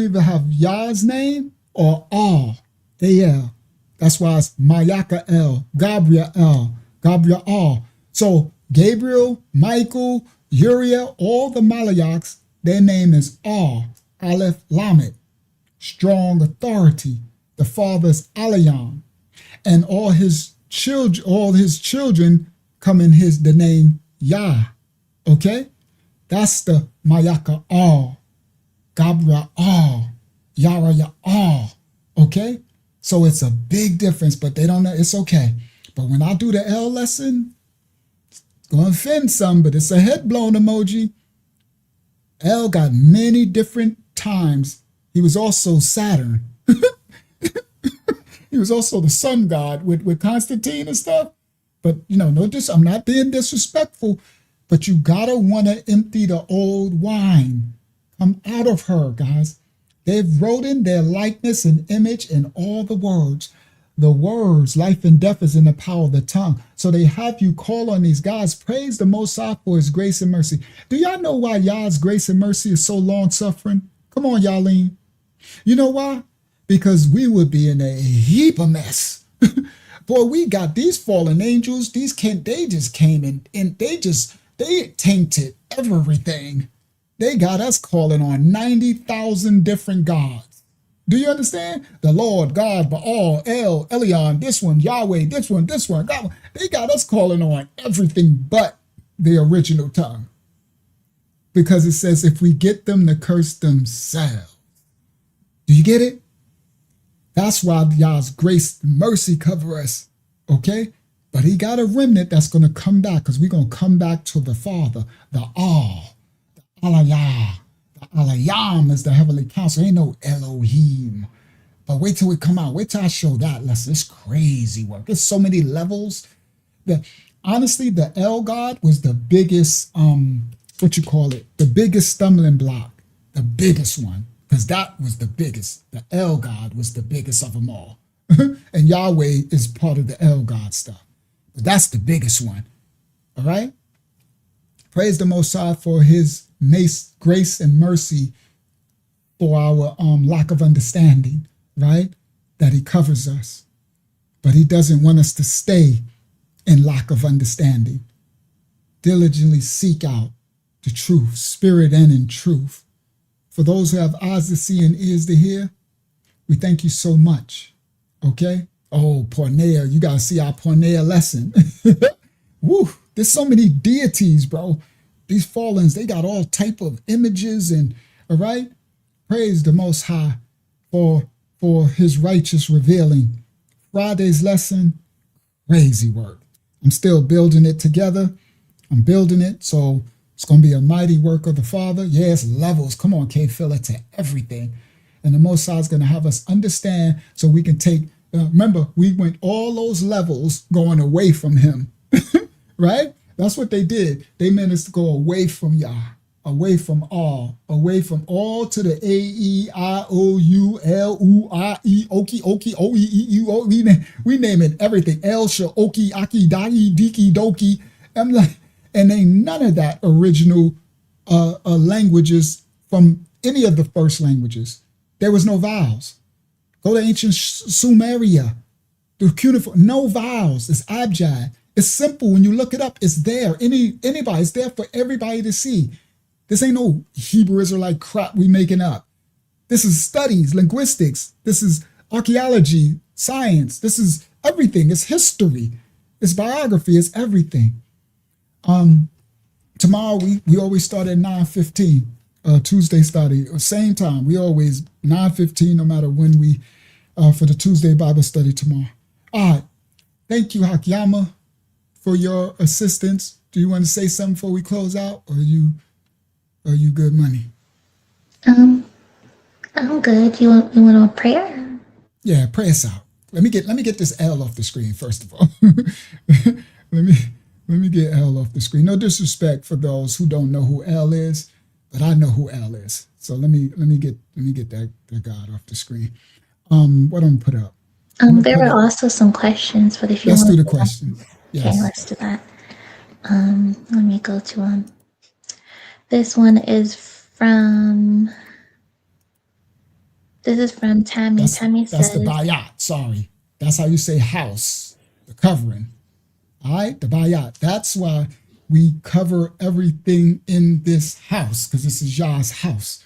either have Yah's name or all, A-L. That's why it's Mayaka L, Gabriel L, Gabriel all. So Gabriel, Michael, Uriel, all the Malayites, their name is all, Aleph Lamed, strong authority. The father's Alayon. And all his children come in the name Yah. Okay? That's the Mayaka all, Gabriel all, Yara all. Okay? So it's a big difference, but they don't know. It's okay. But when I do the L lesson, it's going to offend some, but it's a head blown emoji. L got many different times. He was also Saturn. He was also the sun god with Constantine and stuff. But, I'm not being disrespectful, but you gotta want to empty the old wine. Come out of her, guys. They've wrote in their likeness and image in all the words. The words, life and death is in the power of the tongue. So they have you call on these guys. Praise the Most High for his grace and mercy. Do y'all know why Yah's grace and mercy is so long suffering? Come on, Yaleen. You know why? Because we would be in a heap of mess. Boy, we got these fallen angels. They just came in and they tainted everything. They got us calling on 90,000 different gods. Do you understand? The Lord, God, Baal, El, Elyon, this one, Yahweh, this one, God. They got us calling on everything but the original tongue. Because it says if we get them to curse themselves. Do you get it? That's why Yah's grace and mercy cover us, okay? But he got a remnant that's going to come back because we're going to come back to the Father, the All, the Alayah. The Alayam is the heavenly council. Ain't no Elohim. But wait till we come out. Wait till I show that lesson. It's crazy work. It's so many levels. Honestly, the El God was the biggest, the biggest stumbling block, the biggest one. Because that was the biggest. The El God was the biggest of them all. And Yahweh is part of the El God stuff. But that's the biggest one. All right? Praise the Most High for his grace and mercy for our lack of understanding, right? That he covers us. But he doesn't want us to stay in lack of understanding. Diligently seek out the truth, spirit and in truth. For those who have eyes to see and ears to hear, we thank you so much Okay. Oh, porneia. You got to see our porneia lesson. Woo. There's so many deities, bro. These fallens, they got all type of images and, all right. Praise the Most High for his righteous revealing. Friday's lesson, crazy work. I'm still building it together. I'm building it. So it's going to be a mighty work of the Father. Yes, levels. Come on, K. Filler, to everything. And the Most High is going to have us understand so we can take, remember, we went all those levels going away from him, right? That's what they did. They meant us to go away from Yah, away from all to the A, E, I, O, U, L, U, I, E, Oki, Oki, O, E, E, U, O. We name it everything. El, Sha, Oki, Aki, Dagi, Diki, Doki. I'm like, and ain't none of that original languages from any of the first languages. There was no vowels. Go to ancient Sumeria. The cuneiform, no vowels. It's abjad. It's simple. When you look it up, it's there. Anybody, it's there for everybody to see. This ain't no Hebrew Israelite crap we making up. This is studies, linguistics. This is archaeology, science. This is everything. It's history. It's biography. It's everything. Tomorrow we always start at 9:15. Tuesday study, same time. We always 9:15, no matter when we for the Tuesday Bible study tomorrow. All right. Thank you, Hakyama, for your assistance. Do you want to say something before we close out, or are you good, money? I'm good. You want a prayer? Yeah, pray us out. Let me get this L off the screen first of all. let me get L off the screen. No disrespect for those who don't know who L is, but I know who L is. So let me get that God off the screen. What I'm gonna put up? There were also some questions, but if you let's want do the questions. Yes. Okay, let's do that. Let me go to them. This one is from Tammy. Tammy says, that's the bayat. Sorry, that's how you say house, the covering. All right, the bayat. That's why we cover everything in this house, because this is Yah's house,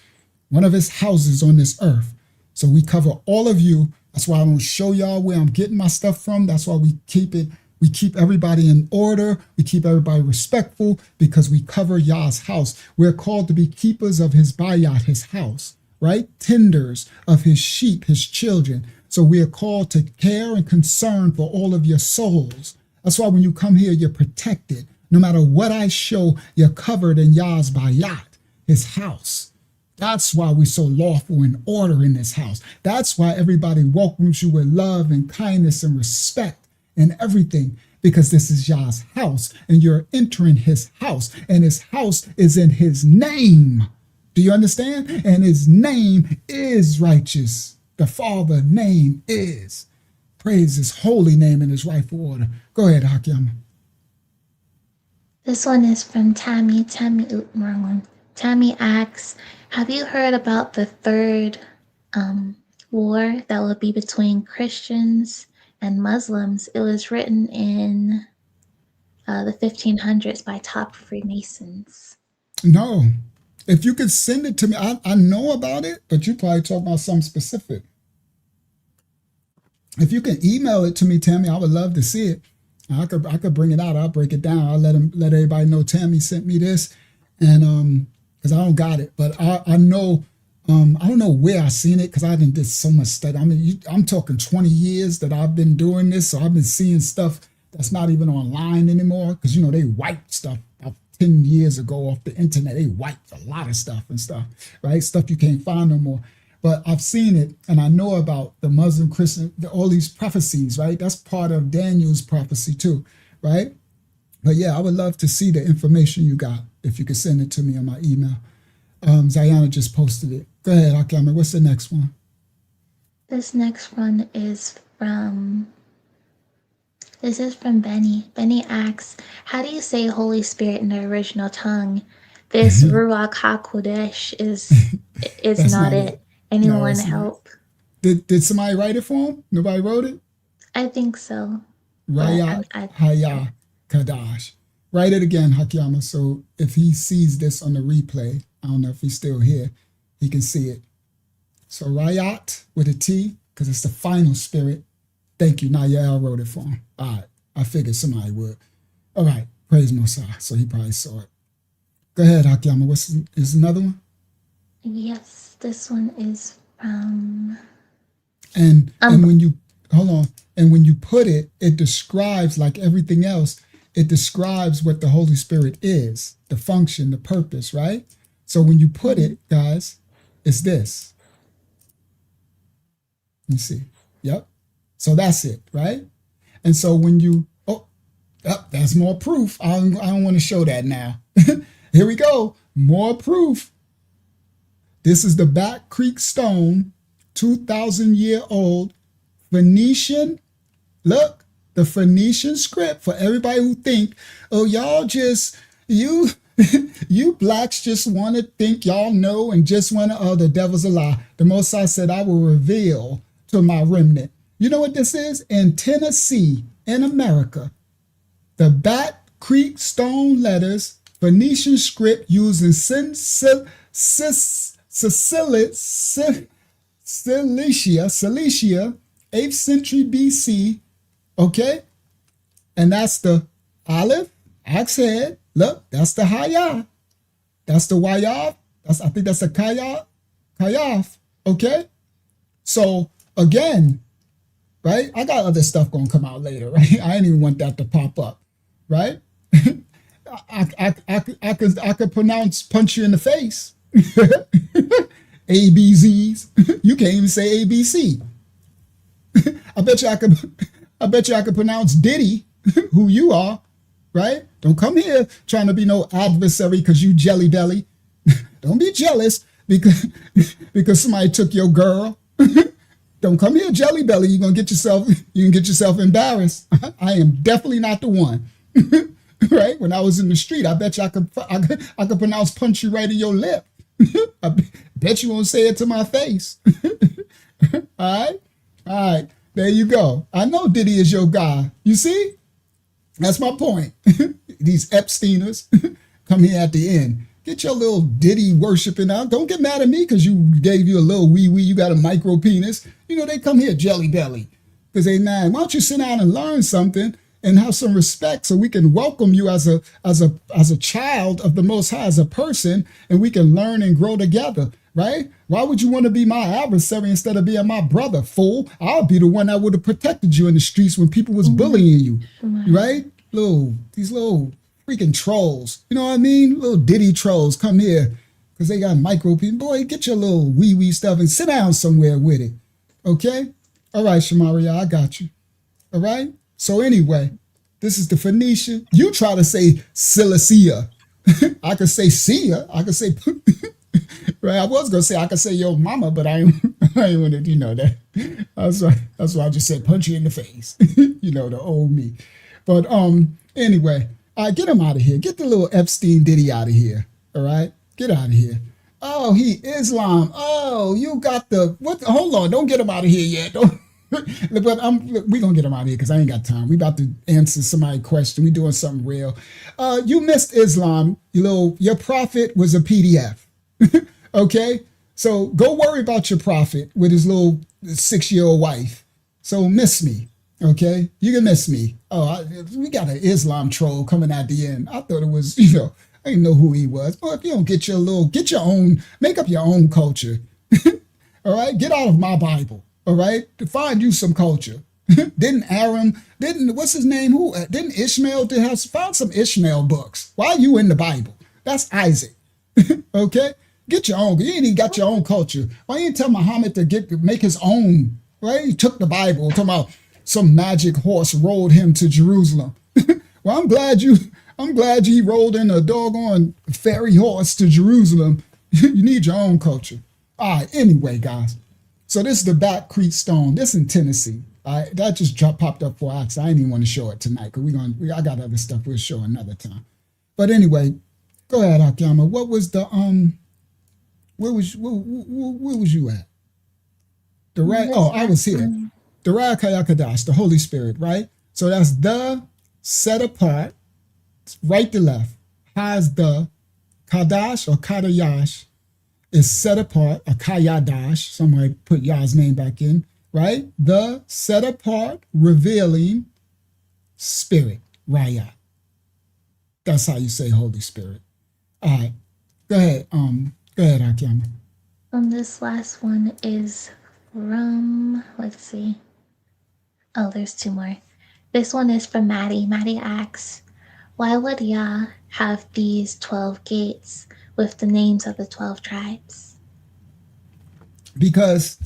one of his houses on this earth. So we cover all of you. That's why I don't show y'all where I'm getting my stuff from. That's why we keep everybody in order. We keep everybody respectful, because we cover Yah's house. We're called to be keepers of his bayat, his house, right? Tenders of his sheep, his children. So we are called to care and concern for all of your souls. That's why when you come here, you're protected. No matter what I show, you're covered in Yah's bayat, his house. That's why we're so lawful and order in this house. That's why everybody welcomes you with love and kindness and respect and everything, because this is Yah's house and you're entering his house, and his house is in his name. Do you understand? And his name is righteous. The Father name is. Praise his holy name in his rightful order. Go ahead, Hakyama. This one is from Tammy. Wrong one. Tammy asks, have you heard about the third war that will be between Christians and Muslims? It was written in the 1500s by top Freemasons. No. If you could send it to me, I know about it, but you probably talk about something specific. If you can email it to me, Tammy, I would love to see it. I could bring it out. I'll break it down. I'll let everybody know Tammy sent me this, and because I don't got it, but I know. I don't know where I seen it, because I did so much study. I mean, I'm talking 20 years that I've been doing this, so I've been seeing stuff that's not even online anymore, because they wiped stuff about 10 years ago off the internet. They wiped a lot of stuff and stuff, right? Stuff you can't find no more. But I've seen it, and I know about the Muslim, Christian, all these prophecies, right? That's part of Daniel's prophecy too, right? But yeah, I would love to see the information you got, if you could send it to me on my email. Zayana just posted it. Go ahead, Akame. What's the next one? This next one is from Benny. Benny asks, how do you say Holy Spirit in the original tongue? This Ruach HaKodesh is not it. Anyone help? Did somebody write it for him? Nobody wrote it? I think so. Rayat Haya Kadash. Write it again, Hakyama. So if he sees this on the replay, I don't know if he's still here, he can see it. So Rayat with a T, because it's the final spirit. Thank you. Nayel wrote it for him. All right. I figured somebody would. All right. Praise Mosiah. So he probably saw it. Go ahead, Akiyama. Is another one? Yes, this one is from. And when you hold on, and when you put it, it describes, like everything else, it describes what the Holy Spirit is, the function, the purpose, right? So when you put it, guys, it's this. You see, yep. So that's it, right? And so when you, that's more proof. I don't want to show that now. Here we go, more proof. This is the Back Creek Stone, 2,000-year-old Phoenician. Look, the Phoenician script for everybody who think, oh, y'all just, you blacks just want to think y'all know and just want to, the devil's a lie. The Most High said, I will reveal to my remnant. You know what this is? In Tennessee, in America, the Back Creek Stone letters, Phoenician script using Cilicia, 8th century BC, okay? And that's the Aleph, axe head. Look, that's the Hayah. That's the Wayaf. I think that's the Kayaf, okay? So again, right? I got other stuff gonna come out later, right? I didn't even want that to pop up, right? I could pronounce punch you in the face. ABZs. You can't even say ABC. I bet you I could pronounce Diddy, who you are, right? Don't come here trying to be no adversary because you jelly belly. Don't be jealous because somebody took your girl. Don't come here jelly belly. You can get yourself embarrassed. I am definitely not the one. Right? When I was in the street, I bet you I could pronounce punch you right in your lip. I bet you won't say it to my face. All right, there you go. I know Diddy is your guy. You see? That's my point. These Epsteiners come here at the end. Get your little Diddy worshiping out. Don't get mad at me because you gave you a little wee-wee. You got a micro penis. You know, they come here jelly belly because they mad. Why don't you sit down and learn something and have some respect so we can welcome you as a child of the Most High, as a person, and we can learn and grow together, right? Why would you want to be my adversary instead of being my brother, fool? I'll be the one that would have protected you in the streets when people was bullying you, right? These little freaking trolls, you know what I mean? Little Diddy trolls come here because they got micro people. Boy, get your little wee-wee stuff and sit down somewhere with it, okay? All right, Shamaria, I got you, all right? So anyway, this is the Phoenician. You try to say Cilicia. I could say Sia. I could say, right? I was gonna say I could say your mama, but I ain't wanted, you know that. That's why I just said punch you in the face. You know, the old me. But anyway, all right, get him out of here. Get the little Epstein Diddy out of here. All right, get out of here. Oh, he Islam. Oh, you got the what? Hold on, don't get him out of here yet. Don't. But we gonna get him out of here because I ain't got time. We about to answer somebody's question. We doing something real. You missed Islam. Your prophet was a PDF. Okay, so go worry about your prophet with his little 6-year-old wife. So miss me. Okay, you can miss me. We got an Islam troll coming at the end. I thought it was, I didn't know who he was. But if you don't get your own, make up your own culture. All right, get out of my Bible. All right, to find you some culture. Didn't what's his name? Didn't Ishmael found some Ishmael books? Why are you in the Bible? That's Isaac. Okay, get your own. You ain't even got your own culture. Why you didn't tell Muhammad to make his own? Right? He took the Bible, talking about some magic horse rolled him to Jerusalem. Well, I'm glad you rolled in a doggone fairy horse to Jerusalem. You need your own culture. All right. Anyway, guys. So this is the Back Creek Stone. This in Tennessee. That just popped up for accident. I didn't even want to show it tonight because I got other stuff we'll show another time. But anyway, go ahead, Akiyama. What was the where was you at? I was here. The Rakayakadash, the Holy Spirit, right? So that's the set apart, right to left. Has the Kadash or Kadayash is set apart, a Kayadash, somebody put Yah's name back in, right? The set apart, revealing spirit, Raya. That's how you say Holy Spirit. All right, go ahead. Go ahead, Akiyama. This last one is from, let's see. Oh, there's two more. This one is from Maddie. Maddie asks, why would Yah have these 12 gates with the names of the 12 tribes? Because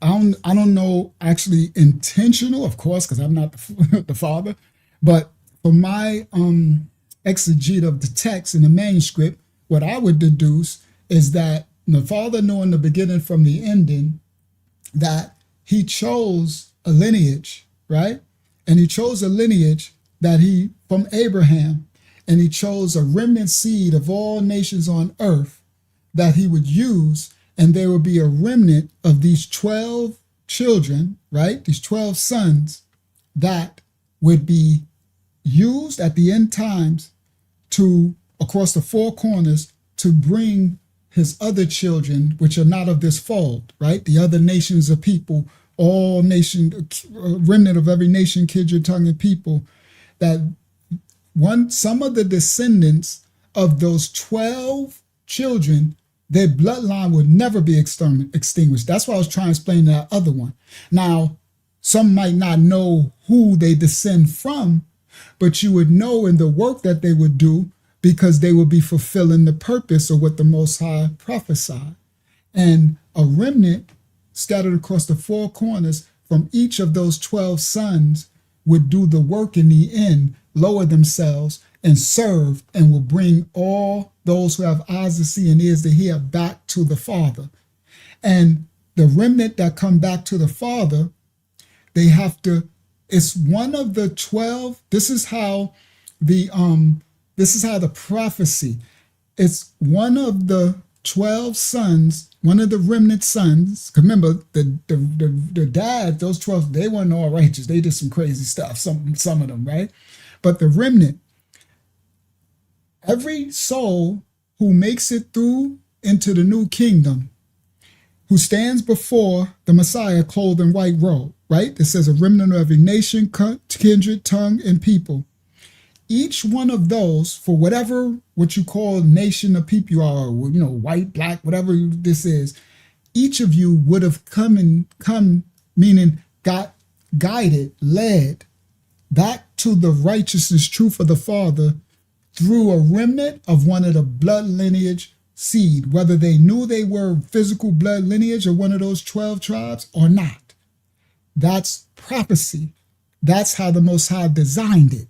I don't know actually intentional, of course, because I'm not the father, but for my exegete of the text in the manuscript, what I would deduce is that the father knew in the beginning from the ending that he chose a lineage, right? And he chose a lineage that he, from Abraham, and he chose a remnant seed of all nations on earth that he would use, and there would be a remnant of these 12 children, right? These 12 sons that would be used at the end times to, across the four corners, to bring his other children, which are not of this fold, right? The other nations of people, all nation, remnant of every nation, kindred, tongue, and people, that some of the descendants of those 12 children, their bloodline would never be extinguished. That's why I was trying to explain that other one. Now, some might not know who they descend from, but you would know in the work that they would do because they would be fulfilling the purpose of what the Most High prophesied. And a remnant scattered across the four corners from each of those 12 sons would do the work in the end, lower themselves and serve, and will bring all those who have eyes to see and ears to hear back to the Father. And the remnant that come back to the Father, they have to, it's one of the 12. This is how the prophecy, it's one of the 12 sons, one of the remnant sons. Remember, the dad, those 12, they weren't all righteous. They did some crazy stuff, some of them, right? But the remnant, every soul who makes it through into the new kingdom, who stands before the Messiah clothed in white robe, right? It says a remnant of every nation, kindred, tongue, and people. Each one of those, for whatever what you call nation of people you are, white, black, whatever this is, each of you would have come, meaning got guided, led back to the righteousness, truth of the Father through a remnant of one of the blood lineage seed, whether they knew they were physical blood lineage or one of those 12 tribes or not. That's prophecy. That's how the Most High designed it,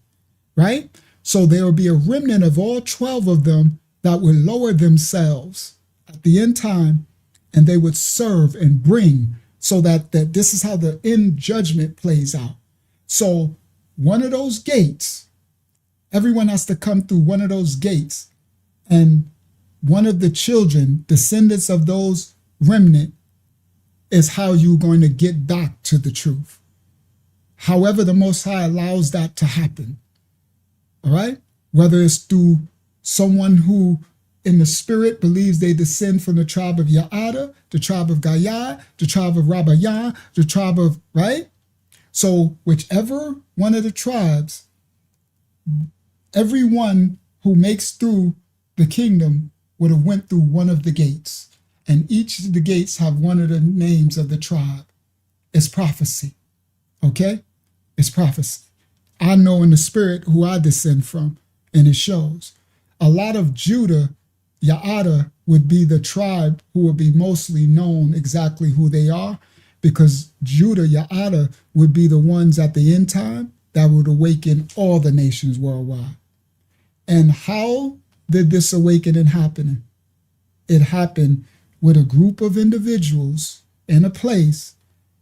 right? So there will be a remnant of all 12 of them that would lower themselves at the end time, and they would serve and bring, so that this is how the end judgment plays out. So one of those gates, everyone has to come through one of those gates, and one of the children, descendants of those remnant, is how you're going to get back to the truth. However, the Most High allows that to happen. All right? Whether it's through someone who in the spirit believes they descend from the tribe of Ya'ada, the tribe of Gayah, the tribe of Rabayah, the tribe of, right? So whichever one of the tribes, everyone who makes through the kingdom would have went through one of the gates. And each of the gates have one of the names of the tribe. It's prophecy. Okay? It's prophecy. I know in the spirit who I descend from, and it shows. A lot of Judah, Ya'ada, would be the tribe who would be mostly known exactly who they are, because Judah, Ya'ada, would be the ones at the end time that would awaken all the nations worldwide. And how did this awakening happen? It happened with a group of individuals in a place,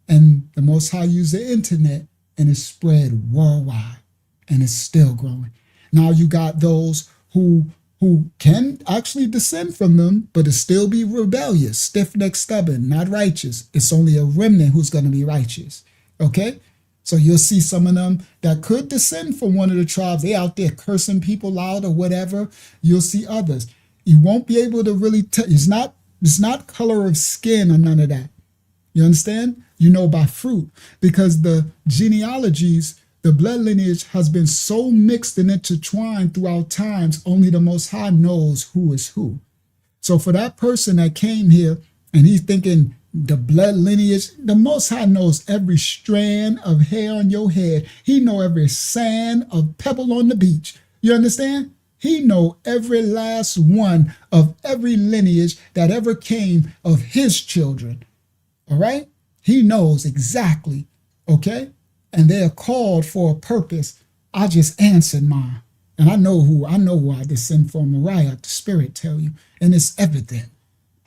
and the Most High used the internet, and it's spread worldwide, and it's still growing. Now you got those who can actually descend from them, but it still be rebellious, stiff-necked, stubborn, not righteous. It's only a remnant who's going to be righteous, okay? So you'll see some of them that could descend from one of the tribes. They out there cursing people out or whatever. You'll see others. You won't be able to really tell. It's not color of skin or none of that. You understand? You know by fruit, because the genealogies, the blood lineage has been so mixed and intertwined throughout times, only the Most High knows who is who. So for that person that came here and he's thinking the blood lineage, the Most High knows every strand of hair on your head. He know every sand of pebble on the beach. You understand? He know every last one of every lineage that ever came of his children. All right? He knows exactly, okay? And they're called for a purpose. I just answered mine. And I know who I descend from. Mariah, the Spirit tell you. And it's evident.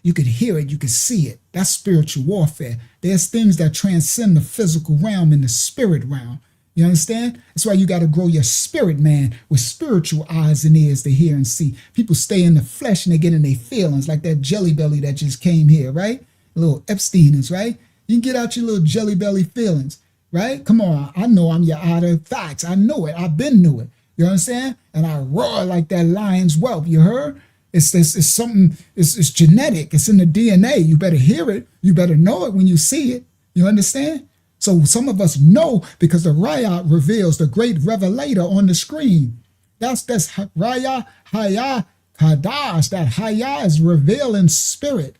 You could hear it, you could see it. That's spiritual warfare. There's things that transcend the physical realm and the spirit realm. You understand? That's why you got to grow your spirit, man, with spiritual eyes and ears to hear and see. People stay in the flesh and they get in their feelings, like that jelly belly that just came here, right? Little Epsteiners, right? You can get out your little jelly belly feelings, right? Come on, I know I'm your outer thoughts. I know it. I've been knew it. You understand? And I roar like that lion's whelp. You heard? It's something, it's genetic. It's in the DNA. You better hear it. You better know it when you see it. You understand? So some of us know because the Raya reveals the great revelator on the screen. That's Raya, Haya, Kadash. That Haya is revealing spirit.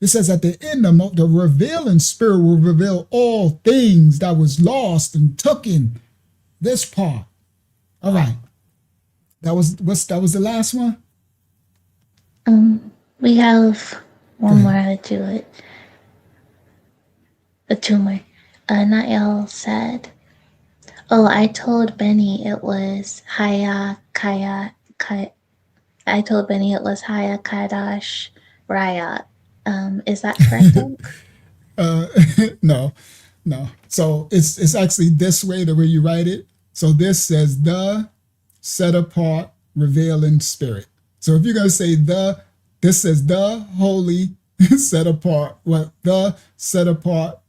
It says at the end, the revealing spirit will reveal all things that was lost and taken. This part. All right. That was the last one? We have one more to do it. A two more. Nael said, "Oh, I told Benny it was Haya Kaya. I told Benny it was Haya Kadash Raya. Is that correct?" No. So it's actually this way, the way you write it. So this says the set apart revealing spirit. So if you're going to say this says the holy set apart, well, the set apart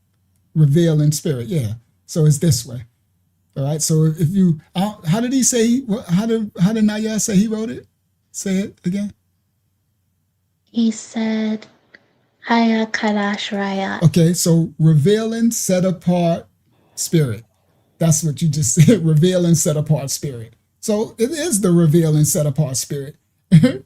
revealing spirit. Yeah. So it's this way. All right. So if you, how did he say, how did Naya say he wrote it? Say it again. He said, Haya Kadash Raya. Okay. So revealing set apart spirit. That's what you just said. Revealing set apart spirit. So it is the revealing set apart spirit.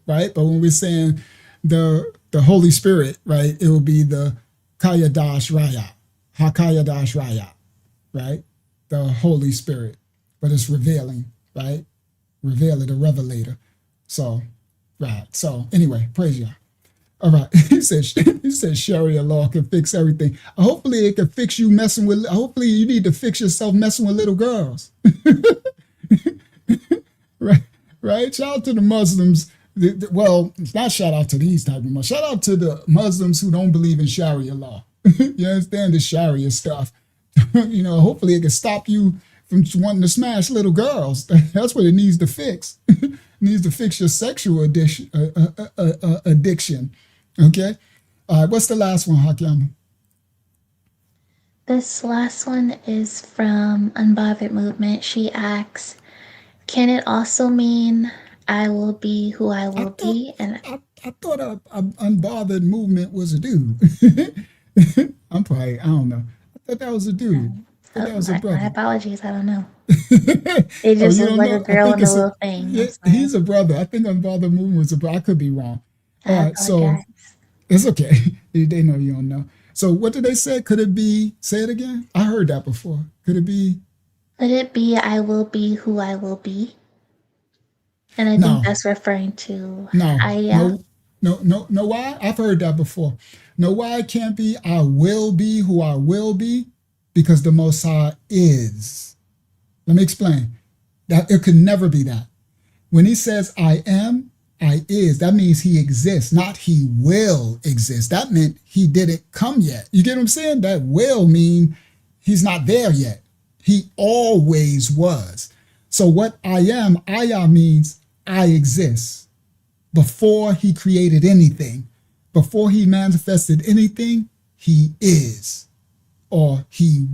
Right? But when we're saying the Holy Spirit, right, it will be the Kayadash Raya, Hakayadash Raya, right? The Holy Spirit. But it's revealing, right? Revealer, the revelator. So, right. So anyway, praise you. All right. He said Sharia law can fix everything. Hopefully it can fix you messing with, hopefully you need to fix yourself messing with little girls. Right? Shout out to the Muslims. Well, not shout out to these type of Muslims. Shout out to the Muslims who don't believe in Sharia law. You understand the Sharia stuff. Hopefully it can stop you from wanting to smash little girls. That's what it needs to fix. It needs to fix your sexual addiction. Okay? All right, what's the last one, Hakim? This last one is from Unbothered Movement. She asks, can it also mean I will be who I will be? And I thought a Unbothered Movement was a dude. I don't know. I thought that was a dude. I thought that was a brother. My apologies, I don't know. It just looks like a girl in a little thing. He's a brother. I think Unbothered Movement was a brother. I could be wrong. All right, so it's okay. They know you don't know. So what did they say? Could it be, say it again? I heard that before. Could it be I will be who I will be? And I think that's referring to No, why? I've heard that before. No, why it can't be I will be who I will be? Because the Most High is. Let me explain. That it could never be that. When he says I am, I is, that means he exists, not he will exist. That meant he didn't come yet. You get what I'm saying? That will mean he's not there yet. He always was. So what I am means I exist. Before he created anything, before he manifested anything, he is. Or you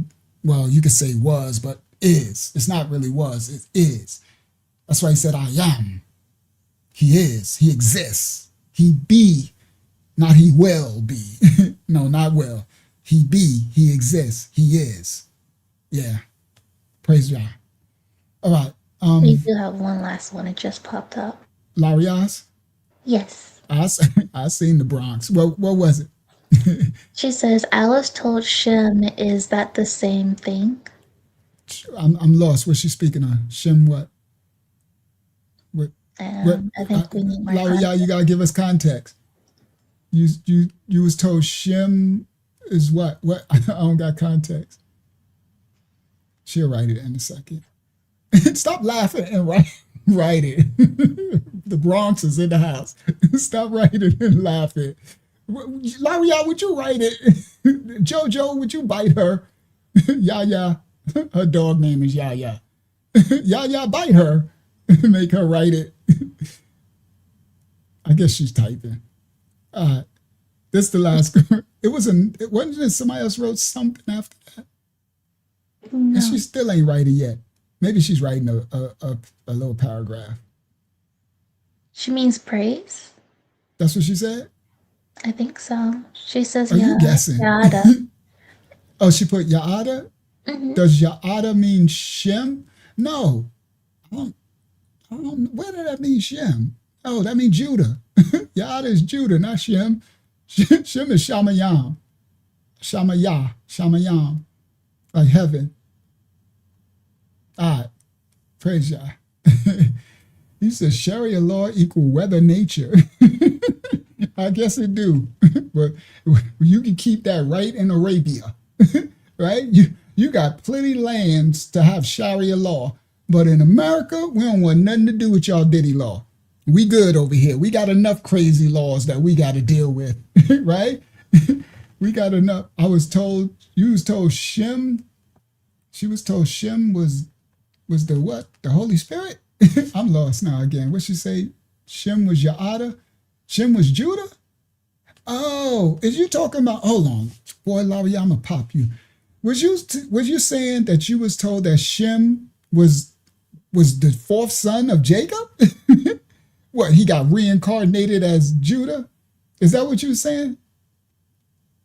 could say was, but is. It's not really was, it is. That's why he said I am. He is, he exists. He be, not he will be. No, not will. He be, he exists, he is. Yeah. Praise God. All right. We do have one last one. It just popped up. Larias? Yes. I seen the Bronx. What was it? She says, Alice told Shem, is that the same thing? I'm lost. What's she speaking of? Shem what? What? I think we need more Laria, context. you gotta give us context. You was told Shem is what? What? I don't got context. She'll write it in a second. Stop laughing and write it. The Bronx is in the house. Stop writing and laughing. Laria, would you write it? Jojo, would you bite her? Yaya, her dog name is Yaya. Yaya, bite her. Make her write it. I guess she's typing. This is the last. It wasn't it somebody else wrote something after that? No. And she still ain't writing yet. Maybe she's writing a little paragraph. She means praise? That's what she said? I think so. She says, Are you guessing? Yada. Oh, she put Yada? Mhm. Does Yada mean Shem? No. I don't, where did that mean Shem? Oh, that means Judah. Yada is Judah, not Shem. Shem is Shamayam. Shamayam. Like heaven. All right. Praise Yah. He says Sharia law equal weather nature. I guess it do. But you can keep that right in Arabia. Right? You got plenty lands to have Sharia law. But in America, we don't want nothing to do with y'all Diddy law. We good over here. We got enough crazy laws that we got to deal with. Right? We got enough. You was told Shem. She was told Shem was the what? The Holy Spirit? I'm lost now again. What she say? Shem was Yada? Shem was Judah? Oh, is you talking about, hold on. Boy, Larry, I'm going to pop you. Was you saying that you was told that Shem was the fourth son of Jacob? What, he got reincarnated as Judah? Is that what you were saying?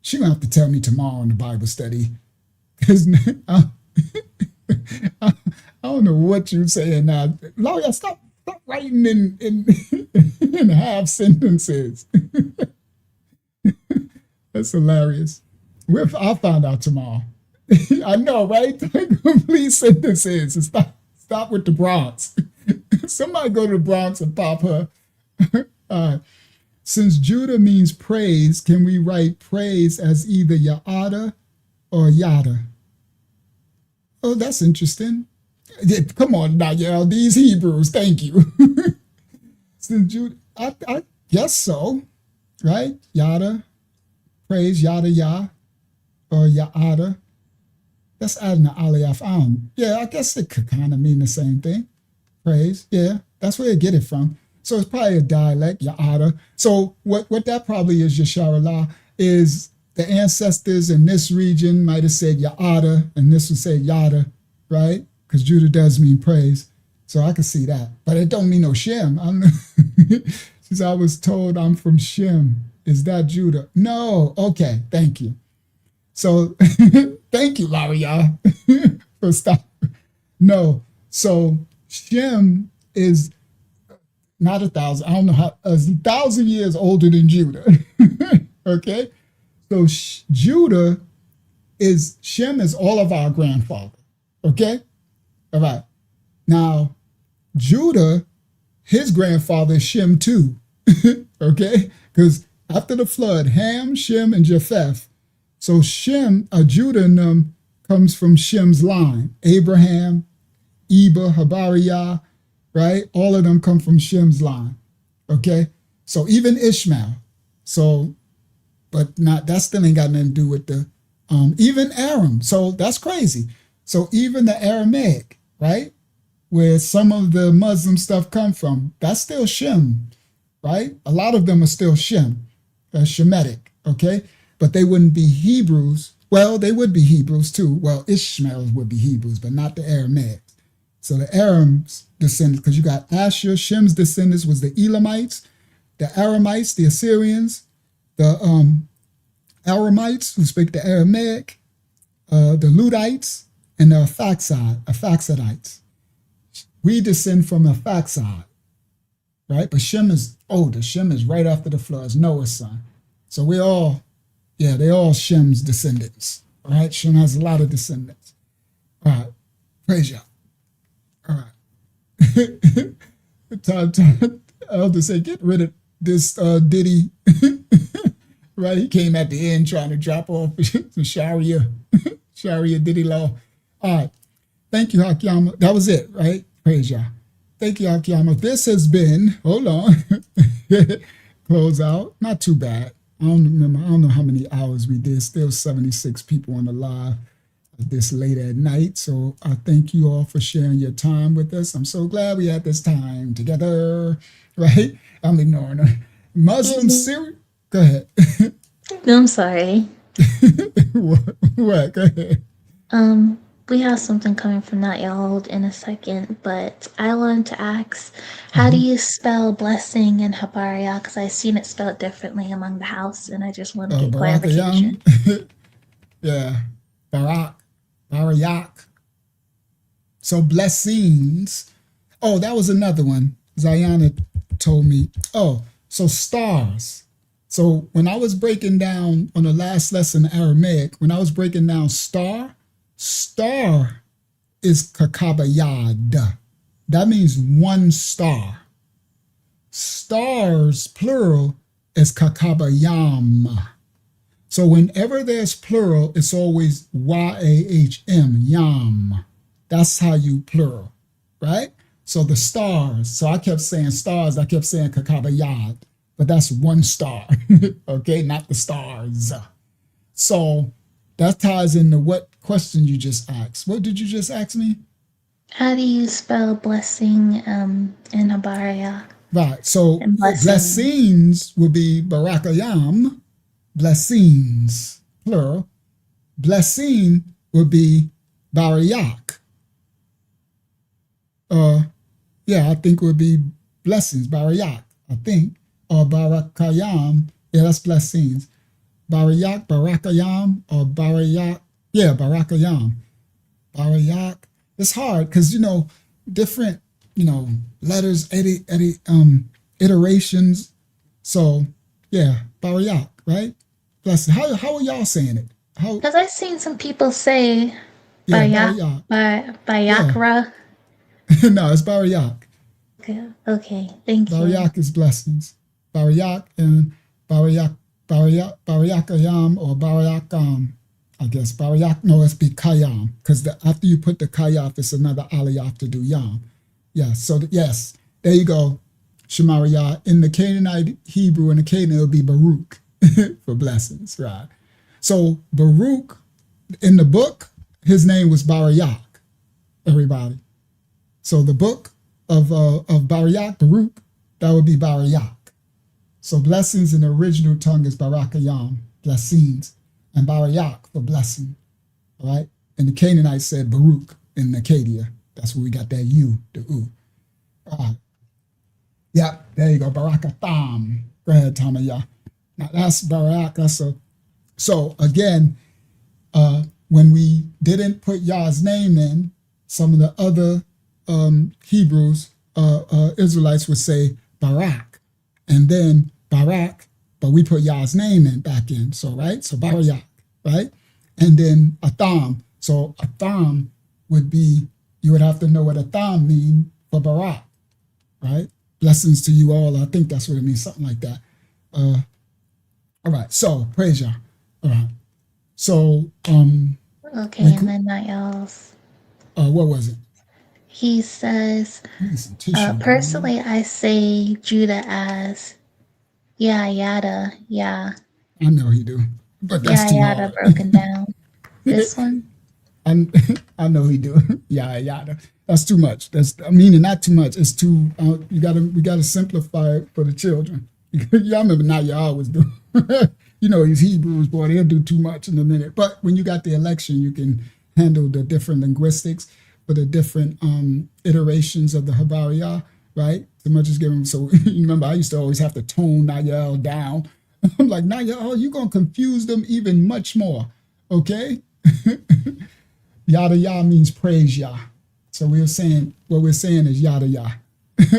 She going to have to tell me tomorrow in the Bible study. Because I don't know what you're saying now. Lawyer, stop writing in half sentences. That's hilarious. I'll find out tomorrow. I know, right? Complete sentences. Stop with the Bronx. Somebody go to the Bronx and pop her. Since Judah means praise, can we write praise as either Yada or Yada? Oh, that's interesting. Come on, Danielle, these Hebrews, thank you. Since Judah, I guess so, right? Yada, praise, Yada, Yah, or Yada. That's adding the Aleph on. Yeah, I guess it could kind of mean the same thing. Praise, yeah, that's where you get it from. So it's probably a dialect, Yada. So what that probably is, Yasharallah, is the ancestors in this region might have said Yada, and this would say Yada, right? Because Judah does mean praise. So I can see that. But it don't mean no Shem. Since I was told I'm from Shem, is that Judah? No. Okay, thank you. So thank you, Laria, for stop. No. So Shem is not 1,000. I don't know how, 1,000 years older than Judah. Okay? So Judah is, Shem is all of our grandfather. Okay? All right. Now, Judah, his grandfather is Shem too. Okay? Because after the flood, Ham, Shem, and Japheth. So Shem, Judah and them comes from Shem's line. Abraham, Eber, Habariah, right? All of them come from Shem's line. Okay? So even Ishmael. So, but not, that still ain't got nothing to do with the, even Aram. So that's crazy. So even the Aramaic, right? Where some of the Muslim stuff come from, that's still Shem, right? A lot of them are still Shem, Shemitic, okay? But they wouldn't be Hebrews. Well, they would be Hebrews too. Well, Ishmael would be Hebrews, but not the Aramaic. So the Aram's descendants, because you got Asher, Shem's descendants was the Elamites, the Aramites, the Assyrians, the Aramites who speak the Aramaic, the Ludites, and the Aphaxidites. We descend from Aphaxad, right? But Shem is older. Shem is right after the flood, it's Noah's son. So they all Shem's descendants, all right? Shem has a lot of descendants. All right, praise Yah. All right. Time, Elder said, get rid of this Diddy, right? He came at the end trying to drop off some Sharia Diddy law. All right. Thank you, Hakiyama. That was it, right? Praise Yah. Thank you, Hakiyama. This has been, hold on, close out. Not too bad. I don't know how many hours we did. Still 76 people on the live this late at night. So I thank you all for sharing your time with us. I'm so glad we had this time together, right? I'm ignoring her. Muslim Syria. Go ahead. I'm sorry. What? Go ahead. We have something coming from that y'all in a second, but I wanted to ask, how do you spell blessing in Habaria? Because I've seen it spelled differently among the house, and I just want to get clarification. Yeah, Barayak. So blessings. Oh, that was another one. Zayana told me. Oh, so stars. So when I was breaking down on the last lesson Aramaic, when I was breaking down star is kakabayad. That means one star. Stars, plural, is kakabayam. So whenever there's plural, it's always Y-A-H-M, yam. That's how you plural, right? So the stars. So I kept saying stars. I kept saying kakabayad. But that's one star, okay? Not the stars. So that ties into what question you just asked. What did you just ask me? How do you spell blessing in Habaria? Right, so blessings will be barakayam, blessings, plural. Blessing would be barayak. I think it would be blessings, barayak, I think. Or barakayam, that's blessings. Barayak, barakayam, or barayak, barakayam. Barayak, it's hard because, different, letters, iterations. So, barayak, right? Blessing. How are y'all saying it? Because I've seen some people say barayak. Bayakra. No, it's barayak. Okay, thank you. Barayak is blessings. Barayak and Barakayam or Barakam, I guess. Barayak, no, it's be Kayam, because after you put the Kayaf, it's another Aliyah to do Yam. Yes, so yes, there you go. Shemariah. In the Canaanite Hebrew, in the Canaan, it'll be Baruch for blessings, right? So Baruch, in the book, his name was Barayak, everybody. So the book of Barayak, Baruch, that would be Barayak. So blessings in the original tongue is Barakayam, blessings, and Barayak for blessing, all right? And the Canaanites said Baruch in Acadia. That's where we got that U, the U. All right. Yep, there you go, Barakatham. Go ahead, Tamaya. Now that's Barak. So again, when we didn't put Yah's name in, some of the other Hebrews, Israelites would say Barak, and then Barak, but we put Yah's name back in, so right? So Barayak, right? And then Atham. So Atham would be, you would have to know what Atham means for Barak, right? Blessings to you all. I think that's what it means, something like that. All right, so praise Yah. All right. So okay, and then that y'all's. What was it? He says, personally, I say Judah as yada. I know he do, but that's too hard. Broken down. This one? I know he do. Yada. That's too much. Not too much. It's too. We gotta simplify it for the children. Y'all remember now? You always do. These Hebrews, boy, they'll do too much in a minute. But when you got the election, you can handle the different linguistics for the different iterations of the Habariyah, right? So much is given. So you remember, I used to always have to tone Nayel down I'm like, now you're going to confuse them even much more. Okay? Yada yah means praise Yah. So what we're saying is yada yah.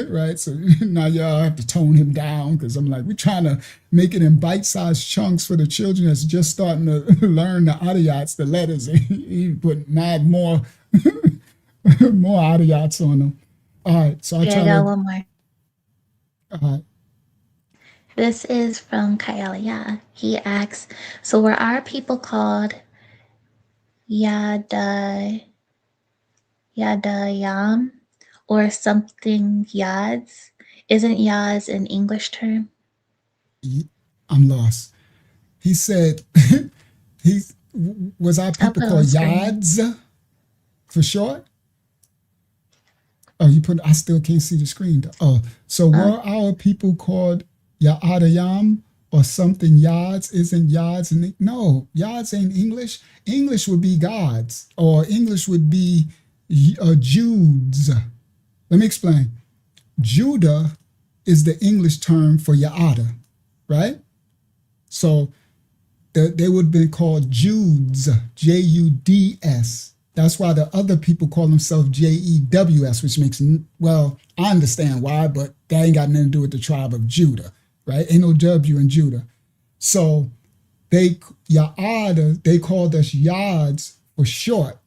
Right? So now y'all have to tone him down because I'm like, we're trying to make it in bite-sized chunks for the children that's just starting to learn the adiyats, the letters. He put mad more more adiyats on them. All right, so I got one more. All right. This is from Kaelia. He asks, so were our people called Yadayam or something Yads? Isn't Yads an English term? I'm lost. He said, was our people called Yads for short? Oh, I still can't see the screen. Oh, so were our people called Ya'adayam or something Yads? Isn't Yads? No, Yads ain't English. English would be gods, or English would be Judes. Let me explain. Judah is the English term for Ya'ada, right? So they would have been called Judes, Juds. That's why the other people call themselves Jews, which makes, well, I understand why, but that ain't got nothing to do with the tribe of Judah, right? Ain't no W in Judah. So Ya'ada, they called us Yads for short,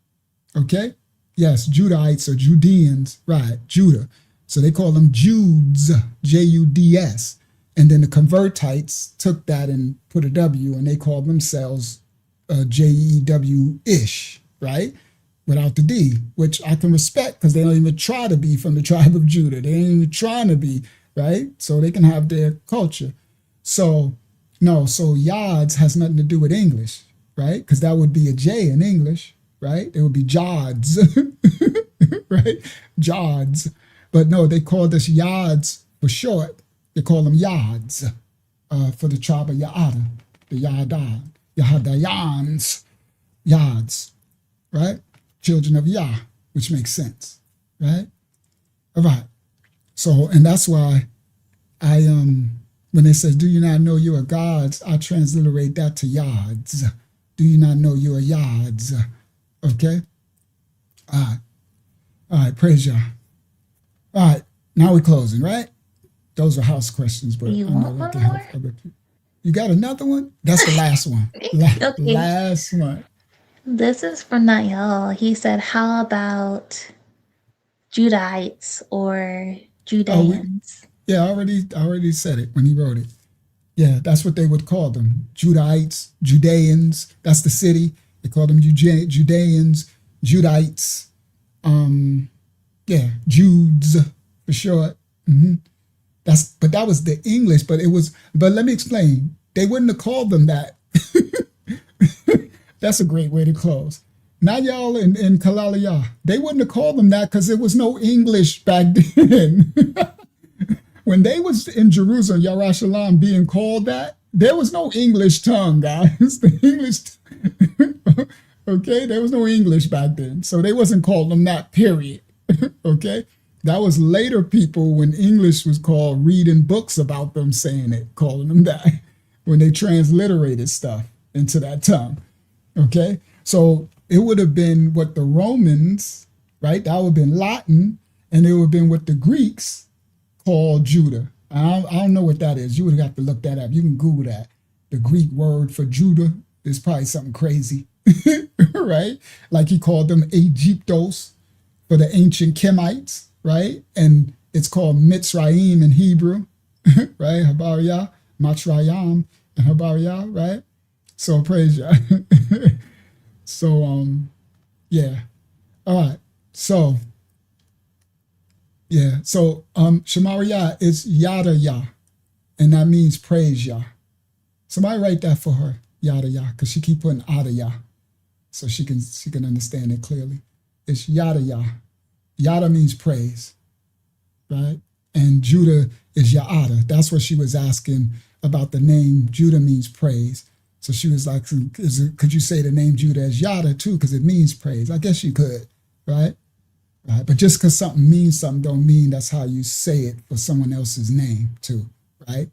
okay? Yes, Judahites or Judeans, right, Judah. So they call them Judes, Juds. And then the Convertites took that and put a W and they called themselves Jew-ish, right? Without the D, which I can respect because they don't even try to be from the tribe of Judah. They ain't even trying to be, right? So they can have their culture. So, no, so Yads has nothing to do with English, right? Because that would be a J in English, right? It would be Jods, right? Jods. But no, they called us Yads for short. They call them Yads for the tribe of Ya'ada, the Yahadayans, Yads, right? Children of Yah, which makes sense, right? All right. So, and that's why when they say, do you not know you are gods, I transliterate that to Yads. Do you not know you are Yads? Okay? All right, praise Yah. All right, now we're closing, right? Those are house questions, but you want one more? You got another one? That's the last one. Okay. Last one. This is from Nayal. He said, how about Judahites or Judeans? I already said it when he wrote it. Yeah, that's what they would call them. Judahites, Judeans. That's the city. They call them Judeans, Judites. Judes for short. Mm-hmm. But that was the English, but let me explain. They wouldn't have called them that. That's a great way to close. Now y'all in Kalaliyah, they wouldn't have called them that because there was no English back then. When they was in Jerusalem, Yarashalam being called that, there was no English tongue, guys. The English, okay? There was no English back then. So they wasn't calling them that, period. Okay? That was later people when English was called reading books about them saying it, calling them that, when they transliterated stuff into that tongue. Okay? So it would have been what the Romans, right? That would have been Latin, and it would have been what the Greeks called Judah. I don't know what that is. You would have to look that up. You can Google that. The Greek word for Judah is probably something crazy, right? Like he called them Egyptos for the ancient Kemites, right? And it's called Mitzrayim in Hebrew, right? Habariah, Matrayam, and Habariah, right? So praise Yah. So, yeah. All right. So, yeah. So, Shemariah is Yada Yah, and that means praise Yah. Somebody write that for her, Yada Yah, because she keep putting Ada Yah, so she can understand it clearly. It's Yada Yah. Yada means praise, right? And Judah is Ya'ada. That's what she was asking about the name. Judah means praise. So she was like, could you say the name Judah as Yada too? Because it means praise. I guess you could, right? Right. But just because something means something don't mean that's how you say it for someone else's name too, right?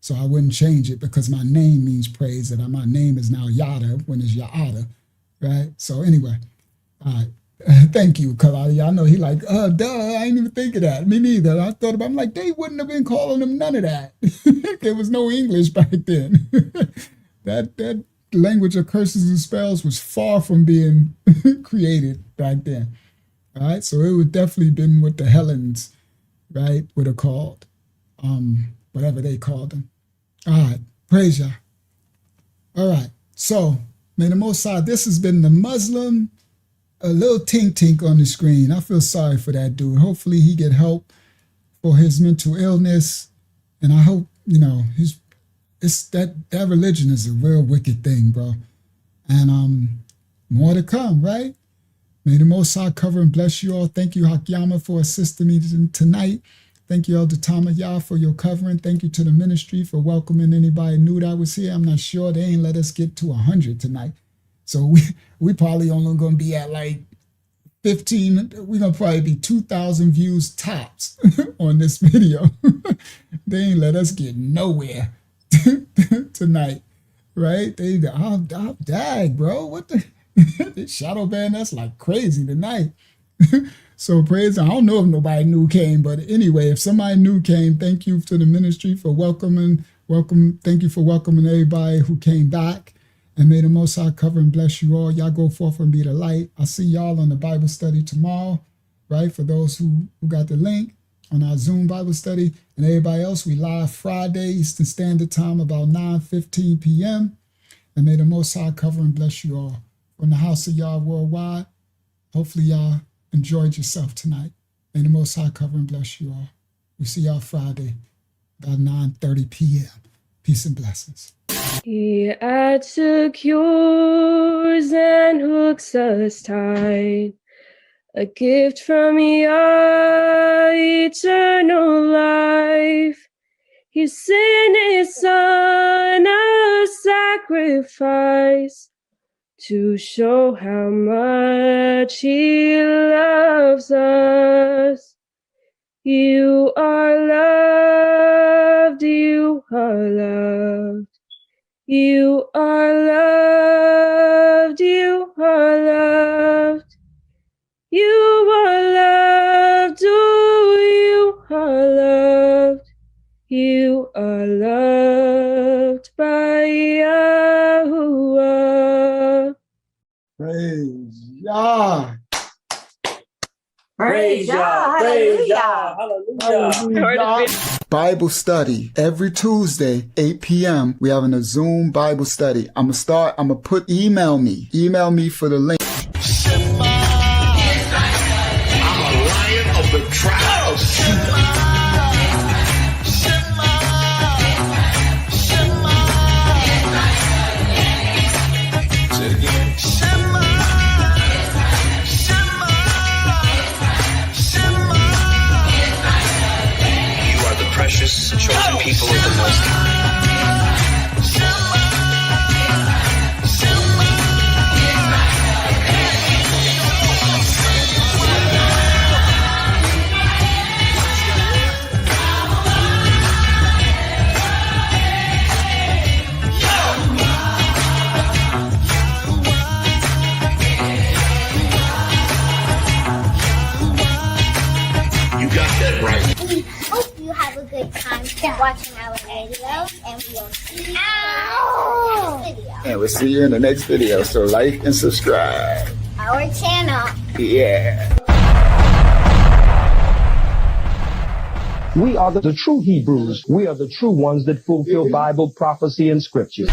So I wouldn't change it because my name means praise, that my name is now Yada when it's Yada, right? So anyway, all right. Thank you, Kaladi. I know he like, duh, I ain't even think of that. Me neither. I thought about I'm like, they wouldn't have been calling him none of that. There was no English back then. that language of curses and spells was far from being created back then. All right, so it would definitely been what the Hellenes, right, would have called, whatever they called them. All right, praise Yah. All right, so may the Most High, this has been the Muslim, a little tink on the screen. I feel sorry for that dude. Hopefully he get help for his mental illness, and I hope, it's that religion is a real wicked thing, bro. And more to come, right? May the Most High cover and bless you all. Thank you, Hakyama, for assisting me tonight. Thank you, Elder Tamayah, for your covering. Thank you to the ministry for welcoming anybody new that was here. I'm not sure they ain't let us get to 100 tonight. So we probably only going to be at like 15. We're going to probably be 2,000 views tops on this video. They ain't let us get nowhere tonight, right? I'll dag, bro. What the? This shadow band, that's like crazy tonight. So praise, I don't know if nobody new came, but anyway, if somebody new came, thank you to the ministry for welcoming. Thank you for welcoming everybody who came back. And may the Most High cover and bless you all. Y'all go forth and be the light. I'll see y'all on the Bible study tomorrow, right? For those who got the link on our Zoom Bible study. And everybody else, we live Friday, Eastern Standard Time, about 9:15 p.m. And may the Most High cover and bless you all. From the house of Yah worldwide, hopefully y'all enjoyed yourself tonight. May the Most High cover and bless you all. We see y'all Friday about 9:30 p.m. Peace and blessings. He had secures and hooks us tight, a gift from Yah, eternal life. He sent his son a sacrifice to show how much he loves us. You are loved, you are loved. You are loved, you are loved. You are loved, oh, you are loved. You are loved by Yahuwah. Praise Yah. Praise Yah. Hallelujah. Hallelujah. Bible study every Tuesday, 8 p.m. We having a Zoom Bible study. I'm gonna put email me for the link. I'm a lion of the tribe of Judah. Say it again. Precious chosen people of the Most High. You got that right. We hope you have a good time watching our videos, and we'll see you in the next video. And we'll see you in the next video. So like and subscribe. Our channel. Yeah. We are the true Hebrews. We are the true ones that fulfill Bible prophecy and scripture.